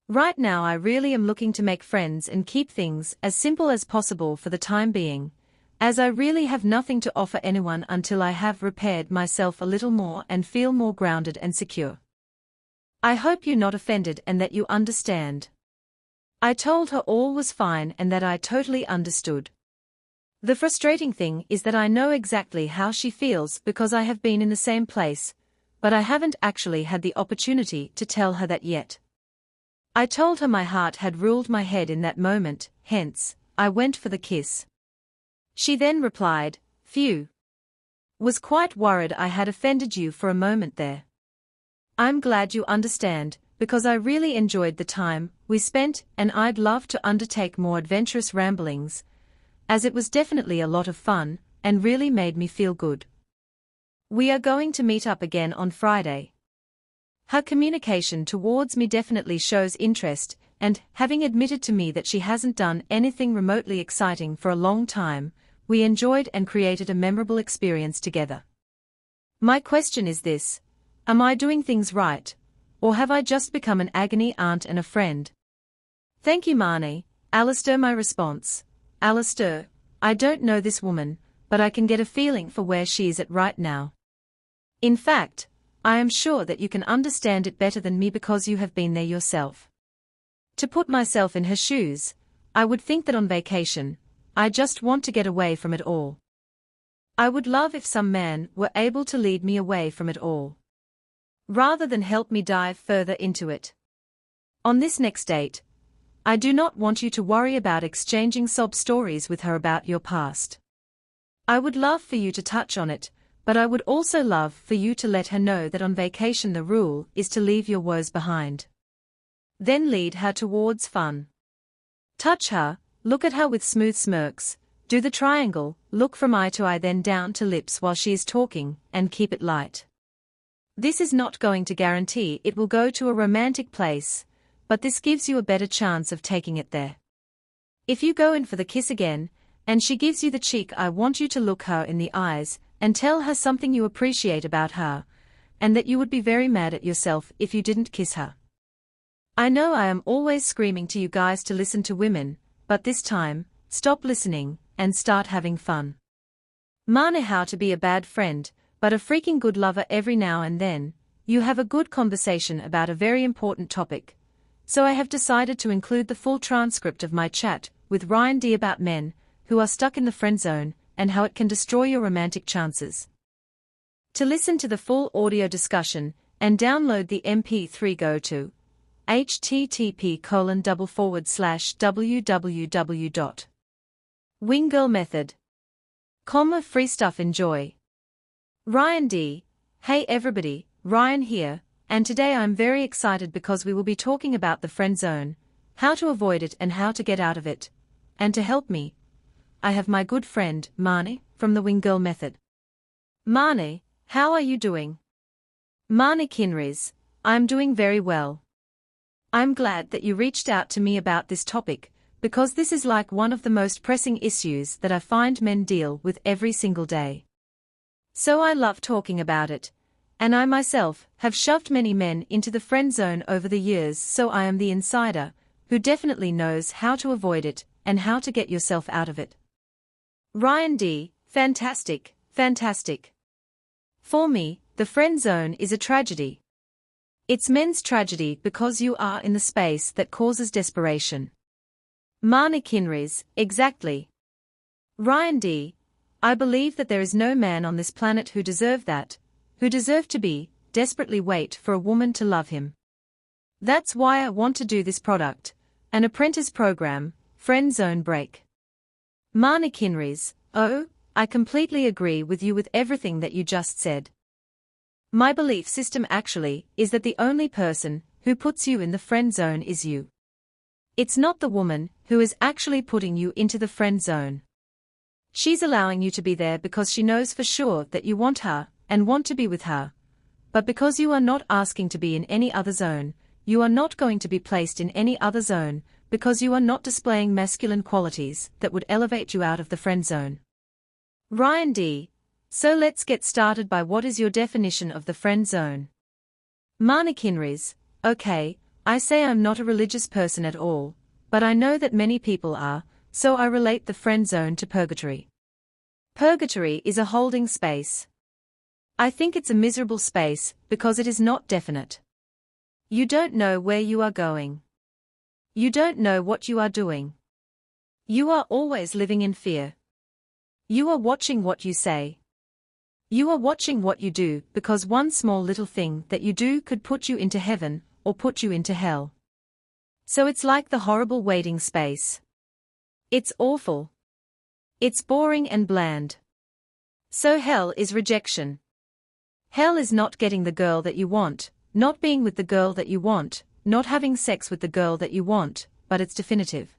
Right now I really am looking to make friends and keep things as simple as possible for the time being, as I really have nothing to offer anyone until I have repaired myself a little more and feel more grounded and secure. I hope you're not offended and that you understand." I told her all was fine and that I totally understood. The frustrating thing is that I know exactly how she feels because I have been in the same place, but I haven't actually had the opportunity to tell her that yet. I told her my heart had ruled my head in that moment, hence, I went for the kiss. She then replied, "Phew. Was quite worried I had offended you for a moment there. I'm glad you understand, because I really enjoyed the time we spent and I'd love to undertake more adventurous ramblings, as it was definitely a lot of fun and really made me feel good. We are going to meet up again on Friday." Her communication towards me definitely shows interest, and, having admitted to me that she hasn't done anything remotely exciting for a long time, we enjoyed and created a memorable experience together. My question is this: am I doing things right, or have I just become an agony aunt and a friend? Thank you, Marnie. Alistair. My response: Alistair, I don't know this woman, but I can get a feeling for where she is at right now. In fact, I am sure that you can understand it better than me because you have been there yourself. To put myself in her shoes, I would think that on vacation, I just want to get away from it all. I would love if some man were able to lead me away from it all, rather than help me dive further into it. On this next date, I do not want you to worry about exchanging sob stories with her about your past. I would love for you to touch on it, but I would also love for you to let her know that on vacation the rule is to leave your woes behind. Then lead her towards fun. Touch her, look at her with smooth smirks, do the triangle, look from eye to eye then down to lips while she is talking, and keep it light. This is not going to guarantee it will go to a romantic place, but this gives you a better chance of taking it there. If you go in for the kiss again, and she gives you the cheek, I want you to look her in the eyes, and tell her something you appreciate about her, and that you would be very mad at yourself if you didn't kiss her. I know I am always screaming to you guys to listen to women, but this time, stop listening, and start having fun. Marnie. How to be a bad friend, but a freaking good lover every now and then. You have a good conversation about a very important topic. So I have decided to include the full transcript of my chat with Ryan D about men who are stuck in the friend zone and how it can destroy your romantic chances. To listen to the full audio discussion and download the MP3, go to http://www.winggirlmethod.com. Free stuff. Enjoy. Ryan D. Hey everybody, Ryan here, and today I'm very excited because we will be talking about the friend zone, how to avoid it and how to get out of it. And to help me, I have my good friend, Marnie, from the Wing Girl Method. Marnie, how are you doing? Marnie Kinrys, I'm doing very well. I'm glad that you reached out to me about this topic, because this is like one of the most pressing issues that I find men deal with every single day. So I love talking about it, and I myself have shoved many men into the friend zone over the years, so I am the insider, who definitely knows how to avoid it, and how to get yourself out of it. Ryan D. Fantastic, fantastic. For me, the friend zone is a tragedy. It's men's tragedy because you are in the space that causes desperation. Marnie Kinrys, exactly. Ryan D. I believe that there is no man on this planet who deserve that, who deserve to desperately wait for a woman to love him. That's why I want to do this product, an apprentice program, Friend Zone Break. Mannequinries, oh, I completely agree with you with everything that you just said. My belief system actually is that the only person who puts you in the friend zone is you. It's not the woman who is actually putting you into the friend zone. She's allowing you to be there because she knows for sure that you want her and want to be with her. But because you are not asking to be in any other zone, you are not going to be placed in any other zone because you are not displaying masculine qualities that would elevate you out of the friend zone. Ryan D. So let's get started by what is your definition of the friend zone? Mannequinries, okay, I say I'm not a religious person at all, but I know that many people are, so I relate the friend zone to purgatory. Purgatory is a holding space. I think it's a miserable space because it is not definite. You don't know where you are going. You don't know what you are doing. You are always living in fear. You are watching what you say. You are watching what you do because one small little thing that you do could put you into heaven or put you into hell. So it's like the horrible waiting space. It's awful. It's boring and bland. So hell is rejection. Hell is not getting the girl that you want, not being with the girl that you want, not having sex with the girl that you want, but it's definitive.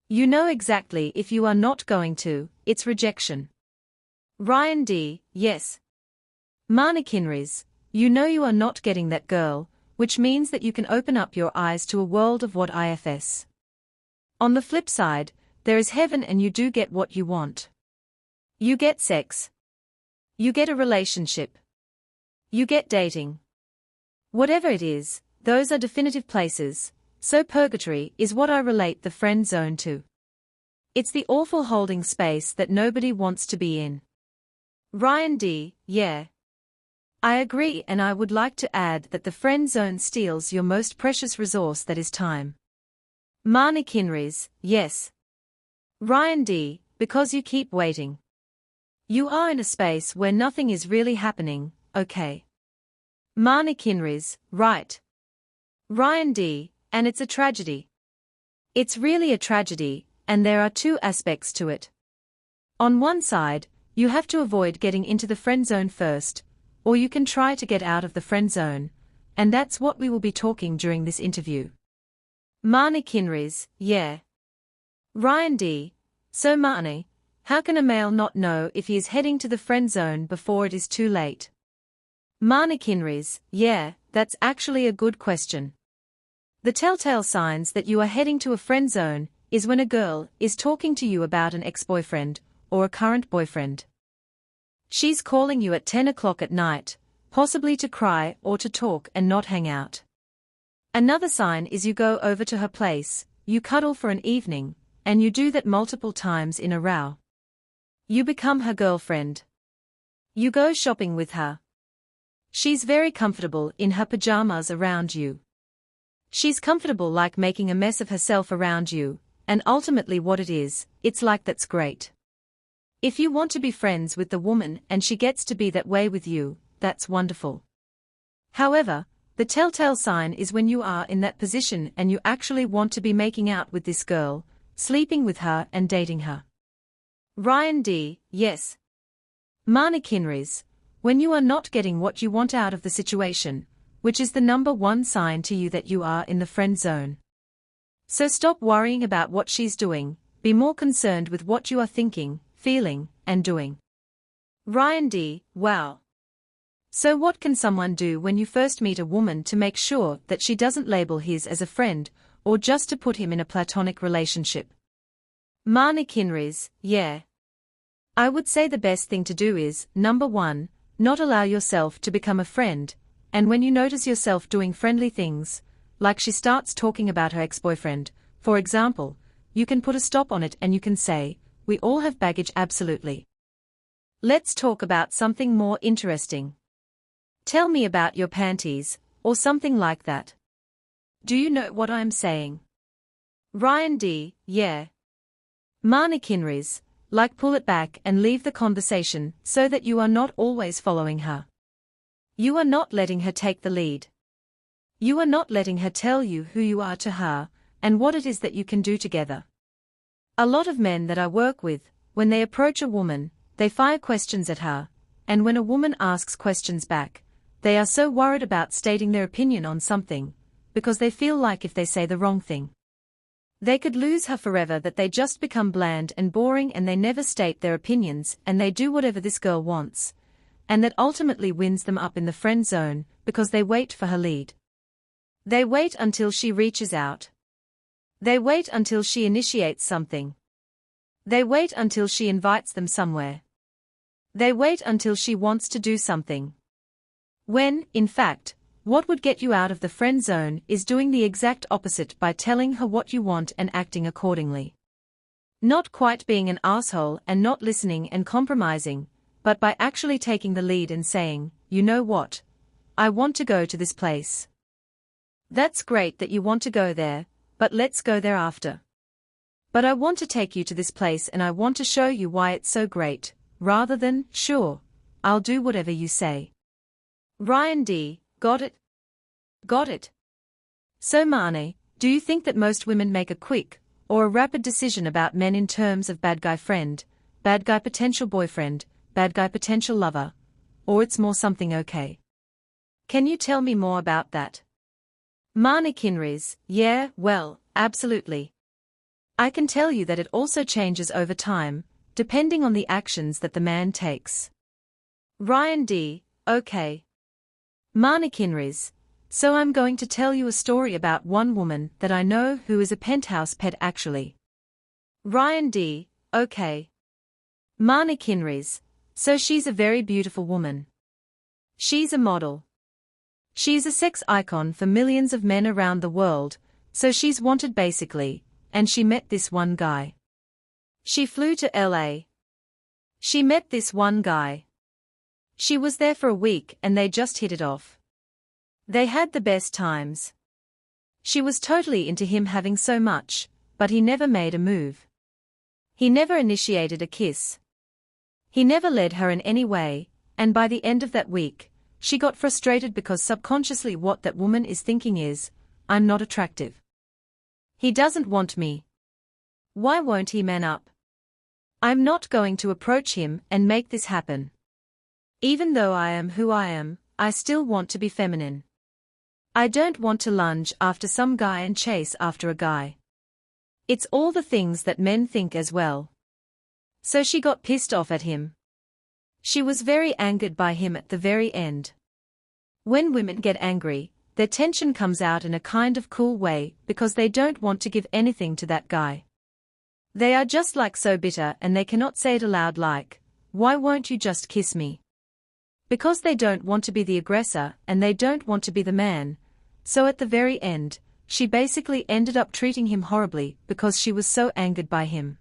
You know exactly if you are not going to, it's rejection. Ryan D. Yes. Mannequinries, you know you are not getting that girl, which means that you can open up your eyes to a world of what ifs. On the flip side, there is heaven and you do get what you want. You get sex. You get a relationship. You get dating. Whatever it is, those are definitive places, so purgatory is what I relate the friend zone to. It's the awful holding space that nobody wants to be in. Ryan D. Yeah. I agree, and I would like to add that the friend zone steals your most precious resource, that is time. Mannequinries, yes. Ryan D. Because you keep waiting. You are in a space where nothing is really happening, okay. Mannequinries, right. Ryan D. And it's a tragedy. It's really a tragedy, and there are two aspects to it. On one side, you have to avoid getting into the friend zone first, or you can try to get out of the friend zone, and that's what we will be talking during this interview. Mannequinries, yeah. Ryan D. So Marnie, how can a male not know if he is heading to the friend zone before it is too late? Mannequinries, yeah, that's actually a good question. The telltale signs that you are heading to a friend zone is when a girl is talking to you about an ex-boyfriend or a current boyfriend. She's calling you at 10 o'clock at night, possibly to cry or to talk and not hang out. Another sign is you go over to her place, you cuddle for an evening, and you do that multiple times in a row. You become her girlfriend. You go shopping with her. She's very comfortable in her pajamas around you. She's comfortable like making a mess of herself around you, and ultimately what it is, it's like that's great. If you want to be friends with the woman and she gets to be that way with you, that's wonderful. However, the telltale sign is when you are in that position and you actually want to be making out with this girl, sleeping with her and dating her. Ryan D. Yes. Mannequinries, when you are not getting what you want out of the situation, which is the number one sign to you that you are in the friend zone. So stop worrying about what she's doing, be more concerned with what you are thinking, feeling, and doing. Ryan D. Wow. So what can someone do when you first meet a woman to make sure that she doesn't label his as a friend, or just to put him in a platonic relationship? Mannequinries, yeah. I would say the best thing to do is, number 1, not allow yourself to become a friend, and when you notice yourself doing friendly things, like she starts talking about her ex-boyfriend, for example, you can put a stop on it and you can say, we all have baggage, absolutely. Let's talk about something more interesting. Tell me about your panties, or something like that. Do you know what I'm saying? Ryan D. Yeah. Mannequinries, like pull it back and leave the conversation so that you are not always following her. You are not letting her take the lead. You are not letting her tell you who you are to her, and what it is that you can do together. A lot of men that I work with, when they approach a woman, they fire questions at her, and when a woman asks questions back, they are so worried about stating their opinion on something, because they feel like if they say the wrong thing, they could lose her forever, that they just become bland and boring and they never state their opinions and they do whatever this girl wants, and that ultimately wins them up in the friend zone because they wait for her lead. They wait until she reaches out. They wait until she initiates something. They wait until she invites them somewhere. They wait until she wants to do something. When, in fact, what would get you out of the friend zone is doing the exact opposite by telling her what you want and acting accordingly. Not quite being an asshole and not listening and compromising, but by actually taking the lead and saying, you know what? I want to go to this place. That's great that you want to go there, but let's go there after. But I want to take you to this place and I want to show you why it's so great, rather than, sure, I'll do whatever you say. Ryan D., got it? Got it. So Marnie, do you think that most women make a quick, or a rapid decision about men in terms of bad guy friend, bad guy potential boyfriend, bad guy potential lover, or it's more something okay? Can you tell me more about that? Marnie Kinrys, yeah, well, absolutely. I can tell you that it also changes over time, depending on the actions that the man takes. Ryan D., okay. Marnie Kinrys, so I'm going to tell you a story about one woman that I know who is a penthouse pet actually. Ryan D., okay. Marnie Kinrys, so she's a very beautiful woman. She's a model. She's a sex icon for millions of men around the world, so she's wanted basically, and she met this one guy. She flew to LA. She met this one guy. She was there for a week and they just hit it off. They had the best times. She was totally into him having so much, but he never made a move. He never initiated a kiss. He never led her in any way, and by the end of that week, she got frustrated because subconsciously what that woman is thinking is, I'm not attractive. He doesn't want me. Why won't he man up? I'm not going to approach him and make this happen. Even though I am who I am, I still want to be feminine. I don't want to lunge after some guy and chase after a guy. It's all the things that men think as well. So she got pissed off at him. She was very angered by him at the very end. When women get angry, their tension comes out in a kind of cool way because they don't want to give anything to that guy. They are just like so bitter and they cannot say it aloud like, why won't you just kiss me? Because they don't want to be the aggressor and they don't want to be the man, so at the very end, she basically ended up treating him horribly because she was so angered by him.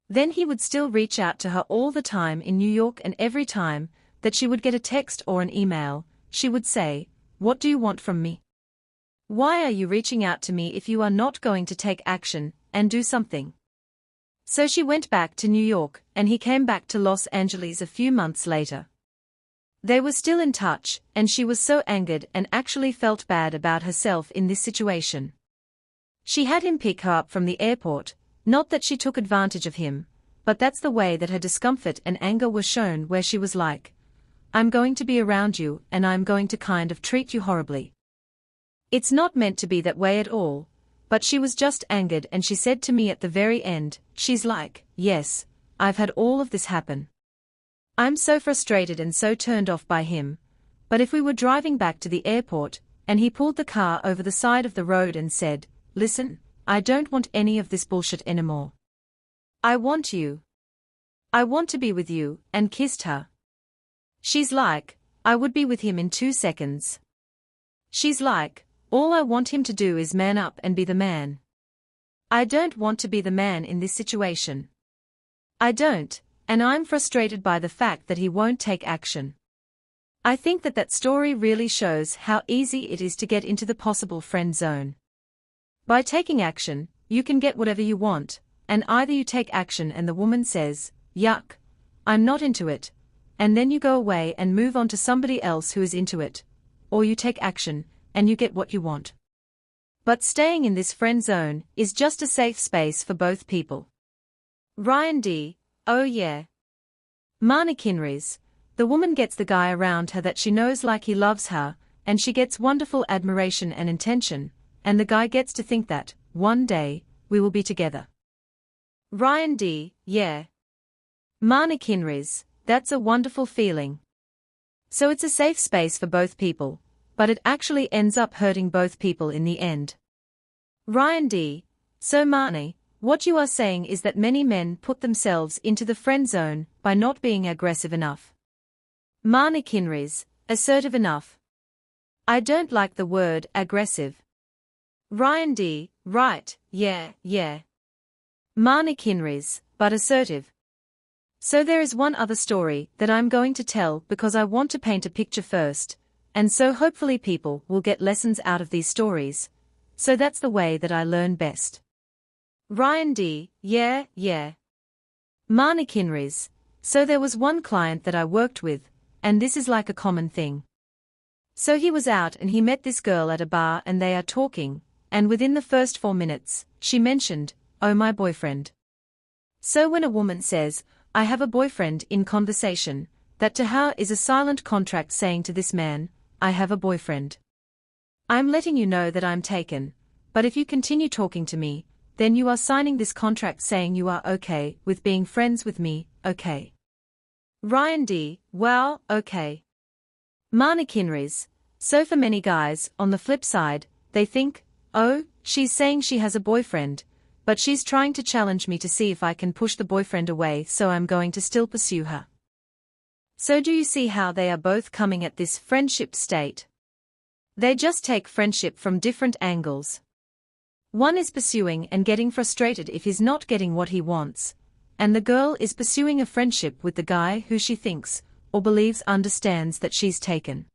Then he would still reach out to her all the time in New York, and every time that she would get a text or an email, she would say, what do you want from me? Why are you reaching out to me if you are not going to take action and do something? So she went back to New York and he came back to Los Angeles a few months later. They were still in touch, and she was so angered and actually felt bad about herself in this situation. She had him pick her up from the airport, not that she took advantage of him, but that's the way that her discomfort and anger were shown, where she was like, I'm going to be around you and I'm going to kind of treat you horribly. It's not meant to be that way at all, but she was just angered and she said to me at the very end, she's like, yes, I've had all of this happen. I'm so frustrated and so turned off by him, but if we were driving back to the airport, and he pulled the car over the side of the road and said, listen, I don't want any of this bullshit anymore. I want you. I want to be with you, and kissed her. She's like, I would be with him in 2 seconds. She's like, all I want him to do is man up and be the man. I don't want to be the man in this situation. I don't. And I'm frustrated by the fact that he won't take action. I think that that story really shows how easy it is to get into the possible friend zone. By taking action, you can get whatever you want, and either you take action and the woman says, yuck, I'm not into it, and then you go away and move on to somebody else who is into it, or you take action, and you get what you want. But staying in this friend zone is just a safe space for both people. Ryan D. Oh yeah. Marna Kinrys, the woman gets the guy around her that she knows like he loves her, and she gets wonderful admiration and attention, and the guy gets to think that, one day, we will be together. Ryan D. Yeah. Marna Kinrys, that's a wonderful feeling. So it's a safe space for both people, but it actually ends up hurting both people in the end. Ryan D. So Marnie, what you are saying is that many men put themselves into the friend zone by not being aggressive enough. Marnie Kinrys, assertive enough. I don't like the word aggressive. Ryan D. Right, yeah. Marnie Kinrys, but assertive. So there is one other story that I'm going to tell because I want to paint a picture first, and so hopefully people will get lessons out of these stories. So that's the way that I learn best. Ryan D. Yeah. Marnie Kinrys, so there was one client that I worked with, and this is like a common thing. So he was out and he met this girl at a bar and they are talking, and within the first 4 minutes, she mentioned, oh my boyfriend. So when a woman says, I have a boyfriend in conversation, that to her is a silent contract saying to this man, I have a boyfriend. I'm letting you know that I'm taken, but if you continue talking to me, then you are signing this contract saying you are okay with being friends with me, okay? Ryan D. Wow, okay. Marnie Kinrys, so for many guys, on the flip side, they think, oh, she's saying she has a boyfriend, but she's trying to challenge me to see if I can push the boyfriend away, so I'm going to still pursue her. So do you see how they are both coming at this friendship state? They just take friendship from different angles. One is pursuing and getting frustrated if he's not getting what he wants, and the girl is pursuing a friendship with the guy who she thinks, or believes understands that she's taken.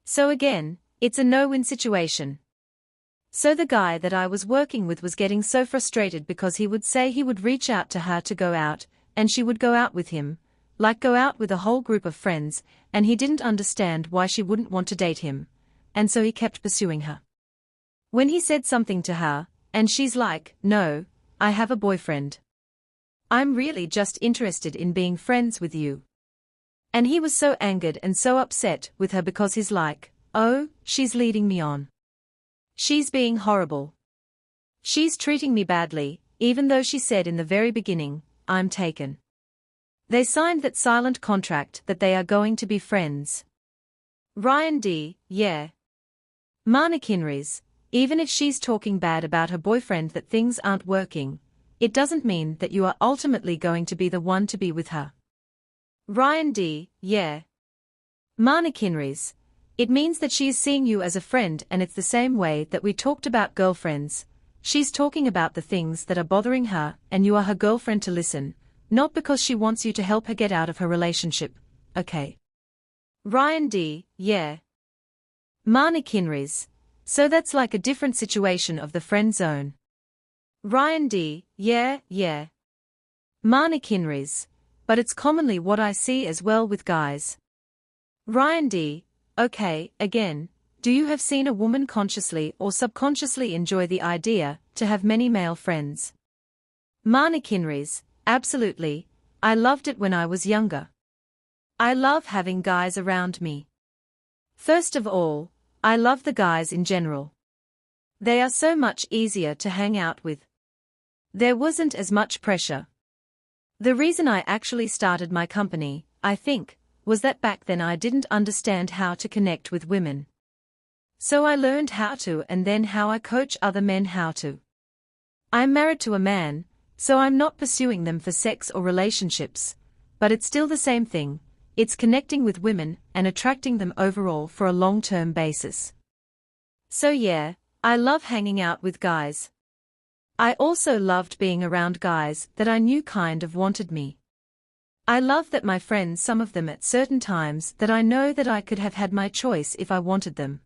So again, it's a no-win situation. So the guy that I was working with was getting so frustrated because he would say he would reach out to her to go out, and she would go out with him, like go out with a whole group of friends, and he didn't understand why she wouldn't want to date him, and so he kept pursuing her. When he said something to her, and she's like, no, I have a boyfriend. I'm really just interested in being friends with you. And he was so angered and so upset with her because he's like, oh, she's leading me on. She's being horrible. She's treating me badly, even though she said in the very beginning, I'm taken. They signed that silent contract that they are going to be friends. Ryan D. Yeah. Marnie Kinrys, even if she's talking bad about her boyfriend that things aren't working, it doesn't mean that you are ultimately going to be the one to be with her. Ryan D. Yeah. Marnie Kinrys, it means that she is seeing you as a friend, and it's the same way that we talked about girlfriends. She's talking about the things that are bothering her, and you are her girlfriend to listen, not because she wants you to help her get out of her relationship, okay? Ryan D. Yeah. Marnie Kinrys, so that's like a different situation of the friend zone. Ryan D. Yeah. Marnie Kinrys, but it's commonly what I see as well with guys. Ryan D. Okay, again, do you have seen a woman consciously or subconsciously enjoy the idea to have many male friends? Marnie Kinrys, absolutely, I loved it when I was younger. I love having guys around me. First of all, I love the guys in general. They are so much easier to hang out with. There wasn't as much pressure. The reason I actually started my company, I think, was that back then I didn't understand how to connect with women. So I learned how to, and then how I coach other men how to. I'm married to a man, so I'm not pursuing them for sex or relationships, but it's still the same thing, it's connecting with women and attracting them overall for a long-term basis. So yeah, I love hanging out with guys. I also loved being around guys that I knew kind of wanted me. I love that my friends, some of them at certain times that I know that I could have had my choice if I wanted them.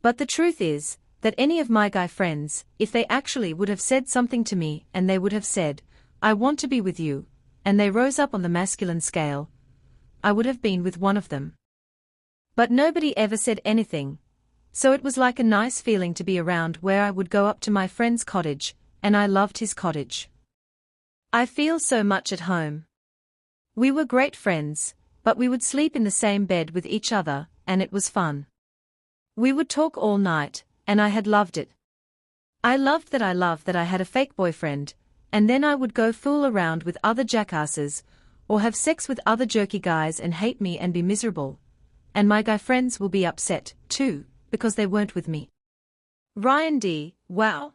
But the truth is, that any of my guy friends, if they actually would have said something to me and they would have said, I want to be with you, and they rose up on the masculine scale, I would have been with one of them. But nobody ever said anything, so it was like a nice feeling to be around where I would go up to my friend's cottage, and I loved his cottage. I feel so much at home. We were great friends, but we would sleep in the same bed with each other, and it was fun. We would talk all night, and I had loved it. I loved that I had a fake boyfriend, and then I would go fool around with other jackasses, or have sex with other jerky guys and hate me and be miserable. And my guy friends will be upset, too, because they weren't with me. Ryan D. Wow.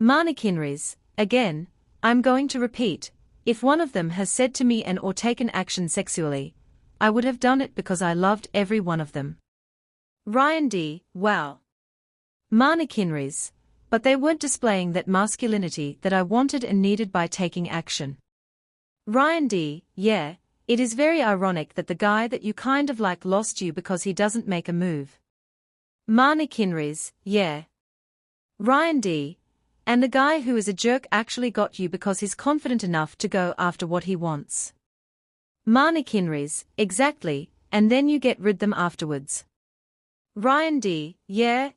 Marnie Kinrys, again, I'm going to repeat, if one of them has said to me and or taken action sexually, I would have done it because I loved every one of them. Ryan D. Wow. Marnie Kinrys, but they weren't displaying that masculinity that I wanted and needed by taking action. Ryan D. Yeah, it is very ironic that the guy that you kind of like lost you because he doesn't make a move. Marnie Kinrys, yeah. Ryan D. And the guy who is a jerk actually got you because he's confident enough to go after what he wants. Marnie Kinrys, exactly, and then you get rid them afterwards. Ryan D. Yeah.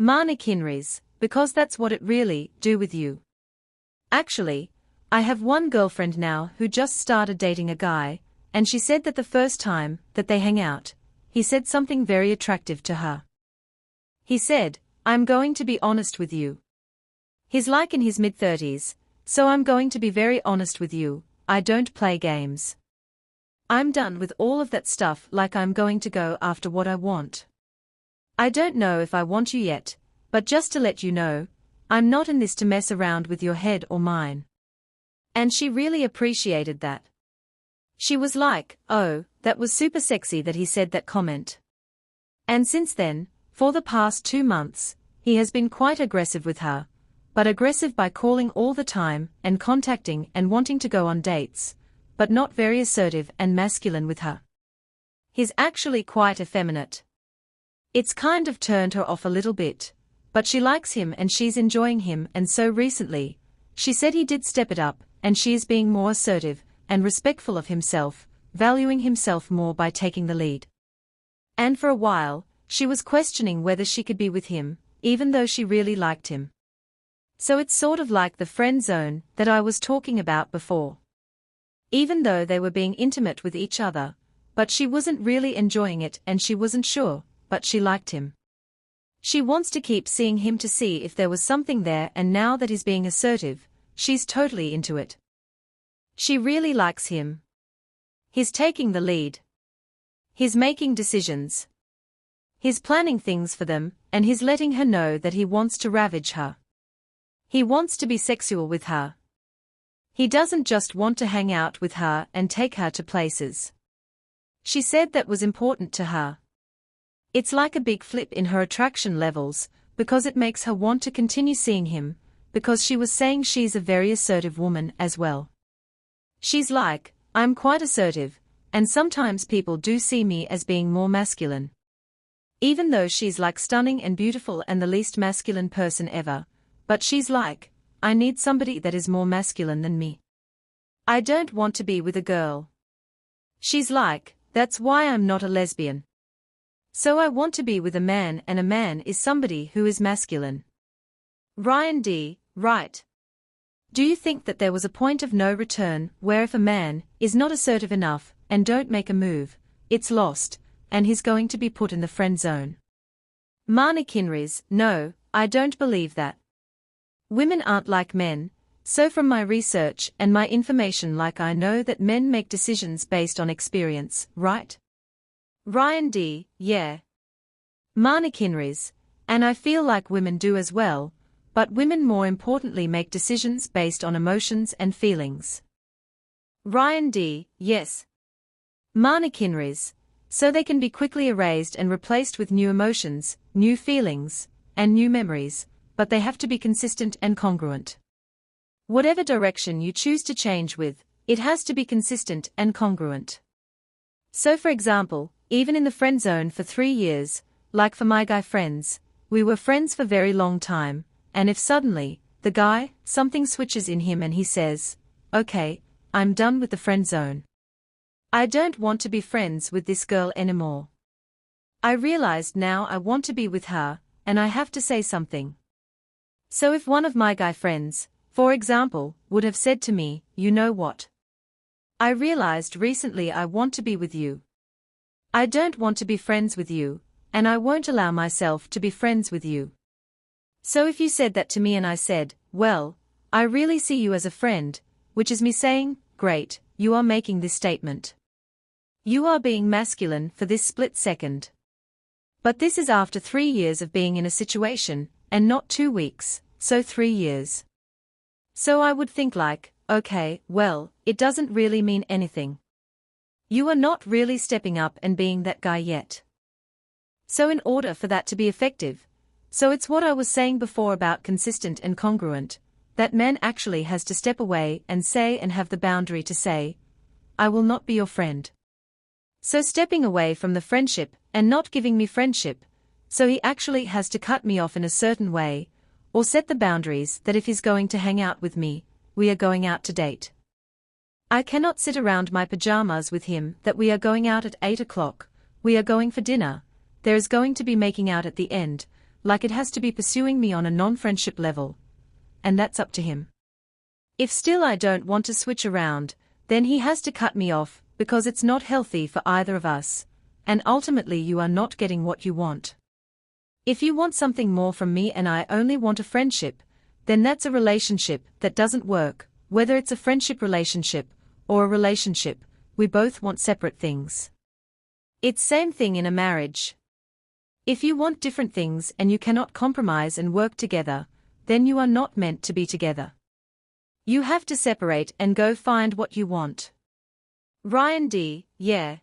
Marnie Kinrys, because that's what it really do with you. Actually, I have one girlfriend now who just started dating a guy, and she said that the first time that they hang out, he said something very attractive to her. He said, I'm going to be honest with you. He's like in his mid-30s, so I'm going to be very honest with you, I don't play games. I'm done with all of that stuff, like I'm going to go after what I want. I don't know if I want you yet, but just to let you know, I'm not in this to mess around with your head or mine. And she really appreciated that. She was like, oh, that was super sexy that he said that comment. And since then, for the past 2 months, he has been quite aggressive with her, but aggressive by calling all the time and contacting and wanting to go on dates, but not very assertive and masculine with her. He's actually quite effeminate. It's kind of turned her off a little bit, but she likes him and she's enjoying him, and so recently, she said he did step it up, and she is being more assertive and respectful of himself, valuing himself more by taking the lead. And for a while, she was questioning whether she could be with him, even though she really liked him. So it's sort of like the friend zone that I was talking about before. Even though they were being intimate with each other, but she wasn't really enjoying it and she wasn't sure, but she liked him. She wants to keep seeing him to see if there was something there, and now that he's being assertive, she's totally into it. She really likes him. He's taking the lead. He's making decisions. He's planning things for them, and he's letting her know that he wants to ravage her. He wants to be sexual with her. He doesn't just want to hang out with her and take her to places. She said that was important to her. It's like a big flip in her attraction levels, because it makes her want to continue seeing him, because she was saying she's a very assertive woman as well. She's like, I'm quite assertive, and sometimes people do see me as being more masculine. Even though she's like stunning and beautiful and the least masculine person ever, but she's like, I need somebody that is more masculine than me. I don't want to be with a girl. She's like, that's why I'm not a lesbian. So I want to be with a man, and a man is somebody who is masculine. Ryan D. Right. Do you think that there was a point of no return where if a man is not assertive enough and don't make a move, it's lost, and he's going to be put in the friend zone? Marnie Kinrys, no, I don't believe that. Women aren't like men, so from my research and my information, like, I know that men make decisions based on experience, right? Ryan D. Yeah. Marnie Kinrys, and I feel like women do as well, but women more importantly make decisions based on emotions and feelings. Ryan D. Yes. Marnie Kinrys, so they can be quickly erased and replaced with new emotions, new feelings, and new memories, but they have to be consistent and congruent. Whatever direction you choose to change with, it has to be consistent and congruent. So for example, even in the friend zone for 3 years, like for my guy friends, we were friends for very long time, and if suddenly, the guy, something switches in him and he says, okay, I'm done with the friend zone. I don't want to be friends with this girl anymore. I realized now I want to be with her, and I have to say something. So if one of my guy friends, for example, would have said to me, you know what? I realized recently I want to be with you. I don't want to be friends with you, and I won't allow myself to be friends with you. So if you said that to me and I said, well, I really see you as a friend, which is me saying, great, you are making this statement. You are being masculine for this split second. But this is after 3 years of being in a situation, and not 2 weeks, so 3 years. So I would think like, okay, well, it doesn't really mean anything. You are not really stepping up and being that guy yet. So in order for that to be effective, so it's what I was saying before about consistent and congruent, that man actually has to step away and say and have the boundary to say, I will not be your friend. So stepping away from the friendship and not giving me friendship, so he actually has to cut me off in a certain way, or set the boundaries that if he's going to hang out with me, we are going out to date. I cannot sit around my pajamas with him that we are going out at 8 o'clock, we are going for dinner, there is going to be making out at the end, like it has to be pursuing me on a non-friendship level. And that's up to him. If still I don't want to switch around, then he has to cut me off, because it's not healthy for either of us, and ultimately you are not getting what you want. If you want something more from me and I only want a friendship, then that's a relationship that doesn't work, whether it's a friendship relationship, or a relationship, we both want separate things. It's same thing in a marriage. If you want different things and you cannot compromise and work together, then you are not meant to be together. You have to separate and go find what you want. Ryan D., yeah.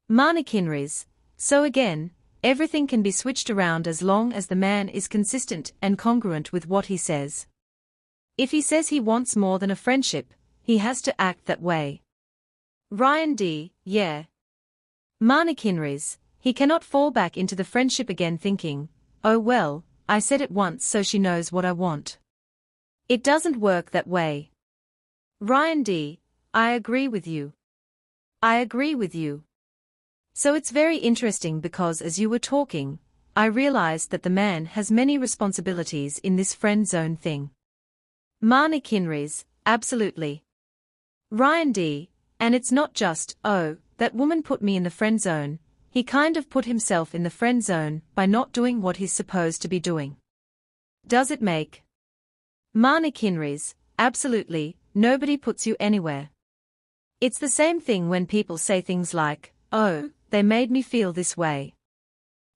Marni Kinrys, so again, everything can be switched around as long as the man is consistent and congruent with what he says. If he says he wants more than a friendship, he has to act that way. Ryan D., yeah. Marni Kinrys, he cannot fall back into the friendship again thinking, oh well, I said it once so she knows what I want. It doesn't work that way. Ryan D., I agree with you. I agree with you. So it's very interesting because as you were talking, I realized that the man has many responsibilities in this friend zone thing. Marni Kinrys, absolutely. Ryan D., and it's not just, oh, that woman put me in the friend zone, he kind of put himself in the friend zone by not doing what he's supposed to be doing. Does it make? Marni Kinrys, absolutely, nobody puts you anywhere. It's the same thing when people say things like, oh, they made me feel this way.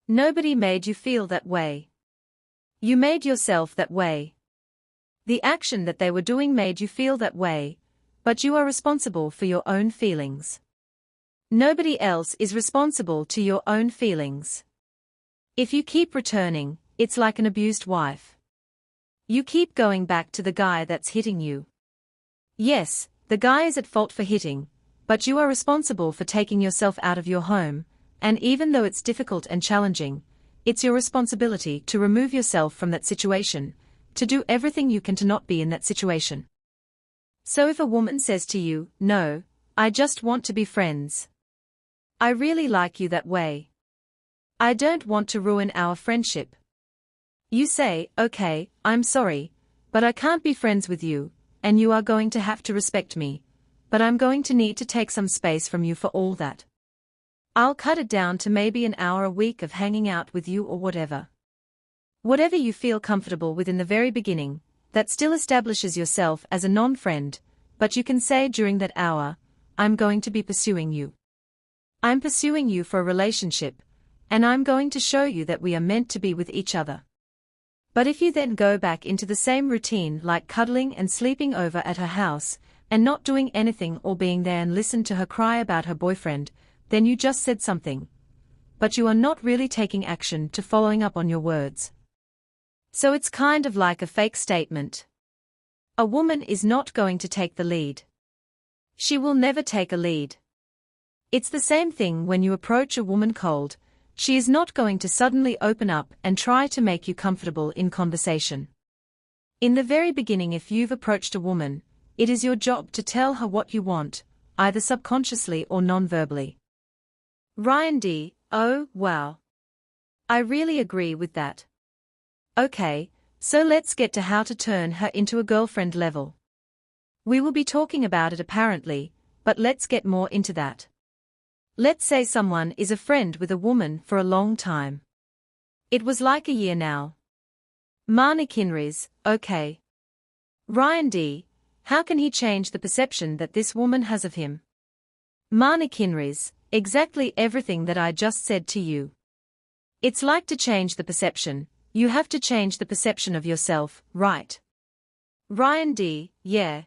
Nobody made you feel that way. You made yourself that way. The action that they were doing made you feel that way, but you are responsible for your own feelings. Nobody else is responsible to your own feelings. If you keep returning, it's like an abused wife. You keep going back to the guy that's hitting you. Yes, the guy is at fault for hitting, but you are responsible for taking yourself out of your home, and even though it's difficult and challenging, it's your responsibility to remove yourself from that situation, to do everything you can to not be in that situation. So if a woman says to you, no, I just want to be friends. I really like you that way. I don't want to ruin our friendship. You say, okay, I'm sorry, but I can't be friends with you, and you are going to have to respect me, but I'm going to need to take some space from you for all that. I'll cut it down to maybe an hour a week of hanging out with you or whatever. Whatever you feel comfortable with in the very beginning, that still establishes yourself as a non-friend, but you can say during that hour, I'm going to be pursuing you. I'm pursuing you for a relationship, and I'm going to show you that we are meant to be with each other. But if you then go back into the same routine like cuddling and sleeping over at her house, and not doing anything or being there and listen to her cry about her boyfriend, then you just said something. But you are not really taking action to following up on your words. So it's kind of like a fake statement. A woman is not going to take the lead. She will never take a lead. It's the same thing when you approach a woman cold, She is not going to suddenly open up and try to make you comfortable in conversation. In the very beginning, if you've approached a woman, it is your job to tell her what you want, either subconsciously or non-verbally. Ryan D. Oh, wow. I really agree with that. Okay, so let's get to how to turn her into a girlfriend level. We will be talking about it apparently, but let's get more into that. Let's say someone is a friend with a woman for a long time. It was like a year now. Marnie Kinrys, okay. Ryan D. How can he change the perception that this woman has of him? Marnie Kinrys, exactly everything that I just said to you. It's like to change the perception, you have to change the perception of yourself, right? Ryan D. Yeah.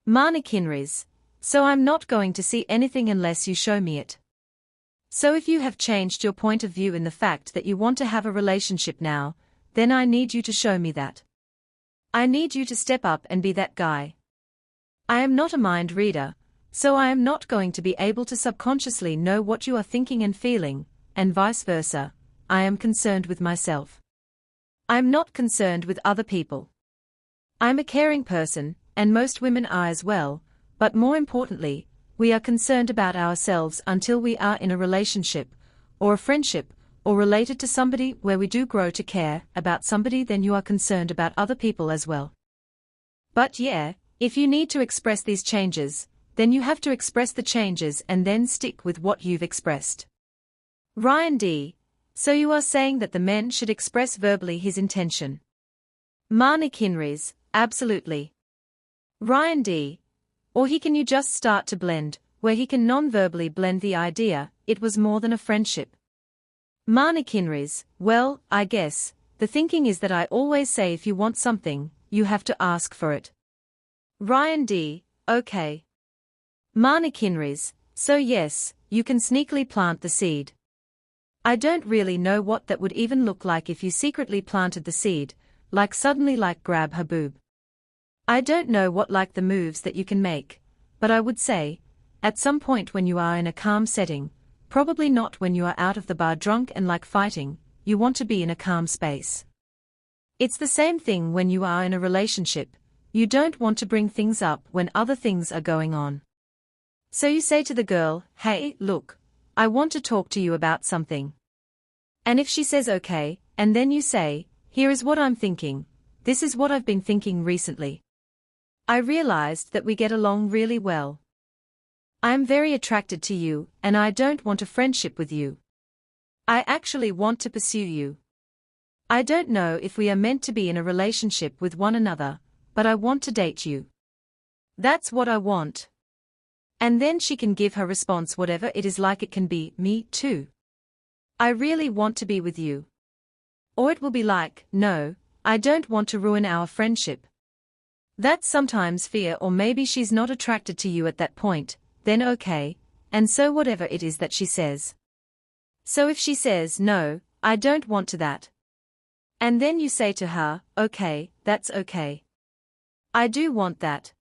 Marnie Kinrys, so I'm not going to see anything unless you show me it. So if you have changed your point of view in the fact that you want to have a relationship now, then I need you to show me that. I need you to step up and be that guy. I am not a mind reader, so I am not going to be able to subconsciously know what you are thinking and feeling, and vice versa. I am concerned with myself. I'm not concerned with other people. I'm a caring person, and most women are as well, but more importantly, we are concerned about ourselves until we are in a relationship, or a friendship, or related to somebody where we do grow to care about somebody, then you are concerned about other people as well. But yeah, if you need to express these changes, then you have to express the changes and then stick with what you've expressed. Ryan D. So you are saying that the men should express verbally his intention? Marnie Kinrys, absolutely. Ryan D. Or can you just start to blend, where he can non-verbally blend the idea, it was more than a friendship? Marnie Kinrys, well, I guess, the thinking is that I always say if you want something, you have to ask for it. Ryan D. Okay. Marnie Kinrys, so yes, you can sneakily plant the seed. I don't really know what that would even look like if you secretly planted the seed, like suddenly like grab her boob. I don't know what like the moves that you can make, but I would say, at some point when you are in a calm setting, probably not when you are out of the bar drunk and like fighting, you want to be in a calm space. It's the same thing when you are in a relationship, you don't want to bring things up when other things are going on. So you say to the girl, hey, look, I want to talk to you about something. And if she says okay, and then you say, here is what I'm thinking, this is what I've been thinking recently. I realized that we get along really well. I am very attracted to you, and I don't want a friendship with you. I actually want to pursue you. I don't know if we are meant to be in a relationship with one another, but I want to date you. That's what I want. And then she can give her response whatever it is, like it can be, me too. I really want to be with you. Or it will be like, no, I don't want to ruin our friendship. That's sometimes fear, or maybe she's not attracted to you at that point, then okay, and so whatever it is that she says. So if she says no, I don't want to that. And then you say to her, okay, that's okay. I do want that.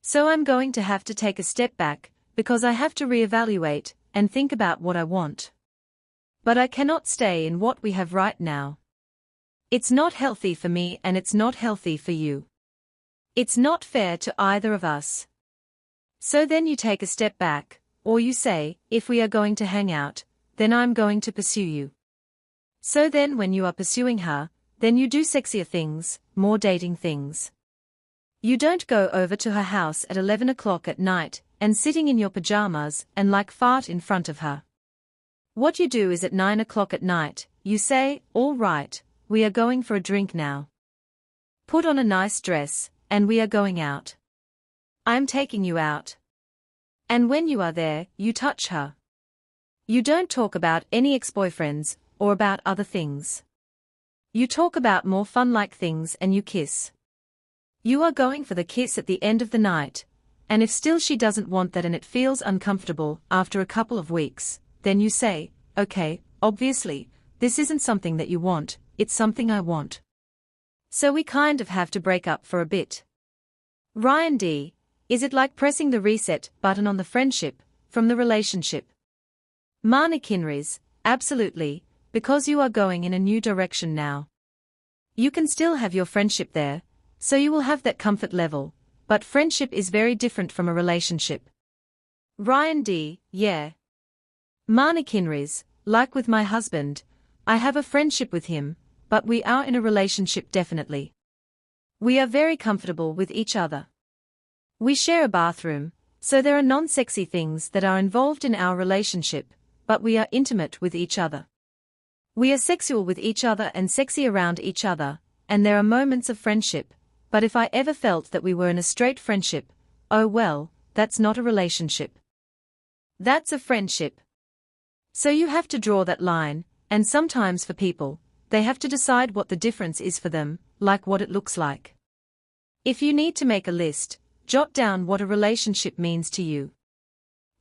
So I'm going to have to take a step back, because I have to reevaluate and think about what I want. But I cannot stay in what we have right now. It's not healthy for me and it's not healthy for you. It's not fair to either of us. So then you take a step back, or you say, if we are going to hang out, then I'm going to pursue you. So then when you are pursuing her, then you do sexier things, more dating things. You don't go over to her house at 11 o'clock at night, and sitting in your pajamas, and like fart in front of her. What you do is at 9 o'clock at night, you say, all right, we are going for a drink now. Put on a nice dress, and we are going out. I'm taking you out. And when you are there, you touch her. You don't talk about any ex-boyfriends, or about other things. You talk about more fun-like things and you kiss. You are going for the kiss at the end of the night, and if still she doesn't want that and it feels uncomfortable after a couple of weeks, then you say, okay, obviously, this isn't something that you want, it's something I want. So we kind of have to break up for a bit. Ryan D. Is it like pressing the reset button on the friendship, from the relationship? Marnie Kinrys, absolutely, because you are going in a new direction now. You can still have your friendship there, so you will have that comfort level, but friendship is very different from a relationship. Ryan D. Yeah. Marnie Kinrys, like with my husband, I have a friendship with him, but we are in a relationship definitely. We are very comfortable with each other. We share a bathroom, so there are non-sexy things that are involved in our relationship, but we are intimate with each other. We are sexual with each other and sexy around each other, and there are moments of friendship, but if I ever felt that we were in a straight friendship, oh well, that's not a relationship. That's a friendship. So you have to draw that line, and sometimes for people, they have to decide what the difference is for them, like what it looks like. If you need to make a list, jot down what a relationship means to you.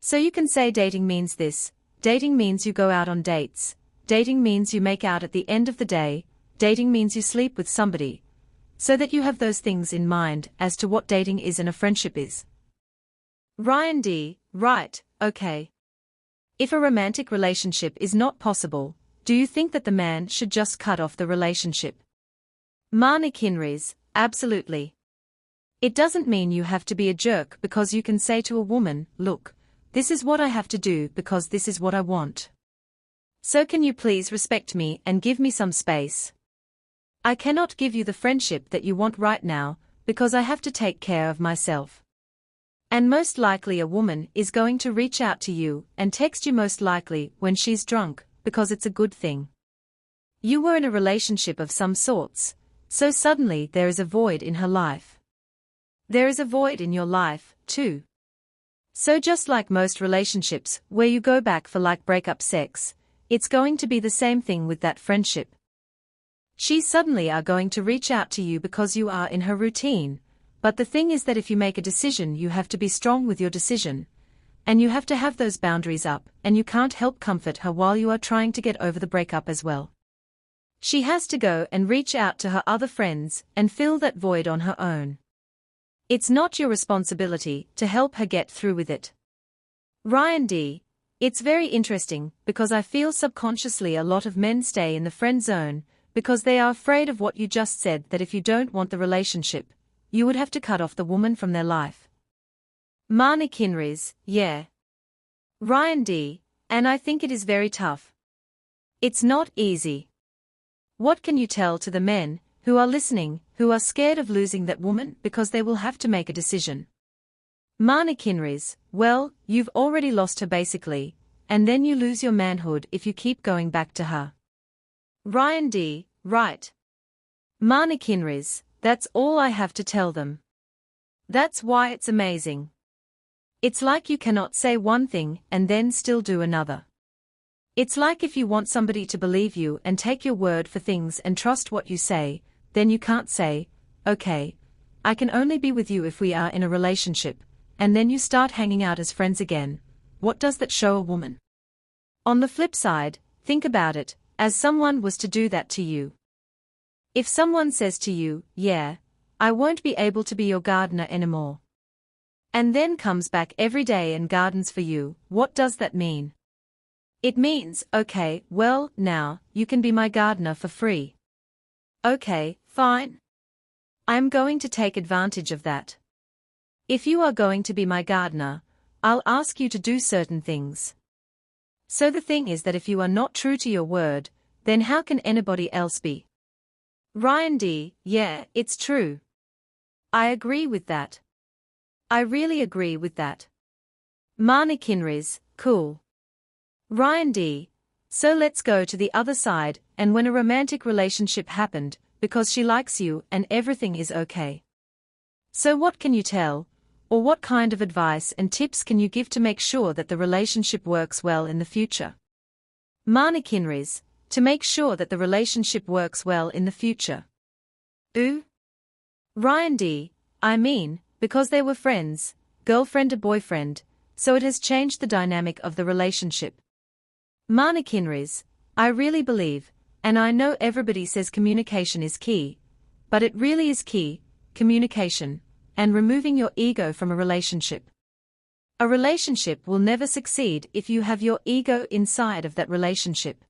So you can say dating means this, dating means you go out on dates, dating means you make out at the end of the day, dating means you sleep with somebody, so that you have those things in mind as to what dating is and a friendship is. Ryan D. Right, okay. If a romantic relationship is not possible, do you think that the man should just cut off the relationship? Marnie Kinrys, absolutely. It doesn't mean you have to be a jerk because you can say to a woman, look, this is what I have to do because this is what I want. So can you please respect me and give me some space? I cannot give you the friendship that you want right now, because I have to take care of myself. And most likely a woman is going to reach out to you and text you most likely when she's drunk, because it's a good thing. You were in a relationship of some sorts, so suddenly there is a void in her life. There is a void in your life, too. So just like most relationships where you go back for like breakup sex, it's going to be the same thing with that friendship. She suddenly are going to reach out to you because you are in her routine, but the thing is that if you make a decision you have to be strong with your decision, and you have to have those boundaries up, and you can't help comfort her while you are trying to get over the breakup as well. She has to go and reach out to her other friends and fill that void on her own. It's not your responsibility to help her get through with it. Ryan D. It's very interesting because I feel subconsciously a lot of men stay in the friend zone because they are afraid of what you just said, that if you don't want the relationship, you would have to cut off the woman from their life. Marnie Kinrys, yeah. Ryan D. And I think it is very tough. It's not easy. What can you tell to the men who are listening, who are scared of losing that woman because they will have to make a decision? Marnie Kinrys, well, you've already lost her basically, and then you lose your manhood if you keep going back to her. Ryan D. Right. Marnie Kinrys, that's all I have to tell them. That's why it's amazing. It's like you cannot say one thing and then still do another. It's like if you want somebody to believe you and take your word for things and trust what you say, then you can't say, okay, I can only be with you if we are in a relationship, and then you start hanging out as friends again. What does that show a woman? On the flip side, think about it, as someone was to do that to you. If someone says to you, yeah, I won't be able to be your gardener anymore, and then comes back every day and gardens for you, what does that mean? It means, okay, well, now, you can be my gardener for free. Okay, fine. I'm going to take advantage of that. If you are going to be my gardener, I'll ask you to do certain things. So the thing is that if you are not true to your word, then how can anybody else be? Ryan D. Yeah, it's true. I agree with that. I really agree with that. Marnie Kinrys, cool. Ryan D. So let's go to the other side, and when a romantic relationship happened, because she likes you and everything is okay. So what can you tell, or what kind of advice and tips can you give to make sure that the relationship works well in the future? Marnie Kinrys, to make sure that the relationship works well in the future. Ooh. Ryan D. I mean, because they were friends, girlfriend or boyfriend, so it has changed the dynamic of the relationship. Marnie Kinrys, I really believe, and I know everybody says communication is key, but it really is key, communication, and removing your ego from a relationship. A relationship will never succeed if you have your ego inside of that relationship.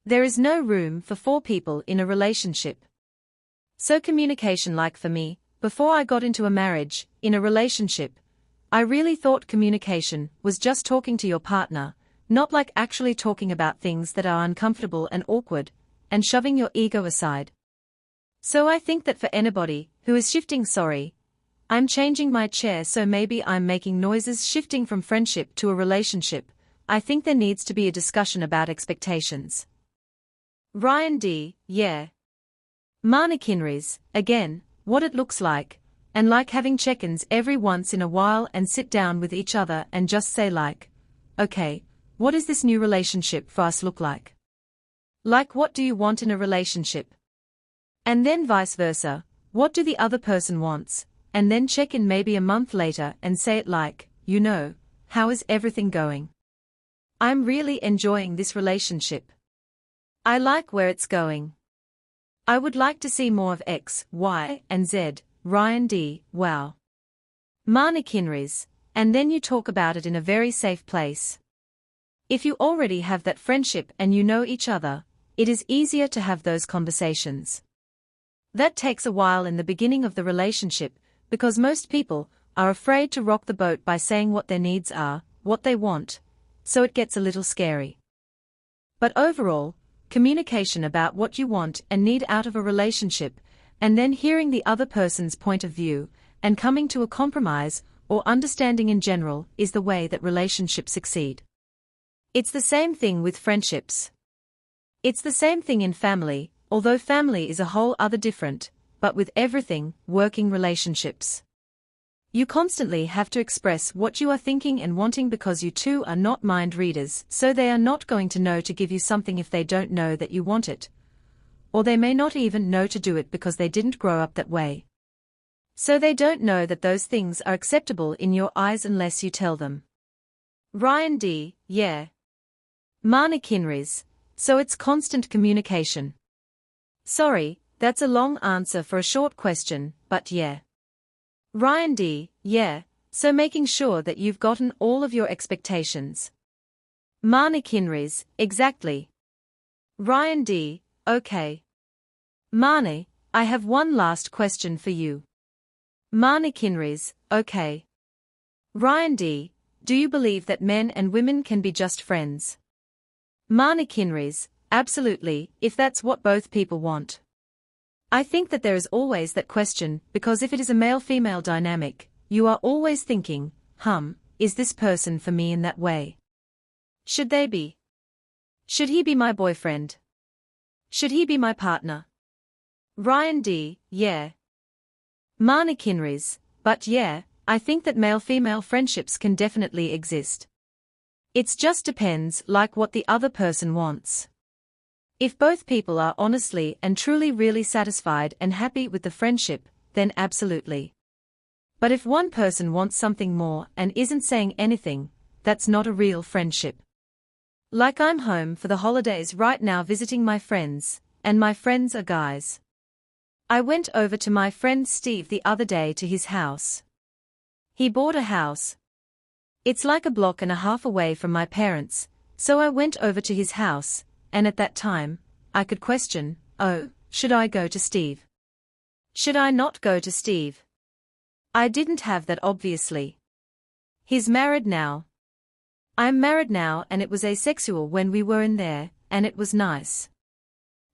There is no room for four people in a relationship. So communication, like for me, before I got into a marriage, in a relationship, I really thought communication was just talking to your partner, not like actually talking about things that are uncomfortable and awkward, and shoving your ego aside. So I think that for anybody who is shifting, I'm changing my chair, so maybe I'm making noises shifting from friendship to a relationship, I think there needs to be a discussion about expectations. Ryan D. Yeah. Marna Kinrys, again, what it looks like, and like having check-ins every once in a while and sit down with each other and just say like, okay, what is this new relationship for us look like? Like, what do you want in a relationship? And then vice versa, what do the other person wants? And then check in maybe a month later and say it like, how is everything going? I'm really enjoying this relationship. I like where it's going. I would like to see more of X, Y, and Z, Ryan D. Wow. Marna Kinrys, and then you talk about it in a very safe place. If you already have that friendship and you know each other, it is easier to have those conversations. That takes a while in the beginning of the relationship, because most people are afraid to rock the boat by saying what their needs are, what they want, so it gets a little scary. But overall, communication about what you want and need out of a relationship, and then hearing the other person's point of view, and coming to a compromise, or understanding in general, is the way that relationships succeed. It's the same thing with friendships. It's the same thing in family, although family is a whole other different, but with everything, working relationships. You constantly have to express what you are thinking and wanting because you two are not mind readers, so they are not going to know to give you something if they don't know that you want it. Or they may not even know to do it because they didn't grow up that way. So they don't know that those things are acceptable in your eyes unless you tell them. Ryan D. Yeah. Marna Kinrys, so it's constant communication. Sorry, that's a long answer for a short question, but yeah. Ryan D. Yeah, so making sure that you've gotten all of your expectations. Marna Kinrys, exactly. Ryan D. Okay. Marna, I have one last question for you. Marna Kinrys, okay. Ryan D. Do you believe that men and women can be just friends? Marna Kinrys, absolutely, if that's what both people want. I think that there is always that question, because if it is a male-female dynamic, you are always thinking, is this person for me in that way? Should they be? Should he be my boyfriend? Should he be my partner? Ryan D. Yeah. Marna Kinrys, but yeah, I think that male-female friendships can definitely exist. It just depends like what the other person wants. If both people are honestly and truly really satisfied and happy with the friendship, then absolutely. But if one person wants something more and isn't saying anything, that's not a real friendship. Like I'm home for the holidays right now visiting my friends, and my friends are guys. I went over to my friend Steve the other day to his house. He bought a house. It's like a block and a half away from my parents, so I went over to his house. And at that time, I could question, should I go to Steve? Should I not go to Steve? I didn't have that obviously. He's married now. I'm married now and it was asexual when we were in there, and it was nice.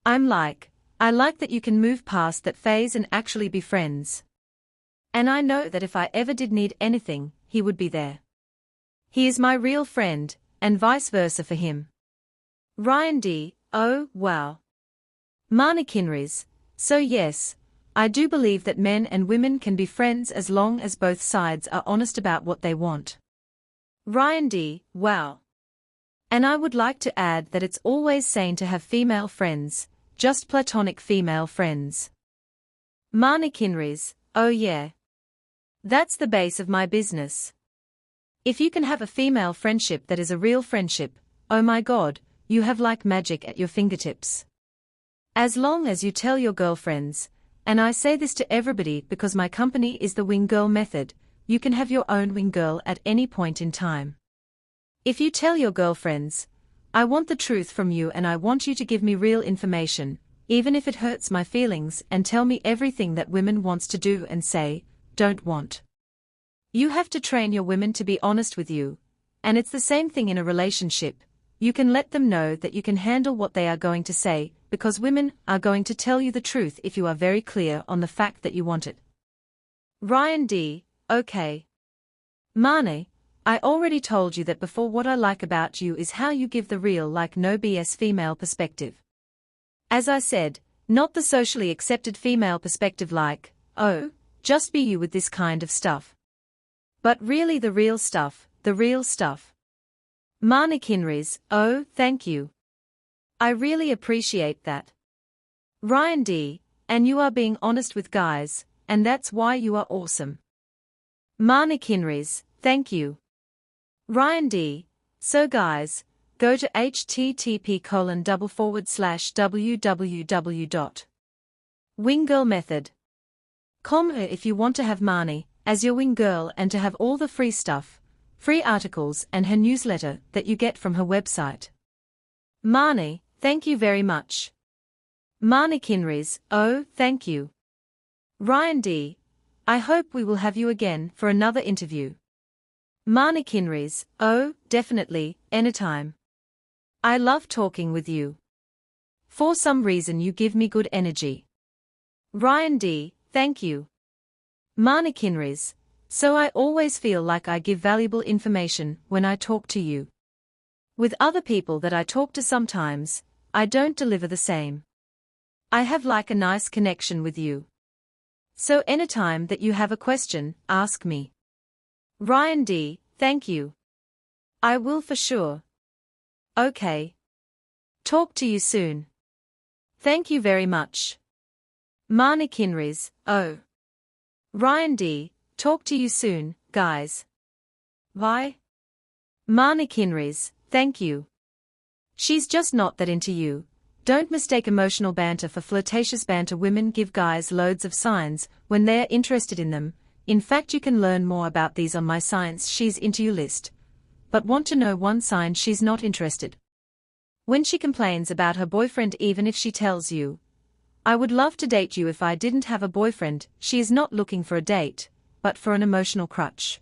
I like that you can move past that phase and actually be friends. And I know that if I ever did need anything, he would be there. He is my real friend, and vice versa for him. Ryan D. Oh, wow. Marna Kinrys, so yes, I do believe that men and women can be friends as long as both sides are honest about what they want. Ryan D. Wow. And I would like to add that it's always sane to have female friends, just platonic female friends. Marna Kinrys, oh yeah. That's the base of my business. If you can have a female friendship that is a real friendship, oh my God, you have like magic at your fingertips. As long as you tell your girlfriends, and I say this to everybody because my company is the Wing Girl Method, you can have your own wing girl at any point in time. If you tell your girlfriends, I want the truth from you and I want you to give me real information, even if it hurts my feelings, and tell me everything that women wants to do and say, don't want. You have to train your women to be honest with you, and it's the same thing in a relationship. You can let them know that you can handle what they are going to say, because women are going to tell you the truth if you are very clear on the fact that you want it. Ryan D. Okay. Marnie, I already told you that before. What I like about you is how you give the real, like, no BS female perspective. As I said, not the socially accepted female perspective like, oh, just be you with this kind of stuff. But really the real stuff, the real stuff. Marnie Kinrys, oh, thank you. I really appreciate that. Ryan D., and you are being honest with guys, and that's why you are awesome. Marnie Kinrys, thank you. Ryan D., so guys, go to http://www.winggirlmethod.com if you want to have Marnie as your wing girl and to have all the free stuff, free articles and her newsletter that you get from her website. Marnie, thank you very much. Marnie Kinrys, oh, thank you. Ryan D., I hope we will have you again for another interview. Marnie Kinrys, oh, definitely, anytime. I love talking with you. For some reason you give me good energy. Ryan D., thank you. Marnie Kinrys, so I always feel like I give valuable information when I talk to you. With other people that I talk to sometimes, I don't deliver the same. I have like a nice connection with you. So anytime that you have a question, ask me. Ryan D., thank you. I will for sure. Okay. Talk to you soon. Thank you very much. Marnie Kinrys, oh. Ryan D., talk to you soon, guys. Bye. Marnie Kinrys, thank you. She's just not that into you. Don't mistake emotional banter for flirtatious banter. Women give guys loads of signs when they are interested in them. In fact, you can learn more about these on my Science She's Into You list. But want to know one sign she's not interested? When she complains about her boyfriend, even if she tells you, I would love to date you if I didn't have a boyfriend, she is not looking for a date, but for an emotional crutch.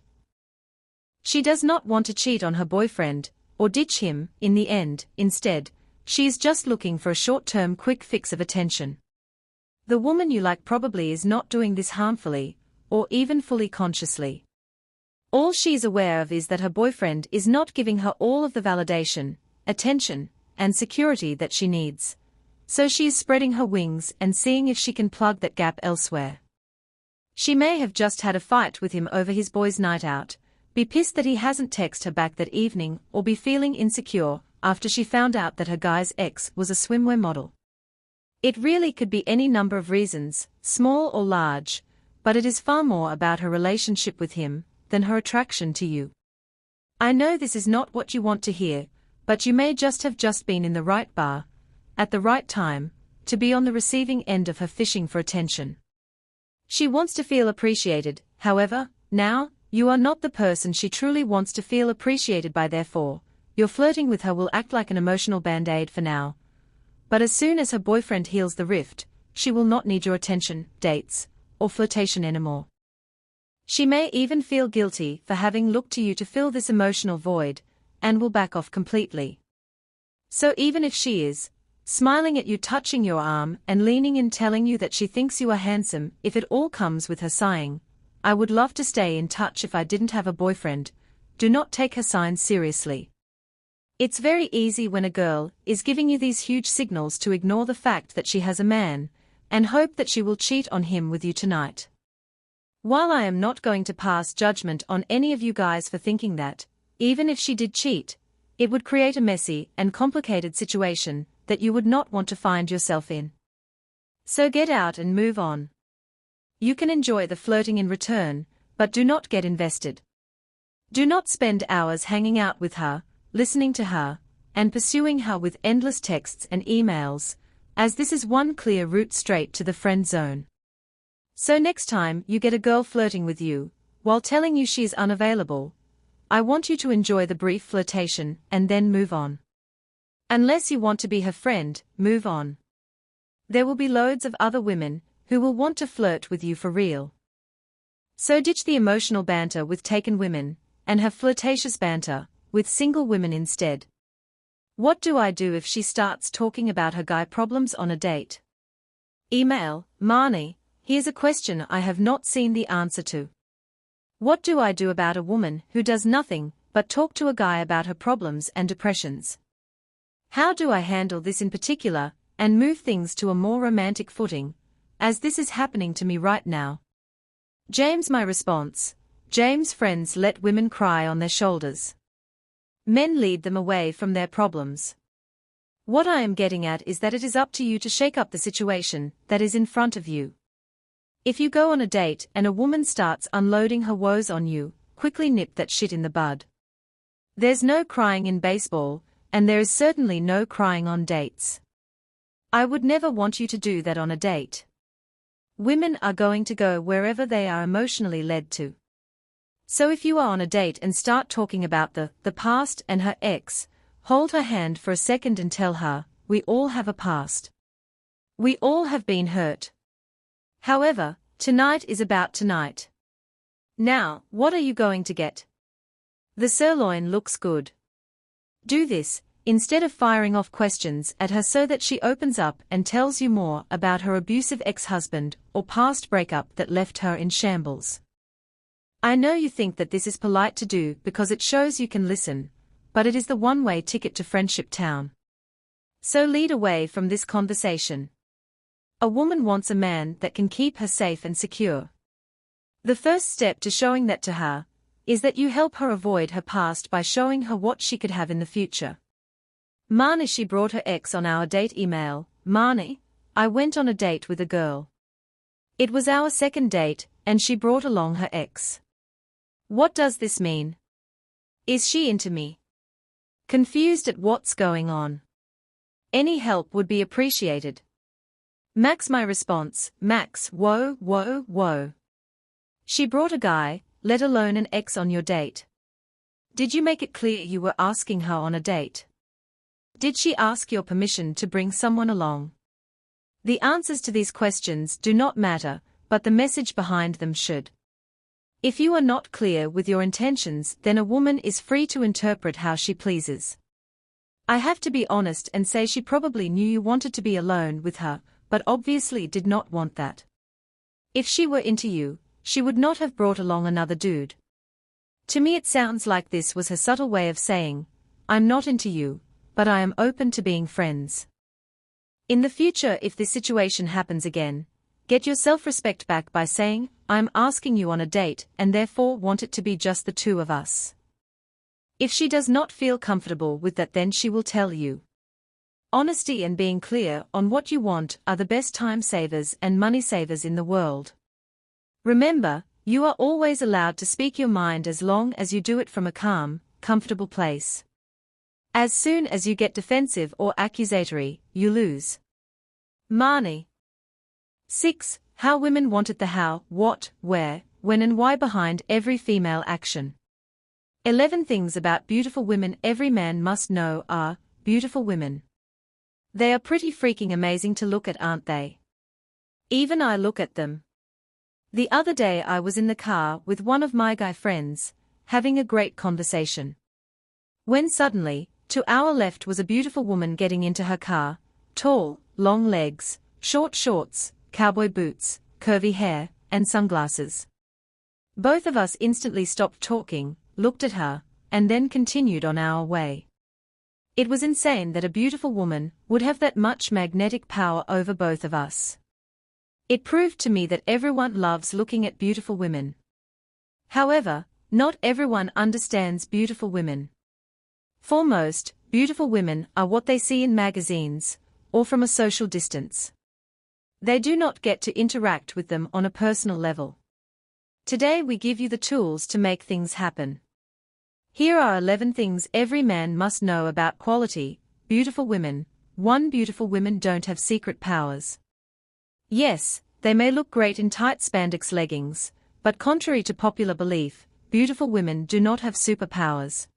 She does not want to cheat on her boyfriend, or ditch him, in the end. Instead, she is just looking for a short-term quick fix of attention. The woman you like probably is not doing this harmfully, or even fully consciously. All she's aware of is that her boyfriend is not giving her all of the validation, attention, and security that she needs. So she is spreading her wings and seeing if she can plug that gap elsewhere. She may have just had a fight with him over his boys' night out, be pissed that he hasn't texted her back that evening, or be feeling insecure after she found out that her guy's ex was a swimwear model. It really could be any number of reasons, small or large, but it is far more about her relationship with him than her attraction to you. I know this is not what you want to hear, but you may just have been in the right bar, at the right time, to be on the receiving end of her fishing for attention. She wants to feel appreciated, however, now, you are not the person she truly wants to feel appreciated by. Therefore, your flirting with her will act like an emotional band-aid for now. But as soon as her boyfriend heals the rift, she will not need your attention, dates, or flirtation anymore. She may even feel guilty for having looked to you to fill this emotional void, and will back off completely. So even if she is smiling at you, touching your arm and leaning in, telling you that she thinks you are handsome, if it all comes with her sighing, I would love to stay in touch if I didn't have a boyfriend, do not take her signs seriously. It's very easy when a girl is giving you these huge signals to ignore the fact that she has a man, and hope that she will cheat on him with you tonight. While I am not going to pass judgment on any of you guys for thinking that, even if she did cheat, it would create a messy and complicated situation that you would not want to find yourself in. So get out and move on. You can enjoy the flirting in return, but do not get invested. Do not spend hours hanging out with her, listening to her, and pursuing her with endless texts and emails, as this is one clear route straight to the friend zone. So next time you get a girl flirting with you, while telling you she is unavailable. I want you to enjoy the brief flirtation and then move on. Unless you want to be her friend, move on. There will be loads of other women who will want to flirt with you for real. So ditch the emotional banter with taken women, and have flirtatious banter with single women instead. What do I do if she starts talking about her guy problems on a date? Email, Marnie, here's a question I have not seen the answer to. What do I do about a woman who does nothing but talk to a guy about her problems and depressions? How do I handle this in particular, and move things to a more romantic footing, as this is happening to me right now? James. My response: James, friends let women cry on their shoulders. Men lead them away from their problems. What I am getting at is that it is up to you to shake up the situation that is in front of you. If you go on a date and a woman starts unloading her woes on you, quickly nip that shit in the bud. There's no crying in baseball, and there is certainly no crying on dates. I would never want you to do that on a date. Women are going to go wherever they are emotionally led to. So if you are on a date and start talking about the past and her ex, hold her hand for a second and tell her, we all have a past. We all have been hurt. However, tonight is about tonight. Now, what are you going to get? The sirloin looks good. Do this, instead of firing off questions at her so that she opens up and tells you more about her abusive ex-husband or past breakup that left her in shambles. I know you think that this is polite to do because it shows you can listen, but it is the one-way ticket to Friendship Town. So lead away from this conversation. A woman wants a man that can keep her safe and secure. The first step to showing that to her is that you help her avoid her past by showing her what she could have in the future. Marnie, she brought her ex on our date. Email, Marnie, I went on a date with a girl. It was our second date, and she brought along her ex. What does this mean? Is she into me? Confused at what's going on. Any help would be appreciated. Max. My response, Max, whoa, whoa, whoa. She brought a guy, let alone an ex, on your date. Did you make it clear you were asking her on a date? Did she ask your permission to bring someone along? The answers to these questions do not matter, but the message behind them should. If you are not clear with your intentions, then a woman is free to interpret how she pleases. I have to be honest and say she probably knew you wanted to be alone with her, but obviously did not want that. If she were into you, she would not have brought along another dude. To me it sounds like this was her subtle way of saying, I'm not into you, but I am open to being friends. In the future, if this situation happens again, get your self-respect back by saying, I'm asking you on a date and therefore want it to be just the two of us. If she does not feel comfortable with that, then she will tell you. Honesty and being clear on what you want are the best time savers and money savers in the world. Remember, you are always allowed to speak your mind as long as you do it from a calm, comfortable place. As soon as you get defensive or accusatory, you lose. Marnie. 6. How women wanted the how, what, where, when and why behind every female action. 11 things about beautiful women every man must know are beautiful women. They are pretty freaking amazing to look at, aren't they? Even I look at them. The other day I was in the car with one of my guy friends, having a great conversation. When suddenly, to our left was a beautiful woman getting into her car, tall, long legs, short shorts, cowboy boots, curvy hair, and sunglasses. Both of us instantly stopped talking, looked at her, and then continued on our way. It was insane that a beautiful woman would have that much magnetic power over both of us. It proved to me that everyone loves looking at beautiful women. However, not everyone understands beautiful women. For most, beautiful women are what they see in magazines, or from a social distance. They do not get to interact with them on a personal level. Today we give you the tools to make things happen. Here are 11 things every man must know about quality, beautiful women. 1. Beautiful women don't have secret powers. Yes, they may look great in tight spandex leggings, But contrary to popular belief, beautiful women do not have superpowers.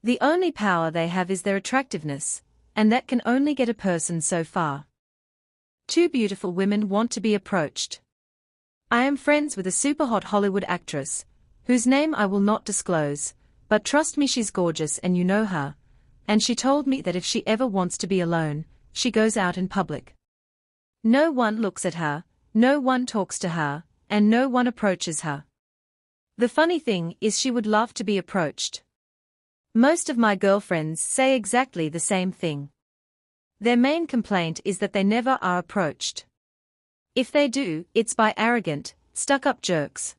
The only power they have is their attractiveness, and that can only get a person so far. Two beautiful women want to be approached. I am friends with a super hot Hollywood actress, whose name I will not disclose, but trust me, she's gorgeous and you know her, and she told me that if she ever wants to be alone, she goes out in public. No one looks at her, no one talks to her, and no one approaches her. The funny thing is she would love to be approached. Most of my girlfriends say exactly the same thing. Their main complaint is that they never are approached. If they do, it's by arrogant, stuck-up jerks.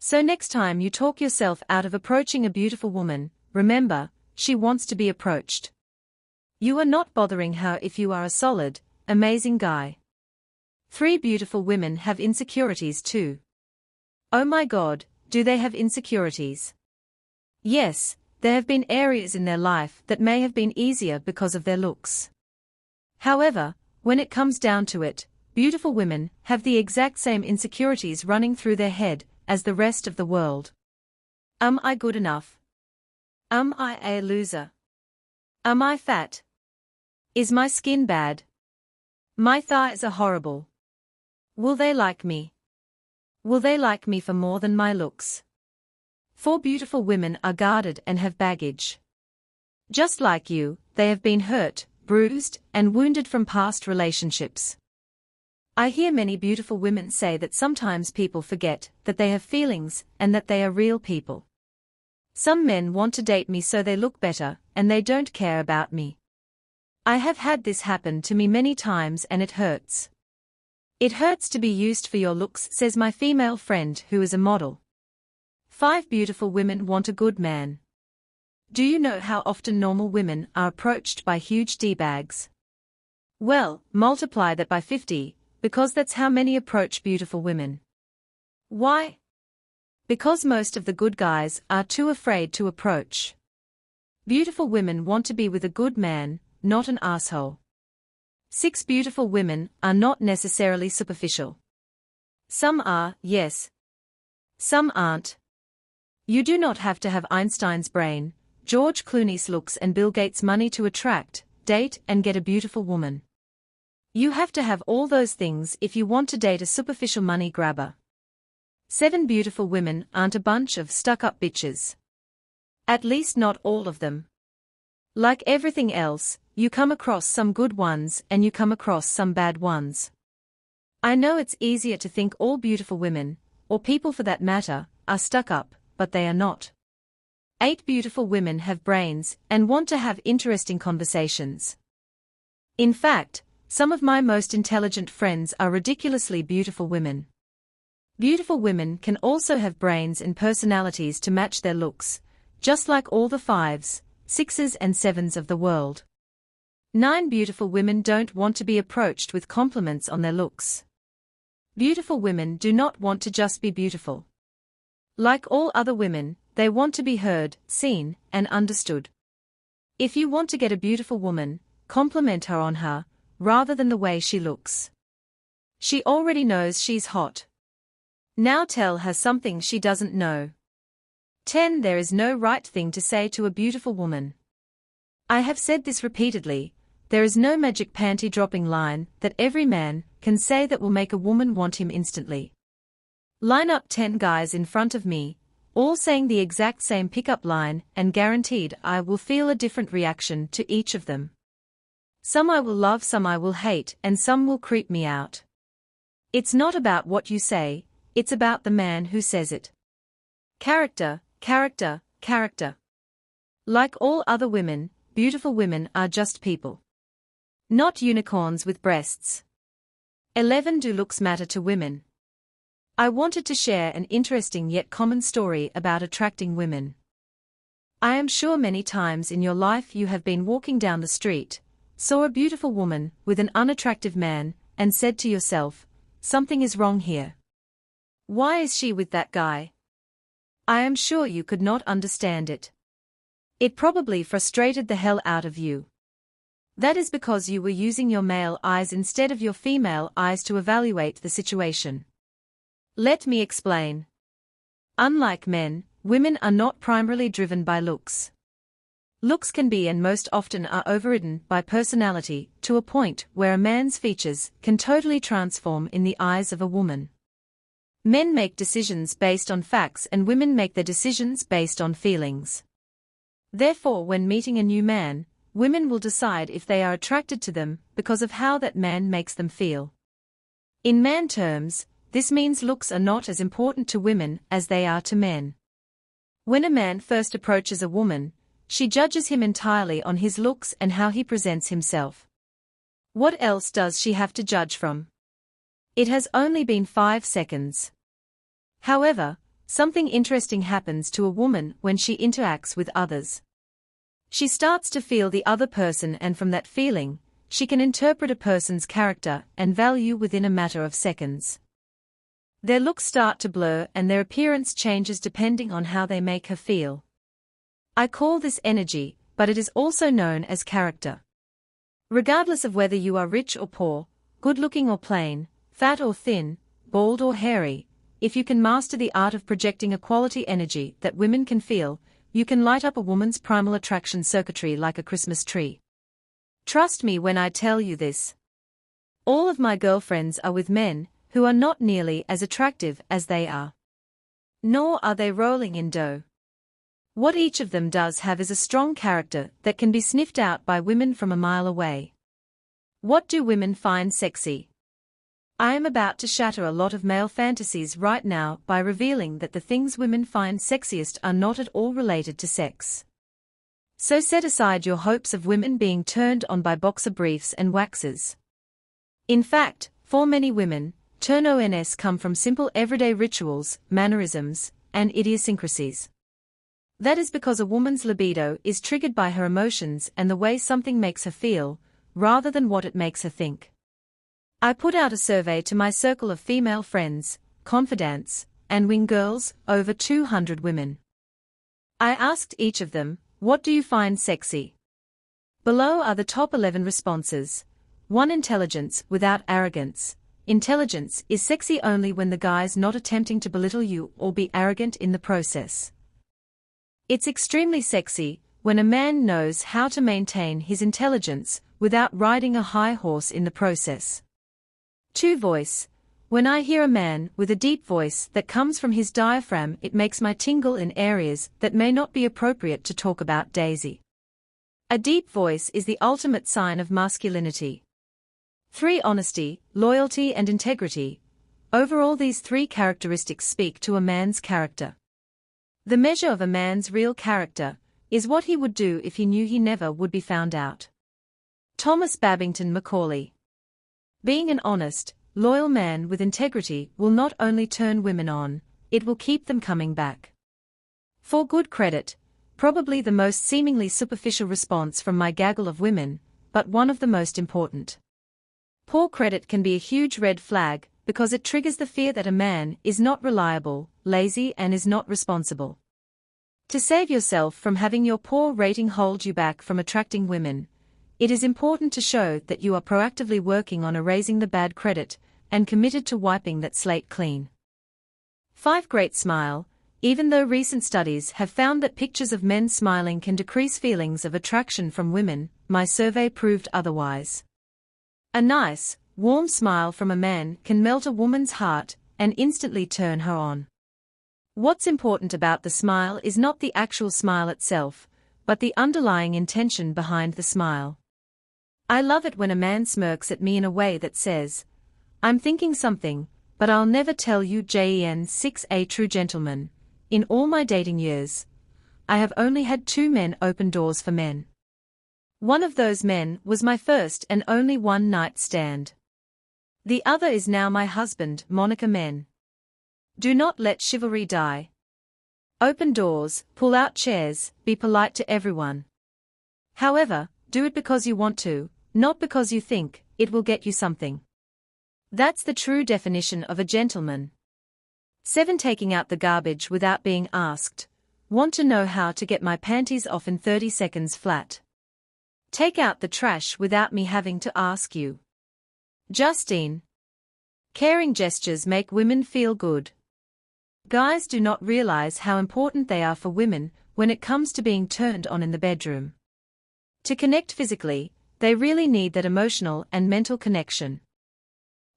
So next time you talk yourself out of approaching a beautiful woman, remember, she wants to be approached. You are not bothering her if you are a solid, amazing guy. 3 beautiful women have insecurities too. Oh my God, do they have insecurities? Yes, there have been areas in their life that may have been easier because of their looks. However, when it comes down to it, beautiful women have the exact same insecurities running through their head as the rest of the world. Am I good enough? Am I a loser? Am I fat? Is my skin bad? My thighs are horrible. Will they like me? Will they like me for more than my looks? 4 beautiful women are guarded and have baggage. Just like you, they have been hurt, bruised, and wounded from past relationships. I hear many beautiful women say that sometimes people forget that they have feelings and that they are real people. Some men want to date me so they look better, and they don't care about me. I have had this happen to me many times and it hurts. It hurts to be used for your looks, says my female friend who is a model. 5 beautiful women want a good man. Do you know how often normal women are approached by huge D-bags? Well, multiply that by 50. Because that's how many approach beautiful women. Why? Because most of the good guys are too afraid to approach. Beautiful women want to be with a good man, not an asshole. 6 beautiful women are not necessarily superficial. Some are, yes. Some aren't. You do not have to have Einstein's brain, George Clooney's looks and Bill Gates' money to attract, date and get a beautiful woman. You have to have all those things if you want to date a superficial money grabber. 7 beautiful women aren't a bunch of stuck-up bitches. At least not all of them. Like everything else, you come across some good ones and you come across some bad ones. I know it's easier to think all beautiful women, or people for that matter, are stuck up, but they are not. 8 beautiful women have brains and want to have interesting conversations. In fact, some of my most intelligent friends are ridiculously beautiful women. Beautiful women can also have brains and personalities to match their looks, just like all the 5s, 6s and 7s of the world. 9 beautiful women don't want to be approached with compliments on their looks. Beautiful women do not want to just be beautiful. Like all other women, they want to be heard, seen, and understood. If you want to get a beautiful woman, compliment her on her, rather than the way she looks. She already knows she's hot. Now tell her something she doesn't know. 10. There is no right thing to say to a beautiful woman. I have said this repeatedly, there is no magic panty-dropping line that every man can say that will make a woman want him instantly. Line up 10 guys in front of me, all saying the exact same pickup line, and guaranteed I will feel a different reaction to each of them. Some I will love, some I will hate, and some will creep me out. It's not about what you say, it's about the man who says it. Character, character, character. Like all other women, beautiful women are just people. Not unicorns with breasts. 11. Do looks matter to women? I wanted to share an interesting yet common story about attracting women. I am sure many times in your life you have been walking down the street, saw a beautiful woman with an unattractive man, and said to yourself, something is wrong here. Why is she with that guy? I am sure you could not understand it. It probably frustrated the hell out of you. That is because you were using your male eyes instead of your female eyes to evaluate the situation. Let me explain. Unlike men, women are not primarily driven by looks. Looks can be and most often are overridden by personality to a point where a man's features can totally transform in the eyes of a woman. Men make decisions based on facts and women make their decisions based on feelings. Therefore, when meeting a new man, women will decide if they are attracted to them because of how that man makes them feel. In man terms, this means looks are not as important to women as they are to men. When a man first approaches a woman, she judges him entirely on his looks and how he presents himself. What else does she have to judge from? It has only been 5 seconds. However, something interesting happens to a woman when she interacts with others. She starts to feel the other person, and from that feeling, she can interpret a person's character and value within a matter of seconds. Their looks start to blur and their appearance changes depending on how they make her feel. I call this energy, but it is also known as character. Regardless of whether you are rich or poor, good-looking or plain, fat or thin, bald or hairy, if you can master the art of projecting a quality energy that women can feel, you can light up a woman's primal attraction circuitry like a Christmas tree. Trust me when I tell you this. All of my girlfriends are with men who are not nearly as attractive as they are. Nor are they rolling in dough. What each of them does have is a strong character that can be sniffed out by women from a mile away. What do women find sexy? I am about to shatter a lot of male fantasies right now by revealing that the things women find sexiest are not at all related to sex. So set aside your hopes of women being turned on by boxer briefs and waxes. In fact, for many women, turn-ons come from simple everyday rituals, mannerisms, and idiosyncrasies. That is because a woman's libido is triggered by her emotions and the way something makes her feel, rather than what it makes her think. I put out a survey to my circle of female friends, confidants, and wing girls, over 200 women. I asked each of them, what do you find sexy? Below are the top 11 responses. 1. Intelligence without arrogance. Intelligence is sexy only when the guy's not attempting to belittle you or be arrogant in the process. It's extremely sexy when a man knows how to maintain his intelligence without riding a high horse in the process. 2. Voice. When I hear a man with a deep voice that comes from his diaphragm, it makes my tingle in areas that may not be appropriate to talk about. Daisy. A deep voice is the ultimate sign of masculinity. 3. Honesty, loyalty and integrity. Overall, these 3 characteristics speak to a man's character. The measure of a man's real character is what he would do if he knew he never would be found out. Thomas Babington Macaulay. Being an honest, loyal man with integrity will not only turn women on, it will keep them coming back. For good credit, probably the most seemingly superficial response from my gaggle of women, but one of the most important. Poor credit can be a huge red flag because it triggers the fear that a man is not reliable, lazy and is not responsible. To save yourself from having your poor rating hold you back from attracting women, it is important to show that you are proactively working on erasing the bad credit and committed to wiping that slate clean. 5. Great smile. Even though recent studies have found that pictures of men smiling can decrease feelings of attraction from women, my survey proved otherwise. A nice, warm smile from a man can melt a woman's heart and instantly turn her on. What's important about the smile is not the actual smile itself, but the underlying intention behind the smile. I love it when a man smirks at me in a way that says, I'm thinking something, but I'll never tell you. Jen 6. A true gentleman. In all my dating years, I have only had 2 men open doors for men. One of those men was my first and only one-night stand. The other is now my husband, Monica. Men. Do not let chivalry die. Open doors, pull out chairs, be polite to everyone. However, do it because you want to, not because you think it will get you something. That's the true definition of a gentleman. 7. Taking out the garbage without being asked. Want to know how to get my panties off in 30 seconds flat? Take out the trash without me having to ask you. Justine. Caring gestures make women feel good. Guys do not realize how important they are for women when it comes to being turned on in the bedroom. To connect physically, they really need that emotional and mental connection.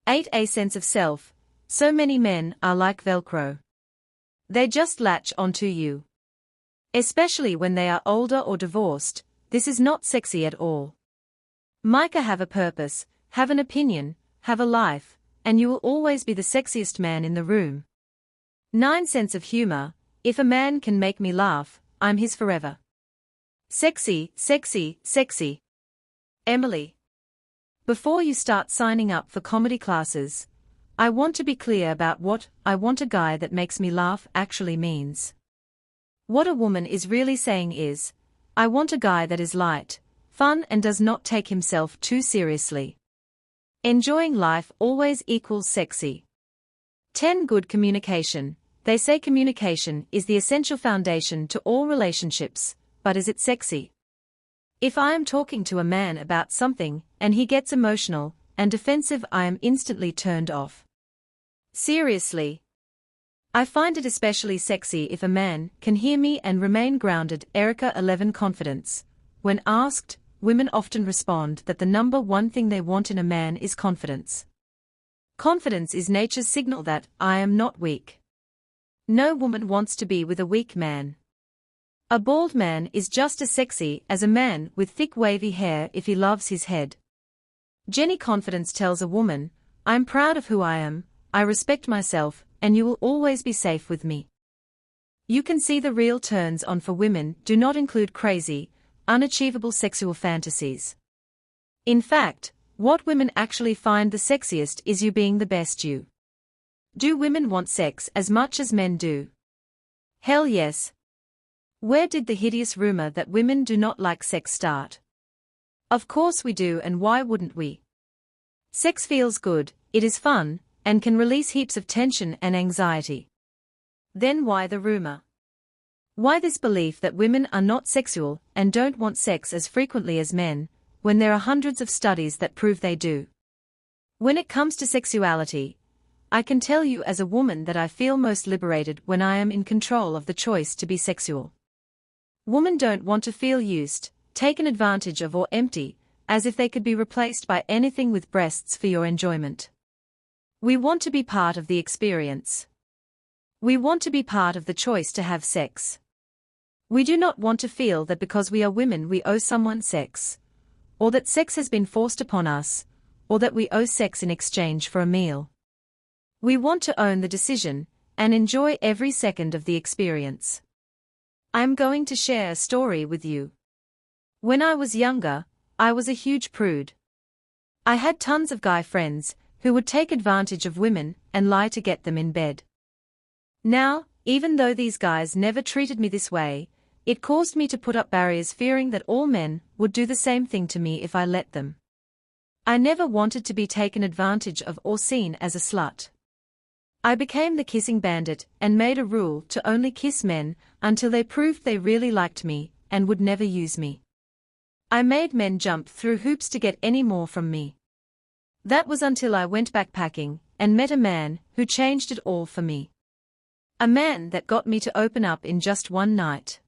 8. A sense of self. So many men are like Velcro. They just latch onto you. Especially when they are older or divorced, this is not sexy at all. Micah, have a purpose, have an opinion, have a life, and you will always be the sexiest man in the room. 9. Sense of humor. If a man can make me laugh, I'm his forever. Sexy, sexy, sexy. Emily. Before you start signing up for comedy classes, I want to be clear about what "I want a guy that makes me laugh" actually means. What a woman is really saying is, I want a guy that is light, fun, and does not take himself too seriously. Enjoying life always equals sexy. 10. Good communication. They say communication is the essential foundation to all relationships, but is it sexy? If I am talking to a man about something, and he gets emotional and defensive, I am instantly turned off. Seriously. I find it especially sexy if a man can hear me and remain grounded. Erica 11. Confidence. When asked, women often respond that the number one thing they want in a man is confidence. Confidence is nature's signal that I am not weak. No woman wants to be with a weak man. A bald man is just as sexy as a man with thick wavy hair if he loves his head. Jenny. Confidence tells a woman, I'm proud of who I am, I respect myself, and you will always be safe with me. You can see the real turns on for women do not include crazy, unachievable sexual fantasies. In fact, what women actually find the sexiest is you being the best you. Do women want sex as much as men do? Hell yes. Where did the hideous rumor that women do not like sex start? Of course we do, and why wouldn't we? Sex feels good, it is fun, and can release heaps of tension and anxiety. Then why the rumor? Why this belief that women are not sexual and don't want sex as frequently as men, when there are hundreds of studies that prove they do? When it comes to sexuality, I can tell you as a woman that I feel most liberated when I am in control of the choice to be sexual. Women don't want to feel used, taken advantage of, or empty, as if they could be replaced by anything with breasts for your enjoyment. We want to be part of the experience. We want to be part of the choice to have sex. We do not want to feel that because we are women we owe someone sex, or that sex has been forced upon us, or that we owe sex in exchange for a meal. We want to own the decision, and enjoy every second of the experience. I am going to share a story with you. When I was younger, I was a huge prude. I had tons of guy friends who would take advantage of women and lie to get them in bed. Now, even though these guys never treated me this way, it caused me to put up barriers, fearing that all men would do the same thing to me if I let them. I never wanted to be taken advantage of or seen as a slut. I became the kissing bandit and made a rule to only kiss men until they proved they really liked me and would never use me. I made men jump through hoops to get any more from me. That was until I went backpacking and met a man who changed it all for me. A man that got me to open up in just one night.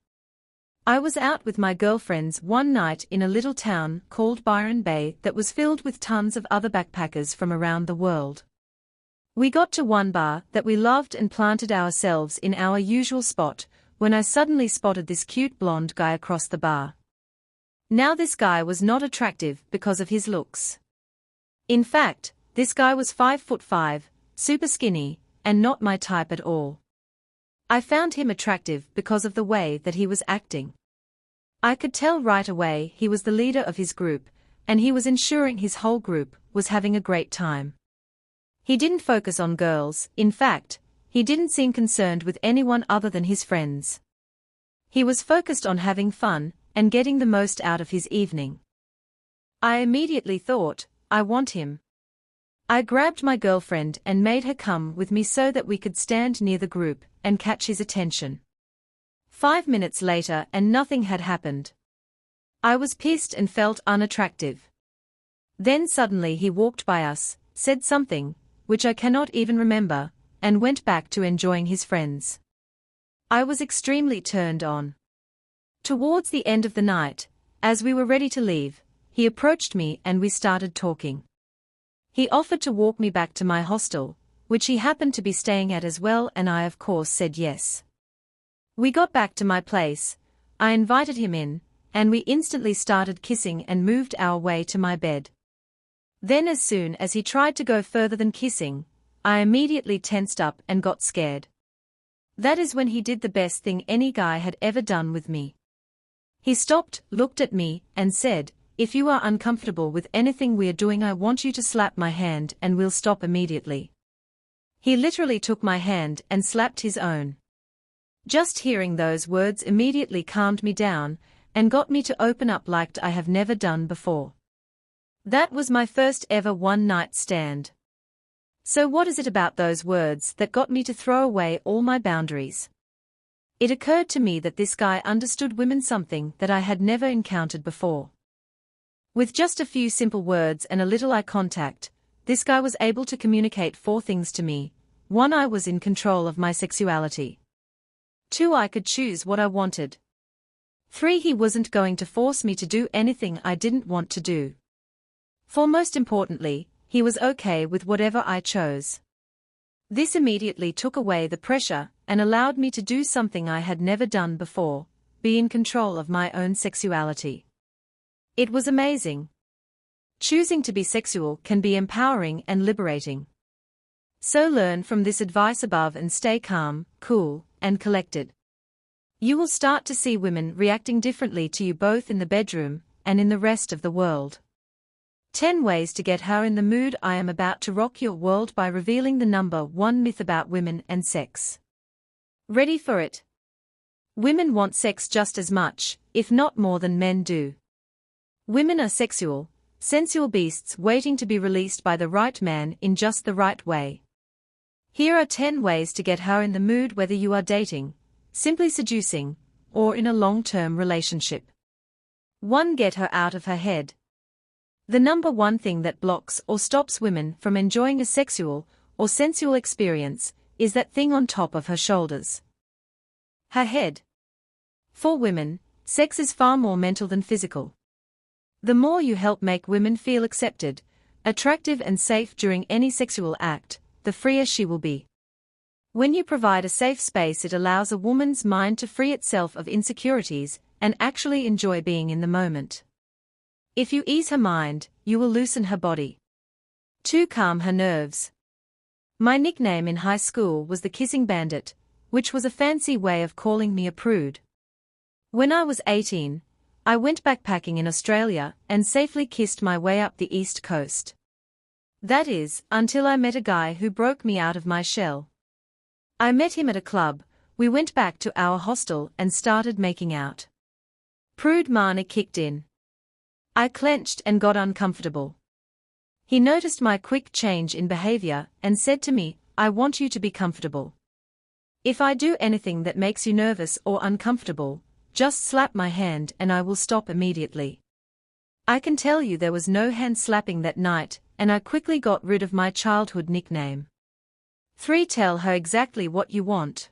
I was out with my girlfriends one night in a little town called Byron Bay that was filled with tons of other backpackers from around the world. We got to one bar that we loved and planted ourselves in our usual spot, when I suddenly spotted this cute blonde guy across the bar. Now this guy was not attractive because of his looks. In fact, this guy was 5'5", super skinny, and not my type at all. I found him attractive because of the way that he was acting. I could tell right away he was the leader of his group, and he was ensuring his whole group was having a great time. He didn't focus on girls, in fact, he didn't seem concerned with anyone other than his friends. He was focused on having fun and getting the most out of his evening. I immediately thought, I want him. I grabbed my girlfriend and made her come with me so that we could stand near the group and catch his attention. 5 minutes later and nothing had happened. I was pissed and felt unattractive. Then suddenly he walked by us, said something, which I cannot even remember, and went back to enjoying his friends. I was extremely turned on. Towards the end of the night, as we were ready to leave, he approached me and we started talking. He offered to walk me back to my hostel, which he happened to be staying at as well, and I of course said yes. We got back to my place, I invited him in, and we instantly started kissing and moved our way to my bed. Then as soon as he tried to go further than kissing, I immediately tensed up and got scared. That is when he did the best thing any guy had ever done with me. He stopped, looked at me, and said, "If you are uncomfortable with anything we are doing, I want you to slap my hand and we'll stop immediately." He literally took my hand and slapped his own. Just hearing those words immediately calmed me down and got me to open up like I have never done before. That was my first ever one-night stand. So what is it about those words that got me to throw away all my boundaries? It occurred to me that this guy understood women, something that I had never encountered before. With just a few simple words and a little eye contact, this guy was able to communicate 4 things to me. 1. I was in control of my sexuality. 2. I could choose what I wanted. 3. He wasn't going to force me to do anything I didn't want to do. 4. Most importantly, he was okay with whatever I chose. This immediately took away the pressure and allowed me to do something I had never done before, be in control of my own sexuality. It was amazing. Choosing to be sexual can be empowering and liberating. So learn from this advice above and stay calm, cool, and collected. You will start to see women reacting differently to you both in the bedroom and in the rest of the world. 10 ways to get her in the mood. I am about to rock your world by revealing the number 1 myth about women and sex. Ready for it? Women want sex just as much, if not more than men do. Women are sexual, sensual beasts waiting to be released by the right man in just the right way. Here are 10 ways to get her in the mood, whether you are dating, simply seducing, or in a long-term relationship. 1. Get her out of her head. The number 1 thing that blocks or stops women from enjoying a sexual or sensual experience is that thing on top of her shoulders. Her head. For women, sex is far more mental than physical. The more you help make women feel accepted, attractive and safe during any sexual act, the freer she will be. When you provide a safe space, it allows a woman's mind to free itself of insecurities and actually enjoy being in the moment. If you ease her mind, you will loosen her body. 2. Calm her nerves. My nickname in high school was the Kissing Bandit, which was a fancy way of calling me a prude. When I was 18, I went backpacking in Australia and safely kissed my way up the East Coast. That is, until I met a guy who broke me out of my shell. I met him at a club, we went back to our hostel and started making out. Prude Mania kicked in. I clenched and got uncomfortable. He noticed my quick change in behavior and said to me, "I want you to be comfortable. If I do anything that makes you nervous or uncomfortable, just slap my hand and I will stop immediately." I can tell you there was no hand slapping that night, and I quickly got rid of my childhood nickname. 3. Tell her exactly what you want.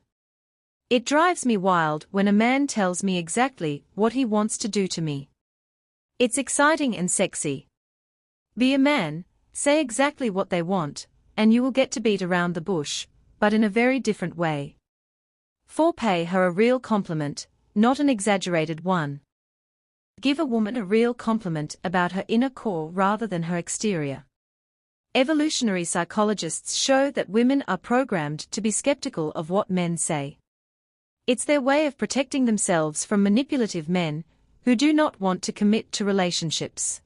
It drives me wild when a man tells me exactly what he wants to do to me. It's exciting and sexy. Be a man, say exactly what they want, and you will get to beat around the bush, but in a very different way. 4. Pay her a real compliment, not an exaggerated one. Give a woman a real compliment about her inner core rather than her exterior. Evolutionary psychologists show that women are programmed to be skeptical of what men say. It's their way of protecting themselves from manipulative men who do not want to commit to relationships.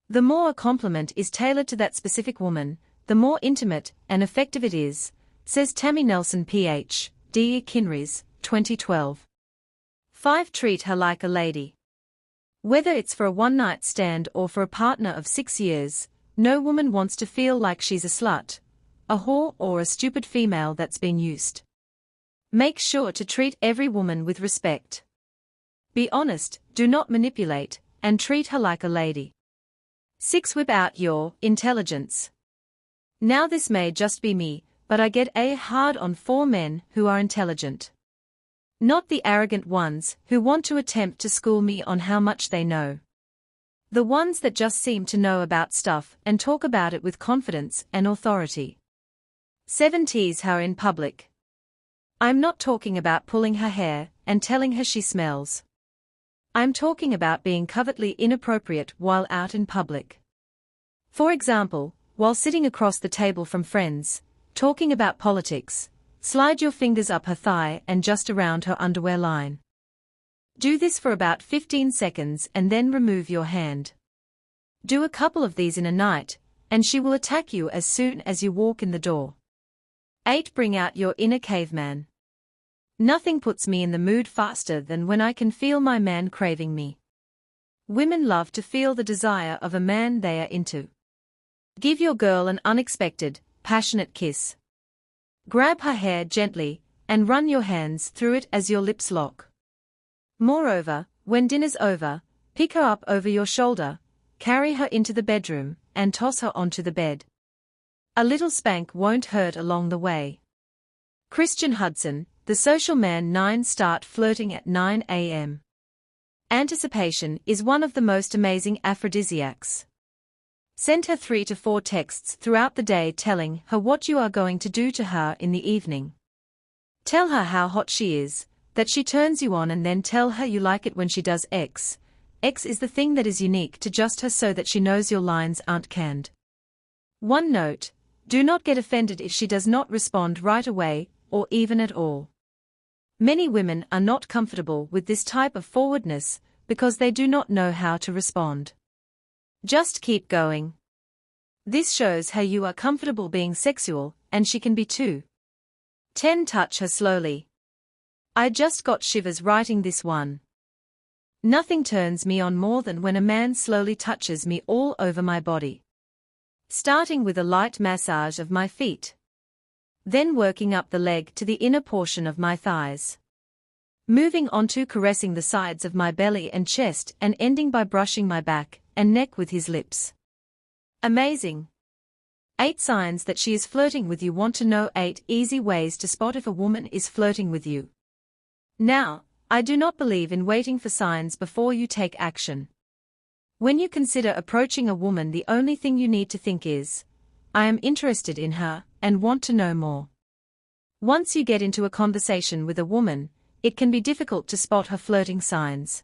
The more a compliment is tailored to that specific woman, the more intimate and effective it is, says Tammy Nelson Ph.D. Kinrys, 2012. 5. Treat her like a lady. Whether it's for a one-night stand or for a partner of 6 years, no woman wants to feel like she's a slut, a whore, or a stupid female that's been used. Make sure to treat every woman with respect. Be honest, do not manipulate, and treat her like a lady. 6. Whip out your intelligence. Now this may just be me, but I get hard on for men who are intelligent. Not the arrogant ones who want to attempt to school me on how much they know. The ones that just seem to know about stuff and talk about it with confidence and authority. 7 tease her in public. I'm not talking about pulling her hair and telling her she smells. I'm talking about being covertly inappropriate while out in public. For example, while sitting across the table from friends, talking about politics, slide your fingers up her thigh and just around her underwear line. Do this for about 15 seconds and then remove your hand. Do a couple of these in a night, and she will attack you as soon as you walk in the door. 8. Bring out your inner caveman. Nothing puts me in the mood faster than when I can feel my man craving me. Women love to feel the desire of a man they are into. Give your girl an unexpected, passionate kiss. Grab her hair gently, and run your hands through it as your lips lock. Moreover, when dinner's over, pick her up over your shoulder, carry her into the bedroom, and toss her onto the bed. A little spank won't hurt along the way. Christian Hudson, The Social Man. 9. Start flirting at 9 a.m. Anticipation is one of the most amazing aphrodisiacs. Send her 3 to 4 texts throughout the day telling her what you are going to do to her in the evening. Tell her how hot she is, that she turns you on, and then tell her you like it when she does X. X is the thing that is unique to just her so that she knows your lines aren't canned. One note: do not get offended if she does not respond right away, or even at all. Many women are not comfortable with this type of forwardness because they do not know how to respond. Just keep going. This shows how you are comfortable being sexual, and she can be too. 10. Touch her slowly. I just got shivers writing this one. Nothing turns me on more than when a man slowly touches me all over my body. Starting with a light massage of my feet. Then working up the leg to the inner portion of my thighs. Moving on to caressing the sides of my belly and chest, and ending by brushing my back and neck with his lips. Amazing. 8 signs that she is flirting with you. Want to know 8 easy ways to spot if a woman is flirting with you? Now, I do not believe in waiting for signs before you take action. When you consider approaching a woman, the only thing you need to think is, I am interested in her and want to know more. Once you get into a conversation with a woman, it can be difficult to spot her flirting signs.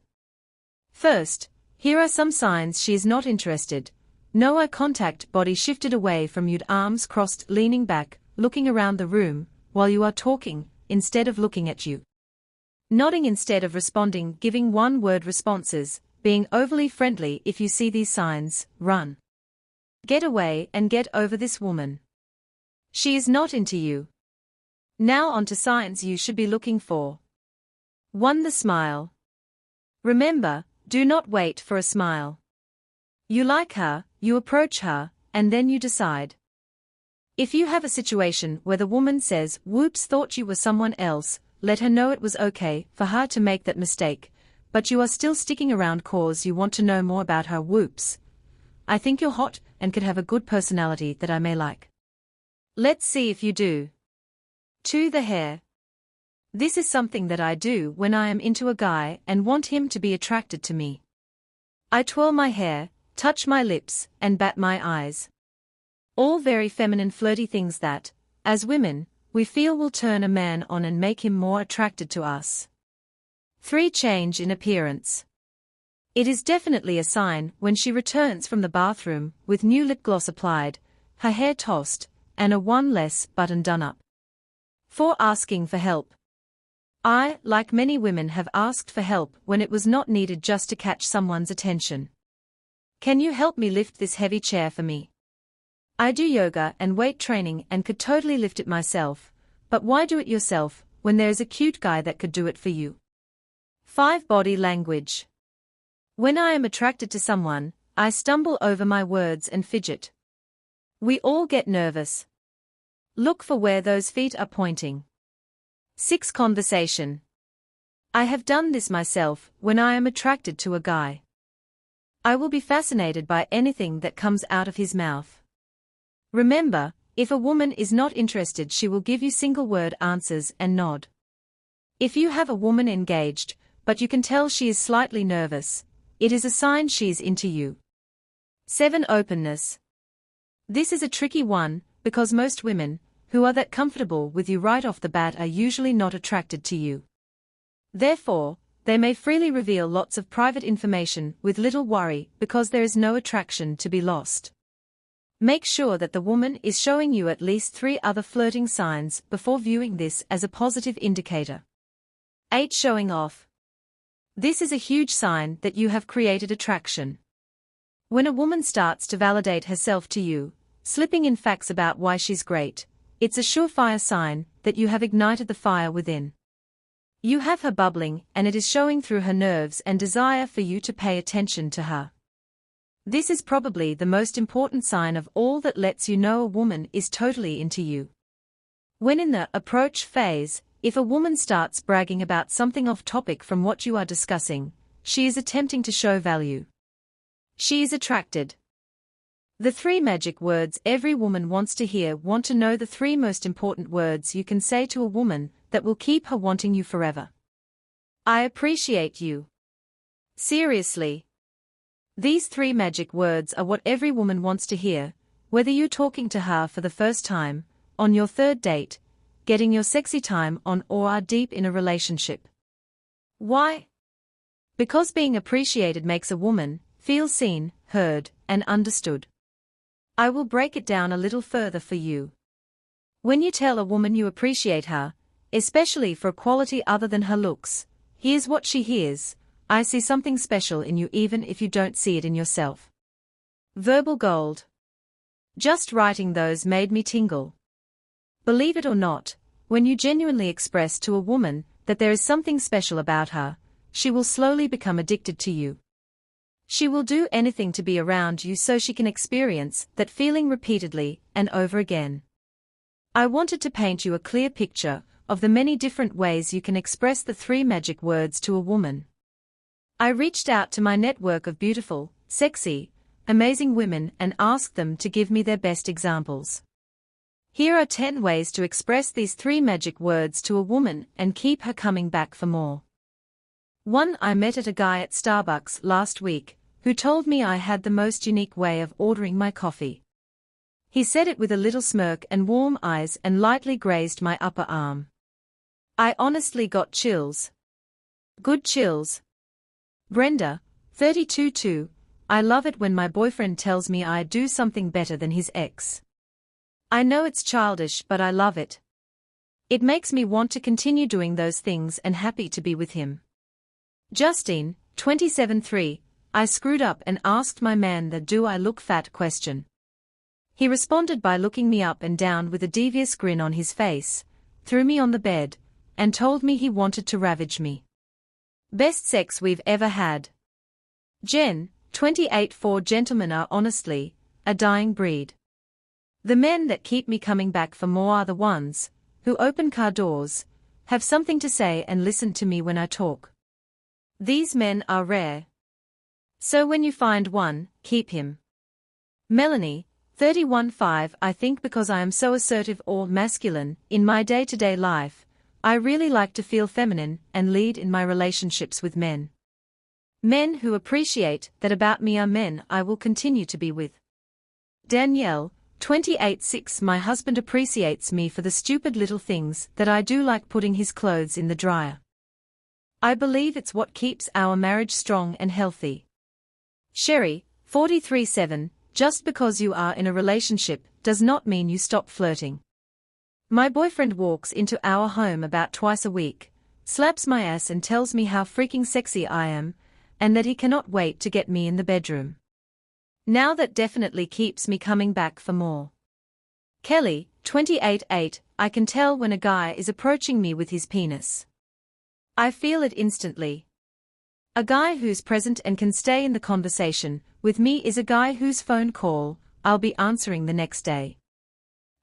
First, here are some signs she is not interested. No eye contact, body shifted away from you, arms crossed, leaning back, looking around the room while you are talking, instead of looking at you. Nodding instead of responding, giving one-word responses, being overly friendly. If you see these signs, run. Get away and get over this woman. She is not into you. Now on to signs you should be looking for. 1. The smile. Remember, do not wait for a smile. You like her, you approach her, and then you decide. If you have a situation where the woman says, "Whoops, thought you were someone else," let her know it was okay for her to make that mistake, but you are still sticking around cause you want to know more about her. "Whoops, I think you're hot and could have a good personality that I may like. Let's see if you do." 2. The hair. This is something that I do when I am into a guy and want him to be attracted to me. I twirl my hair, touch my lips, and bat my eyes. All very feminine, flirty things that, as women, we feel will turn a man on and make him more attracted to us. 3. Change in appearance. It is definitely a sign when she returns from the bathroom with new lip gloss applied, her hair tossed, and a one less button done up. 4. Asking for help. I, like many women, have asked for help when it was not needed, just to catch someone's attention. "Can you help me lift this heavy chair for me? I do yoga and weight training and could totally lift it myself, but why do it yourself when there is a cute guy that could do it for you?" 5. Body language. When I am attracted to someone, I stumble over my words and fidget. We all get nervous. Look for where those feet are pointing. 6. Conversation. I have done this myself when I am attracted to a guy. I will be fascinated by anything that comes out of his mouth. Remember, If a woman is not interested, she will give you single-word answers and nod. If you have a woman engaged, but you can tell she is slightly nervous, it is a sign she is into you. 7. Openness. This is a tricky one, because most women, who are that comfortable with you right off the bat, are usually not attracted to you. Therefore, they may freely reveal lots of private information with little worry because there is no attraction to be lost. Make sure that the woman is showing you at least 3 other flirting signs before viewing this as a positive indicator. 8. Showing off. This is a huge sign that you have created attraction. When a woman starts to validate herself to you, slipping in facts about why she's great, it's a surefire sign that you have ignited the fire within. You have her bubbling, and it is showing through her nerves and desire for you to pay attention to her. This is probably the most important sign of all that lets you know a woman is totally into you. When in the approach phase, if a woman starts bragging about something off topic from what you are discussing, she is attempting to show value. She is attracted. The 3 magic words every woman wants to hear. Want to know the 3 most important words you can say to a woman that will keep her wanting you forever? I appreciate you. Seriously. These 3 magic words are what every woman wants to hear, whether you're talking to her for the first time, on your 3rd date, getting your sexy time on, or are deep in a relationship. Why? Because being appreciated makes a woman feel seen, heard, and understood. I will break it down a little further for you. When you tell a woman you appreciate her, especially for a quality other than her looks, here's what she hears: I see something special in you even if you don't see it in yourself. Verbal gold. Just writing those made me tingle. Believe it or not, when you genuinely express to a woman that there is something special about her, she will slowly become addicted to you. She will do anything to be around you so she can experience that feeling repeatedly and over again. I wanted to paint you a clear picture of the many different ways you can express the 3 magic words to a woman. I reached out to my network of beautiful, sexy, amazing women and asked them to give me their best examples. Here are 10 ways to express these 3 magic words to a woman and keep her coming back for more. 1. I met a guy at Starbucks last week who told me I had the most unique way of ordering my coffee. He said it with a little smirk and warm eyes and lightly grazed my upper arm. I honestly got chills. Good chills. Brenda, 32. I love it when my boyfriend tells me I do something better than his ex. I know it's childish, but I love it. It makes me want to continue doing those things and happy to be with him. Justine, 27. I screwed up and asked my man the "do I look fat" question. He responded by looking me up and down with a devious grin on his face, threw me on the bed, and told me he wanted to ravage me. Best sex we've ever had. Jen, 28. 4 Gentlemen are honestly a dying breed. The men that keep me coming back for more are the ones who open car doors, have something to say and listen to me when I talk. These men are rare. So when you find one, keep him. Melanie, 31. 5 I think because I am so assertive or masculine in my day-to-day life, I really like to feel feminine and lead in my relationships with men. Men who appreciate that about me are men I will continue to be with. Danielle, 28. 6 My husband appreciates me for the stupid little things that I do, like putting his clothes in the dryer. I believe it's what keeps our marriage strong and healthy. Sherry, 43. 7 Just because you are in a relationship does not mean you stop flirting. My boyfriend walks into our home about twice a week, slaps my ass and tells me how freaking sexy I am, and that he cannot wait to get me in the bedroom. Now that definitely keeps me coming back for more. Kelly, 28. 8 I can tell when a guy is approaching me with his penis. I feel it instantly. A guy who's present and can stay in the conversation with me is a guy whose phone call I'll be answering the next day.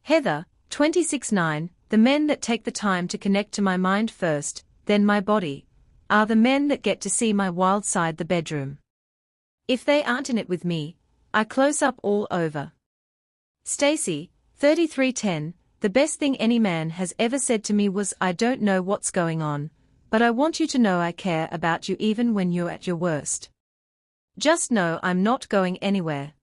Heather, 26. 9 The men that take the time to connect to my mind first, then my body, are the men that get to see my wild side, the bedroom. If they aren't in it with me, I close up all over. Stacy, 33:10 The best thing any man has ever said to me was, "I don't know what's going on, but I want you to know I care about you even when you're at your worst. Just know I'm not going anywhere."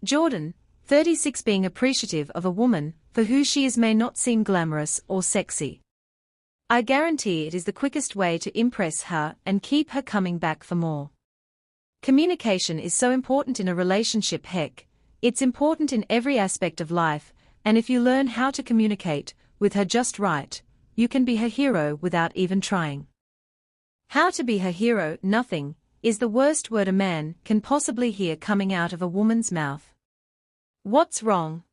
Jordan, 36 Being appreciative of a woman for who she is may not seem glamorous or sexy. I guarantee it is the quickest way to impress her and keep her coming back for more. Communication is so important in a relationship. Heck, it's important in every aspect of life, and if you learn how to communicate with her just right, you can be her hero without even trying. How to be her hero? Nothing is the worst word a man can possibly hear coming out of a woman's mouth. What's wrong?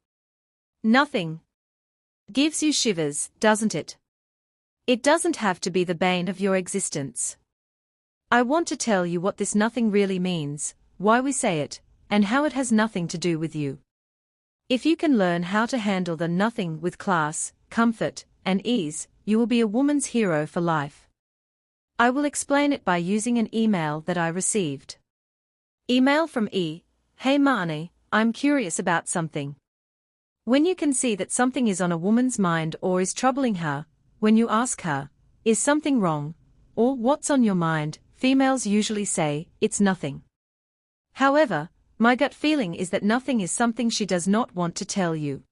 Nothing. Gives you shivers, doesn't it? It doesn't have to be the bane of your existence. I want to tell you what this nothing really means, why we say it, and how it has nothing to do with you. If you can learn how to handle the nothing with class, comfort, and ease, you will be a woman's hero for life. I will explain it by using an email that I received. Email from E. Hey Marnie, I'm curious about something. When you can see that something is on a woman's mind or is troubling her, when you ask her, "Is something wrong?" or "What's on your mind?" females usually say, "It's nothing." However, my gut feeling is that nothing is something she does not want to tell you.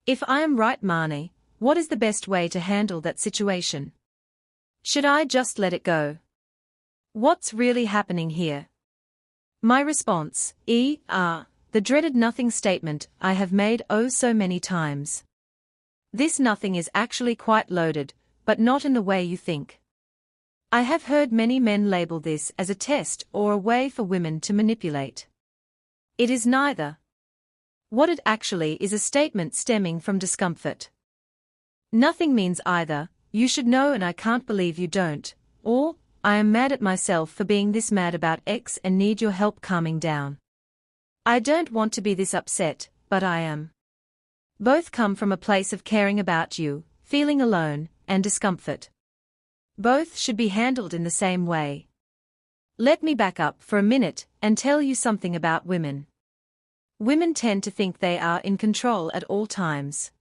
If I am right, Marnie, what is the best way to handle that situation? Should I just let it go? What's really happening here? My response, the dreaded nothing statement I have made oh so many times. This nothing is actually quite loaded, but not in the way you think. I have heard many men label this as a test or a way for women to manipulate. It is neither. What it actually is a statement stemming from discomfort. Nothing means either, "You should know and I can't believe you don't," or "I am mad at myself for being this mad about X and need your help calming down. I don't want to be this upset, but I am." Both come from a place of caring about you, feeling alone, and discomfort. Both should be handled in the same way. Let me back up for a minute and tell you something about women. Women tend to think they are in control at all times.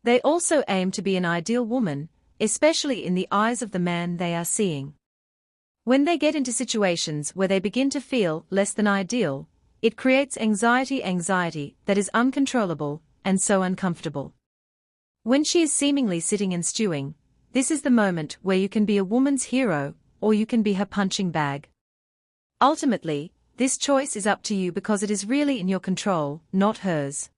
They also aim to be an ideal woman, especially in the eyes of the man they are seeing. When they get into situations where they begin to feel less than ideal, it creates anxiety that is uncontrollable and so uncomfortable. When she is seemingly sitting and stewing, this is the moment where you can be a woman's hero, or you can be her punching bag. Ultimately, this choice is up to you because it is really in your control, not hers.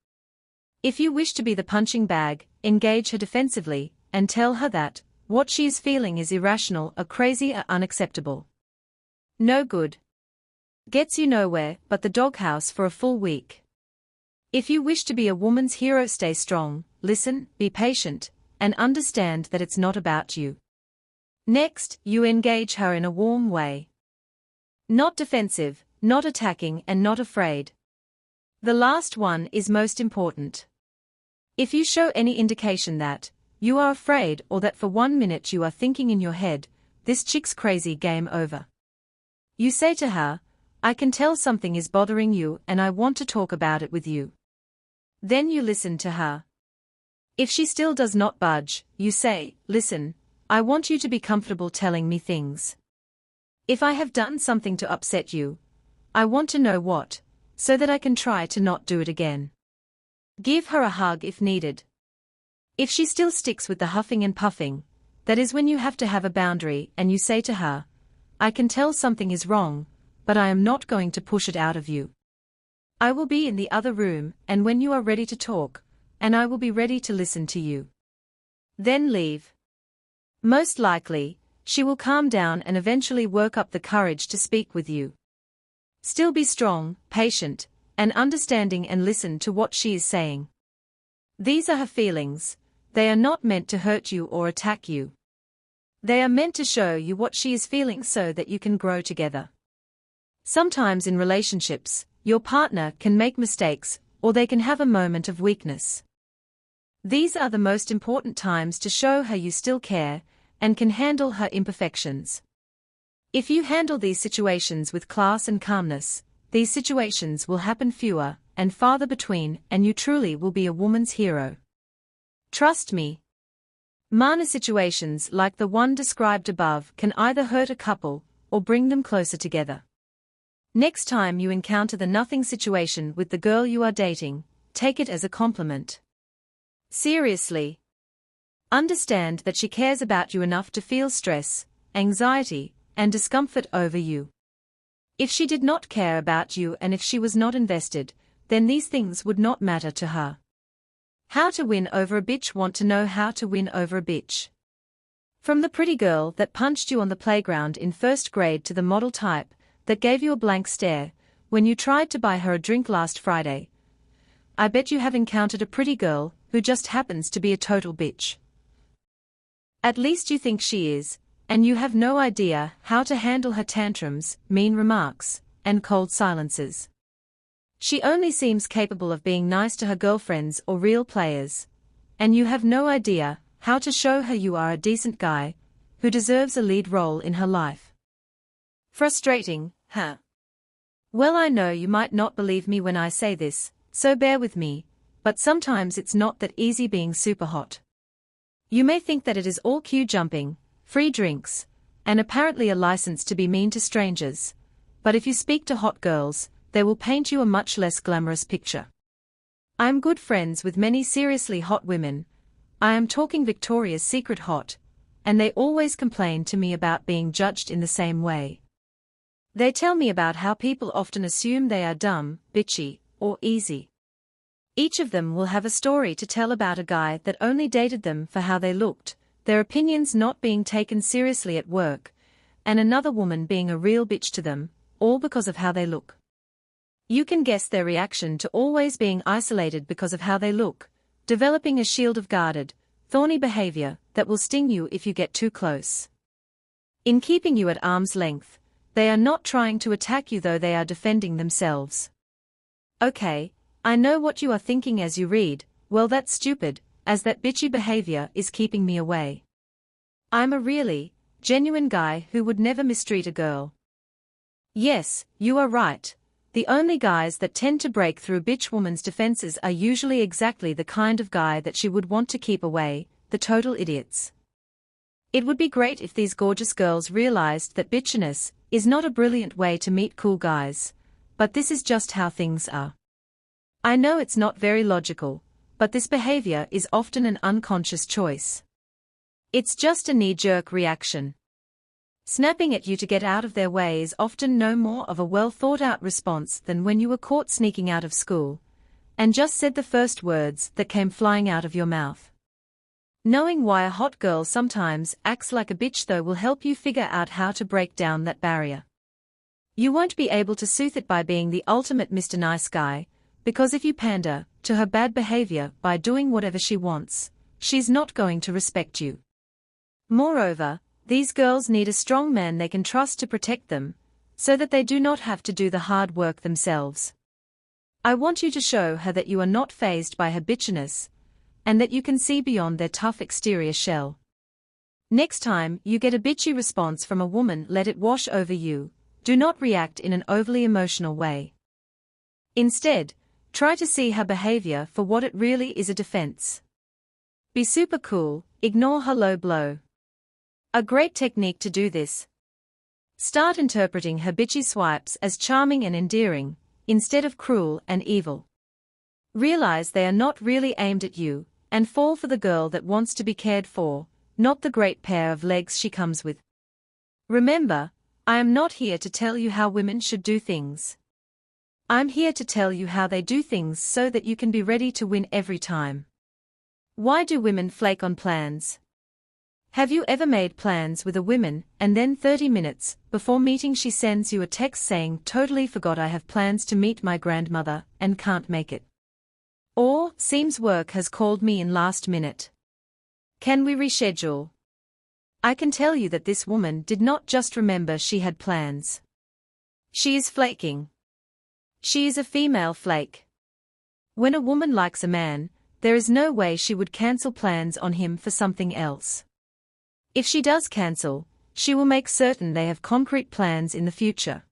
If you wish to be the punching bag, engage her defensively, and tell her that what she is feeling is irrational or crazy or unacceptable. No good. Gets you nowhere but the doghouse for a full week. If you wish to be a woman's hero, stay strong, listen, be patient, and understand that it's not about you. Next, you engage her in a warm way. Not defensive, not attacking, and not afraid. The last one is most important. If you show any indication that you are afraid or that for 1 minute you are thinking in your head, "This chick's crazy," game over. You say to her, "I can tell something is bothering you and I want to talk about it with you." Then you listen to her. If she still does not budge, you say, "Listen, I want you to be comfortable telling me things. If I have done something to upset you, I want to know what, so that I can try to not do it again." Give her a hug if needed. If she still sticks with the huffing and puffing, that is when you have to have a boundary and you say to her, "I can tell something is wrong, but I am not going to push it out of you. I will be in the other room and when you are ready to talk, and I will be ready to listen to you. Then leave." Most likely, she will calm down and eventually work up the courage to speak with you. Still be strong, patient, and understanding and listen to what she is saying. These are her feelings. They are not meant to hurt you or attack you. They are meant to show you what she is feeling so that you can grow together. Sometimes in relationships, your partner can make mistakes, or they can have a moment of weakness. These are the most important times to show her you still care, and can handle her imperfections. If you handle these situations with class and calmness, these situations will happen fewer and farther between, and you truly will be a woman's hero. Trust me. Minor situations like the one described above can either hurt a couple or bring them closer together. Next time you encounter the nothing situation with the girl you are dating, take it as a compliment. Seriously. Understand that she cares about you enough to feel stress, anxiety, and discomfort over you. If she did not care about you and if she was not invested, then these things would not matter to her. How to win over a bitch. Want to know how to win over a bitch? From the pretty girl that punched you on the playground in first grade to the model type that gave you a blank stare when you tried to buy her a drink last Friday, I bet you have encountered a pretty girl who just happens to be a total bitch. At least you think she is, and you have no idea how to handle her tantrums, mean remarks, and cold silences. She only seems capable of being nice to her girlfriends or real players, and you have no idea how to show her you are a decent guy who deserves a lead role in her life. Frustrating, huh? Well, I know you might not believe me when I say this, so bear with me, but sometimes it's not that easy being super hot. You may think that it is all queue jumping, free drinks, and apparently a license to be mean to strangers, but if you speak to hot girls, they will paint you a much less glamorous picture. I am good friends with many seriously hot women. I am talking Victoria's Secret hot, and they always complain to me about being judged in the same way. They tell me about how people often assume they are dumb, bitchy, or easy. Each of them will have a story to tell about a guy that only dated them for how they looked, their opinions not being taken seriously at work, and another woman being a real bitch to them, all because of how they look. You can guess their reaction to always being isolated because of how they look, developing a shield of guarded, thorny behavior that will sting you if you get too close. In keeping you at arm's length, they are not trying to attack you, though they are defending themselves. Okay, I know what you are thinking as you read, well, that's stupid, as that bitchy behavior is keeping me away. I'm a really, genuine guy who would never mistreat a girl. Yes, you are right. The only guys that tend to break through a bitch woman's defenses are usually exactly the kind of guy that she would want to keep away, the total idiots. It would be great if these gorgeous girls realized that bitchiness is not a brilliant way to meet cool guys, but this is just how things are. I know it's not very logical, but this behavior is often an unconscious choice. It's just a knee-jerk reaction. Snapping at you to get out of their way is often no more of a well-thought-out response than when you were caught sneaking out of school and just said the first words that came flying out of your mouth. Knowing why a hot girl sometimes acts like a bitch, though, will help you figure out how to break down that barrier. You won't be able to soothe it by being the ultimate Mr. Nice Guy, because if you pander to her bad behavior by doing whatever she wants, she's not going to respect you. Moreover, these girls need a strong man they can trust to protect them, so that they do not have to do the hard work themselves. I want you to show her that you are not fazed by her bitchiness, and that you can see beyond their tough exterior shell. Next time you get a bitchy response from a woman, let it wash over you. Do not react in an overly emotional way. Instead, try to see her behavior for what it really is, a defense. Be super cool, ignore her low blow. A great technique to do this. Start interpreting her bitchy swipes as charming and endearing, instead of cruel and evil. Realize they are not really aimed at you, and fall for the girl that wants to be cared for, not the great pair of legs she comes with. Remember, I am not here to tell you how women should do things. I'm here to tell you how they do things so that you can be ready to win every time. Why do women flake on plans? Have you ever made plans with a woman and then 30 minutes before meeting she sends you a text saying, "Totally forgot I have plans to meet my grandmother and can't make it." Or, "Seems work has called me in last minute. Can we reschedule?" I can tell you that this woman did not just remember she had plans. She is flaking. She is a female flake. When a woman likes a man, there is no way she would cancel plans on him for something else. If she does cancel, she will make certain they have concrete plans in the future.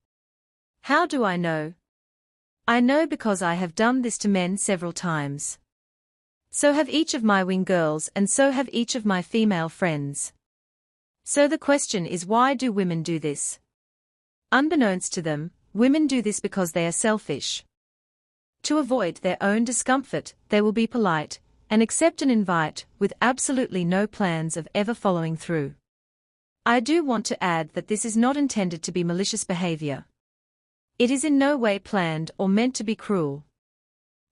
How do I know? I know because I have done this to men several times. So have each of my wing girls and so have each of my female friends. So the question is, why do women do this? Unbeknownst to them, women do this because they are selfish. To avoid their own discomfort, they will be polite and accept an invite with absolutely no plans of ever following through. I do want to add that this is not intended to be malicious behavior. It is in no way planned or meant to be cruel.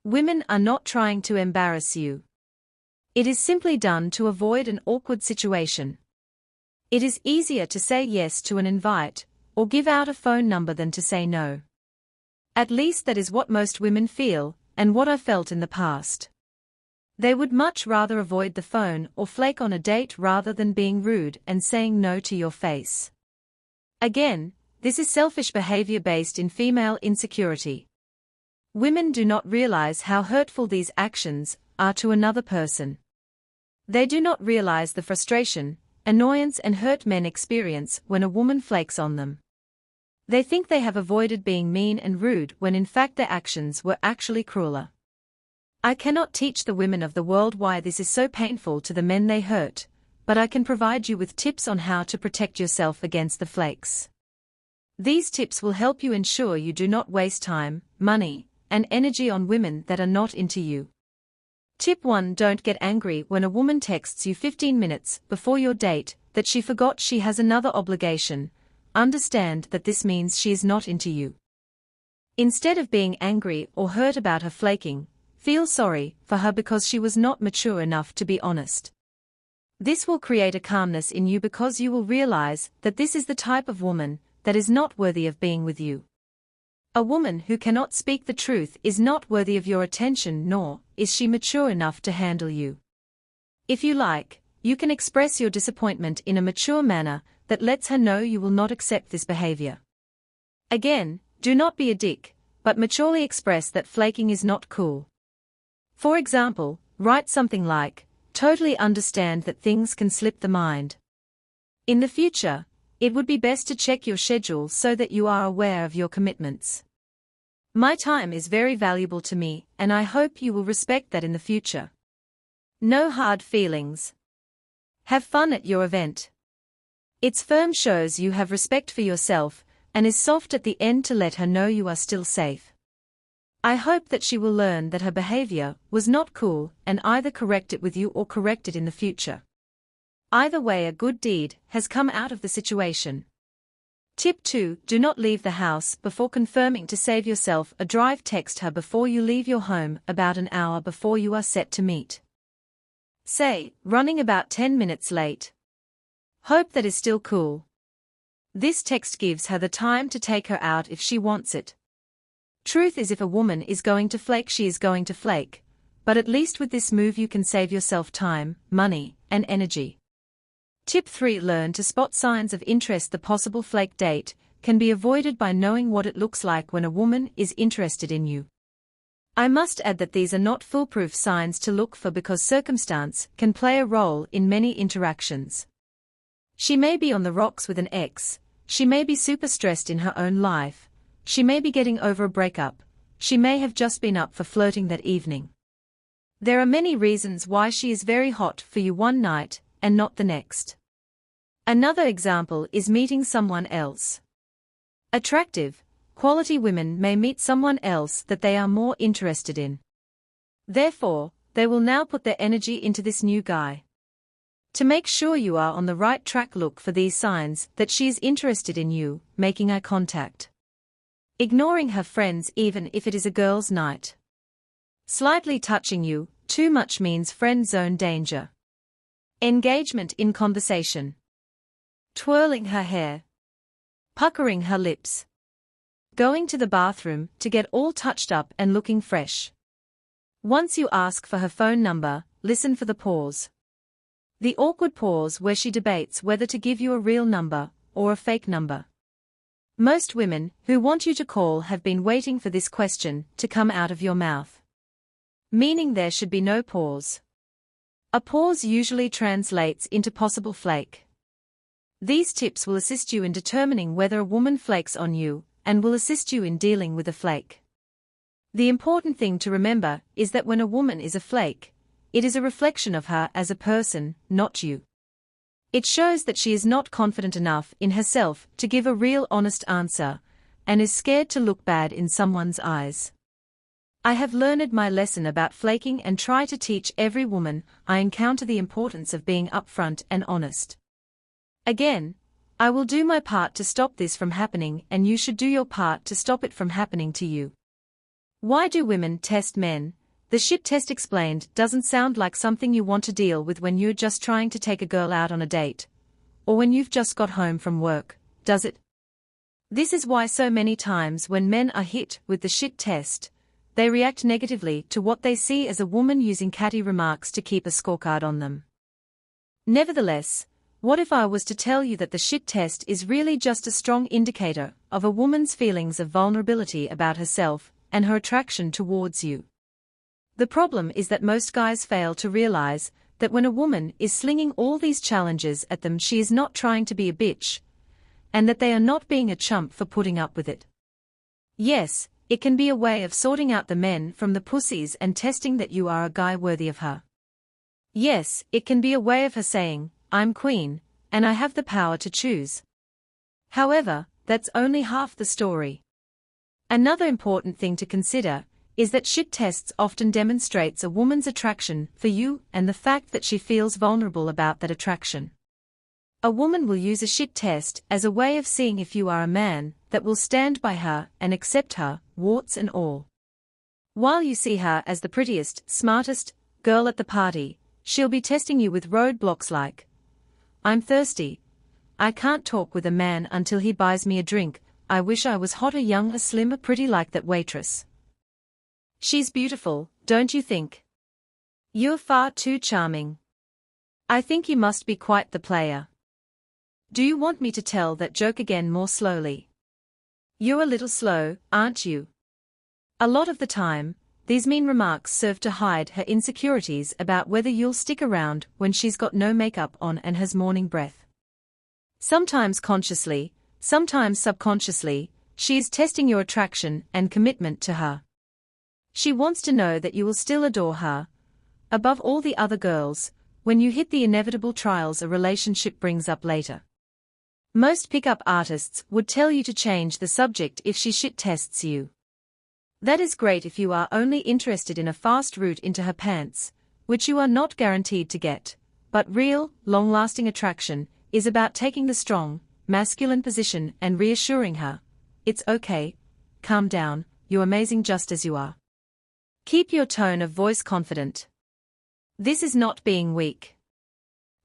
Women are not trying to embarrass you. It is simply done to avoid an awkward situation. It is easier to say yes to an invite or give out a phone number than to say no. At least that is what most women feel, and what I felt in the past. They would much rather avoid the phone or flake on a date rather than being rude and saying no to your face. Again, this is selfish behavior based in female insecurity. Women do not realize how hurtful these actions are to another person. They do not realize the frustration, annoyance and hurt men experience when a woman flakes on them. They think they have avoided being mean and rude when in fact their actions were actually crueler. I cannot teach the women of the world why this is so painful to the men they hurt, but I can provide you with tips on how to protect yourself against the flakes. These tips will help you ensure you do not waste time, money, and energy on women that are not into you. Tip 1: Don't get angry when a woman texts you 15 minutes before your date that she forgot she has another obligation. Understand that this means she is not into you. Instead of being angry or hurt about her flaking, feel sorry for her because she was not mature enough to be honest. This will create a calmness in you because you will realize that this is the type of woman that is not worthy of being with you. A woman who cannot speak the truth is not worthy of your attention, nor is she mature enough to handle you. If you like, you can express your disappointment in a mature manner that lets her know you will not accept this behavior. Again, do not be a dick, but maturely express that flaking is not cool. For example, write something like, "Totally understand that things can slip the mind. In the future, it would be best to check your schedule so that you are aware of your commitments. My time is very valuable to me, and I hope you will respect that in the future. No hard feelings. Have fun at your event." It's firm shows you have respect for yourself, and is soft at the end to let her know you are still safe. I hope that she will learn that her behavior was not cool and either correct it with you or correct it in the future. Either way, a good deed has come out of the situation. Tip 2: Do not leave the house before confirming. To save yourself a drive, text her before you leave your home about an hour before you are set to meet. Say, running about 10 minutes late. Hope that is still cool. This text gives her the time to take her out if she wants it. Truth is, if a woman is going to flake, she is going to flake, but at least with this move you can save yourself time, money, and energy. Tip 3: Learn to spot signs of interest. The possible flake date can be avoided by knowing what it looks like when a woman is interested in you. I must add that these are not foolproof signs to look for because circumstance can play a role in many interactions. She may be on the rocks with an ex, she may be super stressed in her own life, she may be getting over a breakup, she may have just been up for flirting that evening. There are many reasons why she is very hot for you one night and not the next. Another example is meeting someone else. Attractive, quality women may meet someone else that they are more interested in. Therefore, they will now put their energy into this new guy. To make sure you are on the right track, look for these signs that she is interested in you: making eye contact, ignoring her friends even if it is a girls' night, slightly touching you. Too much means friend zone danger, engagement in conversation, twirling her hair, puckering her lips, going to the bathroom to get all touched up and looking fresh. Once you ask for her phone number, listen for the pause. The awkward pause where she debates whether to give you a real number or a fake number. Most women who want you to call have been waiting for this question to come out of your mouth. Meaning there should be no pause. A pause usually translates into possible flake. These tips will assist you in determining whether a woman flakes on you and will assist you in dealing with a flake. The important thing to remember is that when a woman is a flake, it is a reflection of her as a person, not you. It shows that she is not confident enough in herself to give a real honest answer, and is scared to look bad in someone's eyes. I have learned my lesson about flaking and try to teach every woman I encounter the importance of being upfront and honest. Again, I will do my part to stop this from happening, and you should do your part to stop it from happening to you. Why do women test men? The shit test explained doesn't sound like something you want to deal with when you're just trying to take a girl out on a date, or when you've just got home from work, does it? This is why so many times when men are hit with the shit test, they react negatively to what they see as a woman using catty remarks to keep a scorecard on them. Nevertheless, what if I was to tell you that the shit test is really just a strong indicator of a woman's feelings of vulnerability about herself and her attraction towards you? The problem is that most guys fail to realize that when a woman is slinging all these challenges at them, she is not trying to be a bitch, and that they are not being a chump for putting up with it. Yes, it can be a way of sorting out the men from the pussies and testing that you are a guy worthy of her. Yes, it can be a way of her saying, I'm queen, and I have the power to choose. However, that's only half the story. Another important thing to consider is that shit tests often demonstrates a woman's attraction for you and the fact that she feels vulnerable about that attraction. A woman will use a shit test as a way of seeing if you are a man that will stand by her and accept her, warts and all. While you see her as the prettiest, smartest girl at the party, she'll be testing you with roadblocks like, I'm thirsty. I can't talk with a man until he buys me a drink. I wish I was hotter, younger, slimmer, pretty like that waitress. She's beautiful, don't you think? You're far too charming. I think you must be quite the player. Do you want me to tell that joke again more slowly? You're a little slow, aren't you? A lot of the time, these mean remarks serve to hide her insecurities about whether you'll stick around when she's got no makeup on and has morning breath. Sometimes consciously, sometimes subconsciously, she is testing your attraction and commitment to her. She wants to know that you will still adore her, above all the other girls, when you hit the inevitable trials a relationship brings up later. Most pickup artists would tell you to change the subject if she shit tests you. That is great if you are only interested in a fast route into her pants, which you are not guaranteed to get, but real, long-lasting attraction is about taking the strong, masculine position and reassuring her, it's okay, calm down, you're amazing just as you are. Keep your tone of voice confident. This is not being weak.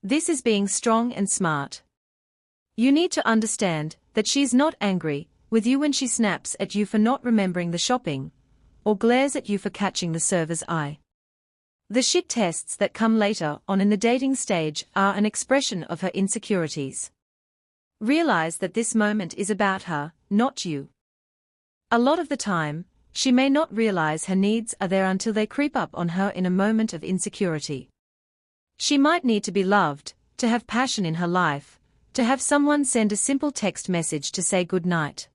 This is being strong and smart. You need to understand that she's not angry with you when she snaps at you for not remembering the shopping, or glares at you for catching the server's eye. The shit tests that come later on in the dating stage are an expression of her insecurities. Realize that this moment is about her, not you. A lot of the time, she may not realize her needs are there until they creep up on her in a moment of insecurity. She might need to be loved, to have passion in her life, to have someone send a simple text message to say good night.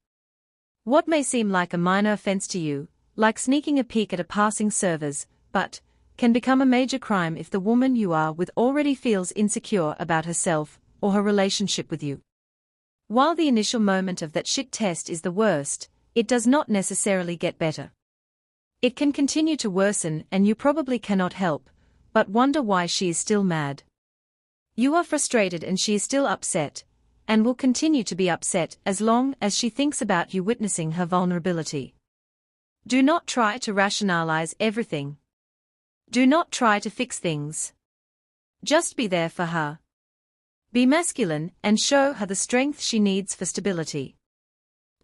What may seem like a minor offense to you, like sneaking a peek at a passing server's, but can become a major crime if the woman you are with already feels insecure about herself or her relationship with you. While the initial moment of that shit test is the worst, it does not necessarily get better. It can continue to worsen and you probably cannot help but wonder why she is still mad. You are frustrated and she is still upset, and will continue to be upset as long as she thinks about you witnessing her vulnerability. Do not try to rationalize everything. Do not try to fix things. Just be there for her. Be masculine and show her the strength she needs for stability.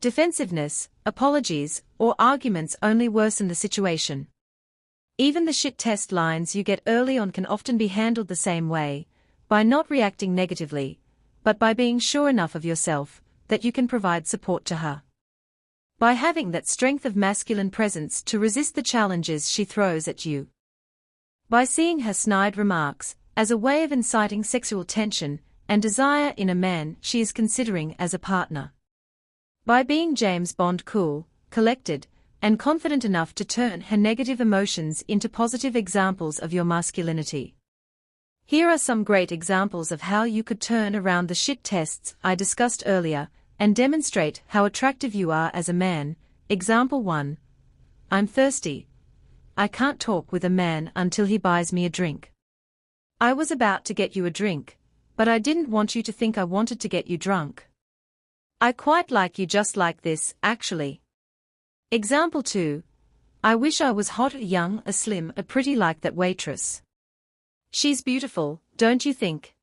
Defensiveness, apologies, or arguments only worsen the situation. Even the shit test lines you get early on can often be handled the same way, by not reacting negatively, but by being sure enough of yourself that you can provide support to her. By having that strength of masculine presence to resist the challenges she throws at you. By seeing her snide remarks as a way of inciting sexual tension and desire in a man she is considering as a partner. By being James Bond cool, collected, and confident enough to turn her negative emotions into positive examples of your masculinity. Here are some great examples of how you could turn around the shit tests I discussed earlier and demonstrate how attractive you are as a man. Example 1. I'm thirsty. I can't talk with a man until he buys me a drink. I was about to get you a drink, but I didn't want you to think I wanted to get you drunk. I quite like you just like this, actually. Example 2. I wish I was hot, young, slim, pretty like that waitress. She's beautiful, don't you think?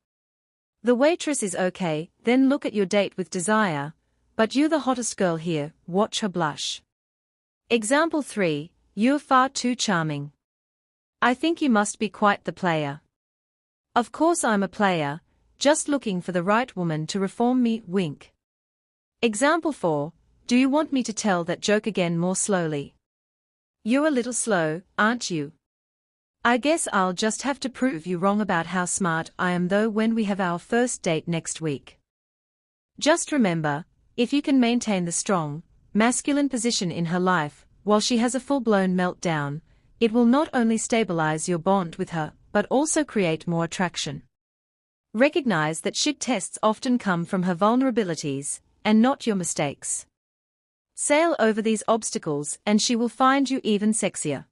The waitress is okay, then look at your date with desire, but you're the hottest girl here, watch her blush. Example 3. You're far too charming. I think you must be quite the player. Of course I'm a player, just looking for the right woman to reform me, wink. Example 4. Do you want me to tell that joke again more slowly? You're a little slow, aren't you? I guess I'll just have to prove you wrong about how smart I am though when we have our first date next week. Just remember, if you can maintain the strong, masculine position in her life, while she has a full-blown meltdown, it will not only stabilize your bond with her, but also create more attraction. Recognize that shit tests often come from her vulnerabilities, and not your mistakes. Sail over these obstacles and she will find you even sexier.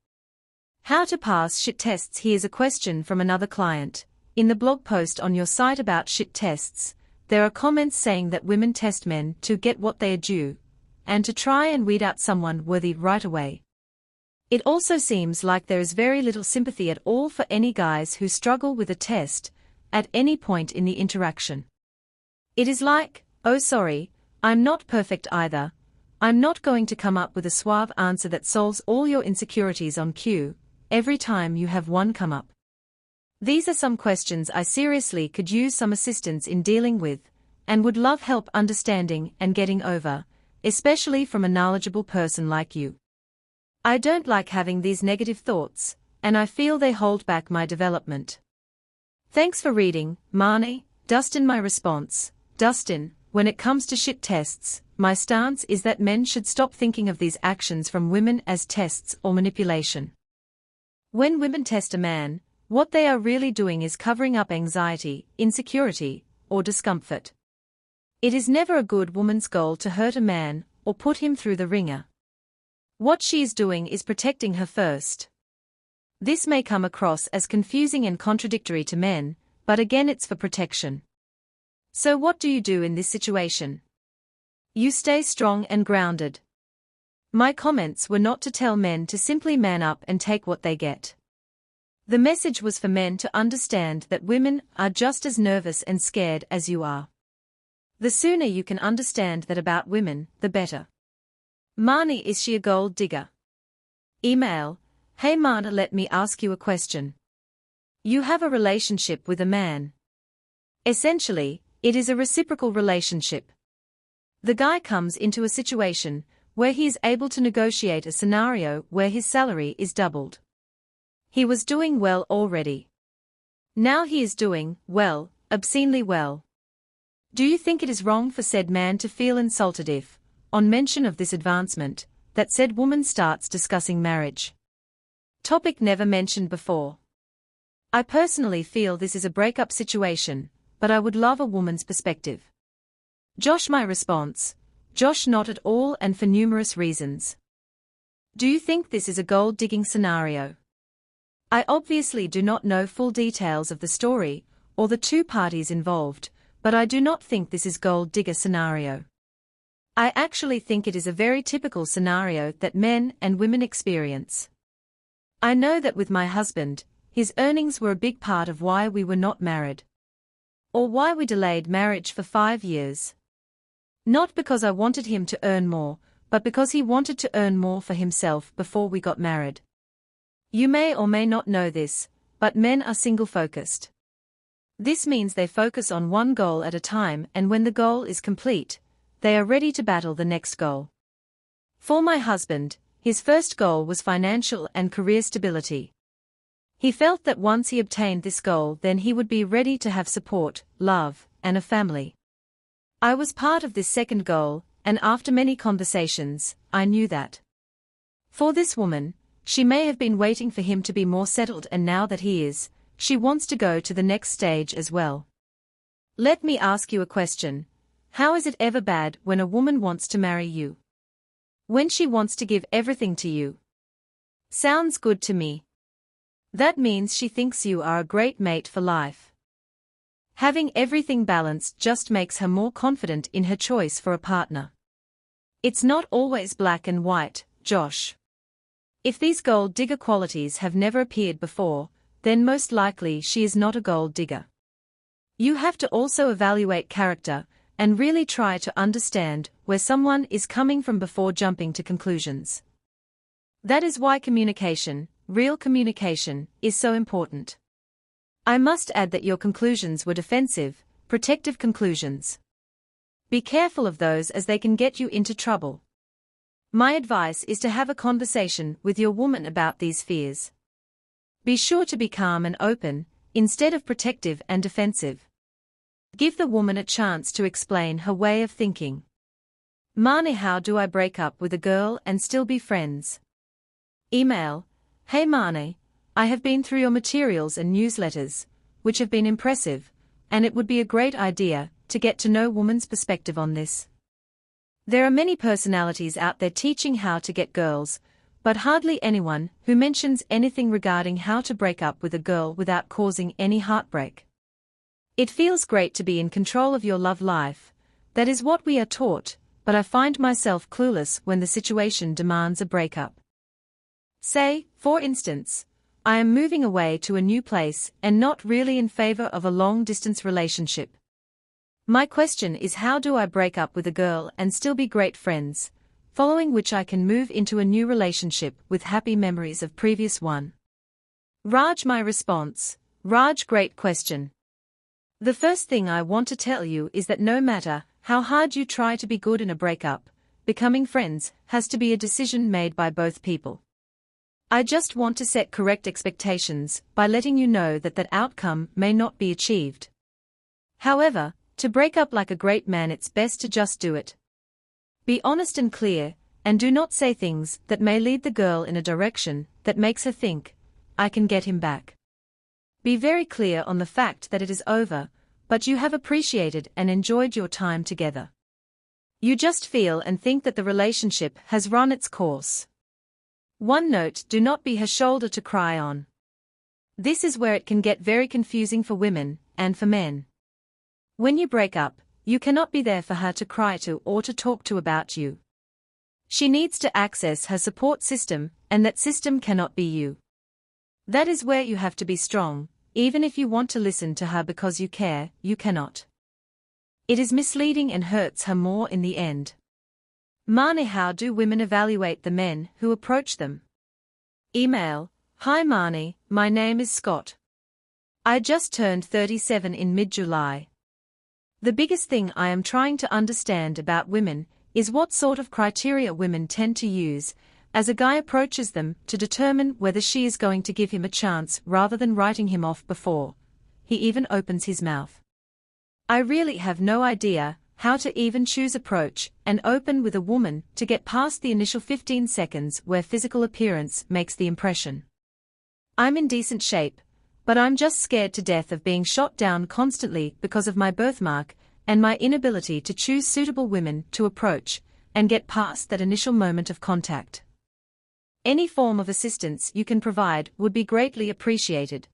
How to pass shit tests. Here's a question from another client. In the blog post on your site about shit tests, there are comments saying that women test men to get what they are due, and to try and weed out someone worthy right away. It also seems like there is very little sympathy at all for any guys who struggle with a test, at any point in the interaction. It is like, oh sorry, I'm not perfect either. I'm not going to come up with a suave answer that solves all your insecurities on cue, every time you have one come up. These are some questions I seriously could use some assistance in dealing with, and would love help understanding and getting over, especially from a knowledgeable person like you. I don't like having these negative thoughts, and I feel they hold back my development. Thanks for reading, Marnie. Dustin. My response, Dustin, when it comes to shit tests, my stance is that men should stop thinking of these actions from women as tests or manipulation. When women test a man, what they are really doing is covering up anxiety, insecurity, or discomfort. It is never a good woman's goal to hurt a man or put him through the ringer. What she is doing is protecting her first. This may come across as confusing and contradictory to men, but again it's for protection. So what do you do in this situation? You stay strong and grounded. My comments were not to tell men to simply man up and take what they get. The message was for men to understand that women are just as nervous and scared as you are. The sooner you can understand that about women, the better. Marnie, is she a gold digger? Email, hey Marnie, let me ask you a question. You have a relationship with a man. Essentially, it is a reciprocal relationship. The guy comes into a situation where he is able to negotiate a scenario where his salary is doubled. He was doing well already. Now he is doing, well, obscenely well. Do you think it is wrong for said man to feel insulted if, on mention of this advancement, that said woman starts discussing marriage? Topic never mentioned before. I personally feel this is a breakup situation, but I would love a woman's perspective. Josh. My response, Josh, not at all, and for numerous reasons. Do you think this is a gold-digging scenario? I obviously do not know full details of the story, or the two parties involved, but I do not think this is gold-digger scenario. I actually think it is a very typical scenario that men and women experience. I know that with my husband, his earnings were a big part of why we were not married. Or why we delayed marriage for 5 years. Not because I wanted him to earn more, but because he wanted to earn more for himself before we got married. You may or may not know this, but men are single-focused. This means they focus on one goal at a time, and when the goal is complete, they are ready to battle the next goal. For my husband, his first goal was financial and career stability. He felt that once he obtained this goal, then he would be ready to have support, love, and a family. I was part of this second goal, and after many conversations, I knew that For this woman, she may have been waiting for him to be more settled, and now that he is, she wants to go to the next stage as well. Let me ask you a question. How is it ever bad when a woman wants to marry you? When she wants to give everything to you? Sounds good to me. That means she thinks you are a great mate for life. Having everything balanced just makes her more confident in her choice for a partner. It's not always black and white, Josh. If these gold digger qualities have never appeared before, then most likely she is not a gold digger. You have to also evaluate character, and really try to understand where someone is coming from before jumping to conclusions. That is why communication, real communication, is so important. I must add that your conclusions were defensive, protective conclusions. Be careful of those, as they can get you into trouble. My advice is to have a conversation with your woman about these fears. Be sure to be calm and open, instead of protective and defensive. Give the woman a chance to explain her way of thinking. Marnie, how do I break up with a girl and still be friends? Email: Hey Marnie, I have been through your materials and newsletters, which have been impressive, and it would be a great idea to get to know woman's perspective on this. There are many personalities out there teaching how to get girls, but hardly anyone who mentions anything regarding how to break up with a girl without causing any heartbreak. It feels great to be in control of your love life, that is what we are taught, but I find myself clueless when the situation demands a breakup. Say, for instance, I am moving away to a new place and not really in favor of a long-distance relationship. My question is, how do I break up with a girl and still be great friends, following which I can move into a new relationship with happy memories of previous one? Raj, my response: Raj, great question. The first thing I want to tell you is that no matter how hard you try to be good in a breakup, becoming friends has to be a decision made by both people. I just want to set correct expectations by letting you know that that outcome may not be achieved. However, to break up like a great man, it's best to just do it. Be honest and clear, and do not say things that may lead the girl in a direction that makes her think, I can get him back. Be very clear on the fact that it is over, but you have appreciated and enjoyed your time together. You just feel and think that the relationship has run its course. One note: do not be her shoulder to cry on. This is where it can get very confusing for women, and for men. When you break up, you cannot be there for her to cry to or to talk to about you. She needs to access her support system, and that system cannot be you. That is where you have to be strong. Even if you want to listen to her because you care, you cannot. It is misleading and hurts her more in the end. Marnie, how do women evaluate the men who approach them? Email: Hi Marnie, my name is Scott. I just turned 37 in mid-July. The biggest thing I am trying to understand about women is what sort of criteria women tend to use as a guy approaches them to determine whether she is going to give him a chance rather than writing him off before he even opens his mouth. I really have no idea how to even choose approach and open with a woman to get past the initial 15 seconds where physical appearance makes the impression. I'm in decent shape, but I'm just scared to death of being shot down constantly because of my birthmark and my inability to choose suitable women to approach and get past that initial moment of contact. Any form of assistance you can provide would be greatly appreciated.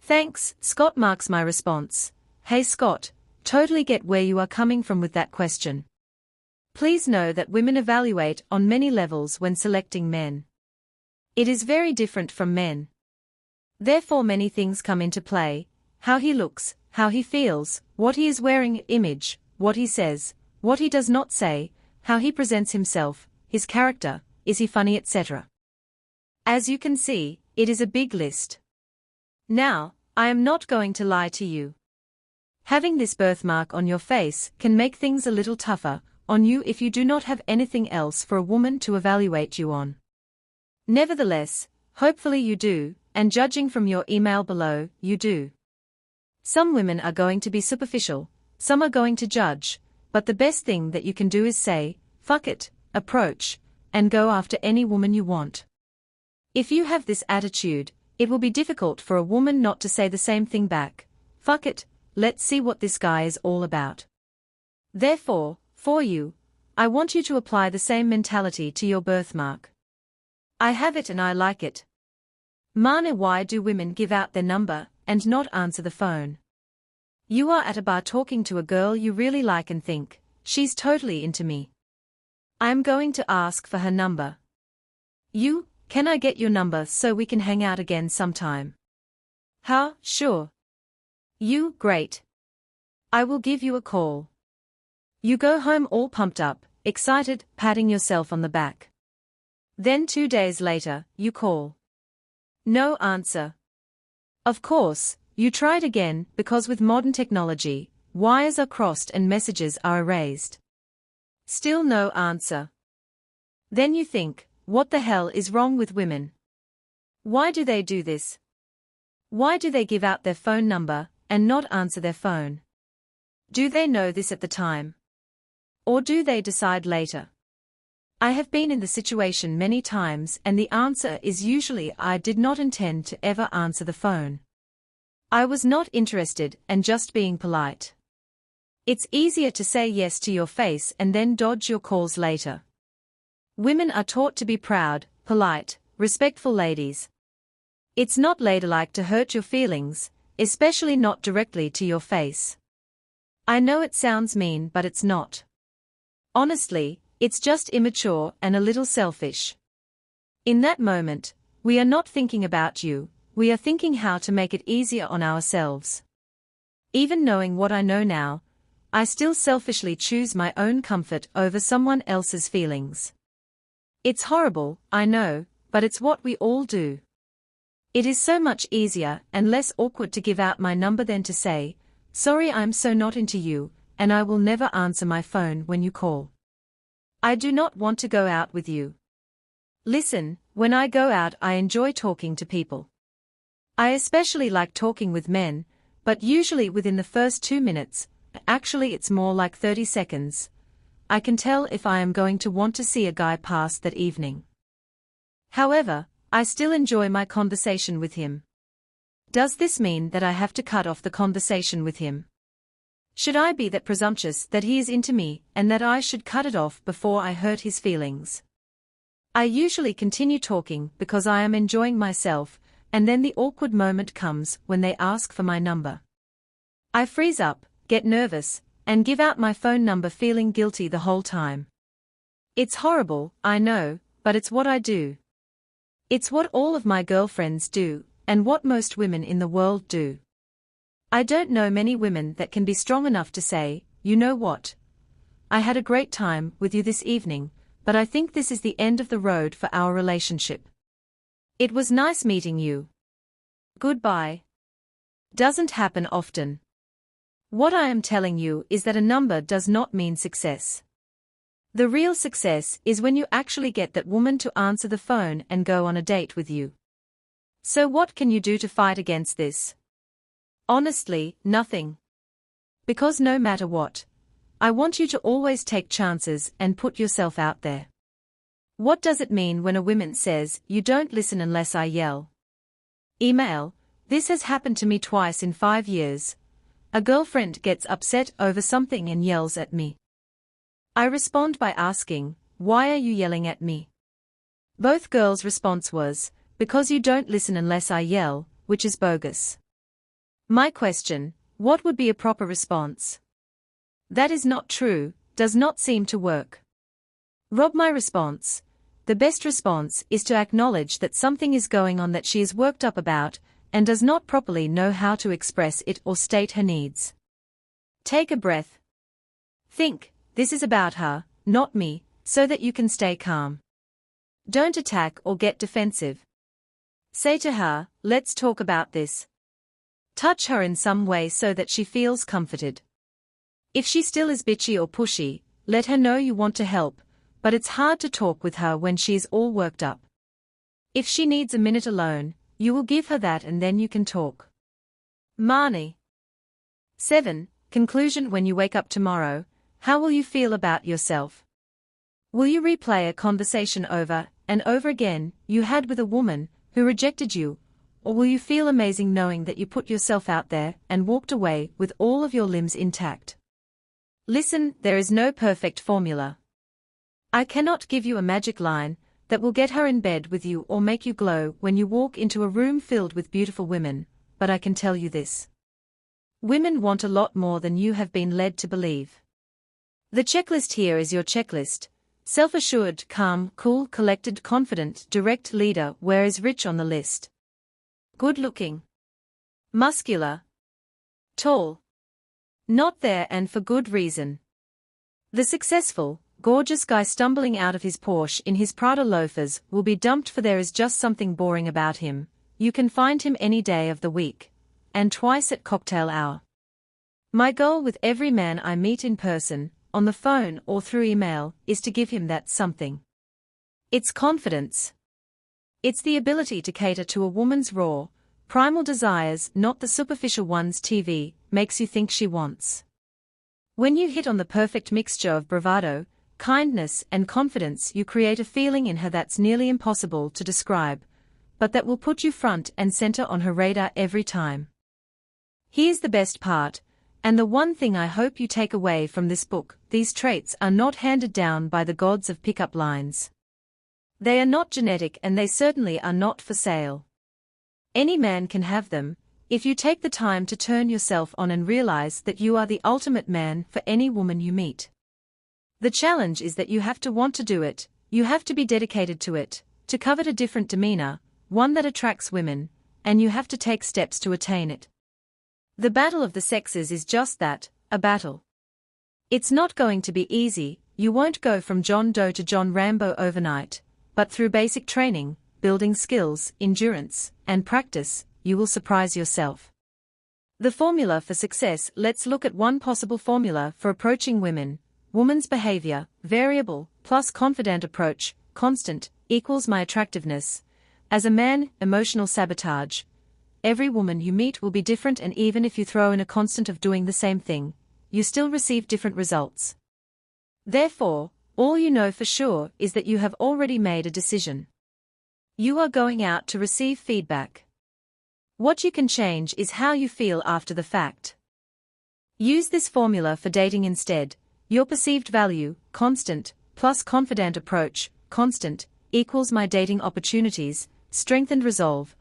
Thanks, Scott. Marks my response: Hey Scott, totally get where you are coming from with that question. Please know that women evaluate on many levels when selecting men. It is very different from men. Therefore many things come into play: how he looks, how he feels, what he is wearing, image, what he says, what he does not say, how he presents himself, his character, is he funny, etc. As you can see, it is a big list. Now, I am not going to lie to you. Having this birthmark on your face can make things a little tougher on you if you do not have anything else for a woman to evaluate you on. Nevertheless, hopefully you do, and judging from your email below, you do. Some women are going to be superficial, some are going to judge, but the best thing that you can do is say, fuck it, approach, and go after any woman you want. If you have this attitude, it will be difficult for a woman not to say the same thing back. Fuck it, let's see what this guy is all about. Therefore, for you, I want you to apply the same mentality to your birthmark. I have it and I like it. Mane, why do women give out their number and not answer the phone? You are at a bar talking to a girl you really like and think, she's totally into me. I am going to ask for her number. You, can I get your number so we can hang out again sometime? Huh, sure. You, great. I will give you a call. You go home all pumped up, excited, patting yourself on the back. Then 2 days later, you call. No answer. Of course, you try it again because with modern technology, wires are crossed and messages are erased. Still no answer. Then you think, what the hell is wrong with women? Why do they do this? Why do they give out their phone number and not answer their phone? Do they know this at the time? Or do they decide later? I have been in the situation many times and the answer is usually I did not intend to ever answer the phone. I was not interested and just being polite. It's easier to say yes to your face and then dodge your calls later. Women are taught to be proud, polite, respectful ladies. It's not ladylike to hurt your feelings, especially not directly to your face. I know it sounds mean, but it's not. Honestly, it's just immature and a little selfish. In that moment, we are not thinking about you, we are thinking how to make it easier on ourselves. Even knowing what I know now, I still selfishly choose my own comfort over someone else's feelings. It's horrible, I know, but it's what we all do. It is so much easier and less awkward to give out my number than to say, sorry, I'm so not into you, and I will never answer my phone when you call. I do not want to go out with you. Listen, when I go out I enjoy talking to people. I especially like talking with men, but usually within the first 2 minutes, actually it's more like 30 seconds. I can tell if I am going to want to see a guy past that evening. However, I still enjoy my conversation with him. Does this mean that I have to cut off the conversation with him? Should I be that presumptuous that he is into me and that I should cut it off before I hurt his feelings? I usually continue talking because I am enjoying myself, and then the awkward moment comes when they ask for my number. I freeze up, get nervous, and give out my phone number feeling guilty the whole time. It's horrible, I know, but it's what I do. It's what all of my girlfriends do, and what most women in the world do. I don't know many women that can be strong enough to say, you know what? I had a great time with you this evening, but I think this is the end of the road for our relationship. It was nice meeting you. Goodbye. Doesn't happen often. What I am telling you is that a number does not mean success. The real success is when you actually get that woman to answer the phone and go on a date with you. So what can you do to fight against this? Honestly, nothing. Because no matter what, I want you to always take chances and put yourself out there. What does it mean when a woman says, you don't listen unless I yell? Email, this has happened to me twice in 5 years. A girlfriend gets upset over something and yells at me. I respond by asking, why are you yelling at me? Both girls' response was, because you don't listen unless I yell, which is bogus. My question, what would be a proper response? That is not true, does not seem to work. Rob, my response, the best response is to acknowledge that something is going on that she is worked up about, and does not properly know how to express it or state her needs. Take a breath. Think, this is about her, not me, so that you can stay calm. Don't attack or get defensive. Say to her, let's talk about this. Touch her in some way so that she feels comforted. If she still is bitchy or pushy, let her know you want to help, but it's hard to talk with her when she is all worked up. If she needs a minute alone, you will give her that and then you can talk. Mane. 7. Conclusion. When you wake up tomorrow, how will you feel about yourself? Will you replay a conversation over and over again you had with a woman who rejected you, or will you feel amazing knowing that you put yourself out there and walked away with all of your limbs intact? Listen, there is no perfect formula. I cannot give you a magic line that will get her in bed with you or make you glow when you walk into a room filled with beautiful women, but I can tell you this. Women want a lot more than you have been led to believe. The checklist here is your checklist: self-assured, calm, cool, collected, confident, direct leader. Where is rich on the list? Good-looking, muscular, tall. Not there, and for good reason. The successful, gorgeous guy stumbling out of his Porsche in his Prada loafers will be dumped, for there is just something boring about him. You can find him any day of the week, and twice at cocktail hour. My goal with every man I meet in person, on the phone or through email, is to give him that something. It's confidence. It's the ability to cater to a woman's raw, primal desires, not the superficial ones TV makes you think she wants. When you hit on the perfect mixture of bravado, kindness, and confidence, you create a feeling in her that's nearly impossible to describe, but that will put you front and center on her radar every time. Here's the best part, and the one thing I hope you take away from this book: these traits are not handed down by the gods of pickup lines. They are not genetic, and they certainly are not for sale. Any man can have them, if you take the time to turn yourself on and realize that you are the ultimate man for any woman you meet. The challenge is that you have to want to do it, you have to be dedicated to it, to covet a different demeanor, one that attracts women, and you have to take steps to attain it. The battle of the sexes is just that, a battle. It's not going to be easy. You won't go from John Doe to John Rambo overnight, but through basic training, building skills, endurance, and practice, you will surprise yourself. The formula for success: let's look at one possible formula for approaching women. Woman's behavior, variable, plus confident approach, constant, equals my attractiveness. As a man, emotional sabotage. Every woman you meet will be different, and even if you throw in a constant of doing the same thing, you still receive different results. Therefore, all you know for sure is that you have already made a decision. You are going out to receive feedback. What you can change is how you feel after the fact. Use this formula for dating instead. Your perceived value, constant, plus confident approach, constant, equals my dating opportunities, strengthened resolve.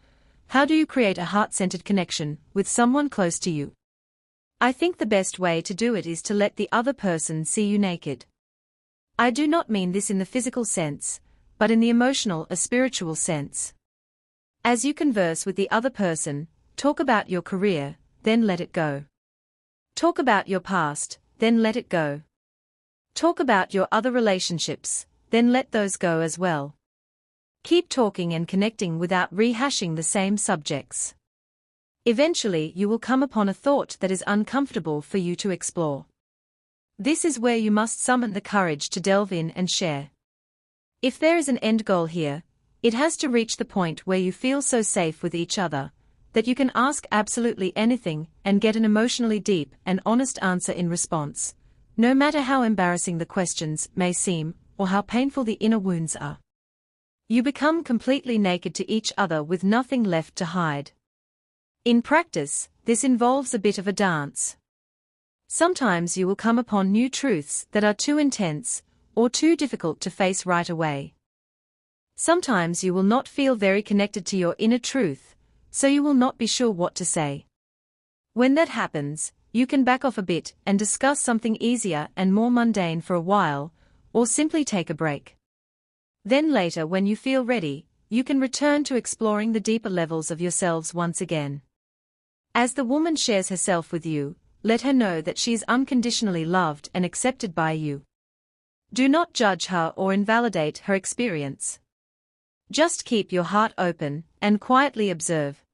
How do you create a heart-centered connection with someone close to you? I think the best way to do it is to let the other person see you naked. I do not mean this in the physical sense, but in the emotional or spiritual sense. As you converse with the other person, talk about your career, then let it go. Talk about your past, then let it go. Talk about your other relationships, then let those go as well. Keep talking and connecting without rehashing the same subjects. Eventually you will come upon a thought that is uncomfortable for you to explore. This is where you must summon the courage to delve in and share. If there is an end goal here, it has to reach the point where you feel so safe with each other that you can ask absolutely anything and get an emotionally deep and honest answer in response, no matter how embarrassing the questions may seem or how painful the inner wounds are. You become completely naked to each other with nothing left to hide. In practice, this involves a bit of a dance. Sometimes you will come upon new truths that are too intense or too difficult to face right away. Sometimes you will not feel very connected to your inner truth, so you will not be sure what to say. When that happens, you can back off a bit and discuss something easier and more mundane for a while, or simply take a break. Then later, when you feel ready, you can return to exploring the deeper levels of yourselves once again. As the woman shares herself with you, let her know that she is unconditionally loved and accepted by you. Do not judge her or invalidate her experience. Just keep your heart open and quietly observe.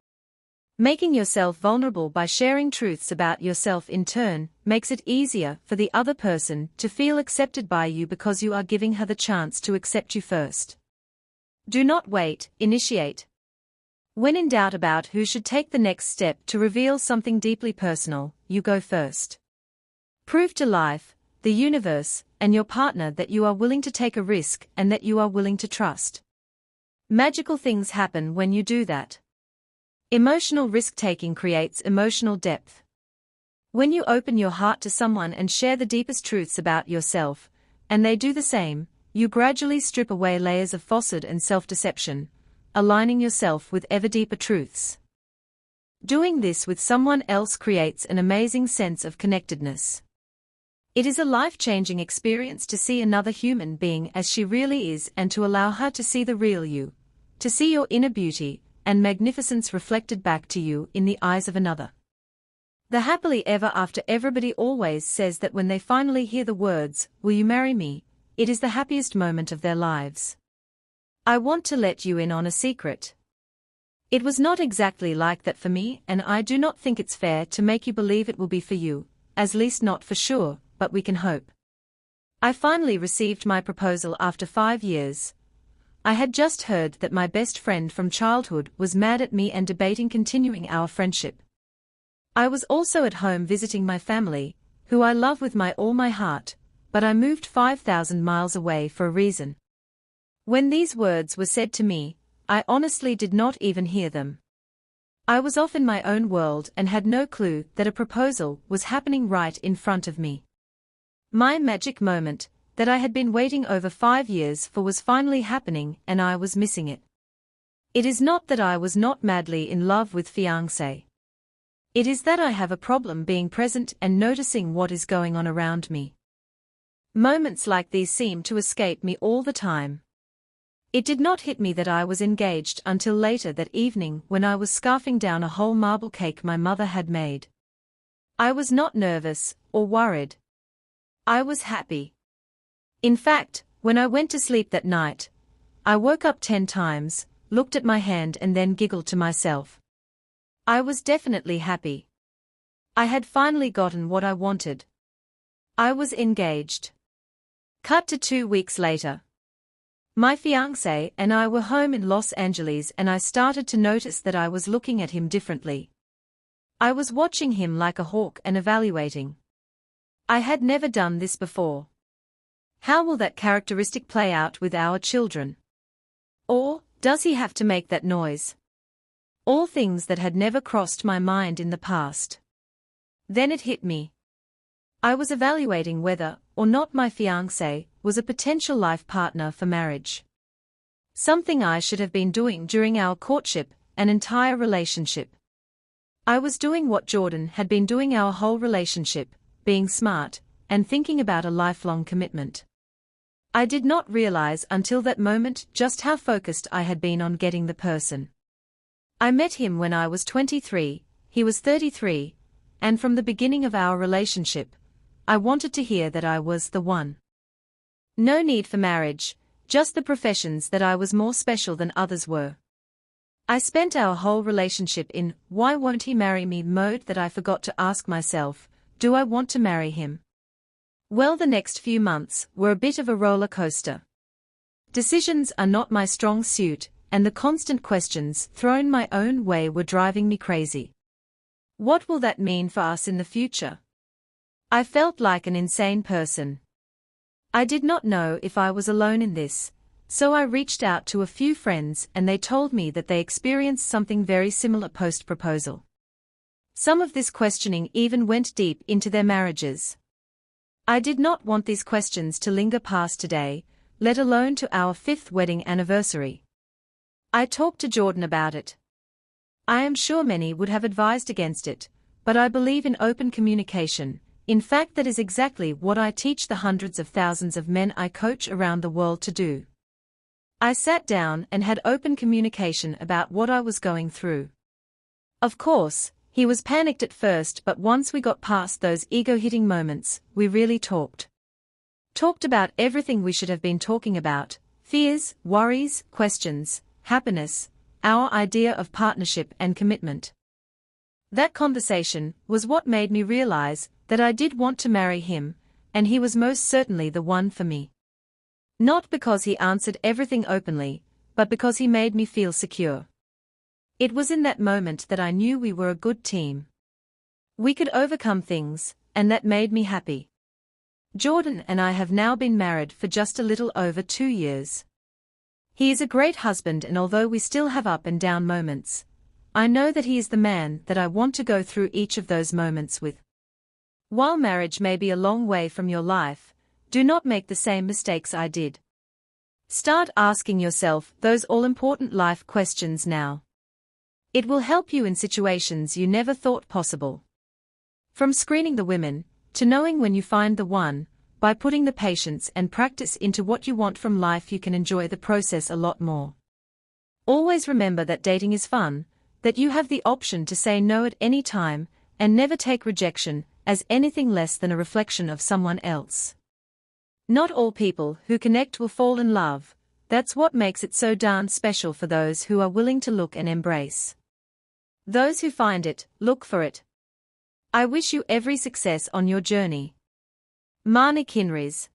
Making yourself vulnerable by sharing truths about yourself in turn makes it easier for the other person to feel accepted by you because you are giving her the chance to accept you first. Do not wait, initiate. When in doubt about who should take the next step to reveal something deeply personal, you go first. Prove to life, the universe, and your partner that you are willing to take a risk and that you are willing to trust. Magical things happen when you do that. Emotional risk-taking creates emotional depth. When you open your heart to someone and share the deepest truths about yourself, and they do the same, you gradually strip away layers of falsehood and self-deception, aligning yourself with ever deeper truths. Doing this with someone else creates an amazing sense of connectedness. It is a life-changing experience to see another human being as she really is and to allow her to see the real you, to see your inner beauty and magnificence reflected back to you in the eyes of another. The happily ever after everybody always says that when they finally hear the words, "Will you marry me?" it is the happiest moment of their lives. I want to let you in on a secret. It was not exactly like that for me, and I do not think it's fair to make you believe it will be for you, at least not for sure, but we can hope. I finally received my proposal after 5 years. I had just heard that my best friend from childhood was mad at me and debating continuing our friendship. I was also at home visiting my family, who I love with all my heart, but I moved 5,000 miles away for a reason. When these words were said to me, I honestly did not even hear them. I was off in my own world and had no clue that a proposal was happening right in front of me. My magic moment, that I had been waiting over 5 years for, was finally happening and I was missing it. It is not that I was not madly in love with fiancé. It is that I have a problem being present and noticing what is going on around me. Moments like these seem to escape me all the time. It did not hit me that I was engaged until later that evening when I was scarfing down a whole marble cake my mother had made. I was not nervous or worried. I was happy. In fact, when I went to sleep that night, I woke up 10 times, looked at my hand and then giggled to myself. I was definitely happy. I had finally gotten what I wanted. I was engaged. Cut to 2 weeks later. My fiancé and I were home in Los Angeles and I started to notice that I was looking at him differently. I was watching him like a hawk and evaluating. I had never done this before. How will that characteristic play out with our children? Or, does he have to make that noise? All things that had never crossed my mind in the past. Then it hit me. I was evaluating whether or not my fiancé was a potential life partner for marriage. Something I should have been doing during our courtship, an entire relationship. I was doing what Jordan had been doing our whole relationship, being smart, and thinking about a lifelong commitment. I did not realize until that moment just how focused I had been on getting the person. I met him when I was 23, he was 33, and from the beginning of our relationship, I wanted to hear that I was the one. No need for marriage, just the professions that I was more special than others were. I spent our whole relationship in "why won't he marry me" mode that I forgot to ask myself, do I want to marry him? Well, the next few months were a bit of a roller coaster. Decisions are not my strong suit, and the constant questions thrown my own way were driving me crazy. What will that mean for us in the future? I felt like an insane person. I did not know if I was alone in this, so I reached out to a few friends and they told me that they experienced something very similar post-proposal. Some of this questioning even went deep into their marriages. I did not want these questions to linger past today, let alone to our 5th wedding anniversary. I talked to Jordan about it. I am sure many would have advised against it, but I believe in open communication. In fact, that is exactly what I teach the hundreds of thousands of men I coach around the world to do. I sat down and had open communication about what I was going through. Of course, he was panicked at first, but once we got past those ego-hitting moments, we really talked. Talked about everything we should have been talking about: fears, worries, questions, happiness, our idea of partnership and commitment. That conversation was what made me realize that I did want to marry him, and he was most certainly the one for me. Not because he answered everything openly, but because he made me feel secure. It was in that moment that I knew we were a good team. We could overcome things, and that made me happy. Jordan and I have now been married for just a little over 2 years. He is a great husband, and although we still have up and down moments, I know that he is the man that I want to go through each of those moments with. While marriage may be a long way from your life, do not make the same mistakes I did. Start asking yourself those all-important life questions now. It will help you in situations you never thought possible. From screening the women, to knowing when you find the one, by putting the patience and practice into what you want from life, you can enjoy the process a lot more. Always remember that dating is fun, that you have the option to say no at any time, and never take rejection as anything less than a reflection of someone else. Not all people who connect will fall in love. That's what makes it so darn special for those who are willing to look and embrace. Those who find it, look for it. I wish you every success on your journey. Marnie Kinrys.